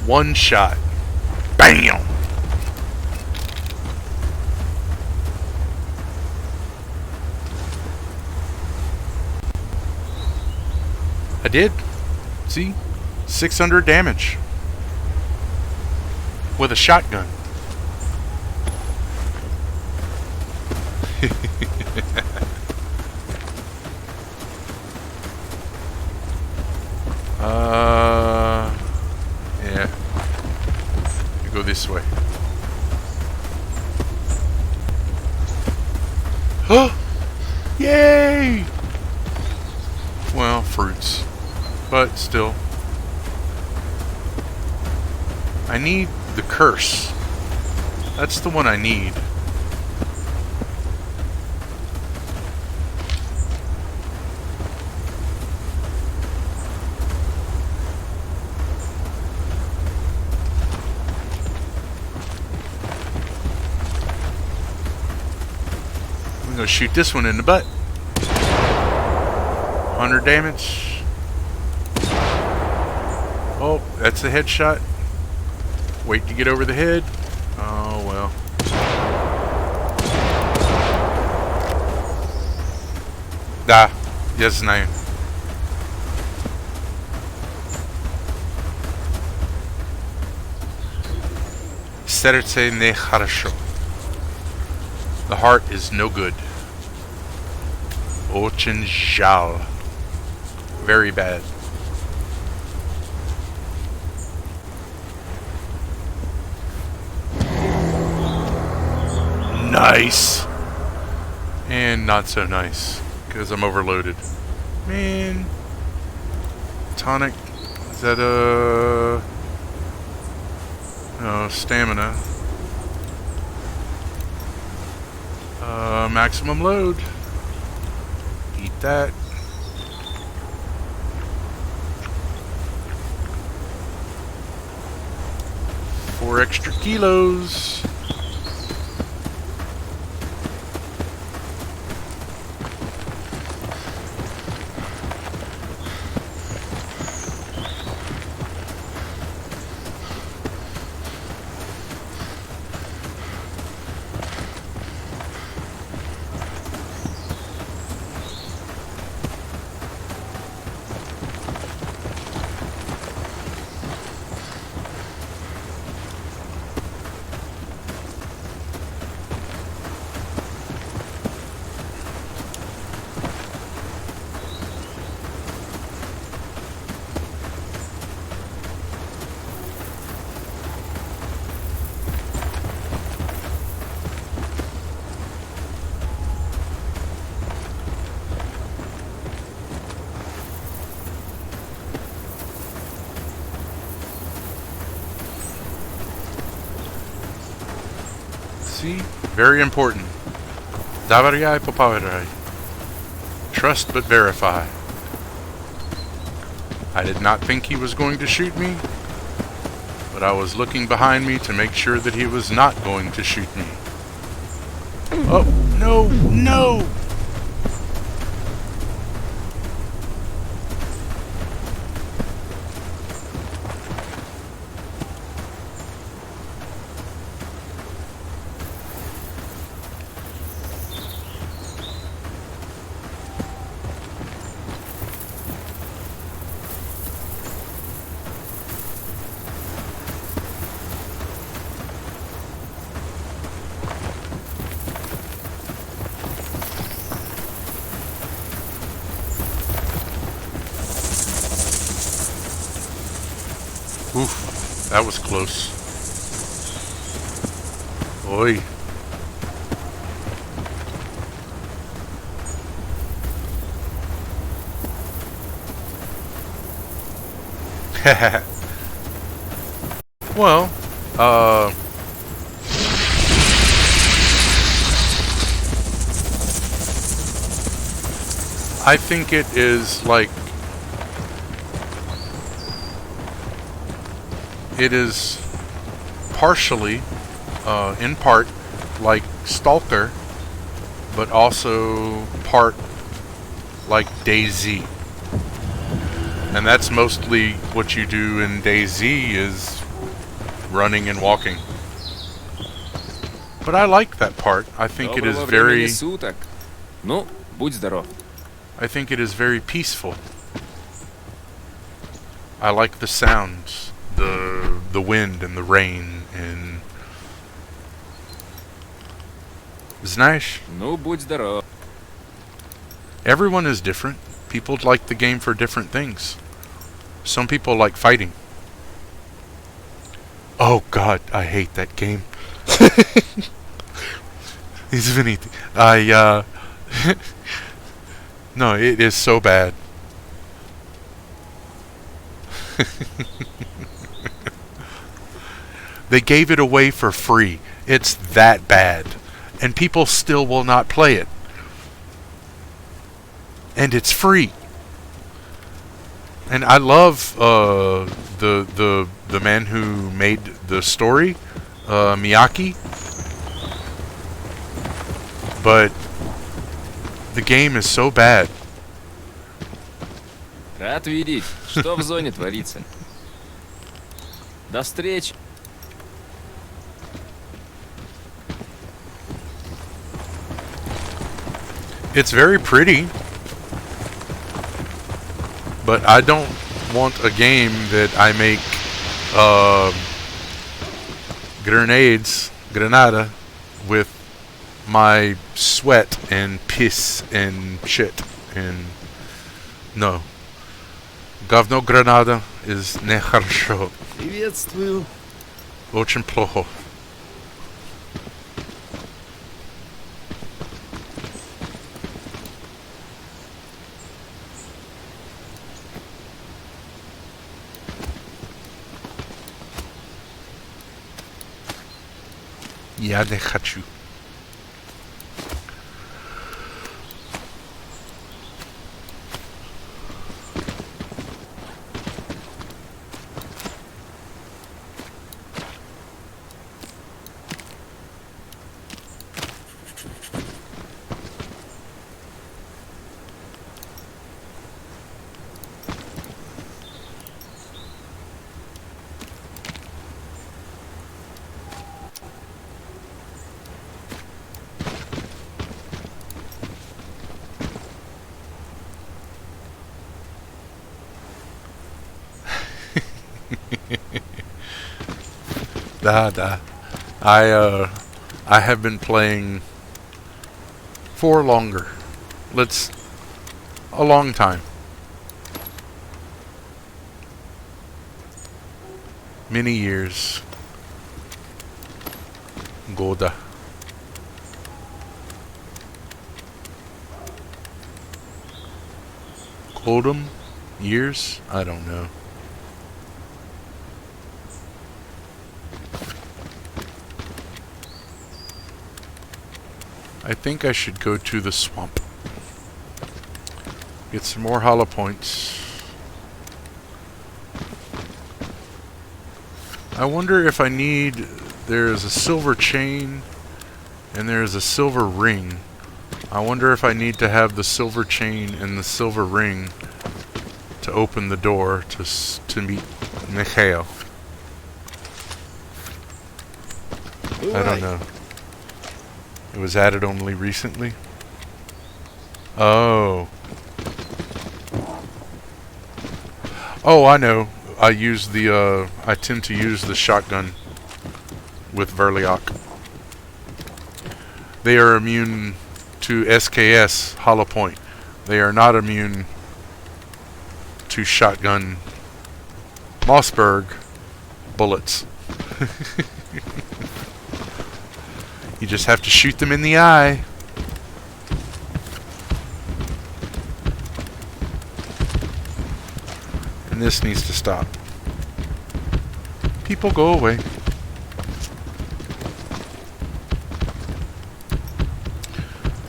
C: One shot. Bam! I did. See? 600 damage. With a shotgun. Yeah. You go this way. Oh! Yay! Well, fruits. But still. I need the curse. That's the one I need. gonna shoot this one in the butt. 100 damage. Oh, that's a headshot. Wait to get over the head. Oh well. Да, я знаю. Сердце нехорошо. The heart is no good. Очень жаль. Very bad. Nice. And not so nice. Because I'm overloaded. Man. Tonic. Is that no, stamina. Maximum load. Eat that. Four extra kilos. See? Very important. Doверяй, поверяй. Trust but verify. I did not think he was going to shoot me, but I was looking behind me to make sure that he was not going to shoot me. Oh, no, no! Oof, that was close. Oi. Well, I think it is like it is partially, in part, like Stalker, but also part like DayZ. And that's mostly what you do in DayZ is running and walking. But I like that part. I think it is very...
I: Ну, будь здоров.
C: I think it is very peaceful. I like the sounds. The wind and the rain and... Знаешь?
I: Ну, будь здоров.
C: Everyone is different. People like the game for different things. Some people like fighting. Oh God, I hate that game. Извините. No, it is so bad. They gave it away for free. It's that bad. And people still will not play it. And it's free. And I love the man who made the story, Miyake. But The game is so bad.
I: Рад видеть, что в зоне творится. До встречи.
C: It's very pretty, but I don't want a game that I make granada, with my sweat and piss and shit. And no. Говно гранада is нехорошо.
B: Приветствую.
C: Очень плохо. Я не хочу. Da. I have been playing for longer. A long time. Many years. Goda. Godum? Years? I don't know. I think I should go to the swamp. Get some more hollow points. I wonder if I need... There's a silver chain and there's a silver ring. I wonder if I need to have the silver chain and the silver ring to open the door to meet Mikhail. I don't know. It was added only recently. Oh. Oh, I know. I tend to use the shotgun with Verliocks. They are immune to SKS hollow point. They are not immune to shotgun Mossberg bullets. You just have to shoot them in the eye. And this needs to stop. People, go away.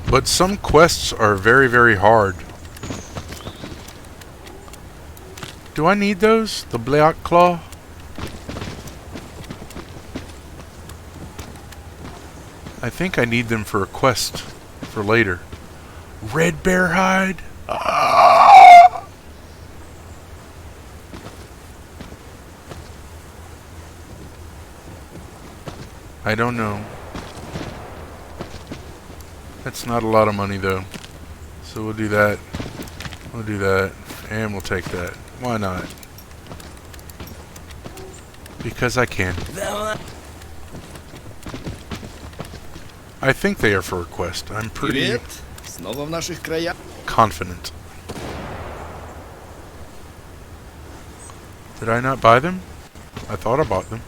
C: But some quests are very, very hard. Do I need those? The Black Claw? I think I need them for a quest for later. Red bear hide? Ah! I don't know. That's not a lot of money though. So we'll do that. We'll do that. And we'll take that. Why not? Because I can. I think they are for a quest. I'm pretty
B: Привет. Снова в наших краях.
C: confident. Did I not buy them? I thought I bought them.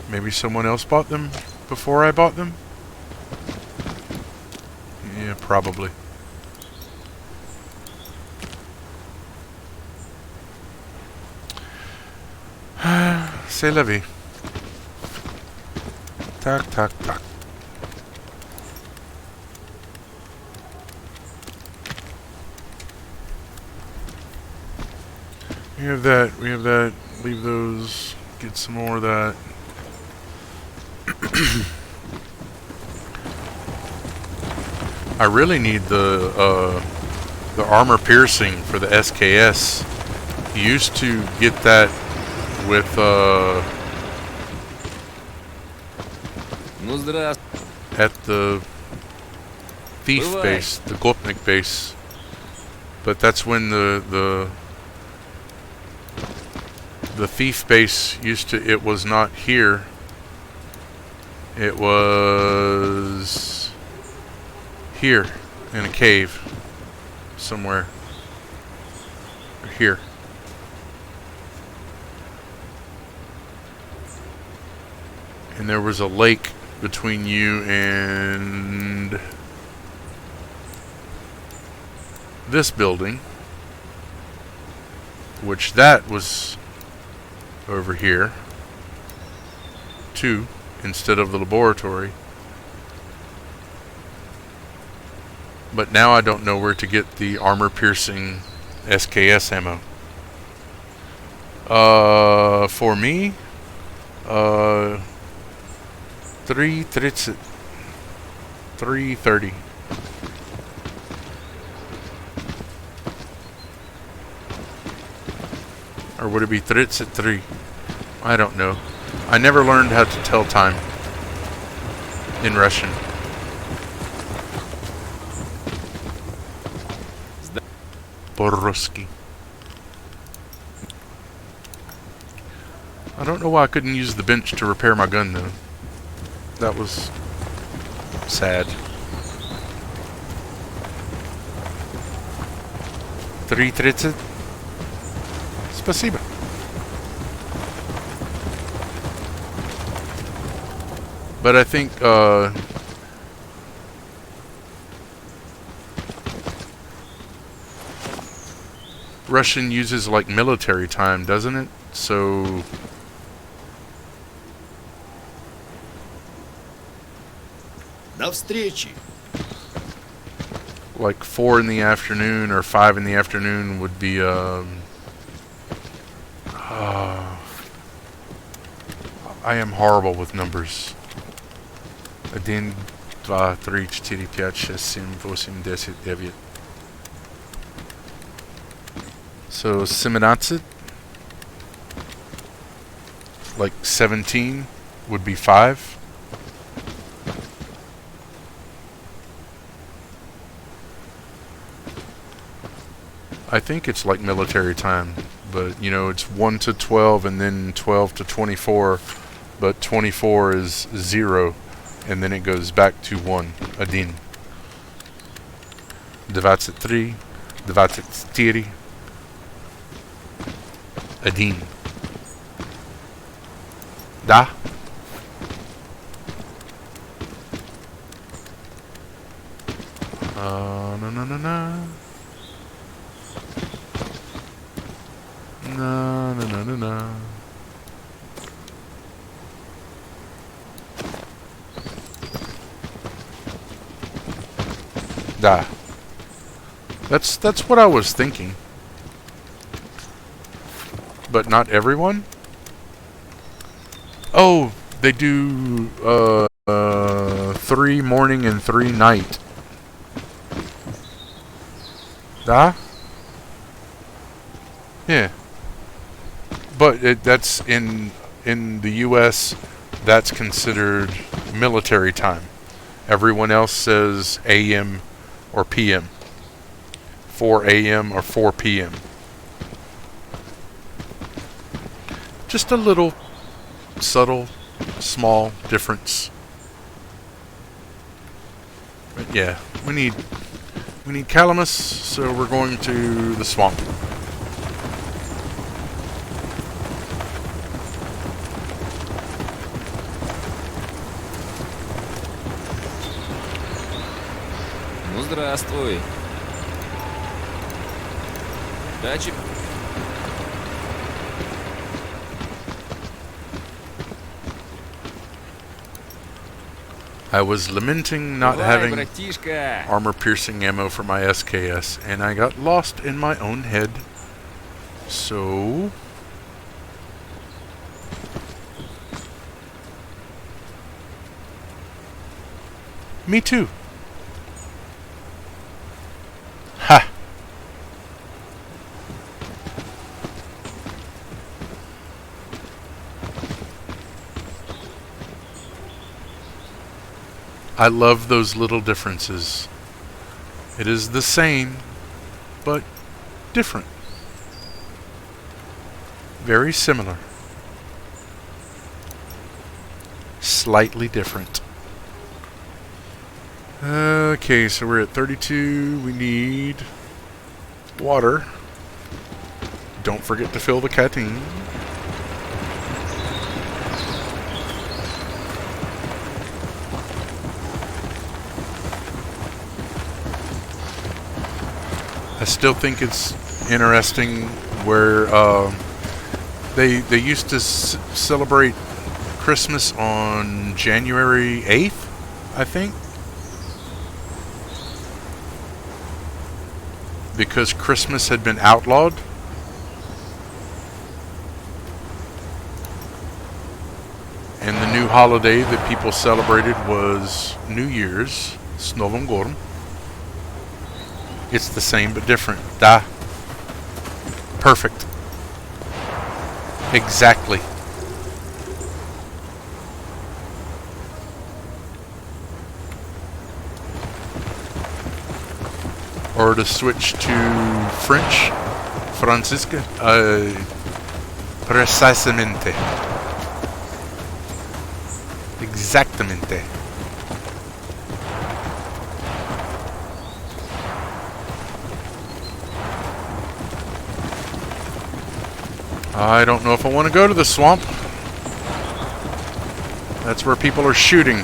C: Maybe someone else bought them before I bought them? Yeah, probably. C'est la vie. Tac, tac, tac. We have that, leave those, get some more of that. I really need the armor piercing for the SKS. You used to get that with
I: Ну, здравствуй.
C: at the thief
I: Бывай.
C: base, the Gopnik base. But that's when the thief base used to, it was not here. It was here in a cave somewhere. Or here. And there was a lake between you and this building, which that was over here too, instead of the laboratory. But now I don't know where to get the armor piercing SKS ammo. For me, 3:30. 3:30. Or would it be 3:33? I don't know. I never learned how to tell time in Russian. По-русски. I don't know why I couldn't use the bench to repair my gun though. That was sad. 3:30. Спасибо. But I think Russian uses like military time, doesn't it? So
B: До встречи.
C: like 4 in the afternoon or 5 in the afternoon would be I am horrible with numbers. 1, 2, 3, 4, 5, 6, 7, 8, 10, 9. So 17, like 17 would be 5. I think it's like military time, but you know, it's 1 to 12 and then 12 to 24, but 24 is 0 and then it goes back to 1. 1. 23, 24. 1. Da. No, no, no, no. No, no, no, no, no. Da. That's what I was thinking. But not everyone? Oh, they do 3 morning and 3 night. Da? Yeah. But that's in the US, that's considered military time. Everyone else says AM or PM. 4 AM or 4 PM. Just a little subtle, small difference. But yeah, we need Calamus, so we're going to the swamp.
I: Ну, здравствуй. Удачи.
C: I was lamenting not
I: Бывай,
C: having
I: братишка.
C: armor-piercing ammo for my SKS, and I got lost in my own head. So Me too. Ha! I love those little differences. It is the same, but different. Very similar. Slightly different. Okay, so we're at 32. We need water. Don't forget to fill the canteen. I still think it's interesting where they used to celebrate Christmas on January 8th, I think. Because Christmas had been outlawed. And the new holiday that people celebrated was New Year's, s Novim Godom. It's the same but different. Da. Perfect. Exactly. Or to switch to French, Francisca, precisamente. Exactamente. I don't know if I want to go to the swamp. That's where people are shooting.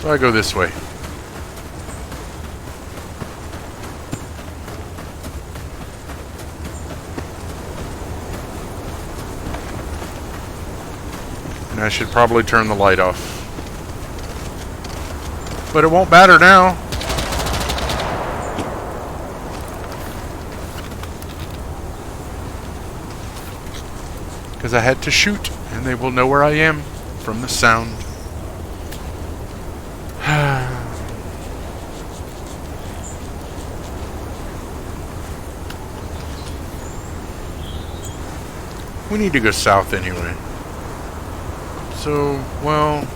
C: So I go this way. And I should probably turn the light off. But it won't matter now. Because I had to shoot, and they will know where I am from the sound. We need to go south anyway. So, well,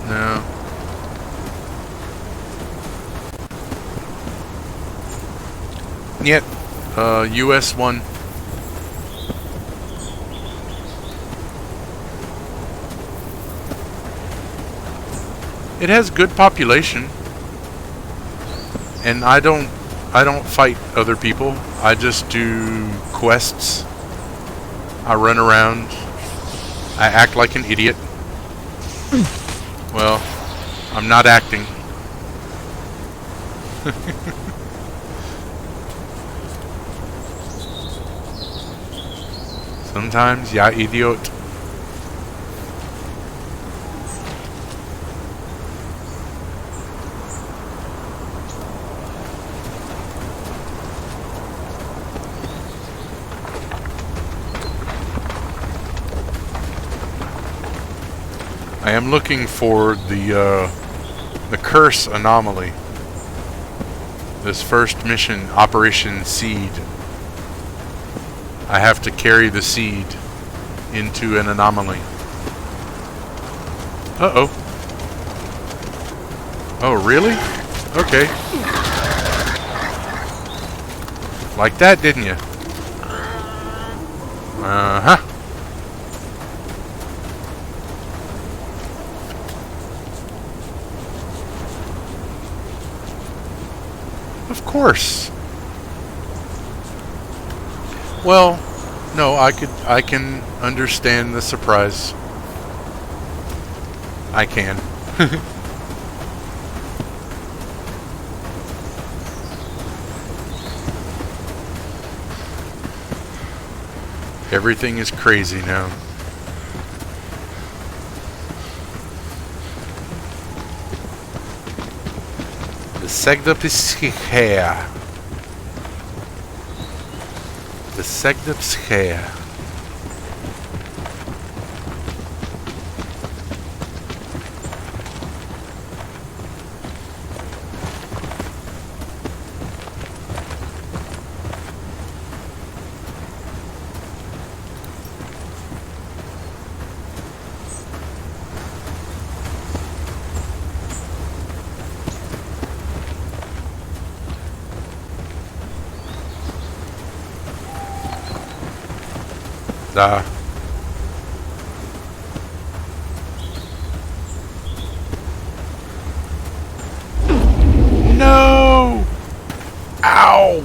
C: no. Yet, US 1. It has good population, and I don't fight other people. I just do quests. I run around. I act like an idiot. Well, I'm not acting. Sometimes, ja, idiot. I am looking for the curse anomaly. This first mission, Operation Seed. I have to carry the seed into an anomaly. Uh-oh. Oh, really? Okay. Like that, didn't you? Uh-huh. Of course. Well, no, I can understand the surprise. I can. Everything is crazy now. The Segda Psychea. The Segda Psychea. Da. No! Ow!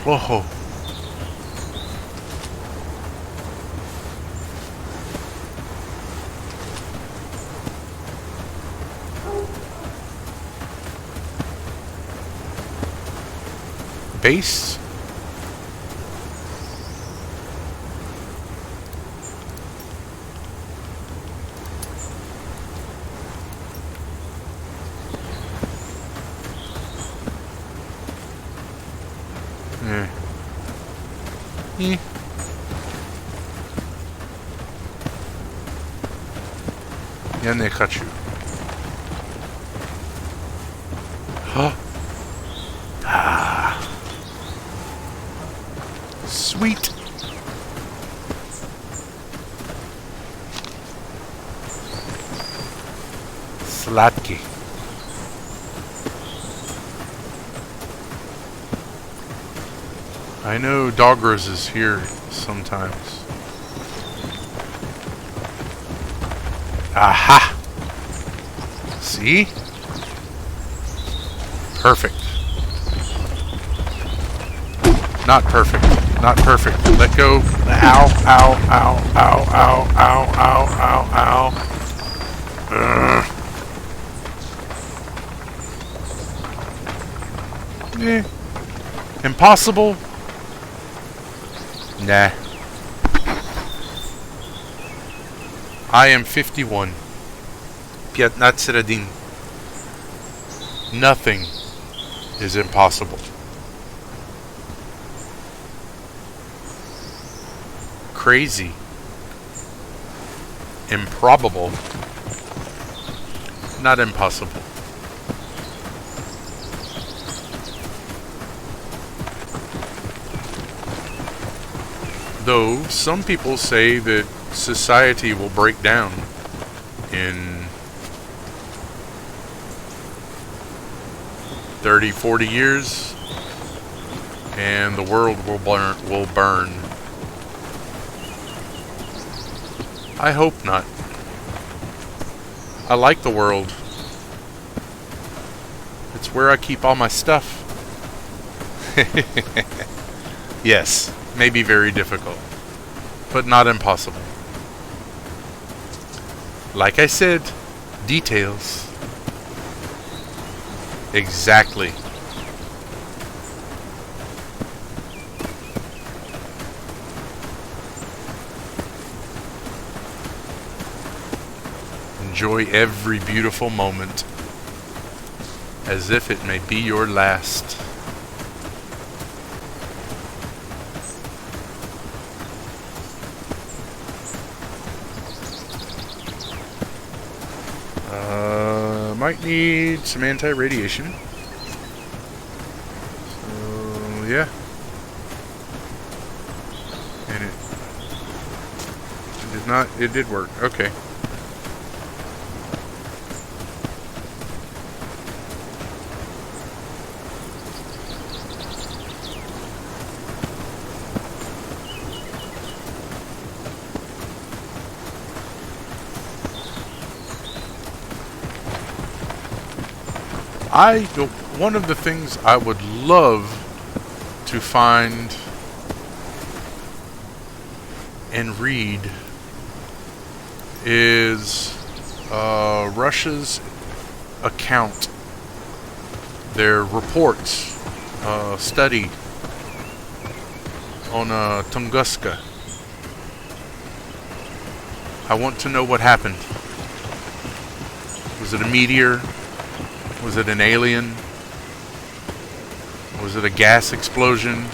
C: Whoa. Base? Я не хочу. Sweet. Sladky. I know Doggers is here sometimes. Aha! See? Perfect. Not perfect. Not perfect. Let go. Ow, ow, ow, ow, ow, ow, ow, ow, ow. Impossible? Nah. I am 51. 15. Nothing is impossible. Crazy. Improbable. Not impossible. Though some people say that society will break down in 30, 40 years and the world will burn. I hope not. I like the world. It's where I keep all my stuff. Yes, may be very difficult, but not impossible. Like I said, details. Exactly. Enjoy every beautiful moment as if it may be your last. Might need some anti-radiation. So, yeah. And it did not, it did work. Okay. One of the things I would love to find and read is Russia's account, their reports, study on Tunguska. I want to know what happened. Was it a meteor? Was it an alien? Was it a gas explosion?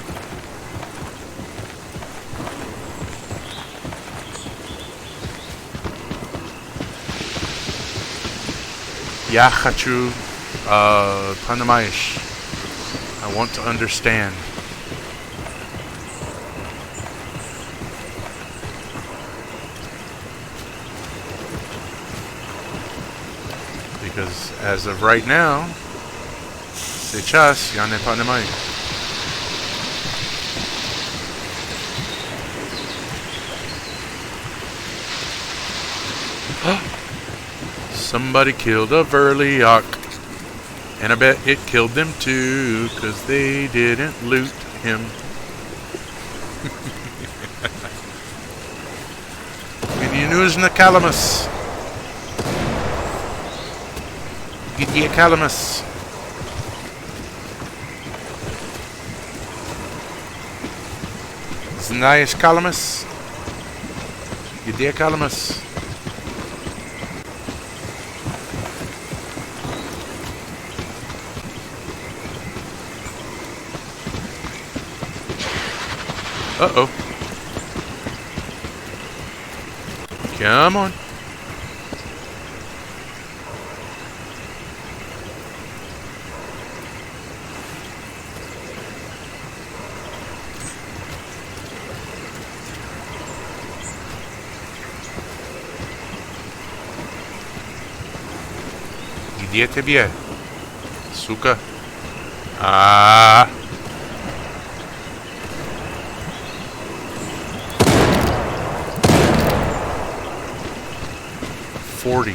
C: Я хочу понимаешь. I want to understand. Because as of right now, сейчас я не понимаю. Somebody killed a Verliocks. And I bet it killed them too, because they didn't loot him. Мне нужно Calamus. Где Calamus? Знаешь Calamus? Где Calamus? Uh-oh. Come on. Где тебе? Сука. А-а-а. 40.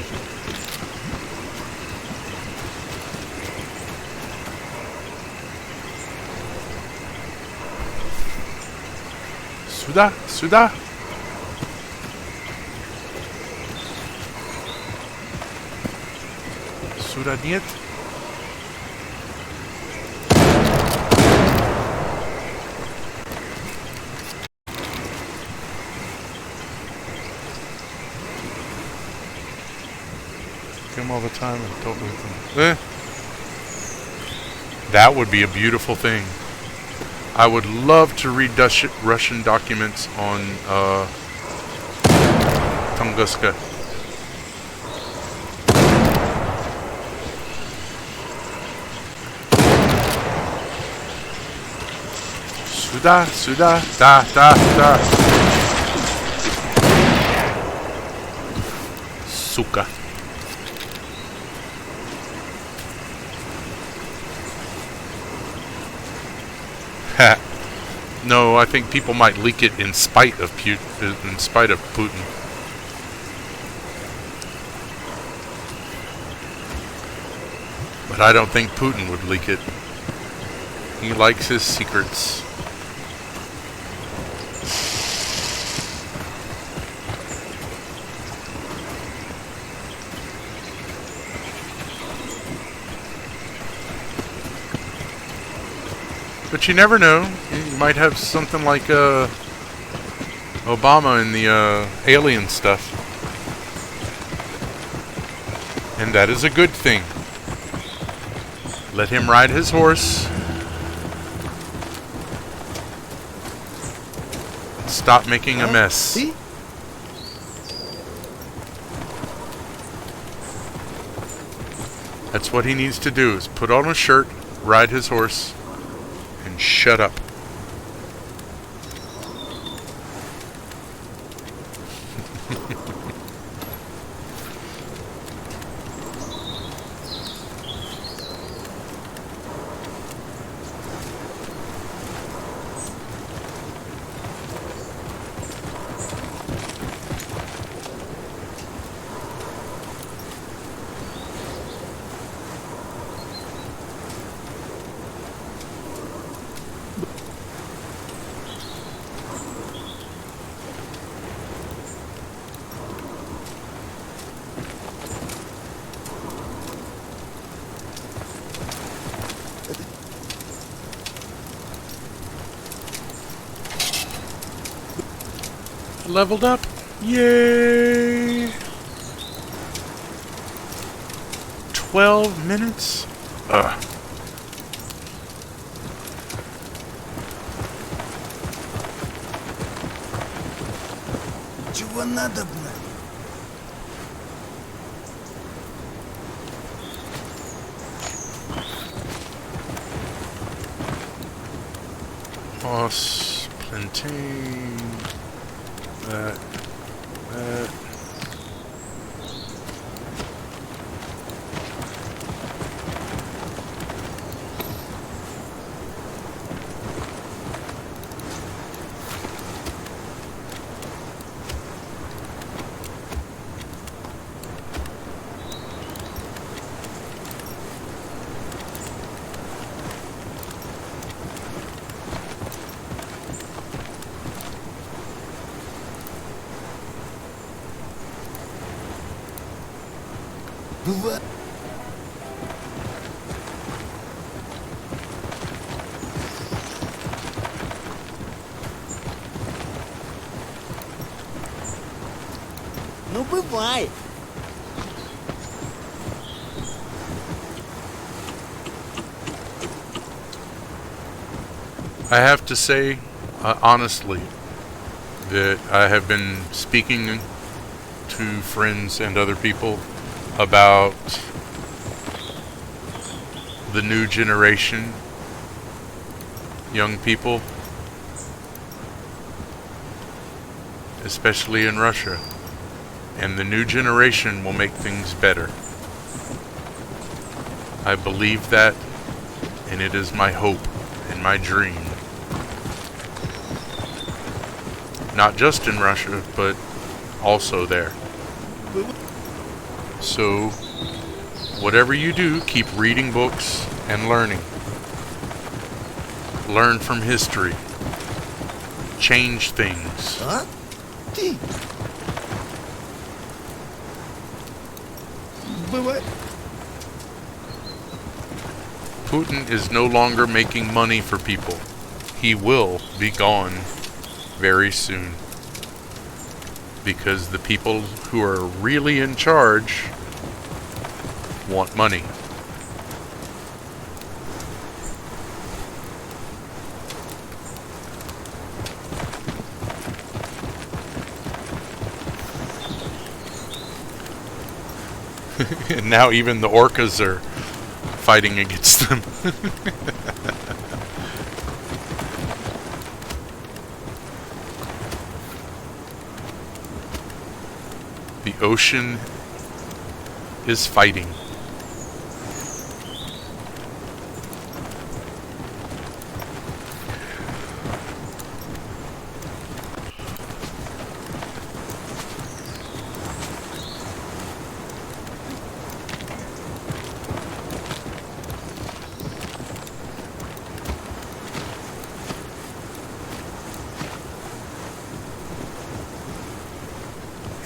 C: Сюда, сюда. Сюда нет. All the time and talk with them. That would be a beautiful thing. I would love to read Russian documents on Tunguska. Сюда, сюда, да, да, да. Сука. No, I think people might leak it in spite of Putin. But I don't think Putin would leak it. He likes his secrets. But you never know. You might have something like Obama in the alien stuff. And that is a good thing. Let him ride his horse. Stop making a mess. That's what he needs to do, is put on a shirt, ride his horse, and shut up. Leveled up. Yay! 12 minutes? Ugh.
A: Чего надобно?
C: Os plantain. That.
A: Бывает.
B: Ну, бывает.
C: I have to say, honestly, that I have been speaking to friends and other people about the new generation, young people, especially in Russia. And the new generation will make things better. I believe that, and it is my hope and my dream. Not just in Russia, but also there. So, whatever you do, keep reading books and learning. Learn from history. Change things.
B: А? Ты? Бывает.
C: Putin is no longer making money for people. He will be gone very soon. Because the people who are really in charge want money. And now even the orcas are fighting against them. The ocean is fighting.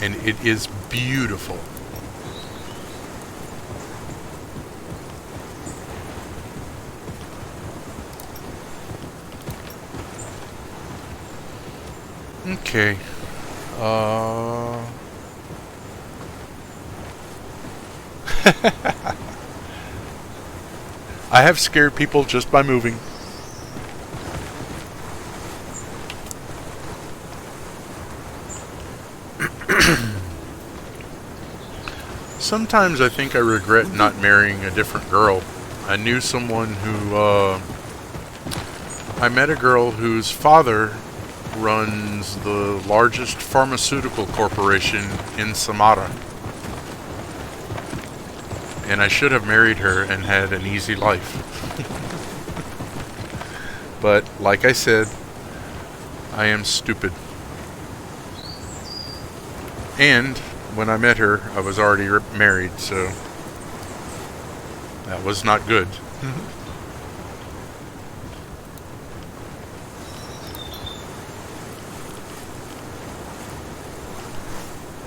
C: And it is beautiful. Okay. I have scared people just by moving. Sometimes I think I regret not marrying a different girl. I knew someone who, I met a girl whose father runs the largest pharmaceutical corporation in Samara. And I should have married her and had an easy life. But, like I said, I am stupid. And when I met her, I was already married, so that was not good.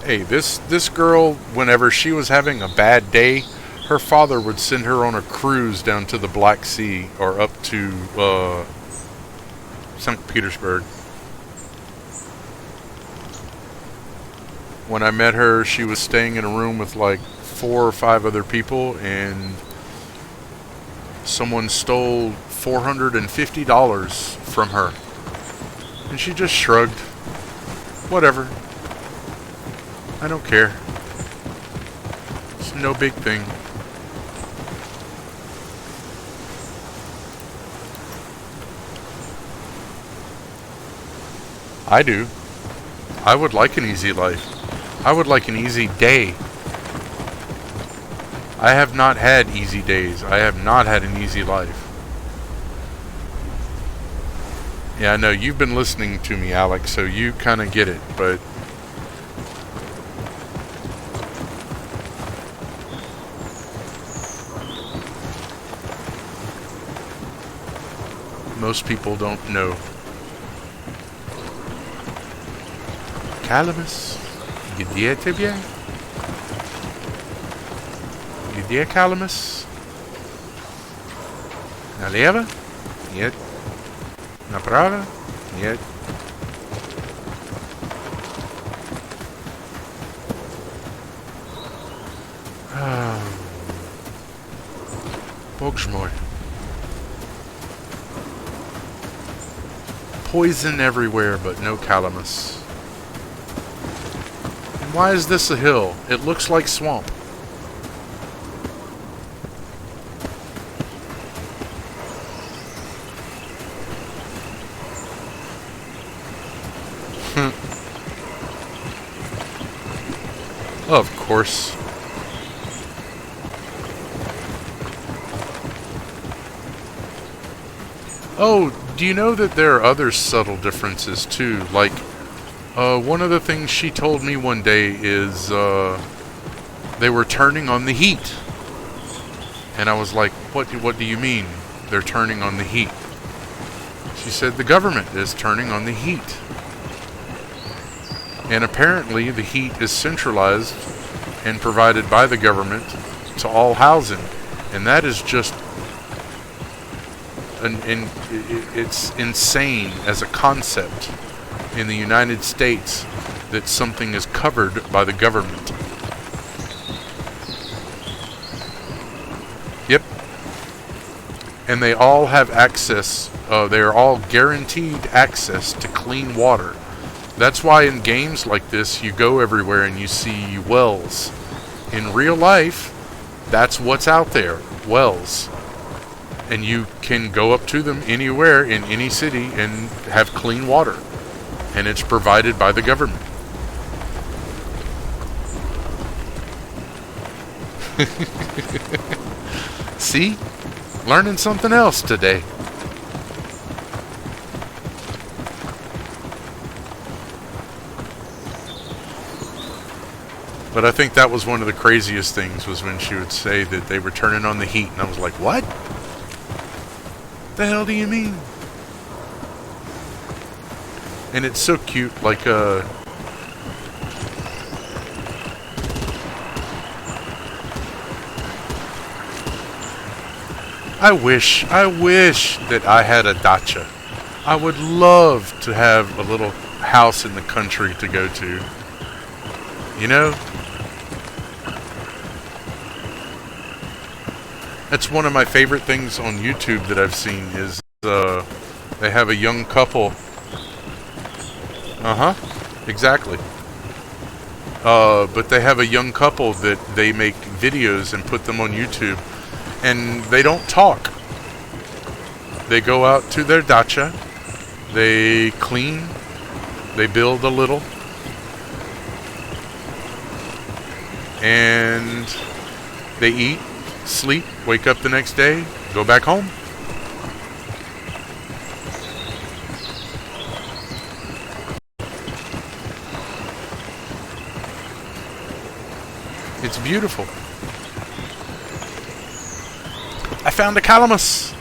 C: Hey, this girl, whenever she was having a bad day, her father would send her on a cruise down to the Black Sea or up to St. Petersburg. When I met her, she was staying in a room with like 4 or 5 other people, and someone stole $450 from her. And she just shrugged. Whatever. I don't care. It's no big thing. I do. I would like an easy life. I would like an easy day. I have not had easy days. I have not had an easy life. Yeah, I know you've been listening to me, Alex, so you kind of get it, but most people don't know. Calamus, где тебе? Где Calamus? Налево? Нет. Направо? Нет. Бог ж мой. Poison everywhere, but no Calamus. And why is this a hill? It looks like swamp. Of course. Oh, do you know that there are other subtle differences too? Like, one of the things she told me one day is they were turning on the heat. And I was like, what do you mean they're turning on the heat? She said the government is turning on the heat. And apparently the heat is centralized and provided by the government to all housing. And that is just it's insane as a concept in the United States that something is covered by the government. Yep. And they all have access, they are all guaranteed access to clean water. That's why in games like this you go everywhere and you see wells. In real life, that's what's out there, wells. And you can go up to them anywhere in any city and have clean water. And it's provided by the government. See? Learning something else today. But I think that was one of the craziest things, was when she would say that they were turning on the heat, and I was like, what? The hell do you mean? And it's so cute, like I wish that I had a dacha. I would love to have a little house in the country to go to. You know? That's one of my favorite things on YouTube that I've seen is they have a young couple. Exactly. But they have a young couple that they make videos and put them on YouTube, and they don't talk. They go out to their dacha, they clean, they build a little, and they eat, sleep, wake up the next day, go back home. It's beautiful. I found a Calamus.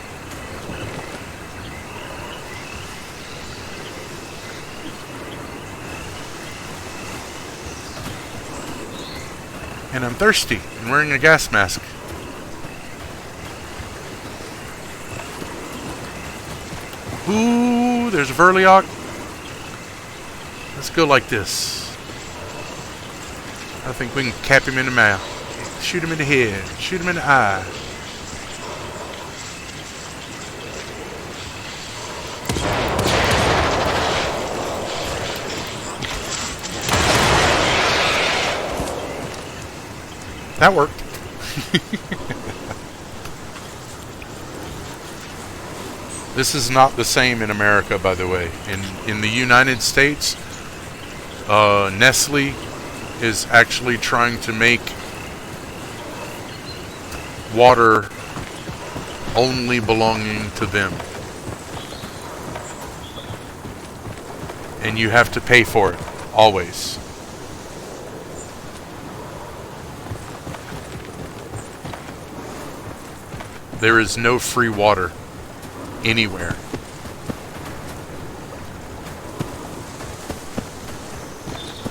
C: And I'm thirsty and wearing a gas mask. Ooh, there's a Verliocks. Let's go like this. I think we can cap him in the mouth. Shoot him in the head. Shoot him in the eye. That worked. This is not the same in America, by the way. In the United States, Nestle is actually trying to make water only belonging to them. And you have to pay for it, always. There is no free water anywhere.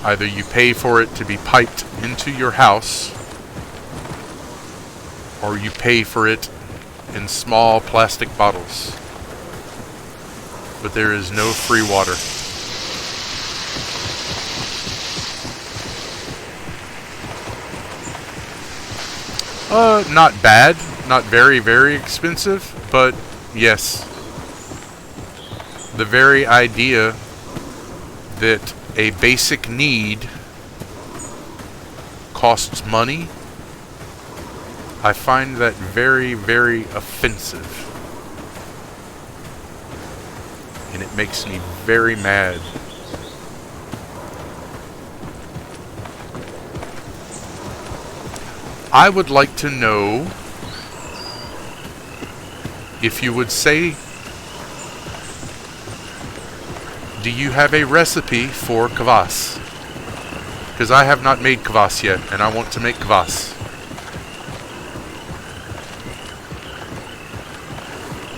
C: Either you pay for it to be piped into your house, or you pay for it in small plastic bottles. But there is no free water. Not bad, not very, very expensive, but yes. The very idea that a basic need costs money, I find that very, very offensive. And it makes me very mad. I would like to know if you would say, do you have a recipe for kvass? Because I have not made kvass yet, and I want to make kvass.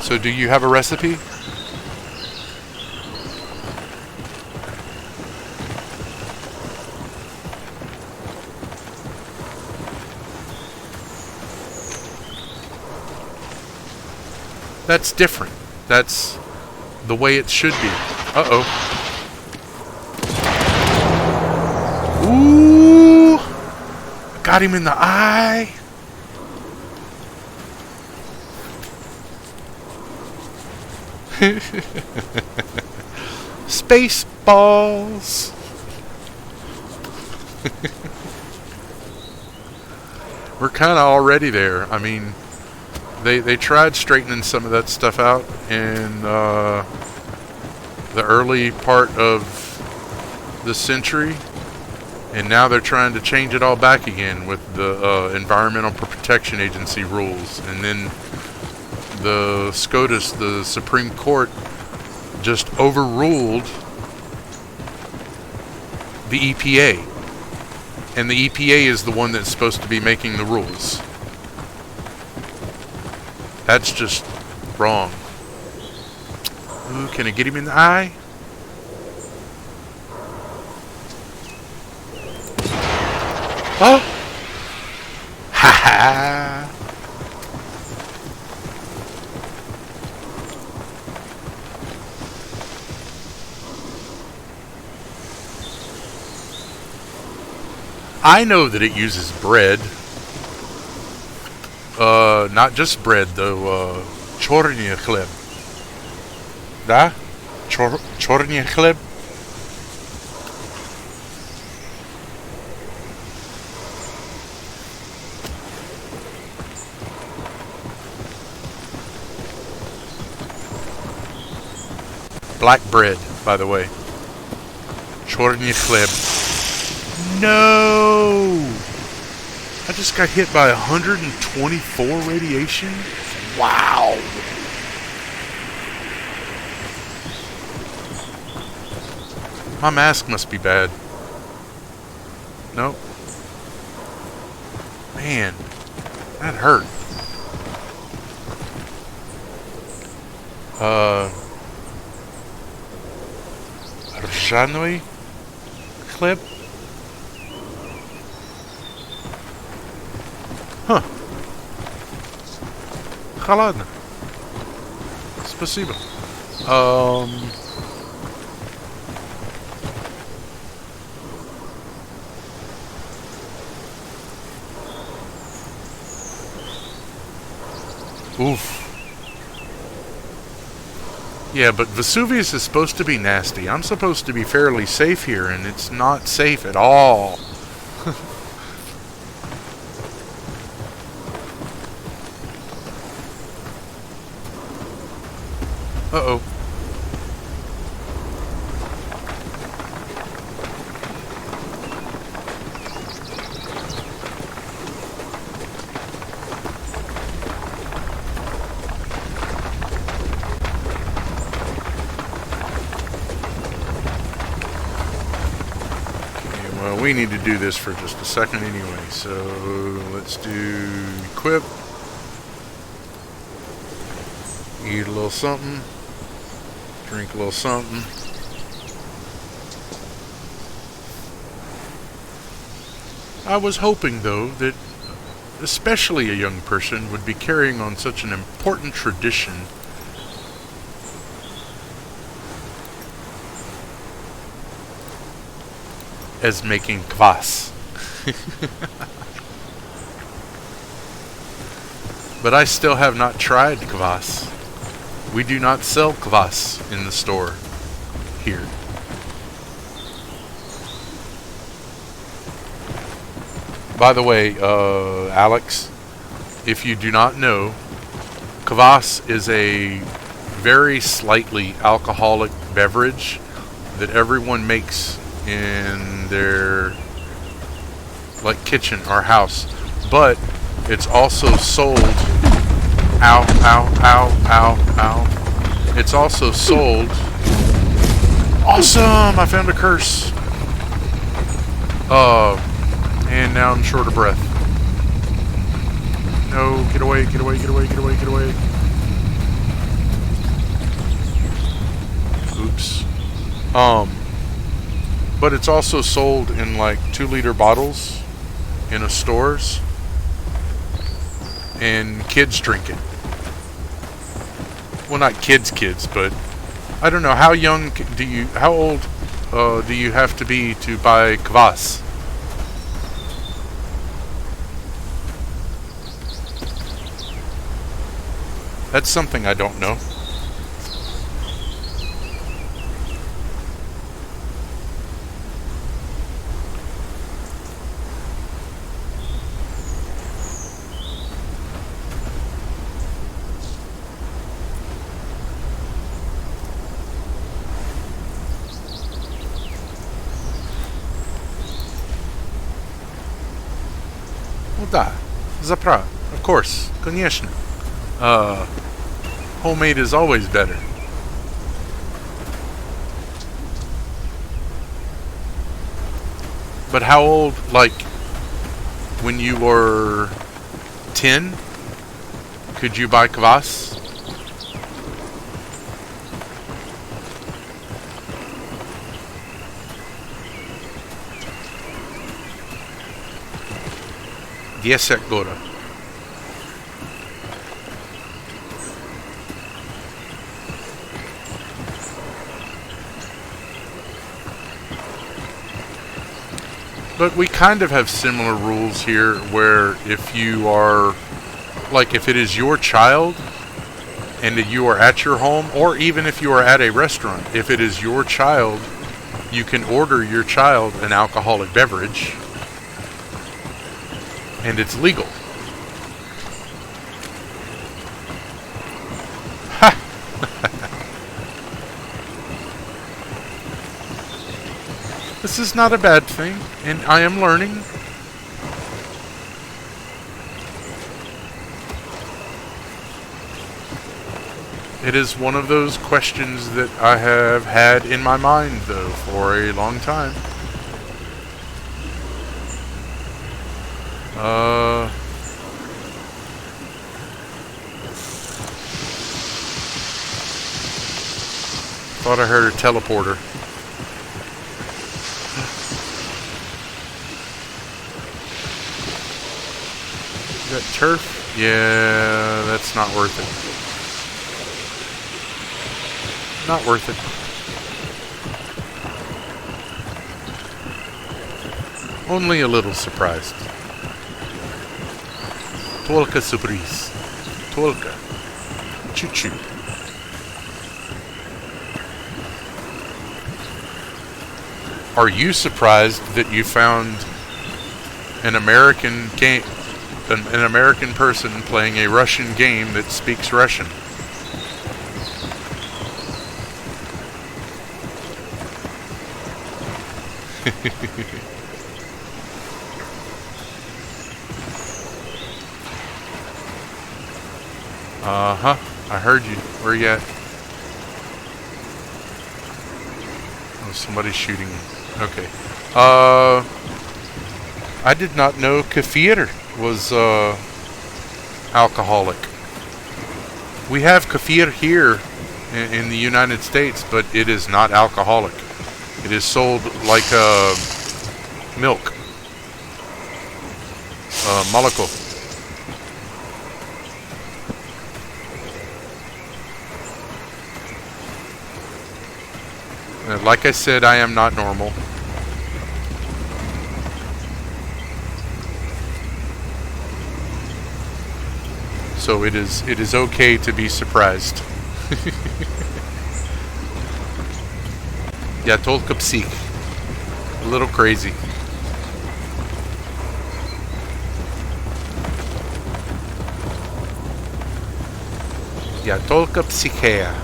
C: So do you have a recipe? That's different. That's the way it should be. Uh-oh. Ooh! Got him in the eye. Space balls. We're kind of already there. I mean, they tried straightening some of that stuff out in the early part of the century, and now they're trying to change it all back again with the Environmental Protection Agency rules. And then the SCOTUS, the Supreme Court, just overruled the EPA. And the EPA is the one that's supposed to be making the rules. That's just wrong. Ooh, can I get him in the eye? Oh! Ha ha! I know that it uses bread. Not just bread though, chorny chleb. Da? Chorny chleb? Black bread, by the way. Chorny chleb. No! I just got hit by 124 radiation? Wow! My mask must be bad. Nope. Man, that hurt. Rżanuj chleb? Huh. Холодно. Спасибо. Oof. Yeah, but Vesuvius is supposed to be nasty. I'm supposed to be fairly safe here, and it's not safe at all. Uh-oh. We need to do this for just a second anyway, so let's do equip, eat a little something, drink a little something. I was hoping though that especially a young person, would be carrying on such an important tradition as making kvass. But I still have not tried kvass. We do not sell kvass in the store here. By the way, Alex, if you do not know, kvass is a very slightly alcoholic beverage that everyone makes in their kitchen or house, but it's also sold. Ow, ow, ow, ow, ow. It's also sold. Awesome! I found a curse. And now I'm short of breath. No, get away, get away, get away, get away, get away. Oops. But it's also sold in like 2-liter bottles in stores, and kids drink it. Well, not kids, but I don't know, how young do you, how old do you have to be to buy kvass? That's something I don't know. Well, da, zapra, of course, конечно. Homemade is always better. But how old, like, when you were 10, could you buy kvass? Diez góra. But we kind of have similar rules here where if you are, like if it is your child and you are at your home, or even if you are at a restaurant, if it is your child, you can order your child an alcoholic beverage and it's legal. Ha! This is not a bad thing, and I am learning. It is one of those questions that I have had in my mind, though, for a long time. Thought I heard a teleporter. Is that turf? Yeah, that's not worth it. Not worth it. Only a little surprised. Tolka surprise. Tolka. Choo-choo. Are you surprised that you found an American game, an American person playing a Russian game that speaks Russian? Uh-huh. I heard you. Where you at? Oh, somebody's shooting me. Okay. I did not know kefir was alcoholic. We have kefir here in the United States, but it is not alcoholic. It is sold like milk. Молоко. Like I said, I am not normal. So it is okay to be surprised. Yeah, только psich. A little crazy. Yeah, только psichea.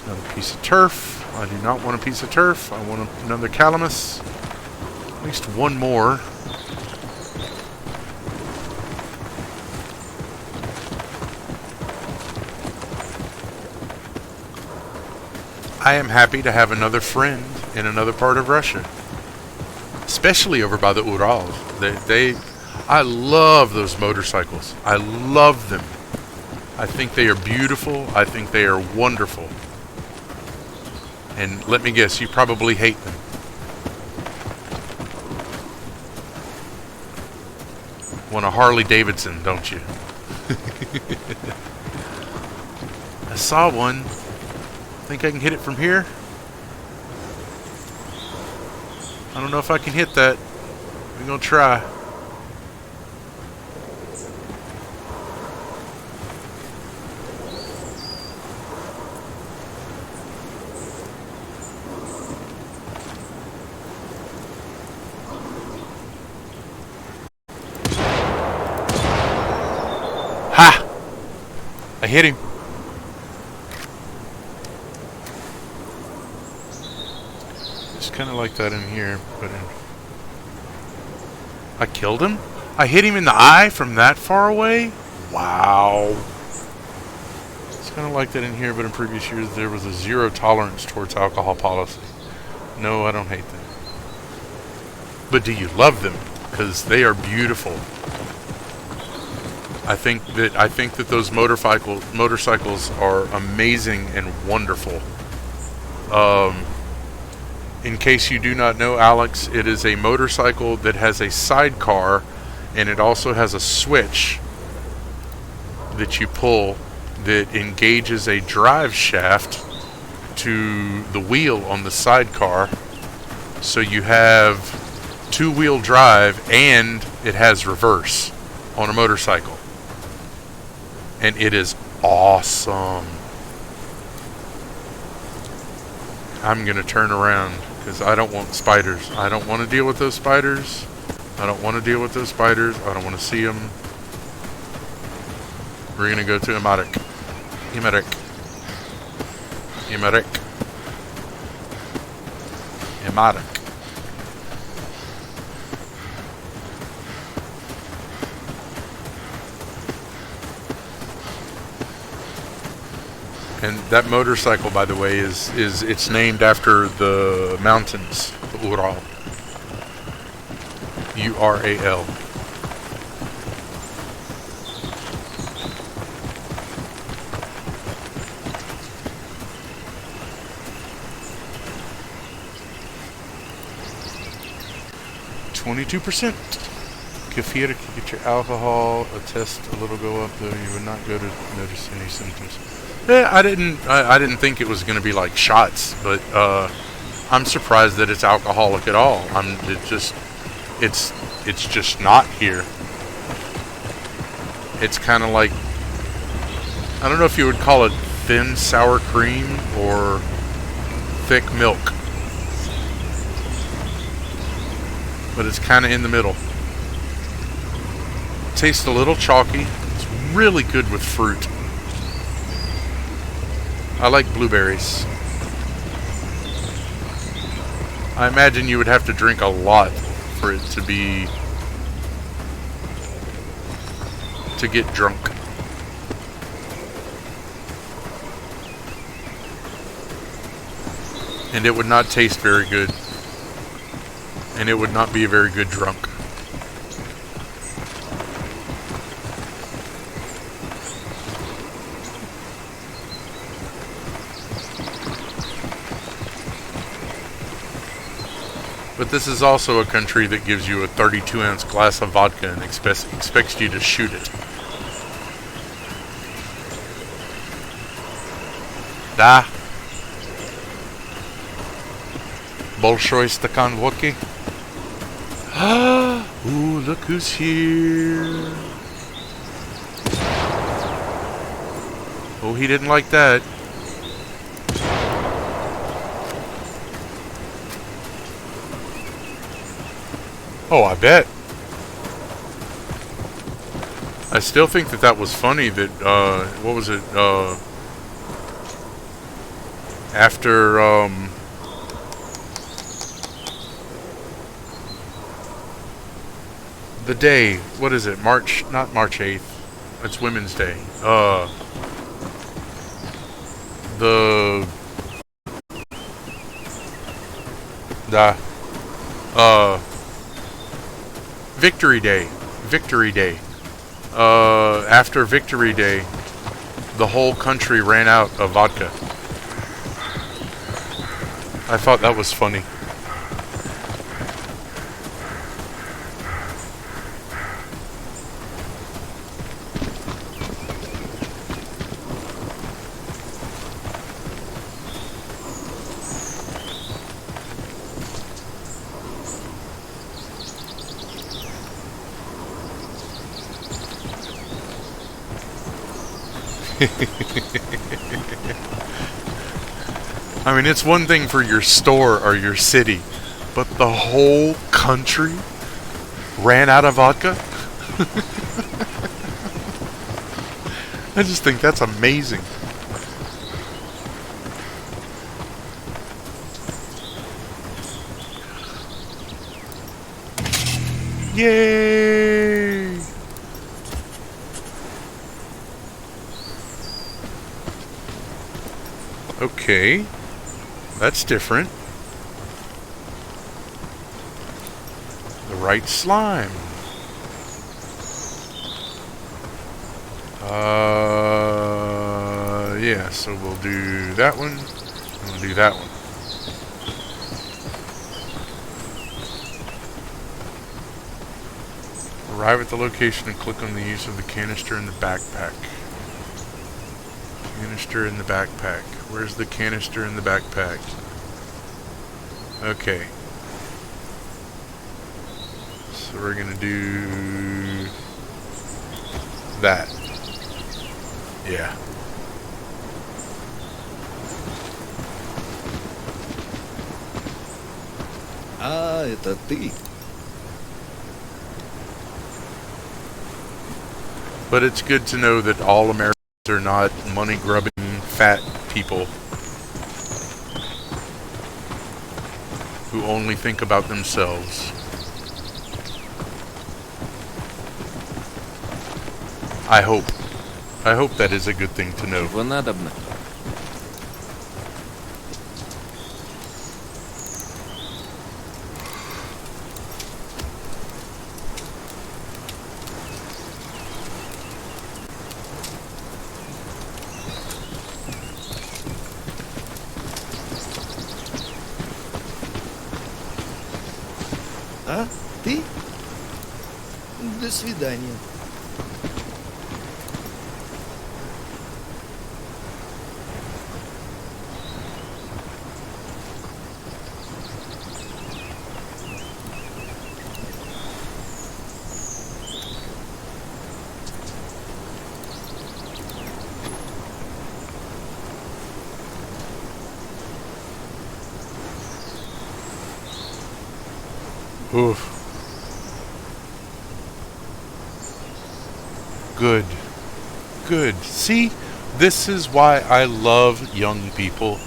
C: Another piece of turf. I do not want a piece of turf. I want another Calamus. At least one more. I am happy to have another friend in another part of Russia. Especially over by the Urals. I love those motorcycles. I love them. I think they are beautiful. I think they are wonderful. And let me guess, you probably hate them. Want a Harley Davidson, don't you? I saw one. Think I can hit it from here? I don't know if I can hit that. We're gonna try. Ha! I hit him. Kind of like that in here, but I killed him? I hit him in the eye from that far away? Wow. It's kind of like that in here, but in previous years there was a zero tolerance towards alcohol policy. No, I don't hate them. But do you love them? Because they are beautiful. I think that those motorcycles are amazing and wonderful. In case you do not know, Alex, it is a motorcycle that has a sidecar, and it also has a switch that you pull that engages a drive shaft to the wheel on the sidecar. So you have two-wheel drive, and it has reverse on a motorcycle. And it is awesome. I'm going to turn around. Because I don't want spiders. I don't want to deal with those spiders. I don't want to deal with those spiders. I don't want to see them. We're going to go to Imarek. Imarek. Imarek. Imarek. And that motorcycle, by the way, it's named after the mountains, the Ural. U-R-A-L. %. Kefir, get your alcohol, a test a little go up, though you would not go to notice any symptoms. I didn't think it was going to be like shots, but I'm surprised that it's alcoholic at all. It's just not here. It's kind of like, I don't know if you would call it thin sour cream or thick milk, but it's kind of in the middle. Tastes a little chalky. It's really good with fruit. I like blueberries. I imagine you would have to drink a lot for it to get drunk. And it would not taste very good. And it would not be a very good drunk. But this is also a country that gives you a 32-ounce glass of vodka and expects you to shoot it. Da. Bolshoi stakan vodka. Ooh, look who's here. Oh, he didn't like that. Oh, I bet. I still think that was funny that, what was it, after, the day, what is it, not March 8th, it's Women's Day, Victory Day, after Victory Day, the whole country ran out of vodka. I thought that was funny. I mean, it's one thing for your store or your city, but the whole country ran out of vodka? I just think that's amazing. Yay! Okay, that's different. The right slime. Yeah, so we'll do that one, and we'll do that one. Arrive at the location and click on the use of the canister in the backpack. Canister in the backpack. Where's the canister in the backpack? Okay. So we're gonna do that. Yeah.
B: А, это ты.
C: But it's good to know that all Americans are not money-grubbing fat people who only think about themselves. I hope that is a good thing to know.
I: Чего надобно?
B: А? Ты? До свидания.
C: Oof. Good. Good. See? This is why I love young people.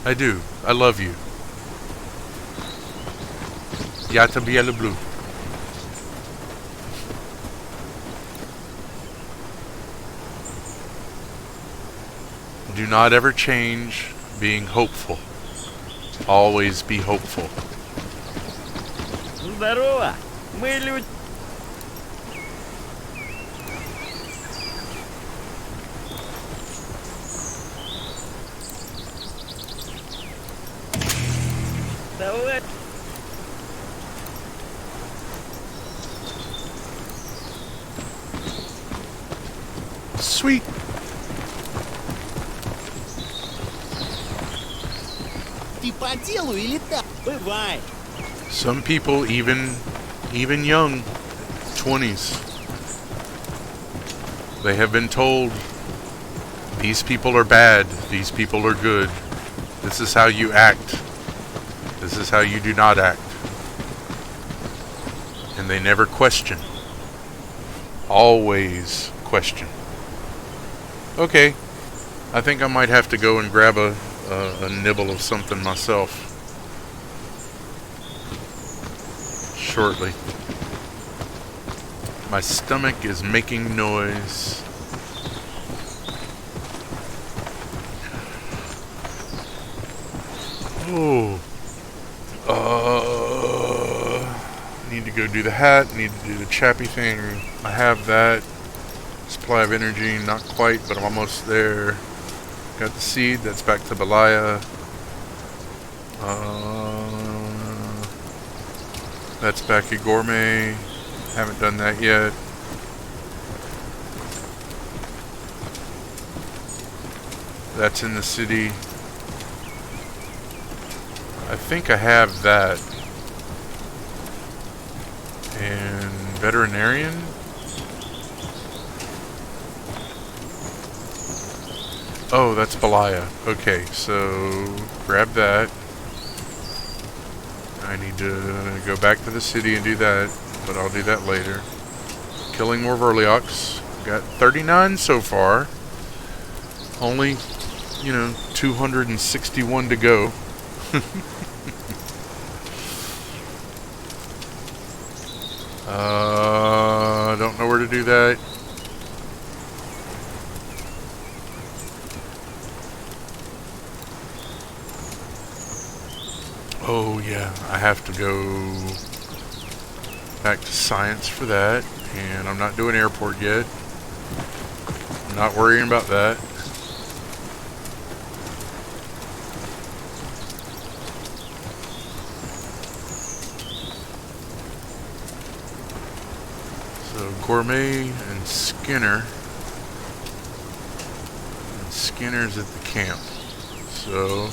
C: I do. I love you. Yata biela blue. Do not ever change being hopeful. Always be hopeful.
J: Здорово! Мы люди...
C: Sweet.
J: Ты по делу или так? Бывай.
C: Some people even young, 20s, they have been told, these people are bad, these people are good. This is how you act. This is how you do not act. And they never question. Always question. Okay, I think I might have to go and grab a nibble of something myself shortly. My stomach is making noise. Oh. Need to go do the hat, need to do the chappy thing. I have that. Supply of energy, not quite, but I'm almost there. Got the seed, that's back to Belaya. That's back at Gourmet. Haven't done that yet. That's in the city. I think I have that. And veterinarian? Oh, that's Belaya. Okay, so grab that. I need to go back to the city and do that, but I'll do that later. Killing more Verliocks. Got 39 so far. Only, 261 to go. Don't know where to do that. Oh yeah, I have to go back to science for that, and I'm not doing airport yet. I'm not worrying about that. So Gourmet and Skinner. And Skinner's at the camp. So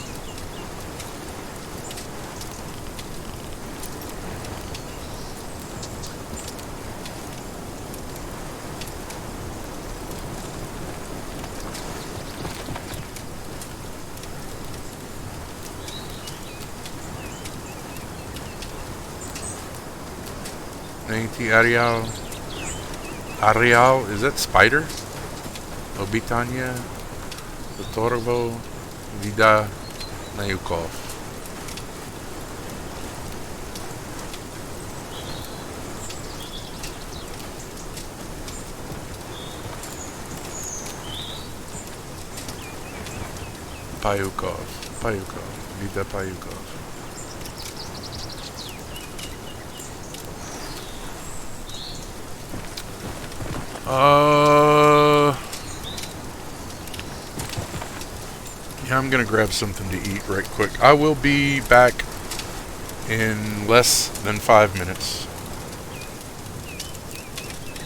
C: Ariel. Ariel, is that Spider? Obitania, Torvo, Vida, Nayukov. Payukov, Vida Payukov. Yeah, I'm gonna grab something to eat right quick. I will be back in less than 5 minutes.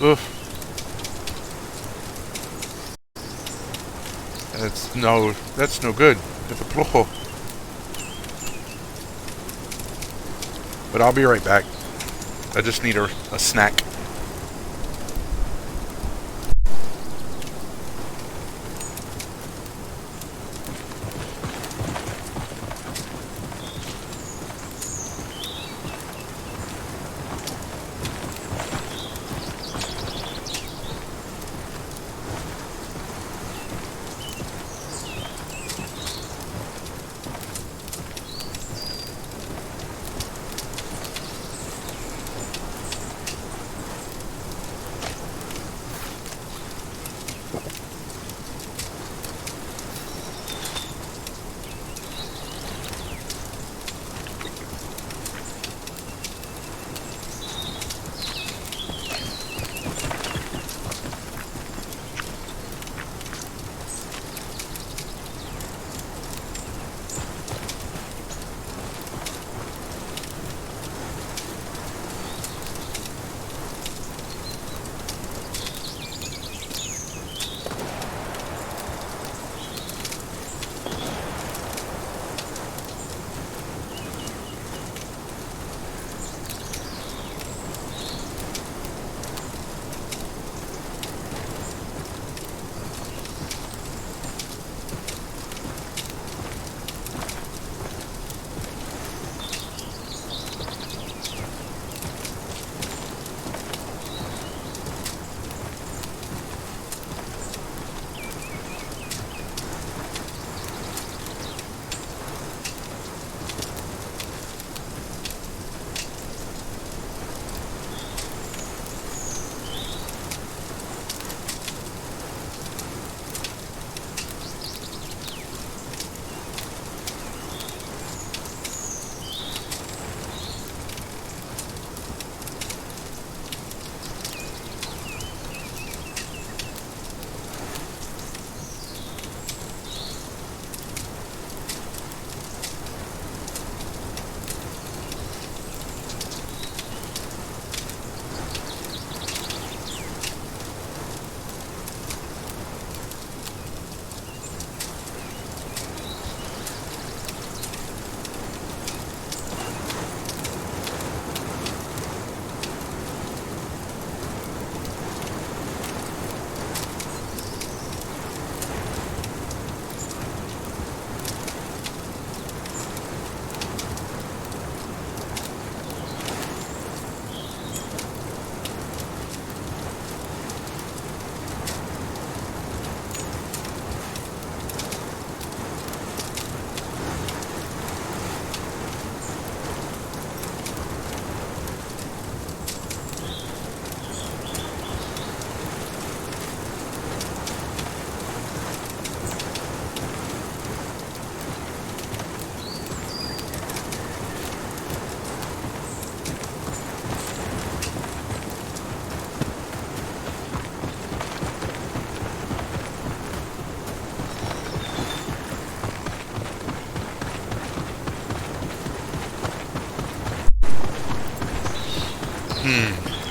C: Ugh. That's no good. Это плохо. But I'll be right back. I just need a snack.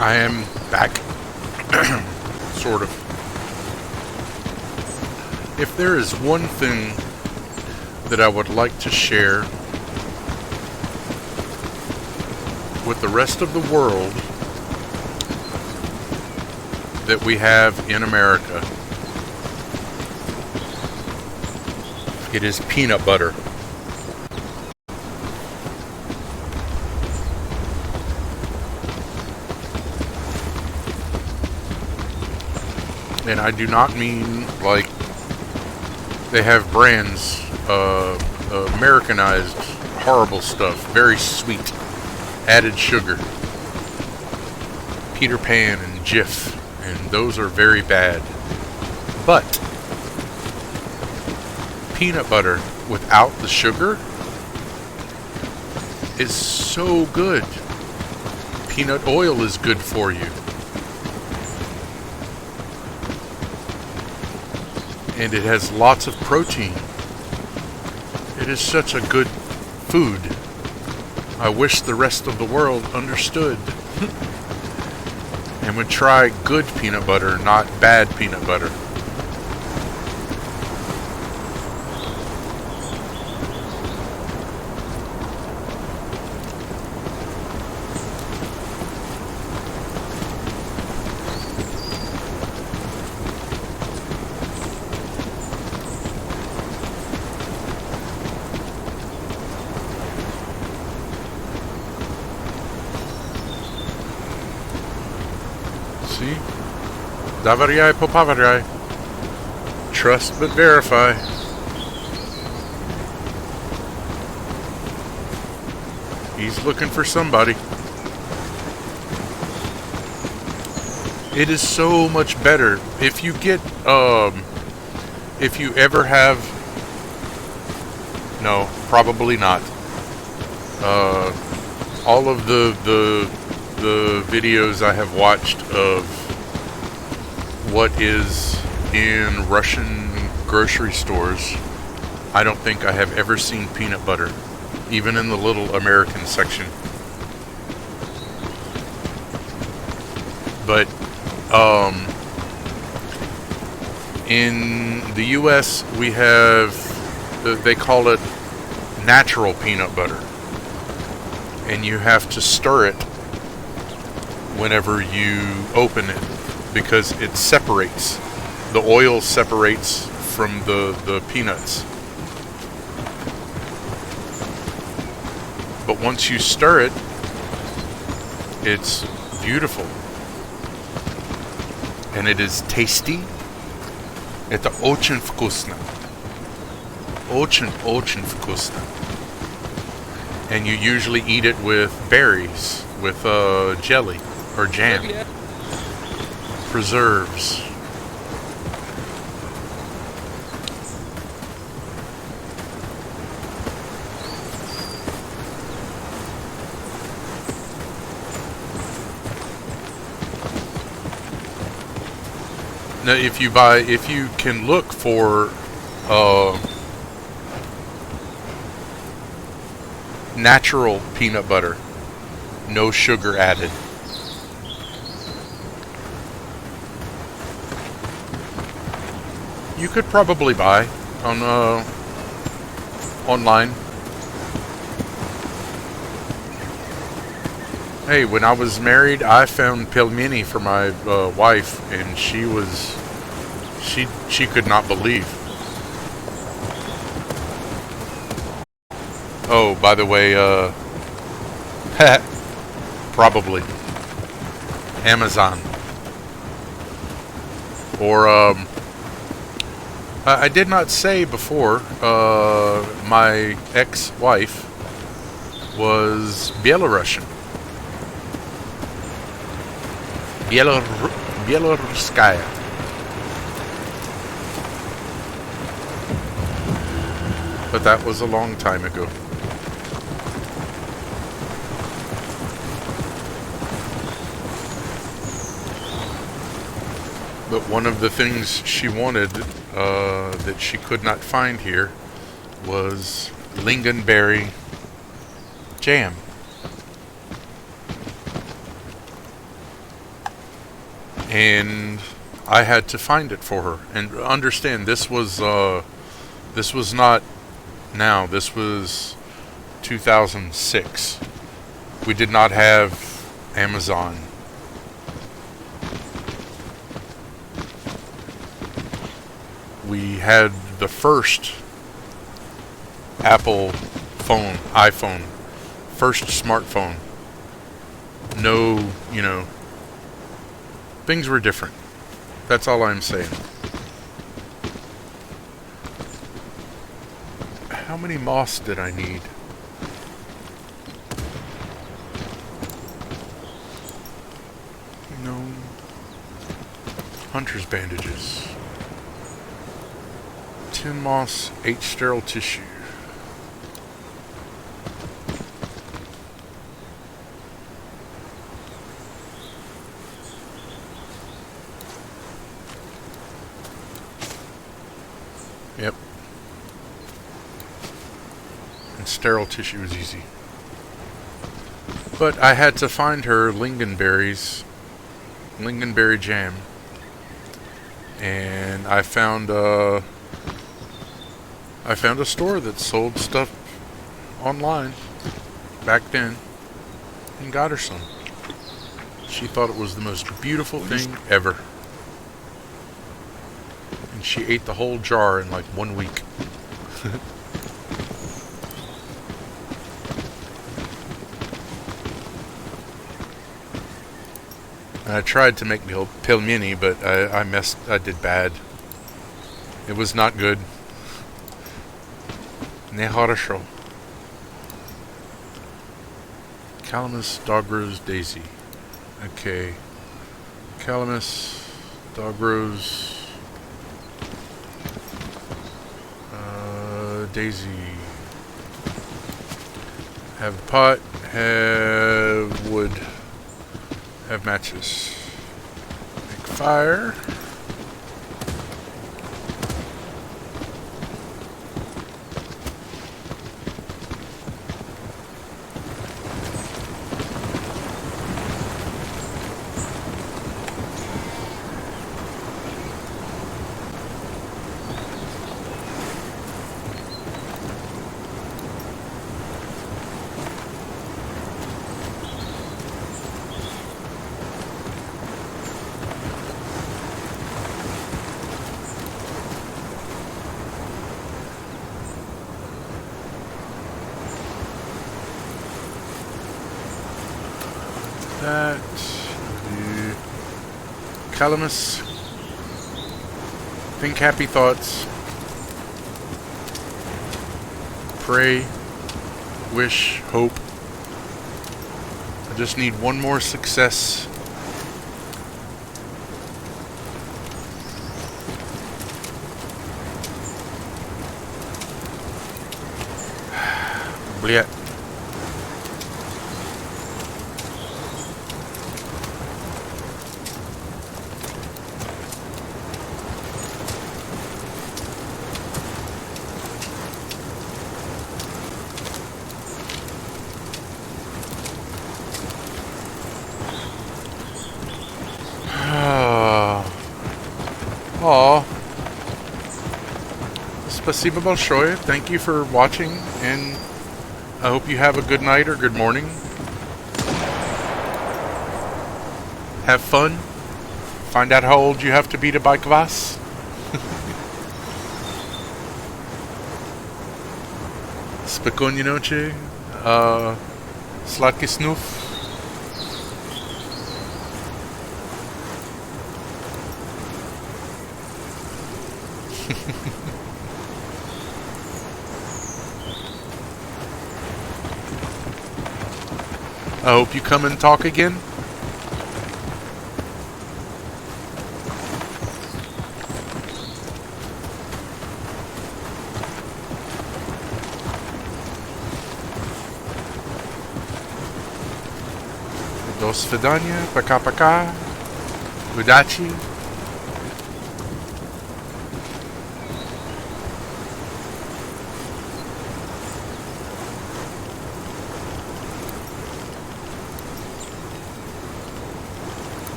C: I am back. Sort of. If there is one thing that I would like to share with the rest of the world that we have in America, it is peanut butter. And I do not mean like they have brands, Americanized, horrible stuff, very sweet, added sugar, Peter Pan and Jif, and those are very bad. But peanut butter without the sugar is so good. Peanut oil is good for you. And it has lots of protein. It is such a good food. I wish the rest of the world understood and would try good peanut butter, not bad peanut butter. Davariai popavariai. Trust but verify. He's looking for somebody. It is so much better if you get if you ever have, no, probably not. All of the videos I have watched of what is in Russian grocery stores, I don't think I have ever seen peanut butter, even in the little American section. But in the US we have, they call it natural peanut butter, and you have to stir it whenever you open it, because it separates. The oil separates from the peanuts. But once you stir it, it's beautiful. And it is tasty. Это очень вкусно. Очень вкусно. And you usually eat it with berries, with jelly or jam. Preserves. Now, if you can look for natural peanut butter, no sugar added. You could probably buy on online. Hey, when I was married, I found pelmeni for my wife, and she could not believe. Oh, by the way, probably Amazon or I did not say before, my ex-wife was Belarusian. Belaruskaya. But that was a long time ago. But one of the things she wanted that she could not find here was lingonberry jam. and I had to find it for her. And understand, this was not now. This was 2006. We did not have Amazon. We had the first Apple phone, iPhone, first smartphone. No, things were different. That's all I'm saying. How many moss did I need? No. Hunter's bandages. 10 moss, 8 sterile tissue. Yep. And sterile tissue is easy. But I had to find her lingonberries, lingonberry jam. And I found a store that sold stuff online back then and got her some. She thought it was the most beautiful thing ever. And she ate the whole jar in like 1 week. And I tried to make pelmeni, but I did bad. It was not good. Nehorasho. Calamus, Dog Rose, Daisy. Okay. Calamus, Dog Rose, Daisy. Have a pot, have wood, have matches. Make fire. That. Calamus. Think happy thoughts. Pray. Wish. Hope. I just need one more success. Blech. Aw. Spasibo большое. Thank you for watching, and I hope you have a good night or good morning. Have fun. Find out how old you have to be to buy kvass. Spokojnej nocy. Sladkich snów. I hope you come and talk again. До свидания, пока-пока. Удачи.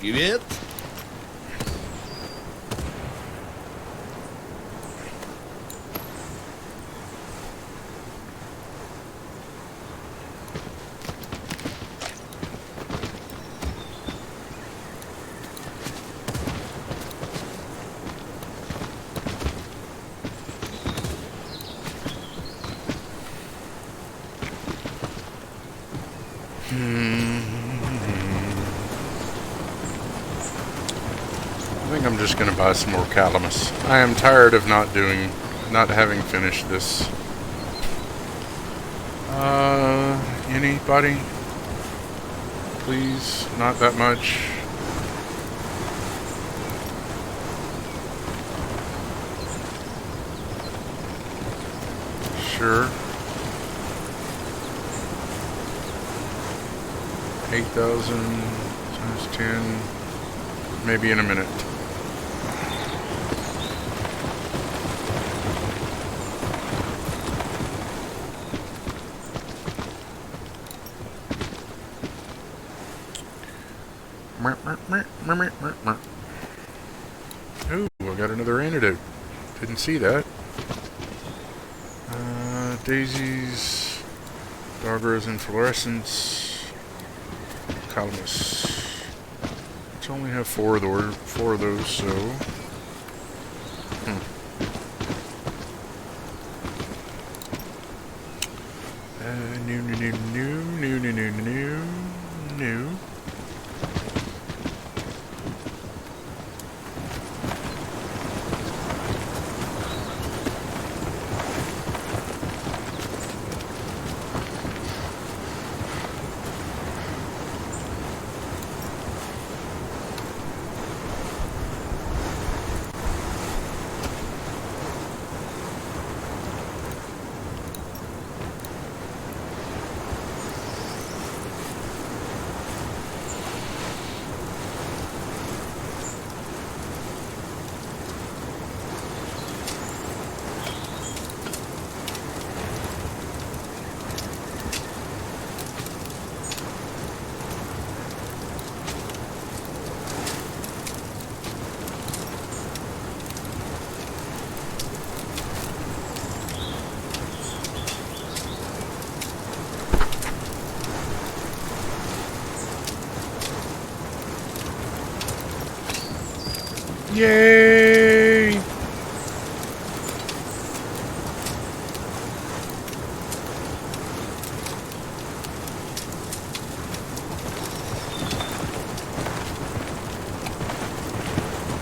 B: Привет.
C: I think I'm just going to buy some more Calamus. I am tired of not having finished this. Anybody? Please, not that much. Sure. 8,000 times 10, maybe in a minute. Ooh, I got another antidote. Didn't see that. Daisies, Dogger's Inflorescence, Calamus. Let's only have four of those, so Yay!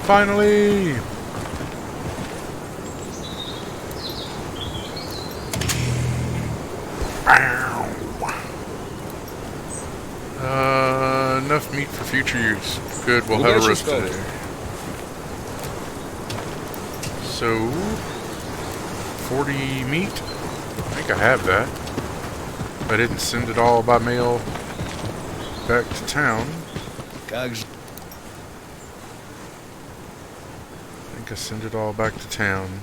C: Finally! Enough meat for future use. Good, we'll have a roast today. So, 40 meat. I think I have that. I didn't send it all by mail back to town. I think I sent it all back to town.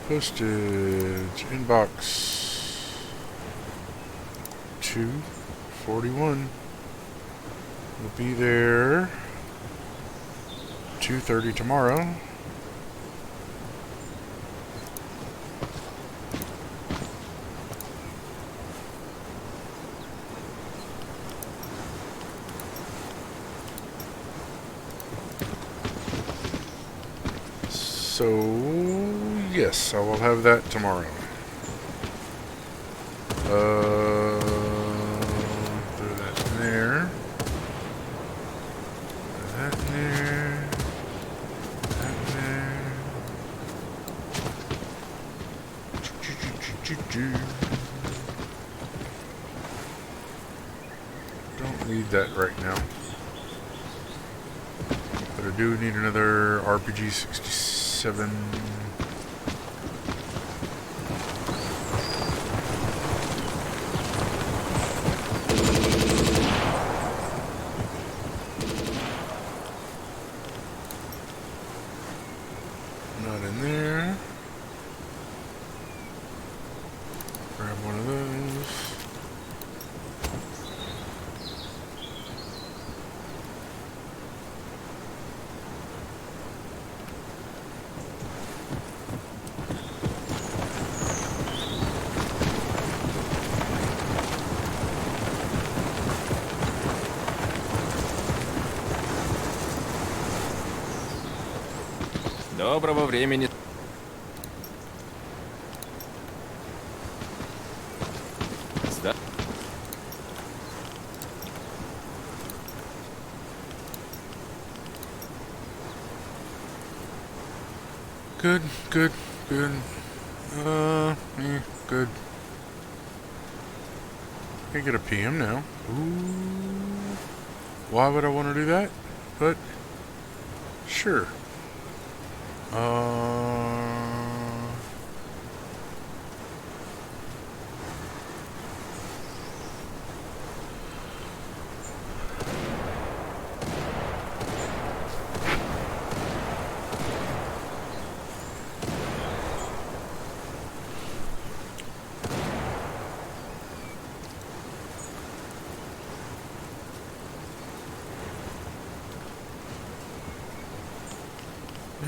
C: Postage, inbox 241. We'll be there 2:30 tomorrow. So, yes, I will have that tomorrow. Throw that in there. That in there. That in there. Don't need that right now. But I do need another RPG 67. Not in there. Grab one of those.
I: Доброго времени.
C: Good, good, good. Good. I get a PM now. Ooh. Why would I want to do that? But, sure.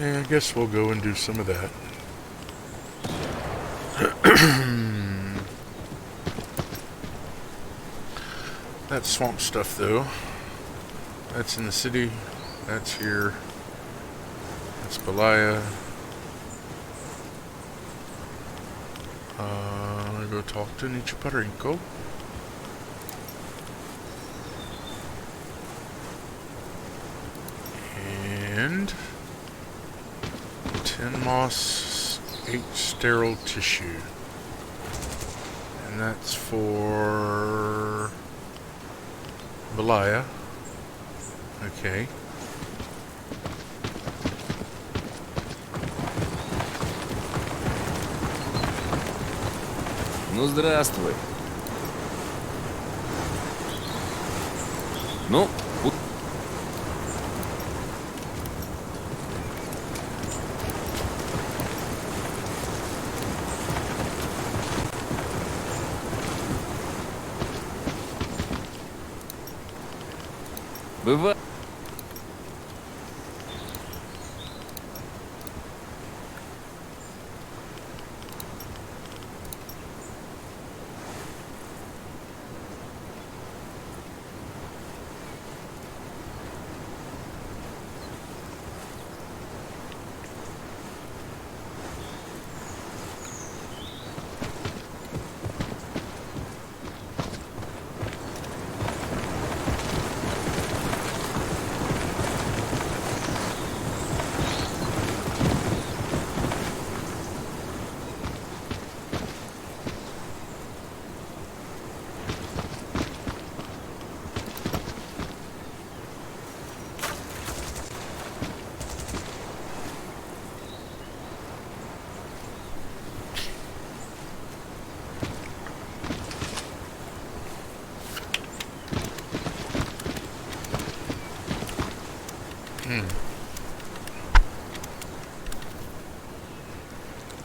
C: Yeah, I guess we'll go and do some of that. That swamp stuff, though. That's in the city. That's here. That's Belia. go talk to Nichiparenko. And 10 moss, 8 sterile tissue. And that's for Belaya. Okay.
I: Ну, здравствуй. Ну, бывает.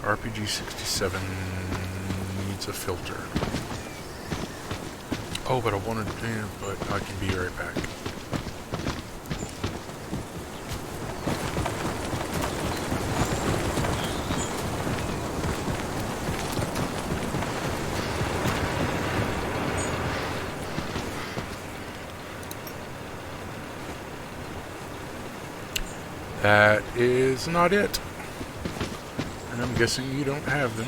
C: RPG 67 needs a filter. Oh, but I wanted to, but I can be right back. That is not it. And I'm guessing you don't have them.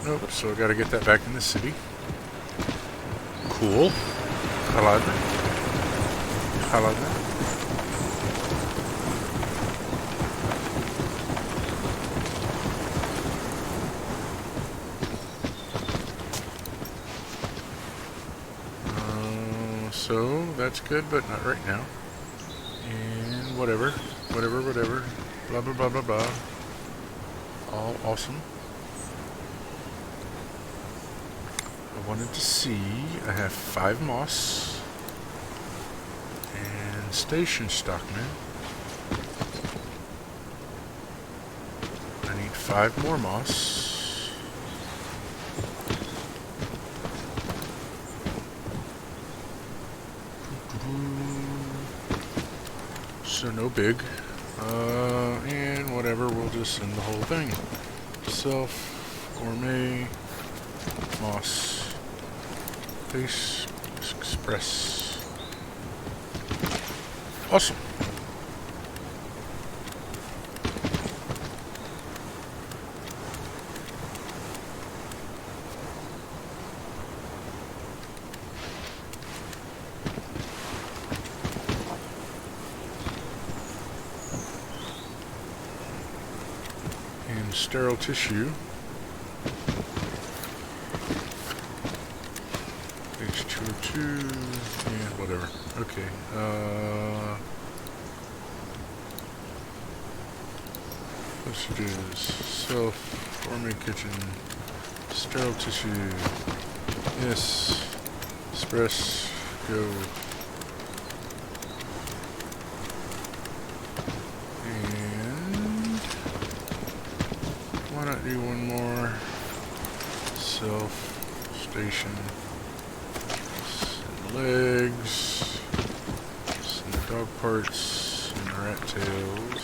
C: Nope, so I gotta get that back in the city. Cool. Halada. Halada. So that's good, but not right now. And whatever. Blah, blah, blah, blah, blah. All awesome. I wanted to see, I have 5 moss and station stockman. I need 5 more moss. So no big. And whatever, we'll just send the whole thing. Self, gourmet, moss, base, express. Awesome. Sterile tissue. H2O2 and whatever. Okay. Let's do this. Self, gourmet kitchen, sterile tissue. Yes. Express. Go. Why not do one more? Self, station, send the legs, send the dog parts, and the rat tails.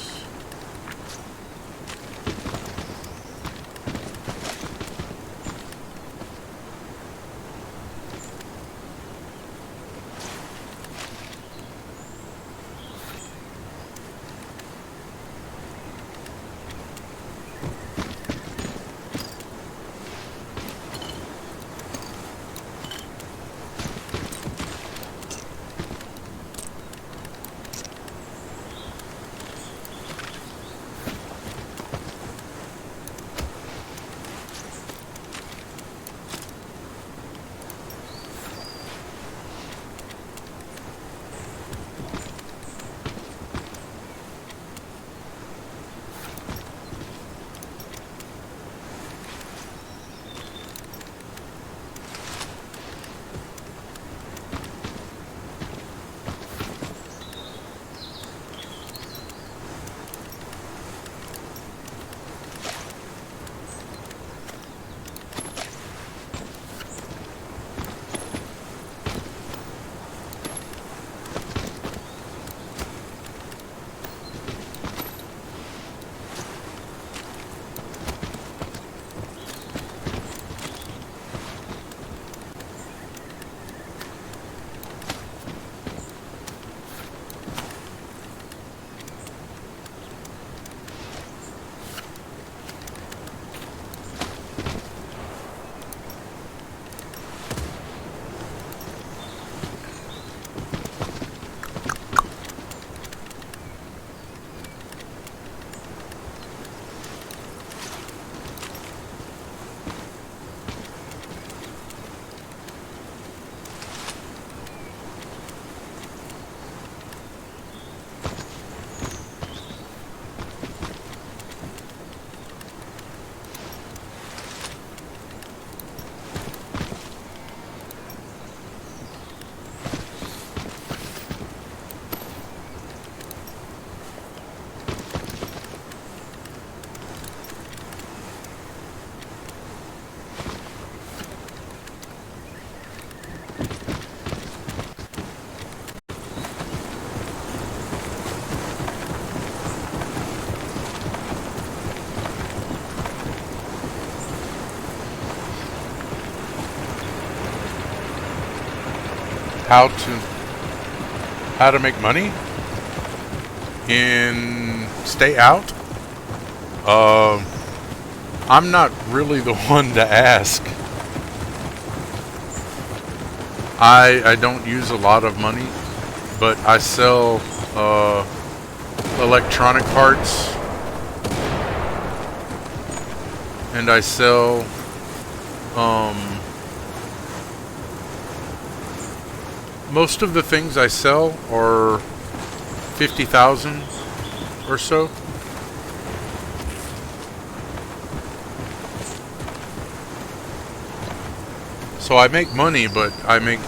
C: how to make money and stay out. I'm not really the one to ask. I don't use a lot of money, but I sell electronic parts, and I sell most of the things I sell are 50,000 or so. So I make money, but I make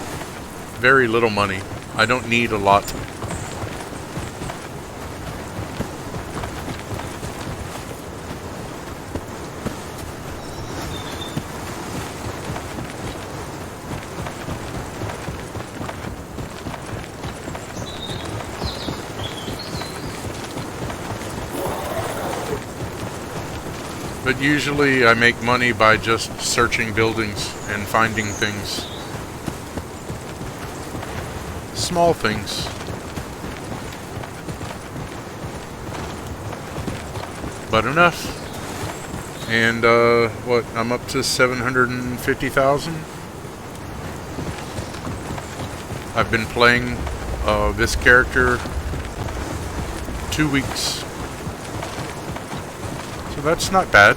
C: very little money. I don't need a lot. But usually I make money by just searching buildings and finding things. Small things. But enough. And what, I'm up to 750,000. I've been playing this character 2 weeks. So that's not bad.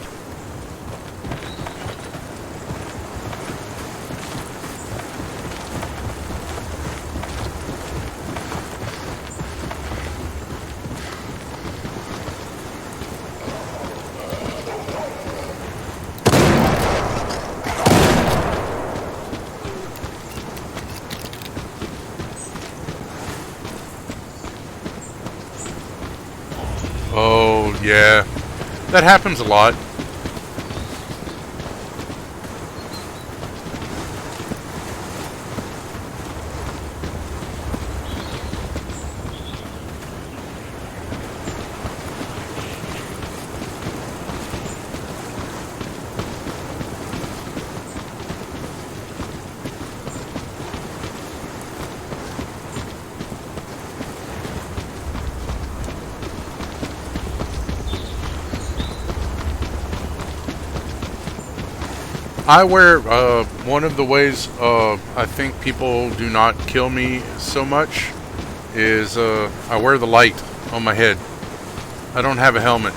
C: Oh, yeah. That happens a lot. I wear, one of the ways I think people do not kill me so much is I wear the light on my head. I don't have a helmet.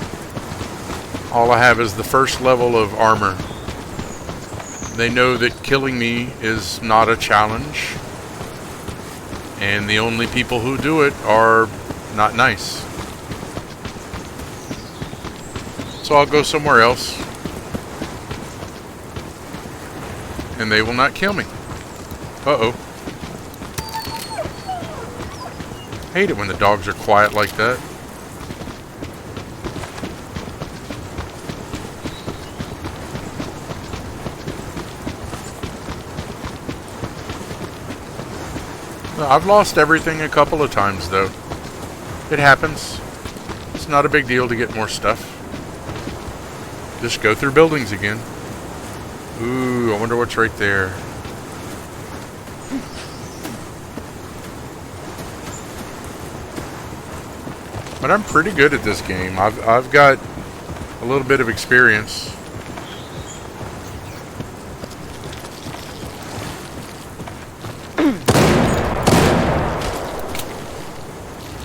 C: All I have is the first level of armor. They know that killing me is not a challenge, and the only people who do it are not nice. So I'll go somewhere else, and they will not kill me. Uh-oh. Hate it when the dogs are quiet like that. I've lost everything a couple of times, though. It happens. It's not a big deal to get more stuff. Just go through buildings again. Ooh, I wonder what's right there. But I'm pretty good at this game. I've got a little bit of experience.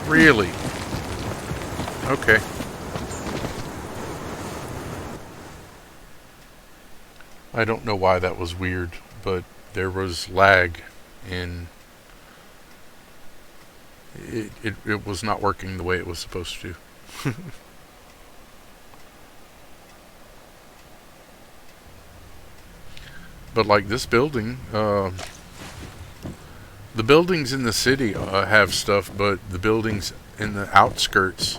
C: Really? Okay. I don't know why that was weird, but there was lag and it was not working the way it was supposed to. But like this building, the buildings in the city have stuff, but the buildings in the outskirts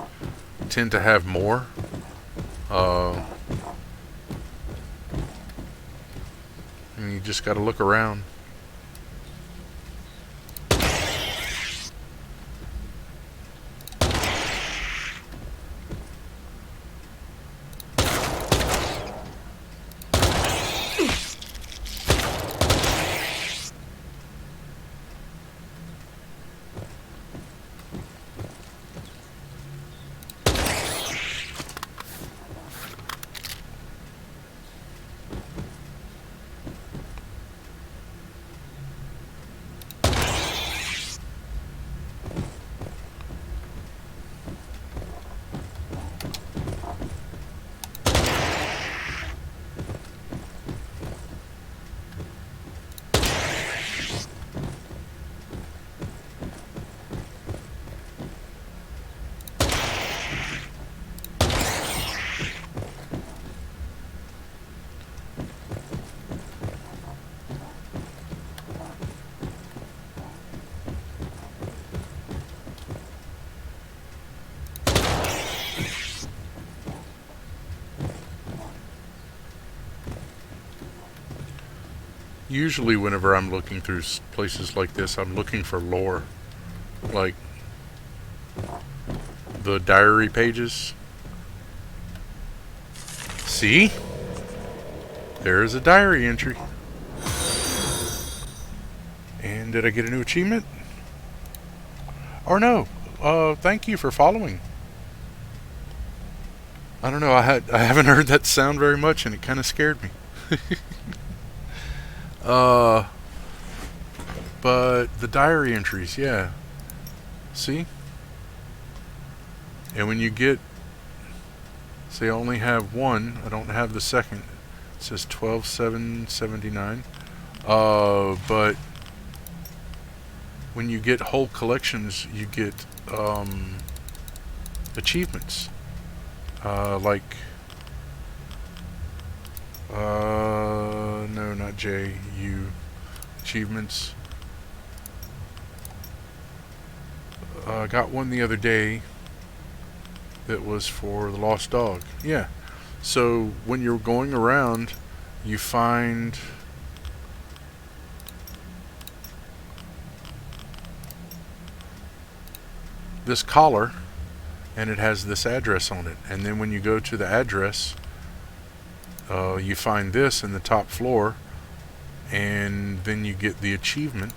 C: tend to have more. And you just got to look around. Usually whenever I'm looking through places like this, I'm looking for lore. Like the diary pages. See? There's a diary entry. And did I get a new achievement? Or no. Thank you for following. I don't know, I haven't heard that sound very much and it kind of scared me. But the diary entries, yeah. See? And when you get, say I only have one, I don't have the second. It says 12/7/79. But when you get whole collections, you get achievements. Like no, not J, U achievements. I got one the other day that was for the lost dog. Yeah. So when you're going around, you find this collar and it has this address on it, and then when you go to the address, you find this in the top floor, and then you get the achievement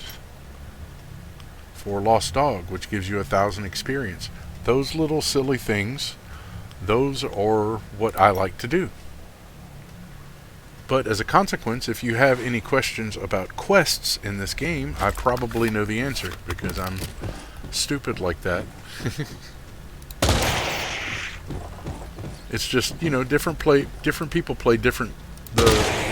C: for lost dog, which gives you 1,000 experience. Those little silly things, those are what I like to do. But as a consequence, if you have any questions about quests in this game, I probably know the answer because I'm stupid like that. It's just, you know, different people play the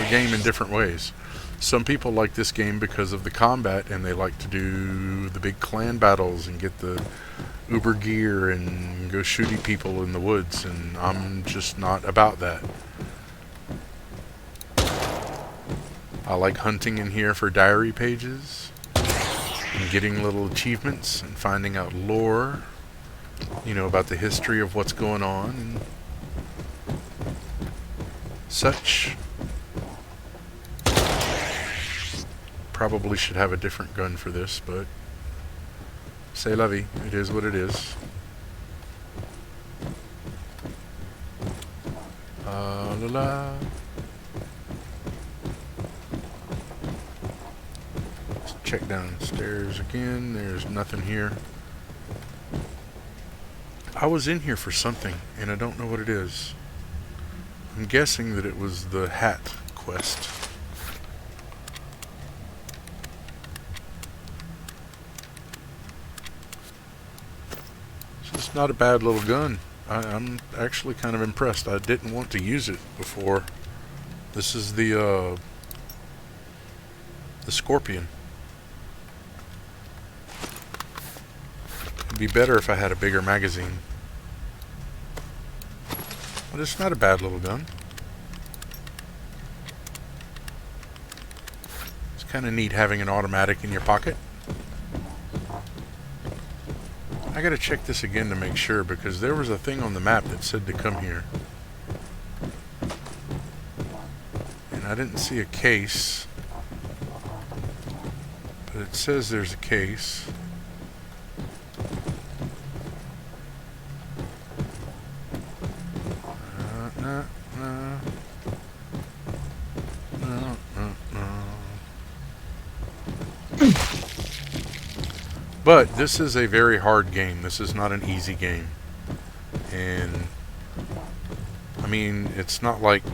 C: game in different ways. Some people like this game because of the combat, and they like to do the big clan battles and get the uber gear and go shooting people in the woods, and I'm just not about that. I like hunting in here for diary pages and getting little achievements and finding out lore, you know, about the history of what's going on and such. Probably should have a different gun for this, but c'est la vie. It is what it is. La la. Let's check downstairs again. There's nothing here. I was in here for something, and I don't know what it is. I'm guessing that it was the hat quest. It's just not a bad little gun. I'm actually kind of impressed. I didn't want to use it before. This is the Scorpion. It'd be better if I had a bigger magazine. But it's not a bad little gun. It's kind of neat having an automatic in your pocket. I gotta check this again to make sure, because there was a thing on the map that said to come here. And I didn't see a case. But it says there's a case. But this is a very hard game. This is not an easy game. And I mean, it's not like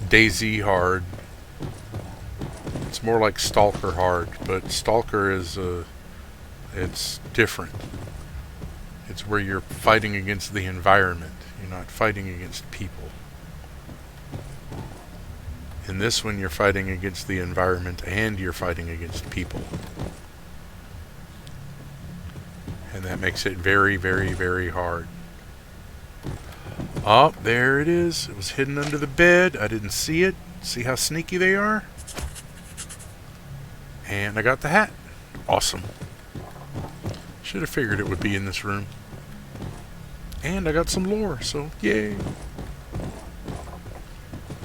C: DayZ hard. It's more like Stalker hard, but Stalker is it's different. It's where you're fighting against the environment. You're not fighting against people. In this one, you're fighting against the environment and you're fighting against people. And that makes it very, very, very hard. Oh, there it is. It was hidden under the bed. I didn't see it. See how sneaky they are? And I got the hat. Awesome. Should have figured it would be in this room. And I got some lore, so yay.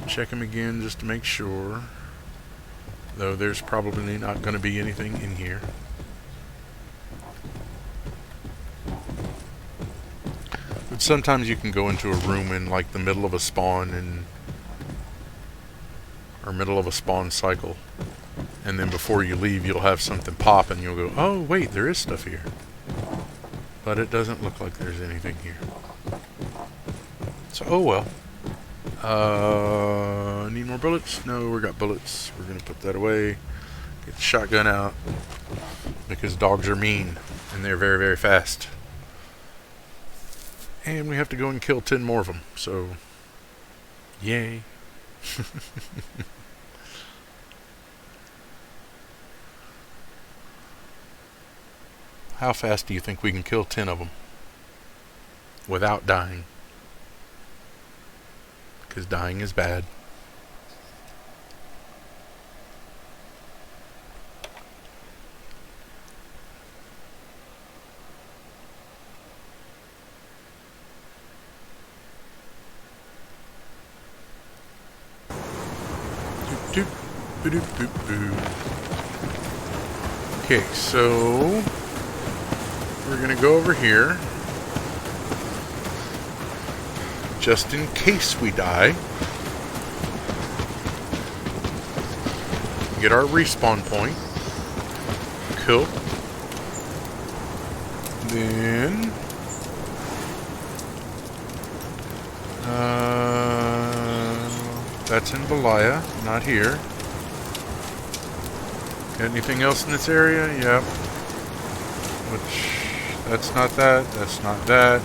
C: Check him again just to make sure. Though there's probably not going to be anything in here. But sometimes you can go into a room in like the middle of a spawn or middle of a spawn cycle, and then before you leave you'll have something pop and you'll go, oh wait, there is stuff here. But it doesn't look like there's anything here. So, oh well. Need more bullets? No, we got bullets. We're gonna put that away. Get the shotgun out. Because dogs are mean. And they're very, very fast. And we have to go and kill 10 more of them. So, yay. How fast do you think we can kill 10 of them? Without dying? Because dying is bad. Okay, so we're gonna go over here. Just in case we die. Get our respawn point. Cool. Then that's in Belia, not here. Got anything else in this area? Yep. Which, that's not that, that's not that.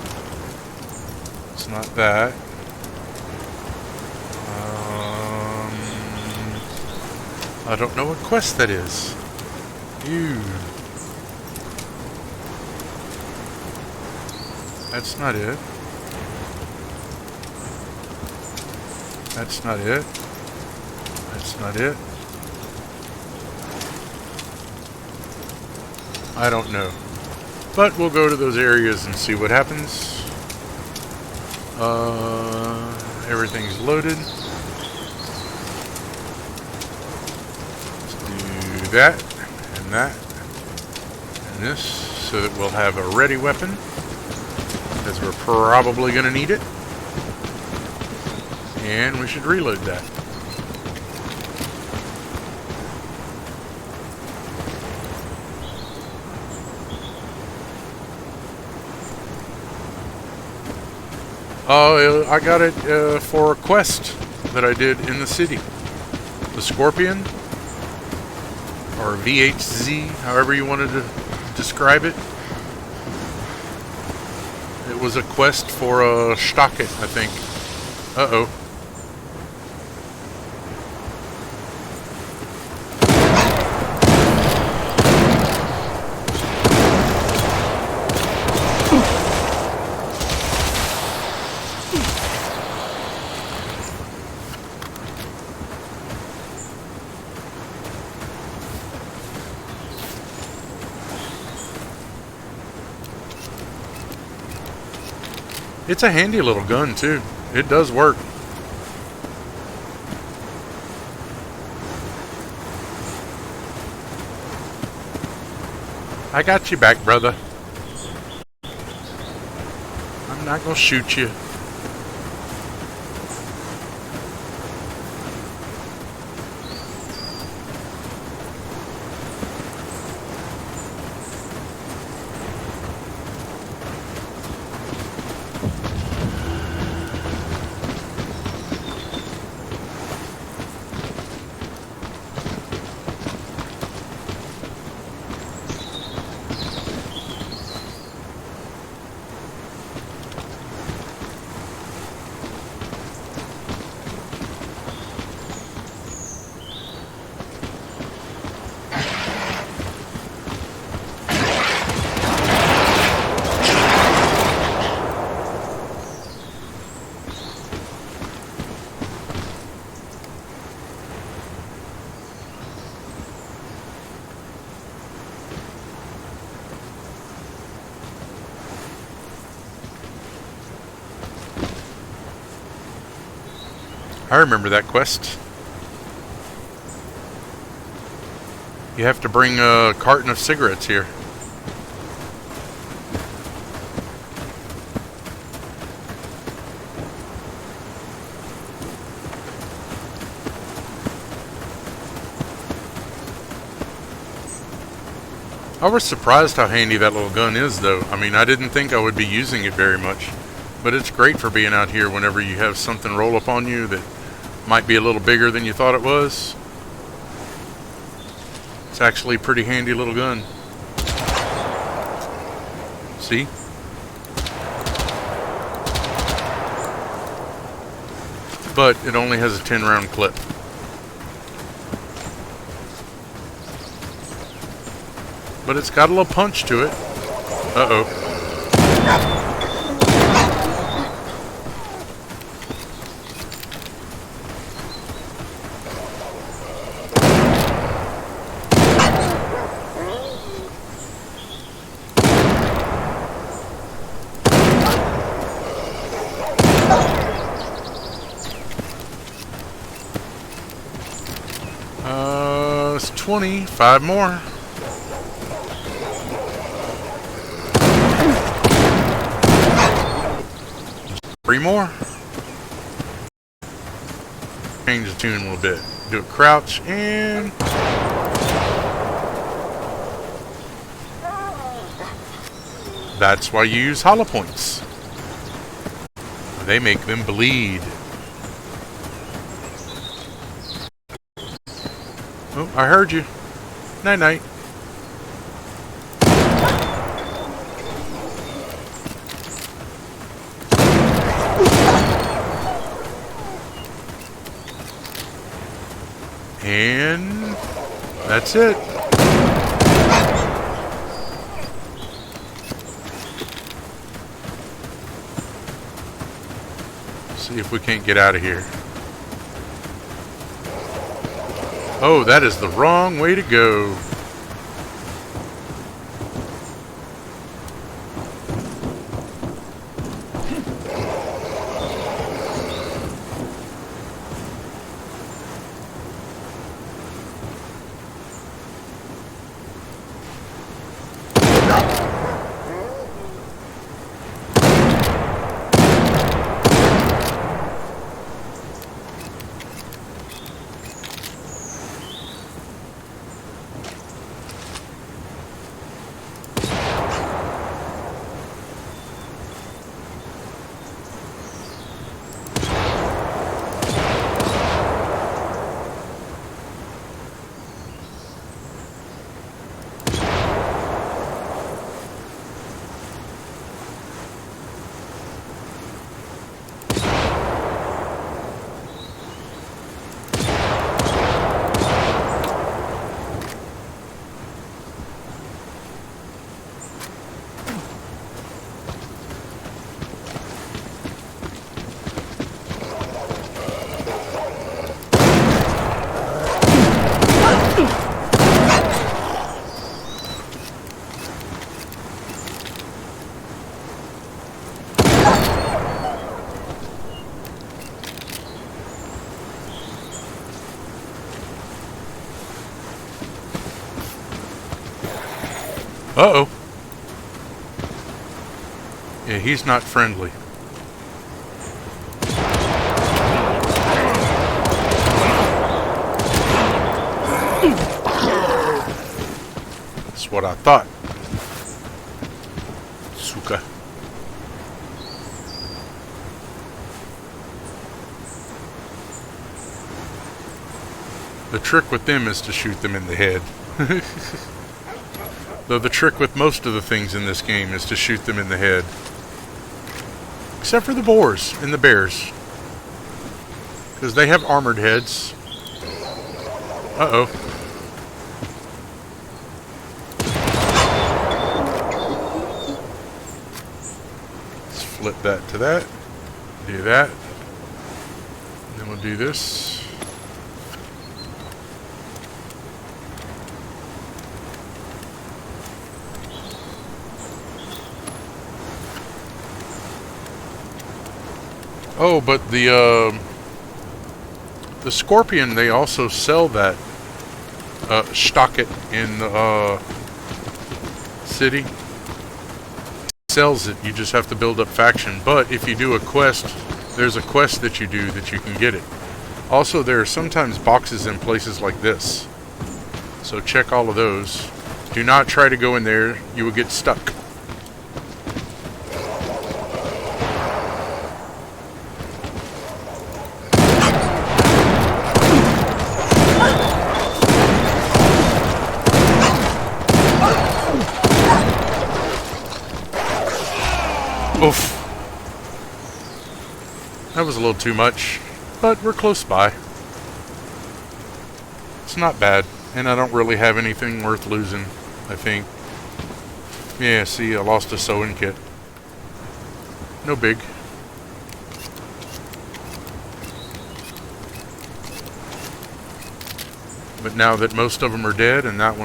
C: It's not that. I don't know what quest that is. Ew. That's not it. That's not it. That's not it. I don't know. But we'll go to those areas and see what happens. Everything's loaded. Let's do that, and that, and this, so that we'll have a ready weapon, because we're probably going to need it. And we should reload that. Oh, I got it for a quest that I did in the city. The Scorpion, or VHZ, however you wanted to describe it. It was a quest for a Stocket, I think. Uh-oh. It's a handy little gun, too. It does work. I got you back, brother. I'm not gonna shoot you. I remember that quest. You have to bring a carton of cigarettes here. I was surprised how handy that little gun is, though. I mean, I didn't think I would be using it very much, but it's great for being out here whenever you have something roll up on you that might be a little bigger than you thought it was. It's actually a pretty handy little gun. See? But it only has a 10-round clip. But it's got a little punch to it. Uh-oh. It's 20. 5 more. Three more. Change the tune a little bit. Do a crouch and that's why you use hollow points. They make them bleed. Oh, I heard you. Night night. And that's it. See if we can't get out of here. Oh, that is the wrong way to go. Uh-oh. Yeah, he's not friendly. That's what I thought. Suka. The trick with them is to shoot them in the head. Though the trick with most of the things in this game is to shoot them in the head. Except for the boars and the bears. Because they have armored heads. Uh-oh. Let's flip that to that. Do that. Then we'll do this. Oh, but the Scorpion, they also sell that stock it in the city. Sells it. You just have to build up faction. But if you do a quest, there's a quest that you do that you can get it. Also, there are sometimes boxes in places like this. So check all of those. Do not try to go in there. You will get stuck. Oof. That was a little too much, but we're close by. It's not bad, and I don't really have anything worth losing, I think. Yeah, see, I lost a sewing kit. No big. But now that most of them are dead, and that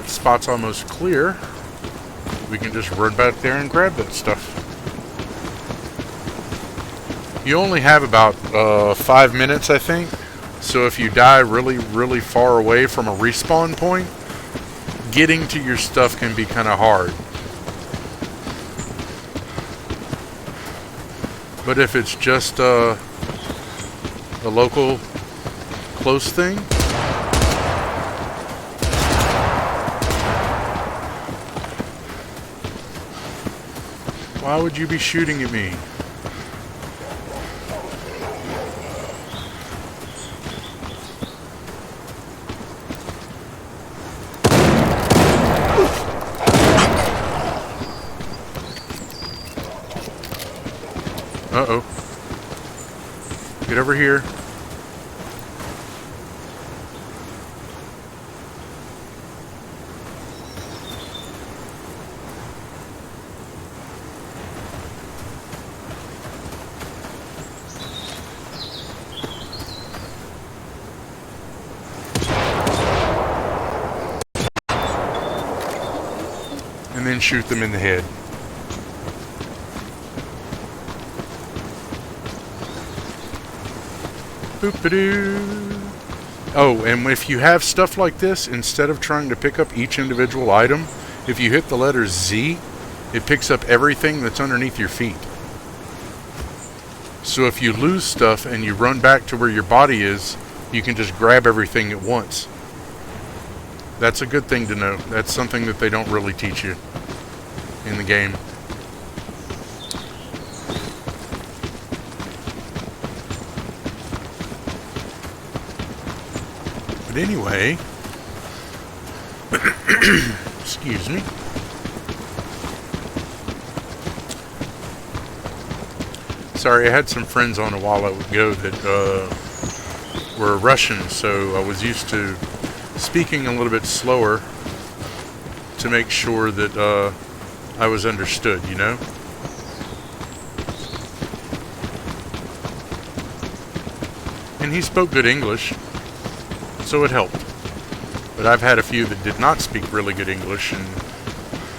C: spot's almost clear, we can just run back there and grab that stuff. You only have about 5 minutes, I think. So if you die really, really far away from a respawn point, getting to your stuff can be kind of hard. But if it's just a local close thing, why would you be shooting at me? Uh-oh. Get over here. And then shoot them in the head. Boop-a-doo. Oh, and if you have stuff like this, instead of trying to pick up each individual item, if you hit the letter Z, it picks up everything that's underneath your feet. So if you lose stuff and you run back to where your body is, you can just grab everything at once. That's a good thing to know. That's something that they don't really teach you in the game. But anyway, excuse me. Sorry, I had some friends on a while ago that were Russian, so I was used to speaking a little bit slower to make sure that I was understood, you know? And he spoke good English, so it helped. But I've had a few that did not speak really good English and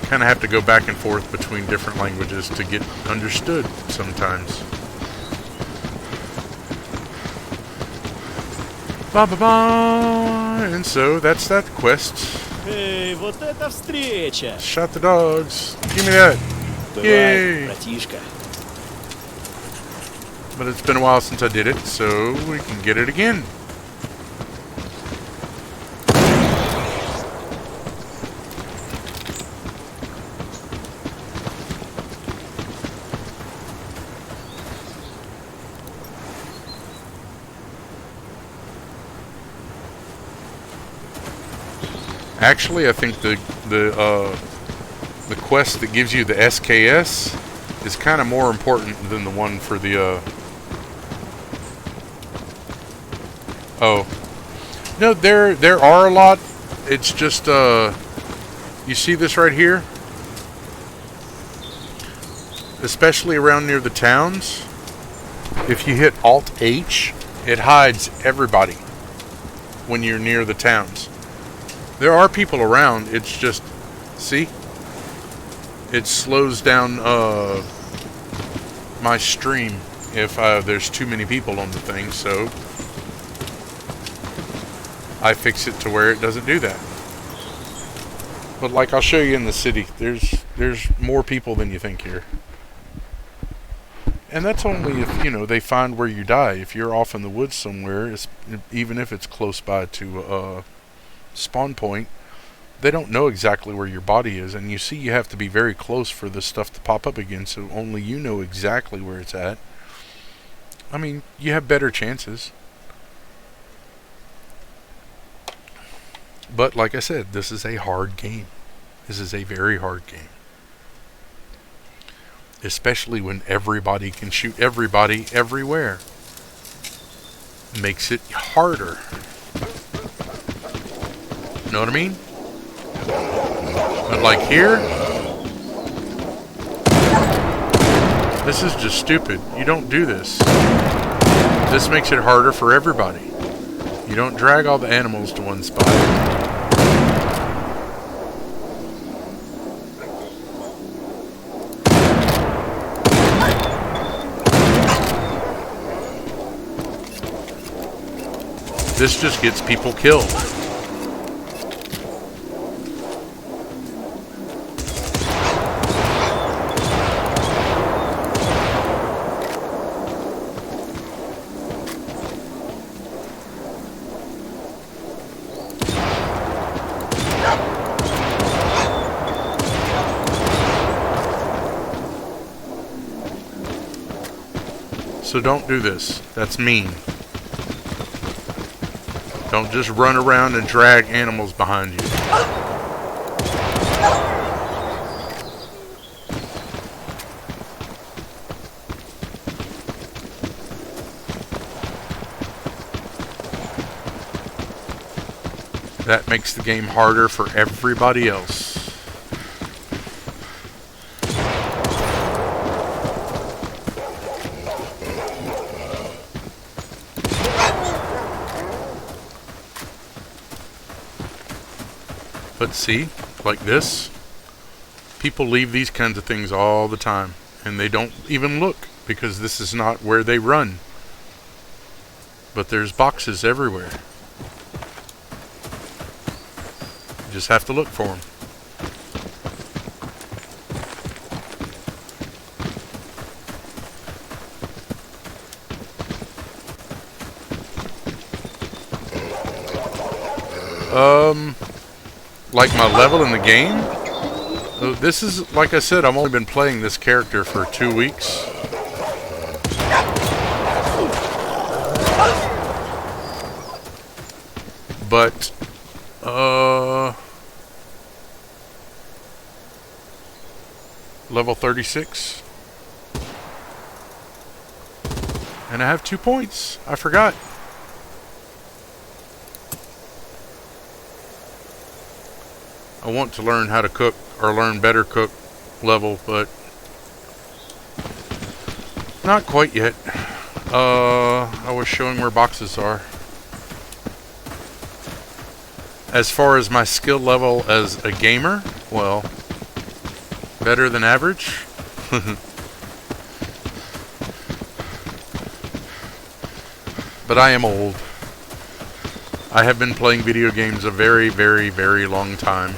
C: kind of have to go back and forth between different languages to get understood sometimes. Ba-ba-ba! And so that's that quest.
J: Эй, вот это встреча!
C: Shot the dogs. Give me that. Yay!
J: Братишка.
C: But it's been a while since I did it, so we can get it again. Actually, I think the quest that gives you the SKS is kind of more important than the one for the oh no, there are a lot. It's just you see this right here, especially around near the towns. If you hit Alt H, it hides everybody when you're near the towns. There are people around, it's just, see? It slows down my stream if there's too many people on the thing, so I fix it to where it doesn't do that. But like I'll show you in the city, there's more people than you think here. And that's only if, you know, they find where you die. If you're off in the woods somewhere, even if it's close by to a spawn point, they don't know exactly where your body is. And you see, you have to be very close for this stuff to pop up again, so only you know exactly where it's at. I mean, you have better chances. But like I said, this is a hard game. This is a very hard game. Especially when everybody can shoot everybody everywhere. Makes it harder. Know what I mean? But like here, this is just stupid. You don't do this. This makes it harder for everybody. You don't drag all the animals to one spot. This just gets people killed. So don't do this. That's mean. Don't just run around and drag animals behind you. That makes the game harder for everybody else. But see, like this, people leave these kinds of things all the time, and they don't even look, because this is not where they run. But there's boxes everywhere. You just have to look for them. Like my level in the game, this is, like I said, I've only been playing this character for 2 weeks. But, level 36. And I have 2 points. I forgot. I want to learn how to cook, or learn better cook level, but not quite yet. I was showing where boxes are. As far as my skill level as a gamer, well, better than average. But I am old. I have been playing video games a very, very, very long time.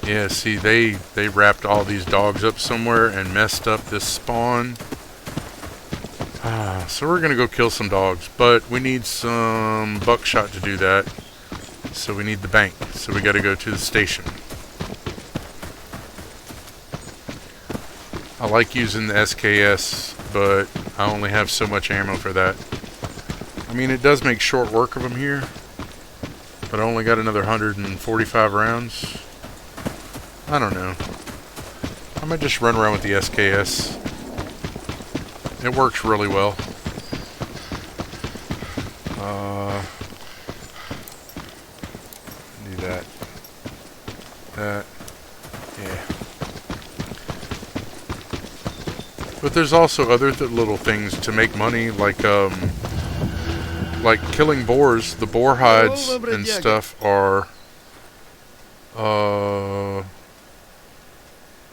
C: Yeah, see, they wrapped all these dogs up somewhere and messed up this spawn. So we're going to go kill some dogs, but we need some buckshot to do that. So we need the bank, so we got to go to the station. I like using the SKS, but I only have so much ammo for that. I mean, it does make short work of them here, but I only got another 145 rounds. I don't know. I might just run around with the SKS. It works really well. Do that. That. Yeah. But there's also other little things to make money, like killing boars. The boar hides and stuff are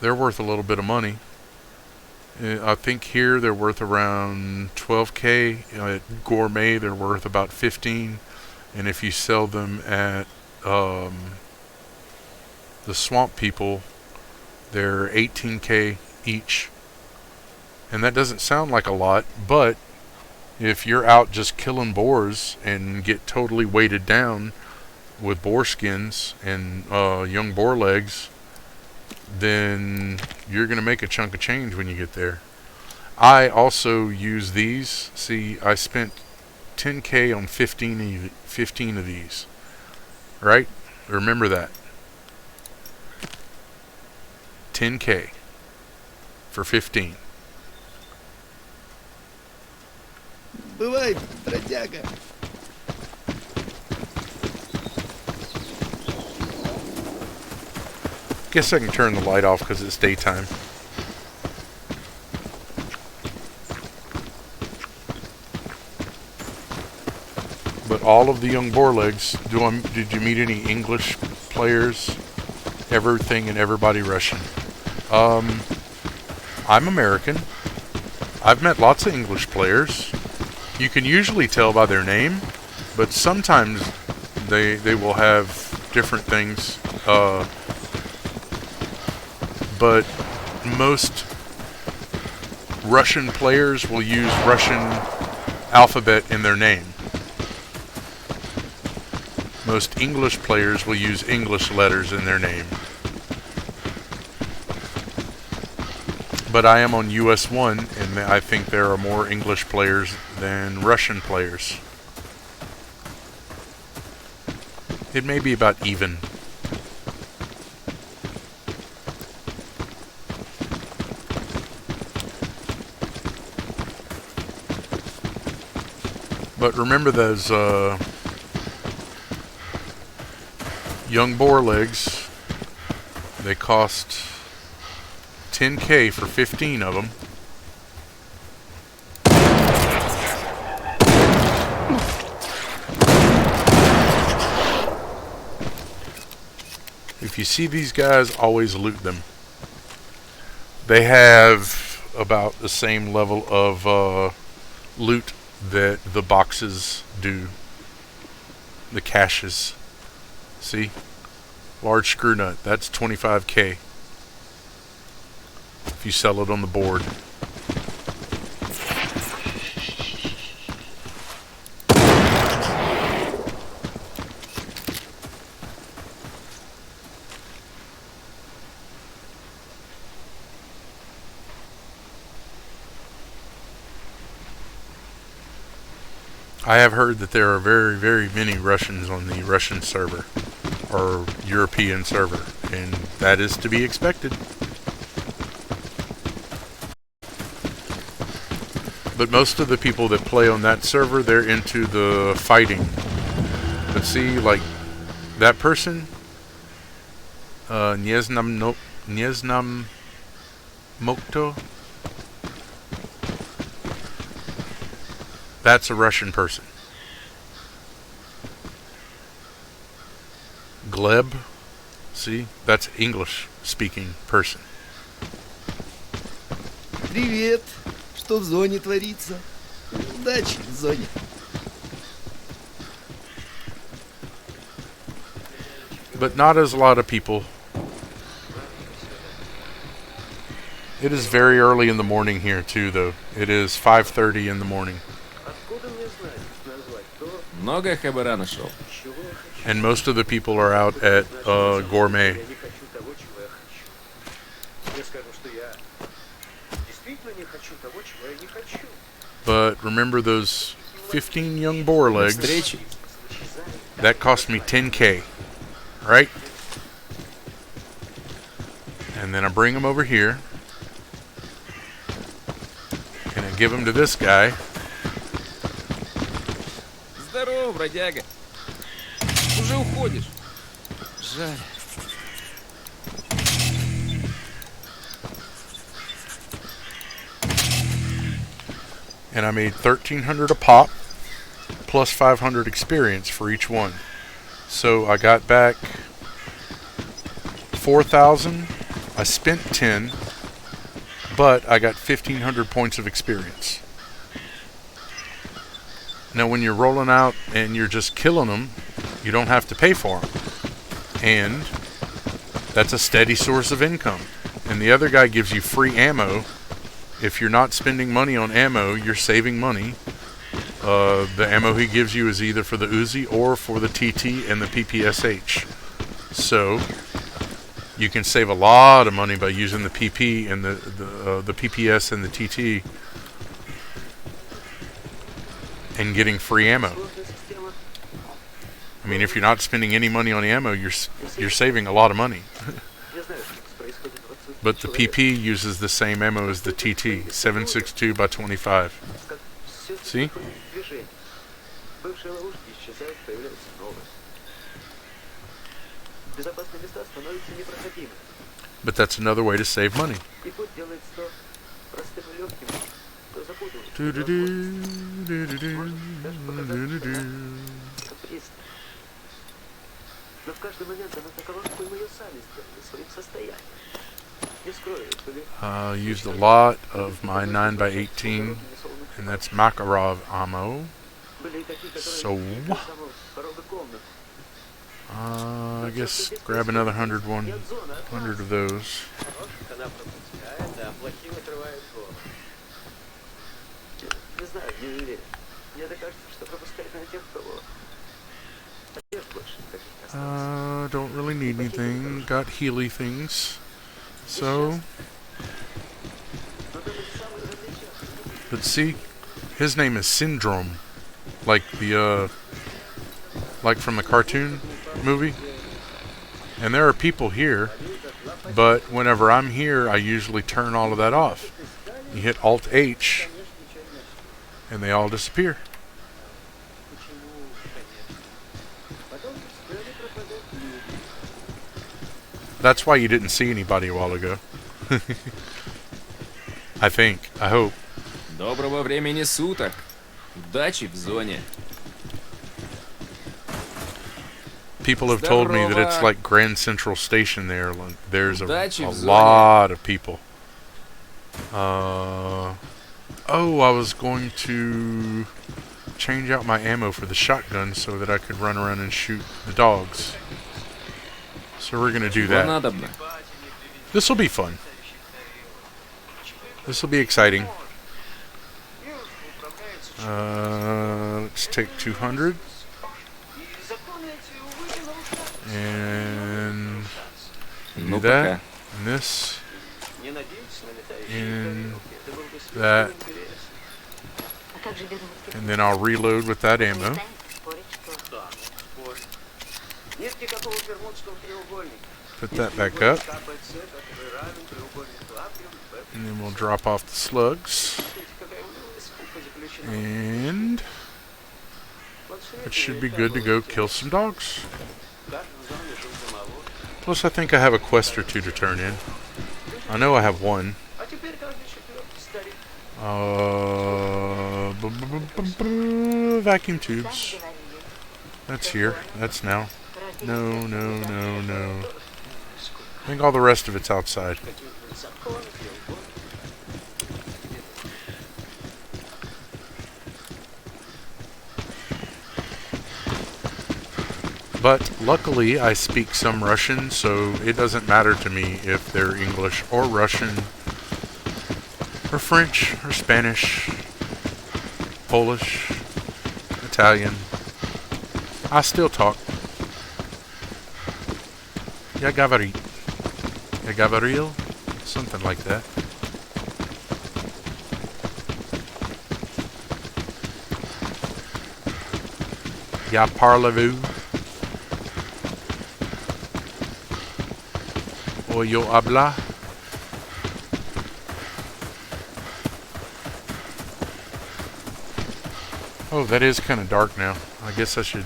C: they're worth a little bit of money. I think here they're worth around 12k. At Gourmet, they're worth about 15. And if you sell them at the Swamp People, they're 18k each. And that doesn't sound like a lot, but if you're out just killing boars and get totally weighted down with boar skins and young boar legs, then you're going to make a chunk of change when you get there. I also use these. See, I spent 10k on 15 of these. Right? Remember that. 10k for 15.
B: Бывай, бродяга.
C: Guess I can turn the light off because it's daytime. But all of the young boar legs, did you meet any English players? Everything and everybody Russian. I'm American. I've met lots of English players. You can usually tell by their name, but sometimes they will have different things. But most Russian players will use Russian alphabet in their name. Most English players will use English letters in their name. But I am on US 1, and I think there are more English players than Russian players. It may be about even. But remember those young boar legs. They cost 10k for 15 of them. If you see these guys, always loot them. They have about the same level of loot that the boxes do. The caches. See? Large screw nut. That's 25k. If you sell it on the board. I have heard that there are very, very many Russians on the Russian server, or European server, and that is to be expected. But most of the people that play on that server, they're into the fighting. But see, like, that person, Nieznam Mokto, that's a Russian person. Gleb, see, that's English speaking person.
B: Привет. Что в зоне творится? Удачи в зоне.
C: But not as a lot of people. It is very early in the morning here too, though. It is 5:30 in the morning.
I: Много хабара нашел.
C: And most of the people are out at Gourmet. But remember those 15 young boar legs? That cost me 10k, right? And then I bring them over here. And I give them to this guy.
I: Здорово, бродяга. Уже уходишь. Жаль.
C: And I made 1,300 a pop, plus 500 experience for each one. So I got back 4,000. I spent 10. but I got 1,500 points of experience. Now when you're rolling out and you're just killing them, you don't have to pay for them. And that's a steady source of income. And the other guy gives you free ammo. If you're not spending money on ammo, you're saving money. The ammo he gives you is either for the Uzi or for the TT and the PPSH. So you can save a lot of money by using the PP and the PPS and the TT and getting free ammo. I mean, if you're not spending any money on ammo, you're saving a lot of money. But the PP uses the same ammo as the TT, 7.62 by 25. See? But that's another way to save money. I used a lot of my 9x18, and that's Makarov ammo. So I guess grab another 100 of those. Don't really need anything. Got Healy things. So, but see, his name is Syndrome, like the like from the cartoon movie. And there are people here, but whenever I'm here, I usually turn all of that off. You hit Alt H, and they all disappear. That's why you didn't see anybody a while ago. I think. I hope.
I: Доброго времени суток. Удачи в зоне.
C: People have told me that it's like Grand Central Station there. There's a lot of people. Oh, I was going to change out my ammo for the shotgun so that I could run around and shoot the dogs. So we're going to do that. This will be fun. This will be exciting. Let's take 200. And do that. And this. And that. And then I'll reload with that ammo. Put that back up. And then we'll drop off the slugs. And it should be good to go kill some dogs. Plus I think I have a quest or two to turn in. I know I have one. Vacuum tubes. That's here. That's now. No. I think all the rest of it's outside. But luckily I speak some Russian, so it doesn't matter to me if they're English or Russian or French or Spanish, Polish, Italian. I still talk. Я говорит. Я говорил. Something like that. Я parlez-vous. O yo habla. Oh, that is kind of dark now. I guess I should...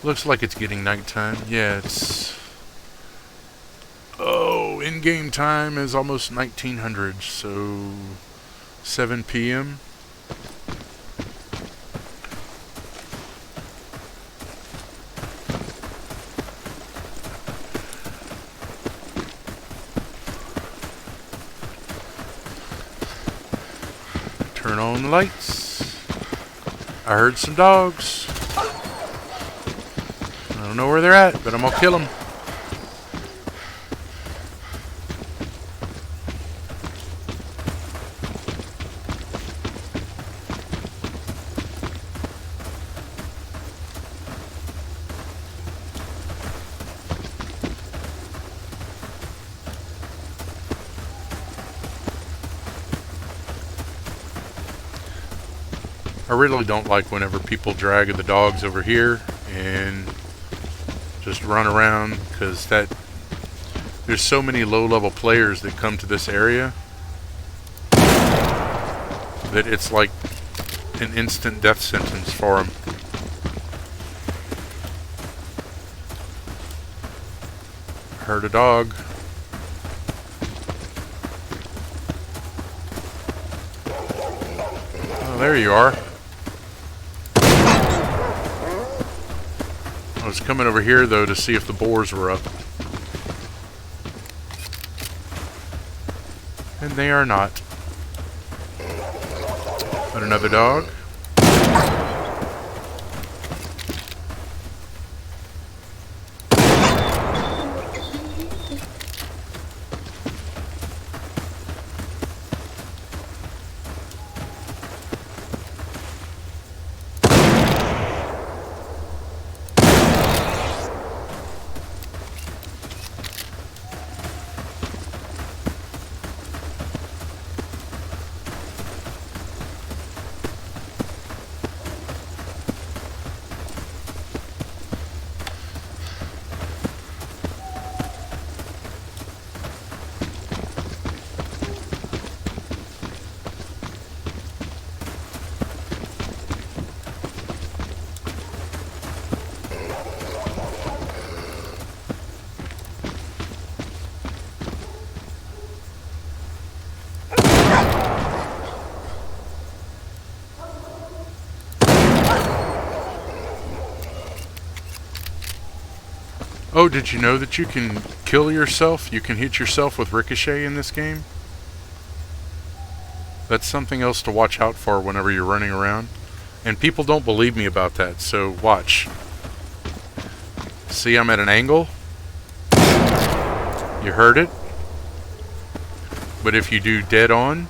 C: Looks like it's getting nighttime. Yeah, it's... Oh, in-game time is almost 1900, so... 7 p.m. Turn on the lights. I heard some dogs. I don't know where they're at, but I'm gonna kill them. I really don't like whenever people drag the dogs over here and just run around, because there's so many low-level players that come to this area that it's like an instant death sentence for them. Heard a dog. Oh, there you are. I was coming over here, though, to see if the boars were up. And they are not. But another dog. Oh, did you know that you can kill yourself? You can hit yourself with ricochet in this game? That's something else to watch out for whenever you're running around. And people don't believe me about that, so watch. See, I'm at an angle. You heard it. But if you do dead on,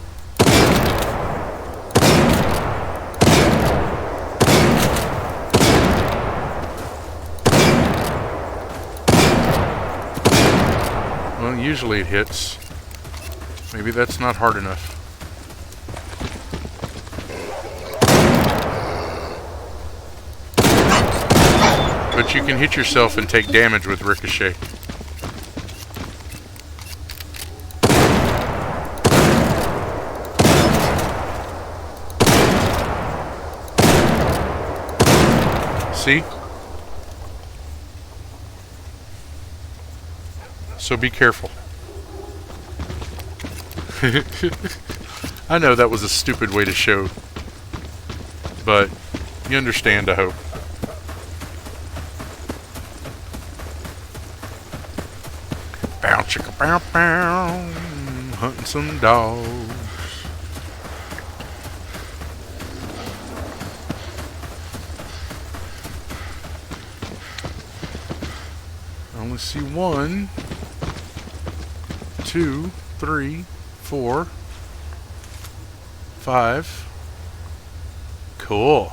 C: well, usually it hits. Maybe that's not hard enough. But you can hit yourself and take damage with ricochet. See? So be careful. I know that was a stupid way to show, but you understand, I hope. Bow chicka bow bow, hunting some dogs. I only see 1, 2, 3, 4, 5. Cool.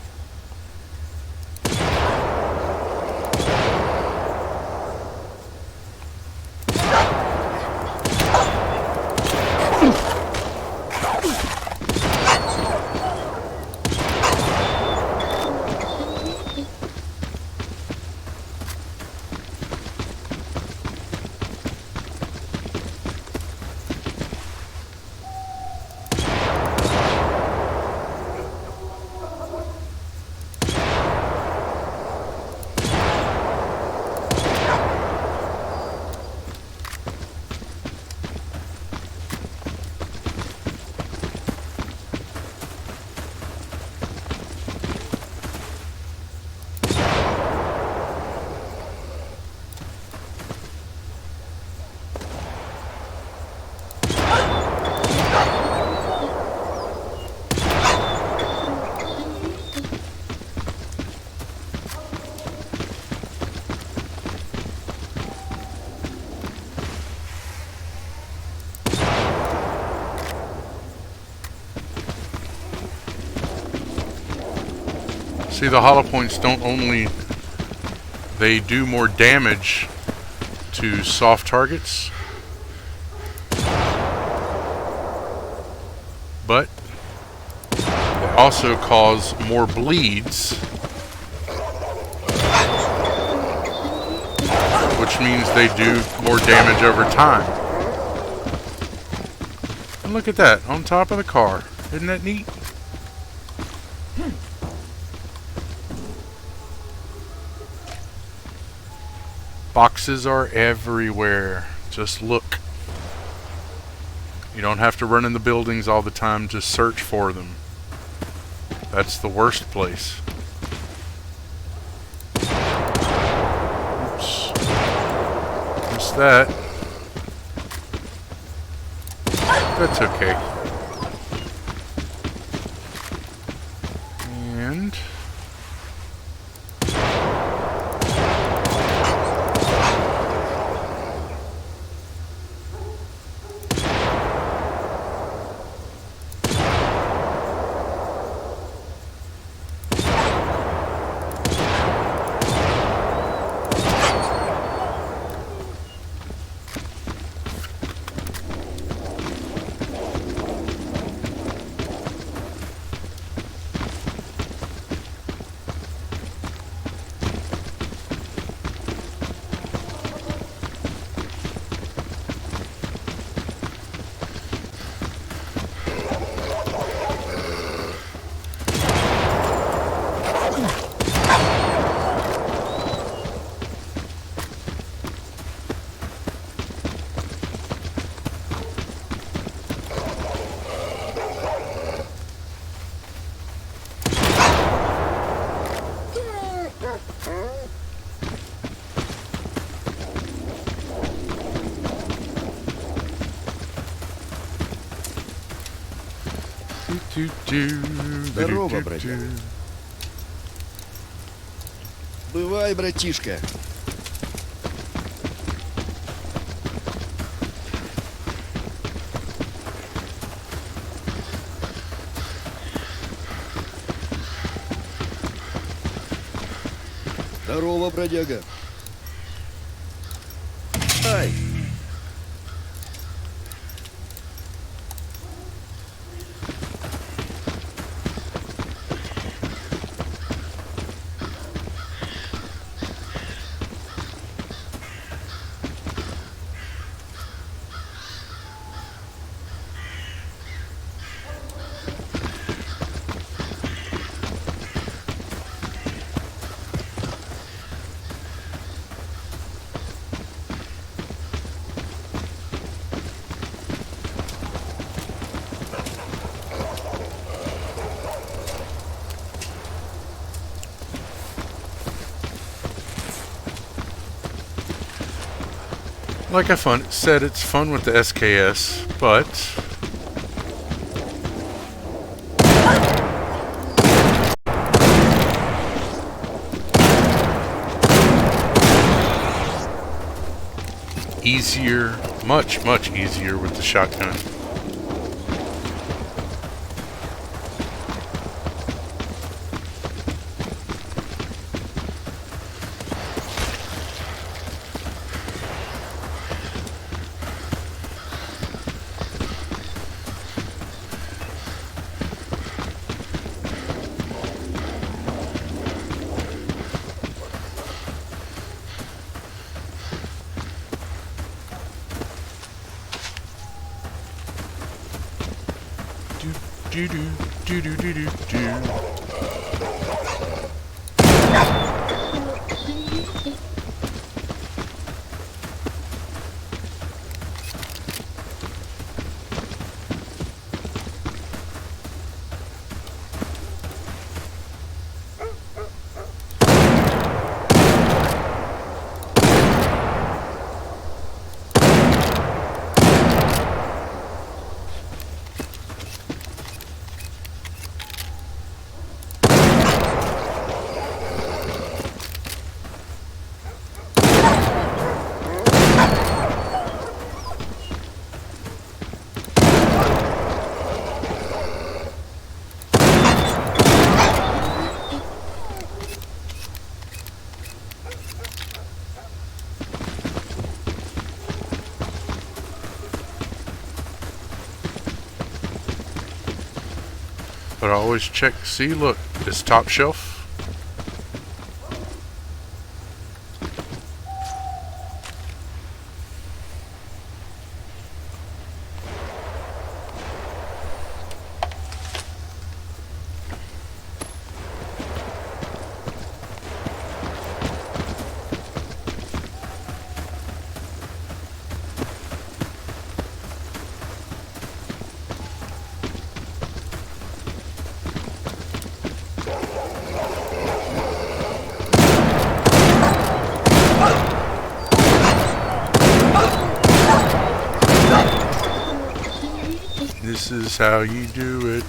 C: See, the hollow points don't only... They do more damage to soft targets, but they also cause more bleeds, which means they do more damage over time. And look at that, on top of the car. Isn't that neat? Boxes are everywhere. Just look. You don't have to run in the buildings all the time. Just search for them. That's the worst place. Oops. Missed that. That's okay. And...
B: Здорово, бродяга. Бывай, братишка. Здорово, бродяга. Ай!
C: Like I said, it's fun with the SKS, but easier, much easier with the shotgun. But I always check. See, look, it's top shelf. This is how you do it.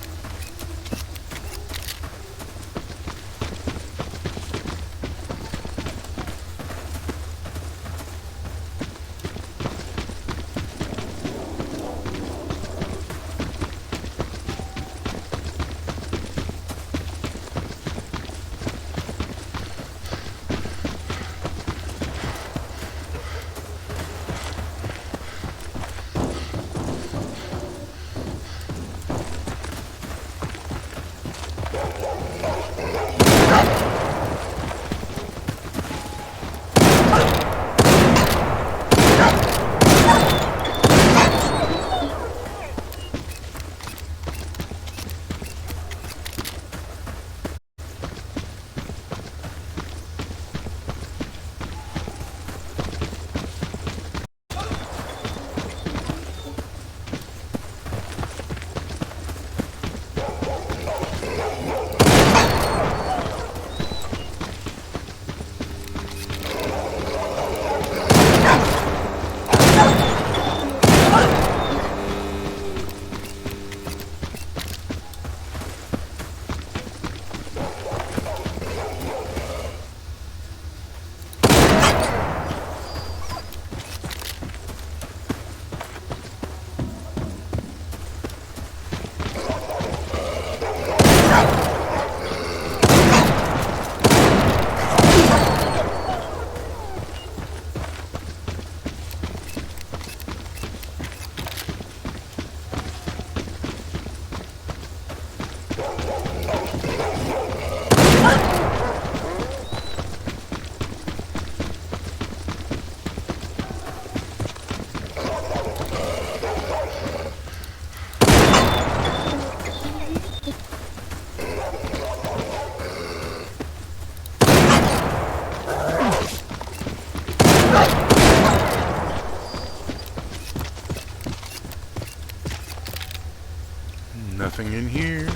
C: Nothing in here.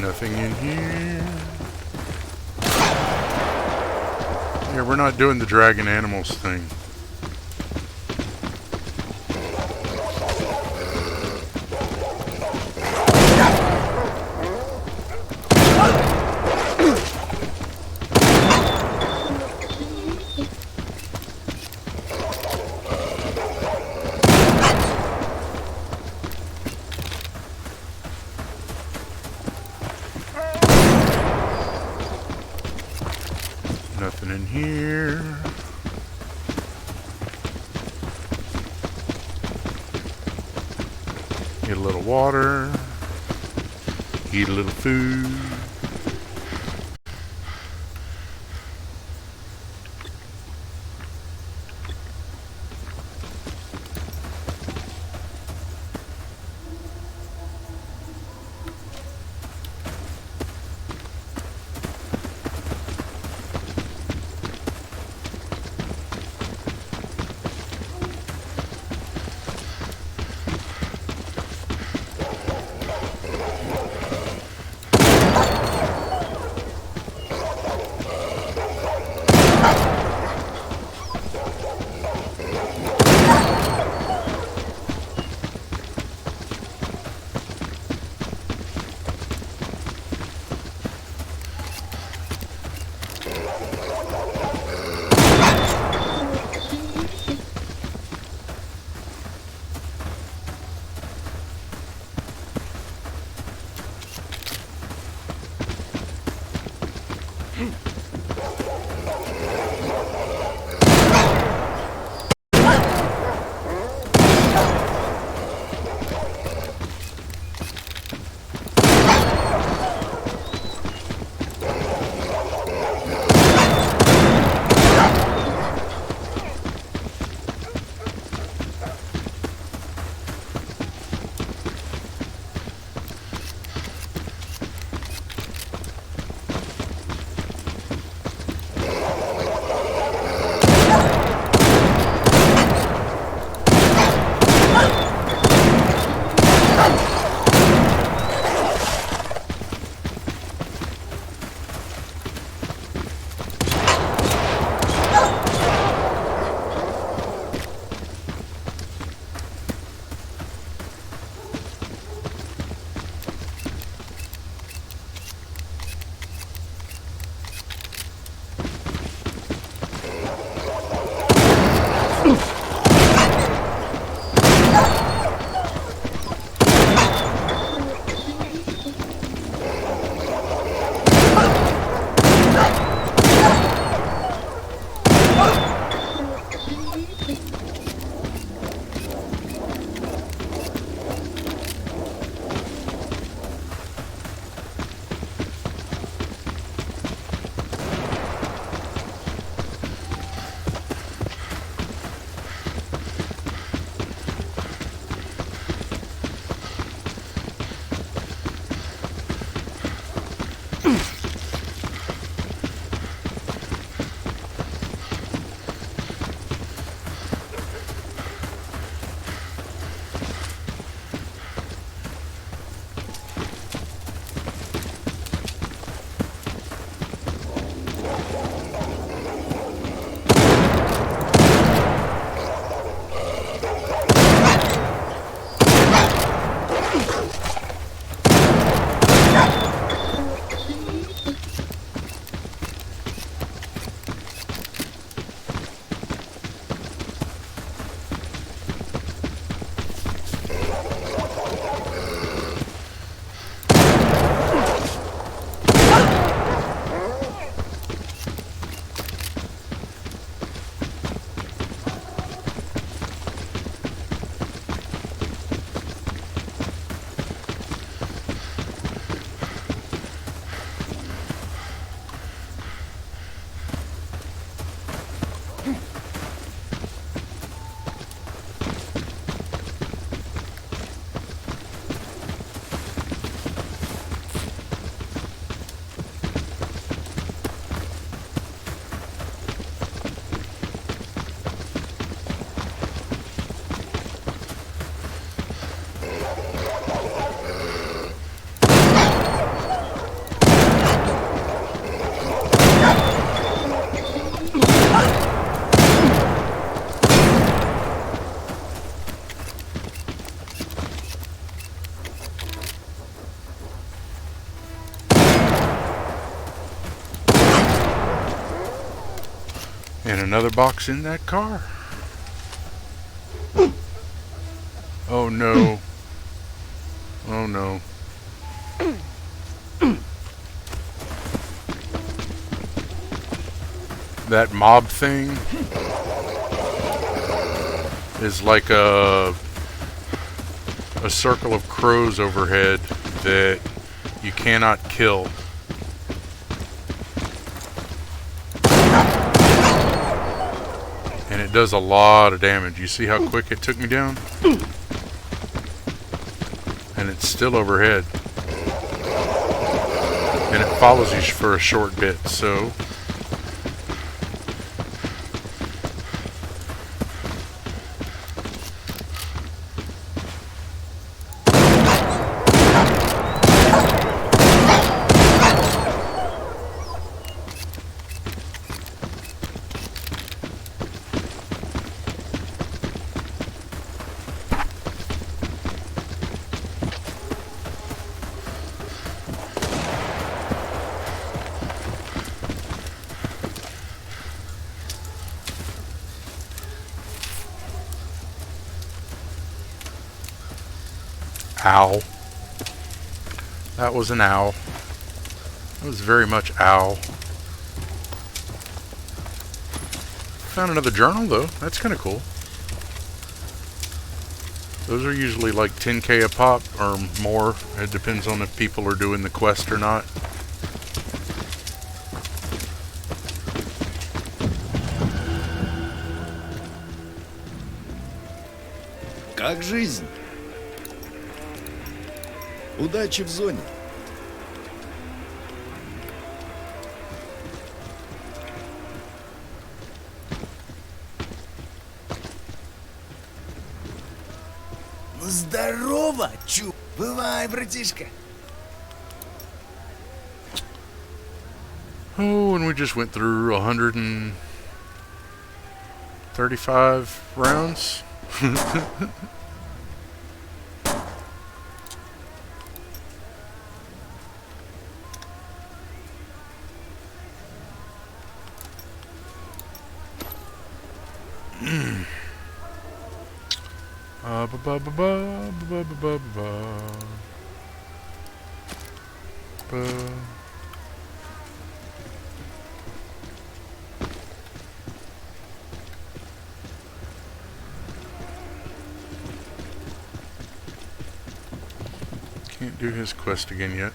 C: Nothing in here. Yeah, we're not doing the dragon animals thing. Nothing in here. Get a little water. Eat a little food. And another box in that car. Oh no. Oh no. That mob thing is like a circle of crows overhead that you cannot kill. And it does a lot of damage. You see how quick it took me down? And it's still overhead. And it follows you for a short bit, so... Ow. That was an owl. That was very much owl. Found another journal though. That's kind of cool. Those are usually like 10k a pop or more. It depends on if people are doing the quest or not.
B: Как жизнь? Удачи в зоне.
A: Ну здорово, чу. Бывай, братишка.
C: Oh, and we just went through 135 rounds. Can't do his quest again yet.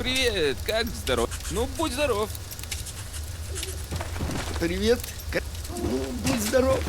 I: Привет, как здоров? Ну, будь здоров.
B: Привет. Ну, будь здоров.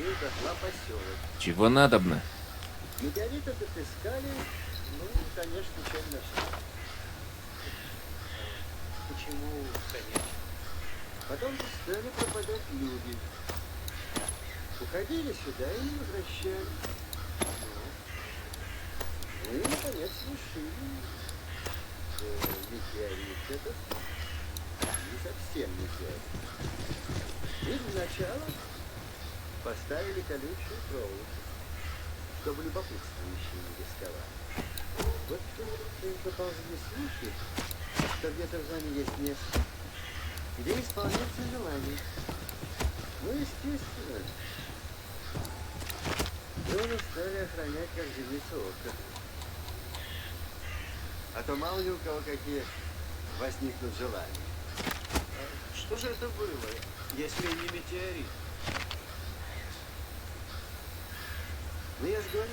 E: спалил дотла поселок.
I: Чего надобно?
E: Метеориты отыскали, ну, конечно, чем нашли.
H: Почему, конечно?
E: Потом стали пропадать люди. Уходили сюда и не возвращались. Ну и, наконец, решили, что метеорит этот не совсем метеорит. И для начала поставили колючую проволоку, чтобы любопытствующие не рисковали. Вот тут поползли слухи, что где-то в зоне есть место, где исполняется желание. Ну, естественно, зону стали охранять как зеницу ока. А то мало ли у кого какие возникнут желания.
H: Что же это было, если не метеорит?
E: Ну, я же говорю,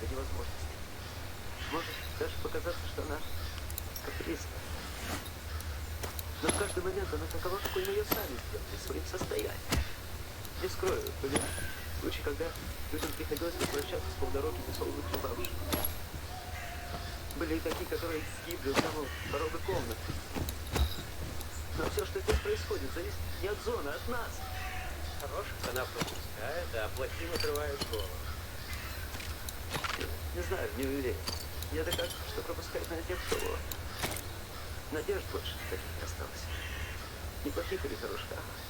H: До невозможности. Может даже показаться, что она капризна. Но в каждый момент она такова, какой мы ее сами сделали, своим состоянием. Не скрою, были случаи, когда людям приходилось возвращаться с полдороги несолоно хлебавших. Были и такие, которые гибли у самого порога комнаты. Но все, что здесь происходит, зависит не от зоны, а от нас. Хороших она пропускает, а плохим отрывает голову. Не знаю, не уверен. Я так что пропускать на тех, кто надежд больше таких не осталось. Ни плохих или хороших, а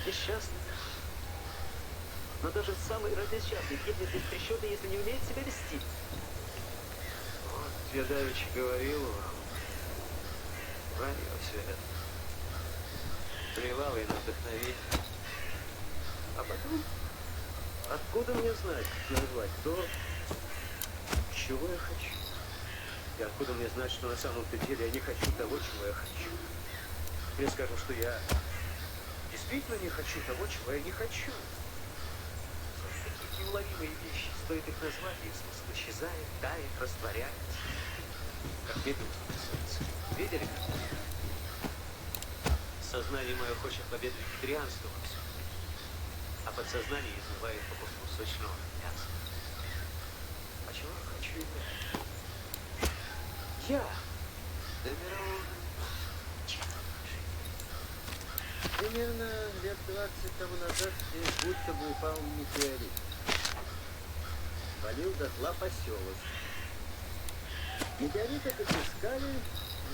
H: несчастных. Но даже самый разнесчастный гибнет без присчета, если не умеет себя вести. Вот, я давеча говорил вам. Вранье все это. Плевал и на вдохновение. А потом, откуда мне знать, как назвать то, чего я хочу? И откуда мне знать, что на самом-то деле я не хочу того, чего я хочу? Мне скажут, что я действительно не хочу того, чего я не хочу. Такие неуловимые вещи, стоит их назвать, и смысл исчезает, тает, растворяется. Как медуза на солнце. Видели? Сознание мое хочет победы вегетарианства во всем. А подсознание изнывает по куску сочного мяса. А чего хочу я? Я домировал.
E: примерно лет 20 тому назад здесь будто бы упал метеорит. Спалил дотла поселок. Метеориты отыскали,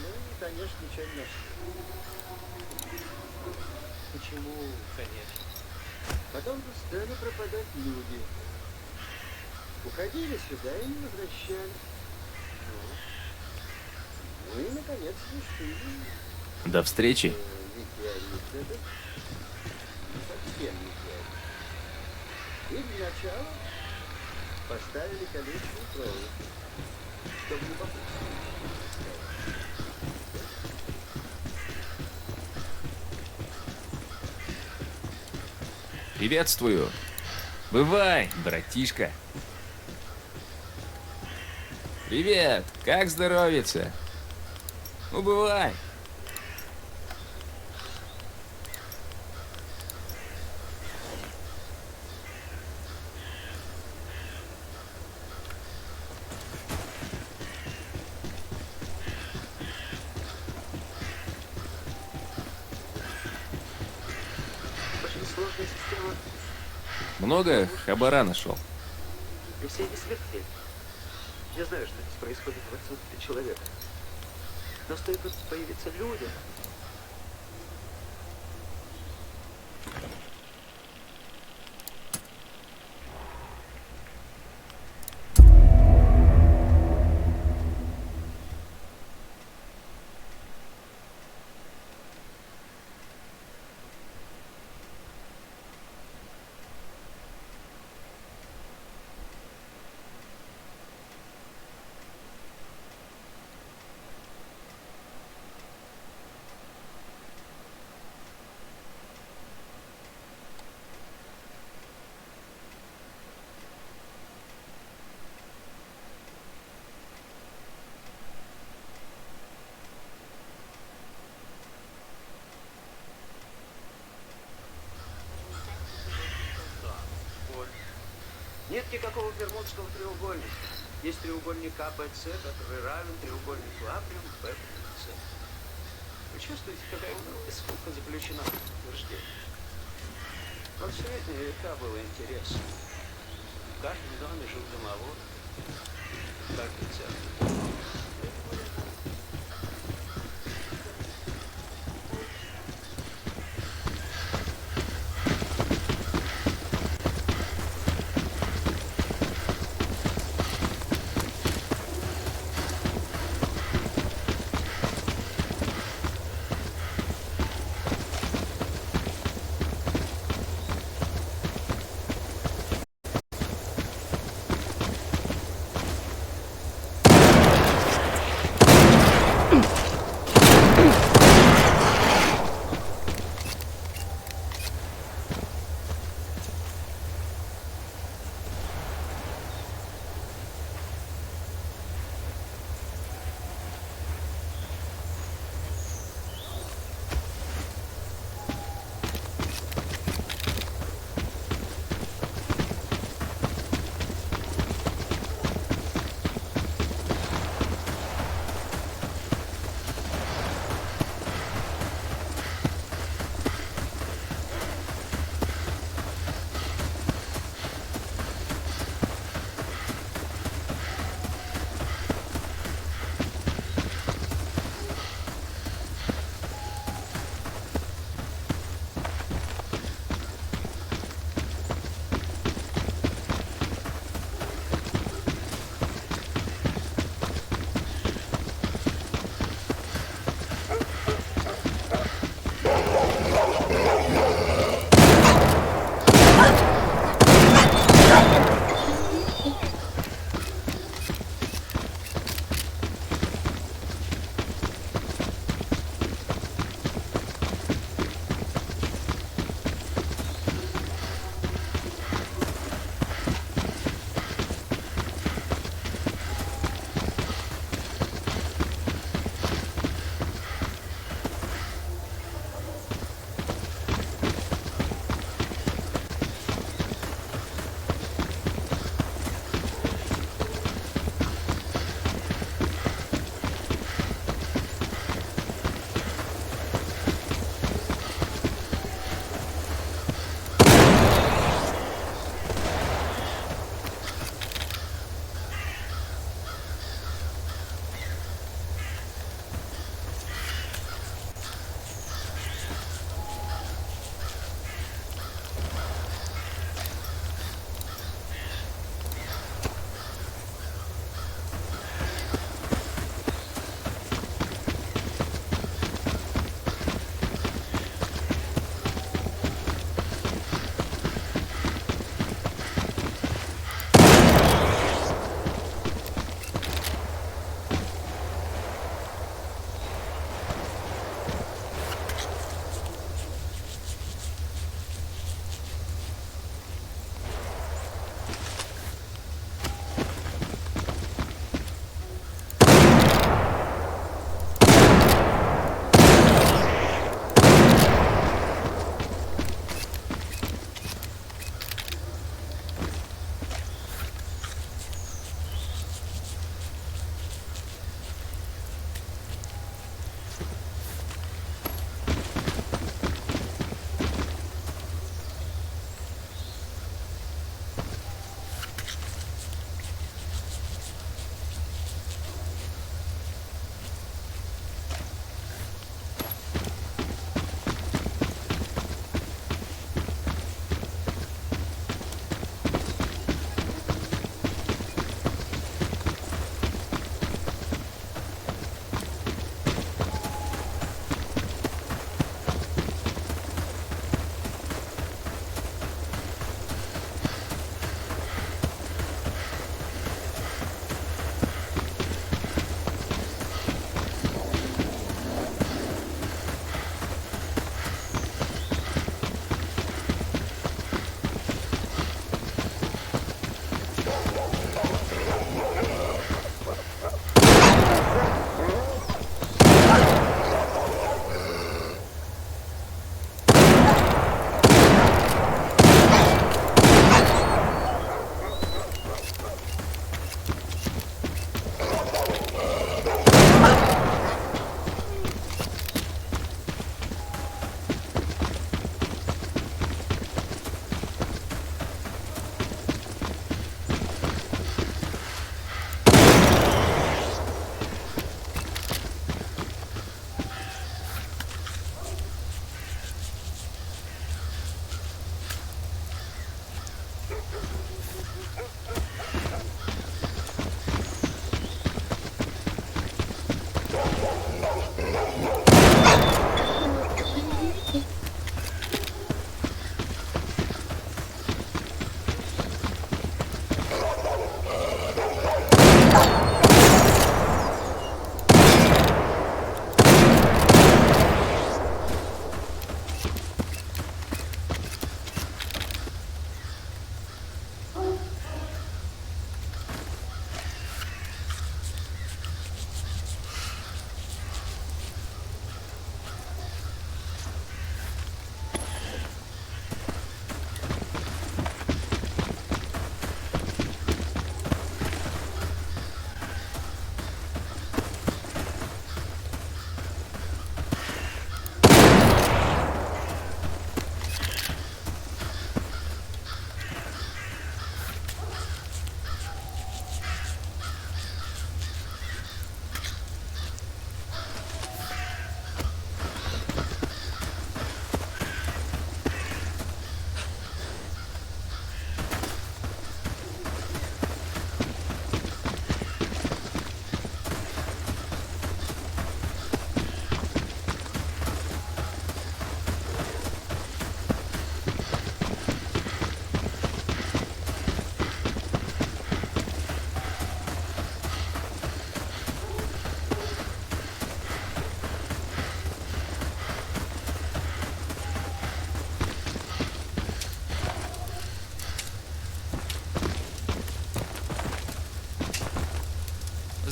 E: ну, конечно, ничего не нашли.
H: Почему, конечно?
E: Потом стали пропадать люди. Уходили сюда и не возвращались. Ну и, наконец, решили.
I: До встречи.
E: Метеорит этот совсем метеорит. И для начала поставили колючую проволоку, чтобы не попасть.
I: Приветствую. Бывай, братишка. Привет, как здоровится? Ну, бывай.
H: Очень сложная система
I: Много хабара нашел.
H: И все не сверхтель. Я знаю, что здесь происходит в отсутствии человека. Но стоит тут появиться людям. Нет никакого бермудского треугольника. Есть треугольник АБЦ, который равен треугольнику А плюс Б плюс С. Вы чувствуете, какая сколько заключена в утверждение? Вот в средние века было интересно. В каждом доме жил домовод. В каждой церкви.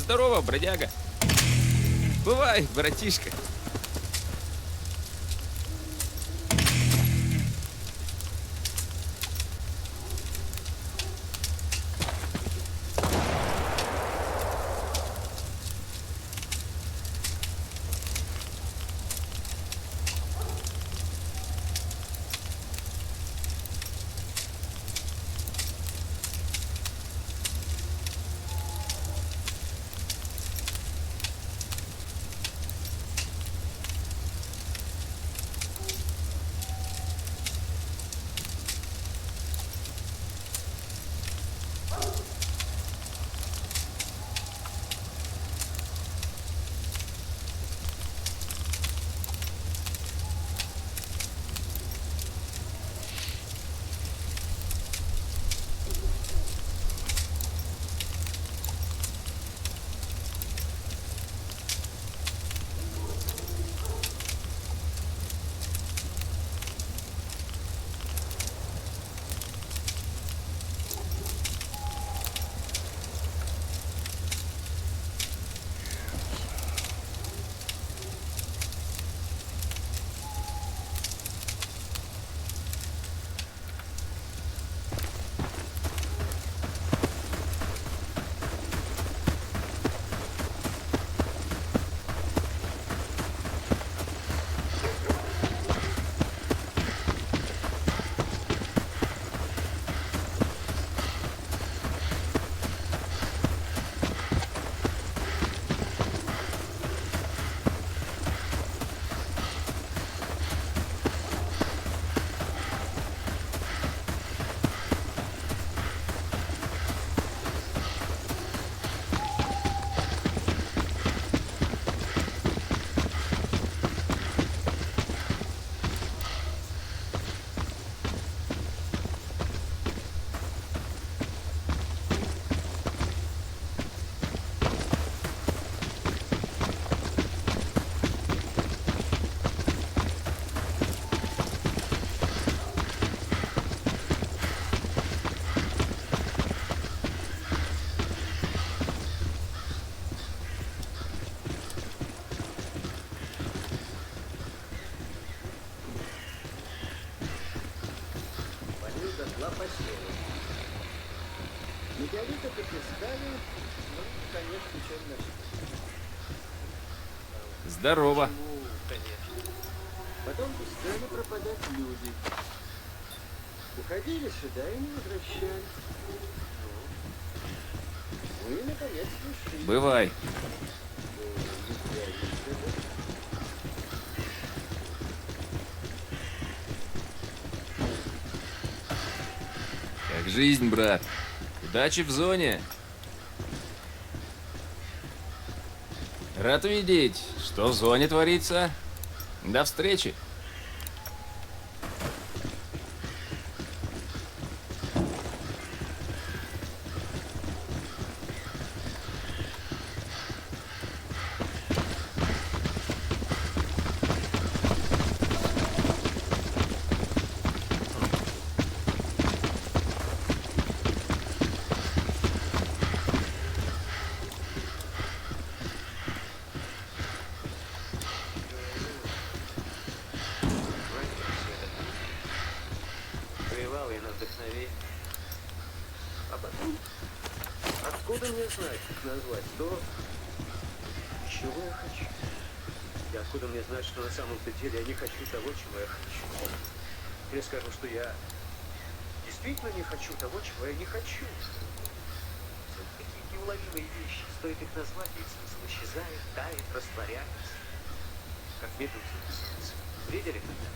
I: Здорово, бродяга. Бывай, братишка.
E: Дотла поселок. Метеориты потискали, ну, конец ничего не нашли.
I: Здорово.
E: Почему, конечно. Потом стали пропадать люди. Уходили сюда и не возвращались. Ну и, наконец, пришли.
I: Бывай. Как жизнь, брат? Удачи в зоне. Рад видеть, что в зоне творится. До встречи.
H: Воевал я на вдохновение. А потом, откуда мне знать, как назвать то, чего я хочу? И откуда мне знать, что на самом-то деле я не хочу того, чего я хочу? Я скажу, что я действительно не хочу того, чего я не хочу. Это такие неуловимые вещи. Стоит их назвать, и смысл исчезает, тает, растворяется. Как медуза на солнце. Видели когда?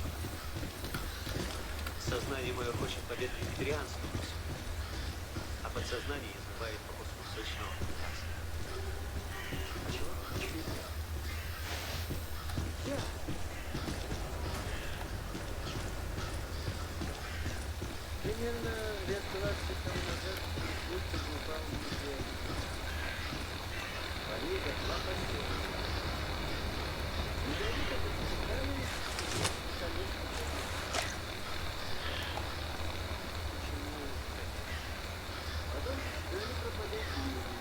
H: Сознание мое хочет победы вегетарианства, а подсознание изнывает по куску сочного мяса. А чего я хочу я?
E: Примерно лет 20 тому назад случай упал в музей. Они дотла поселок. Метеориты потискали, конечно. Потом стали пропадать люди.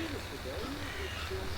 H: до свидания, и всё.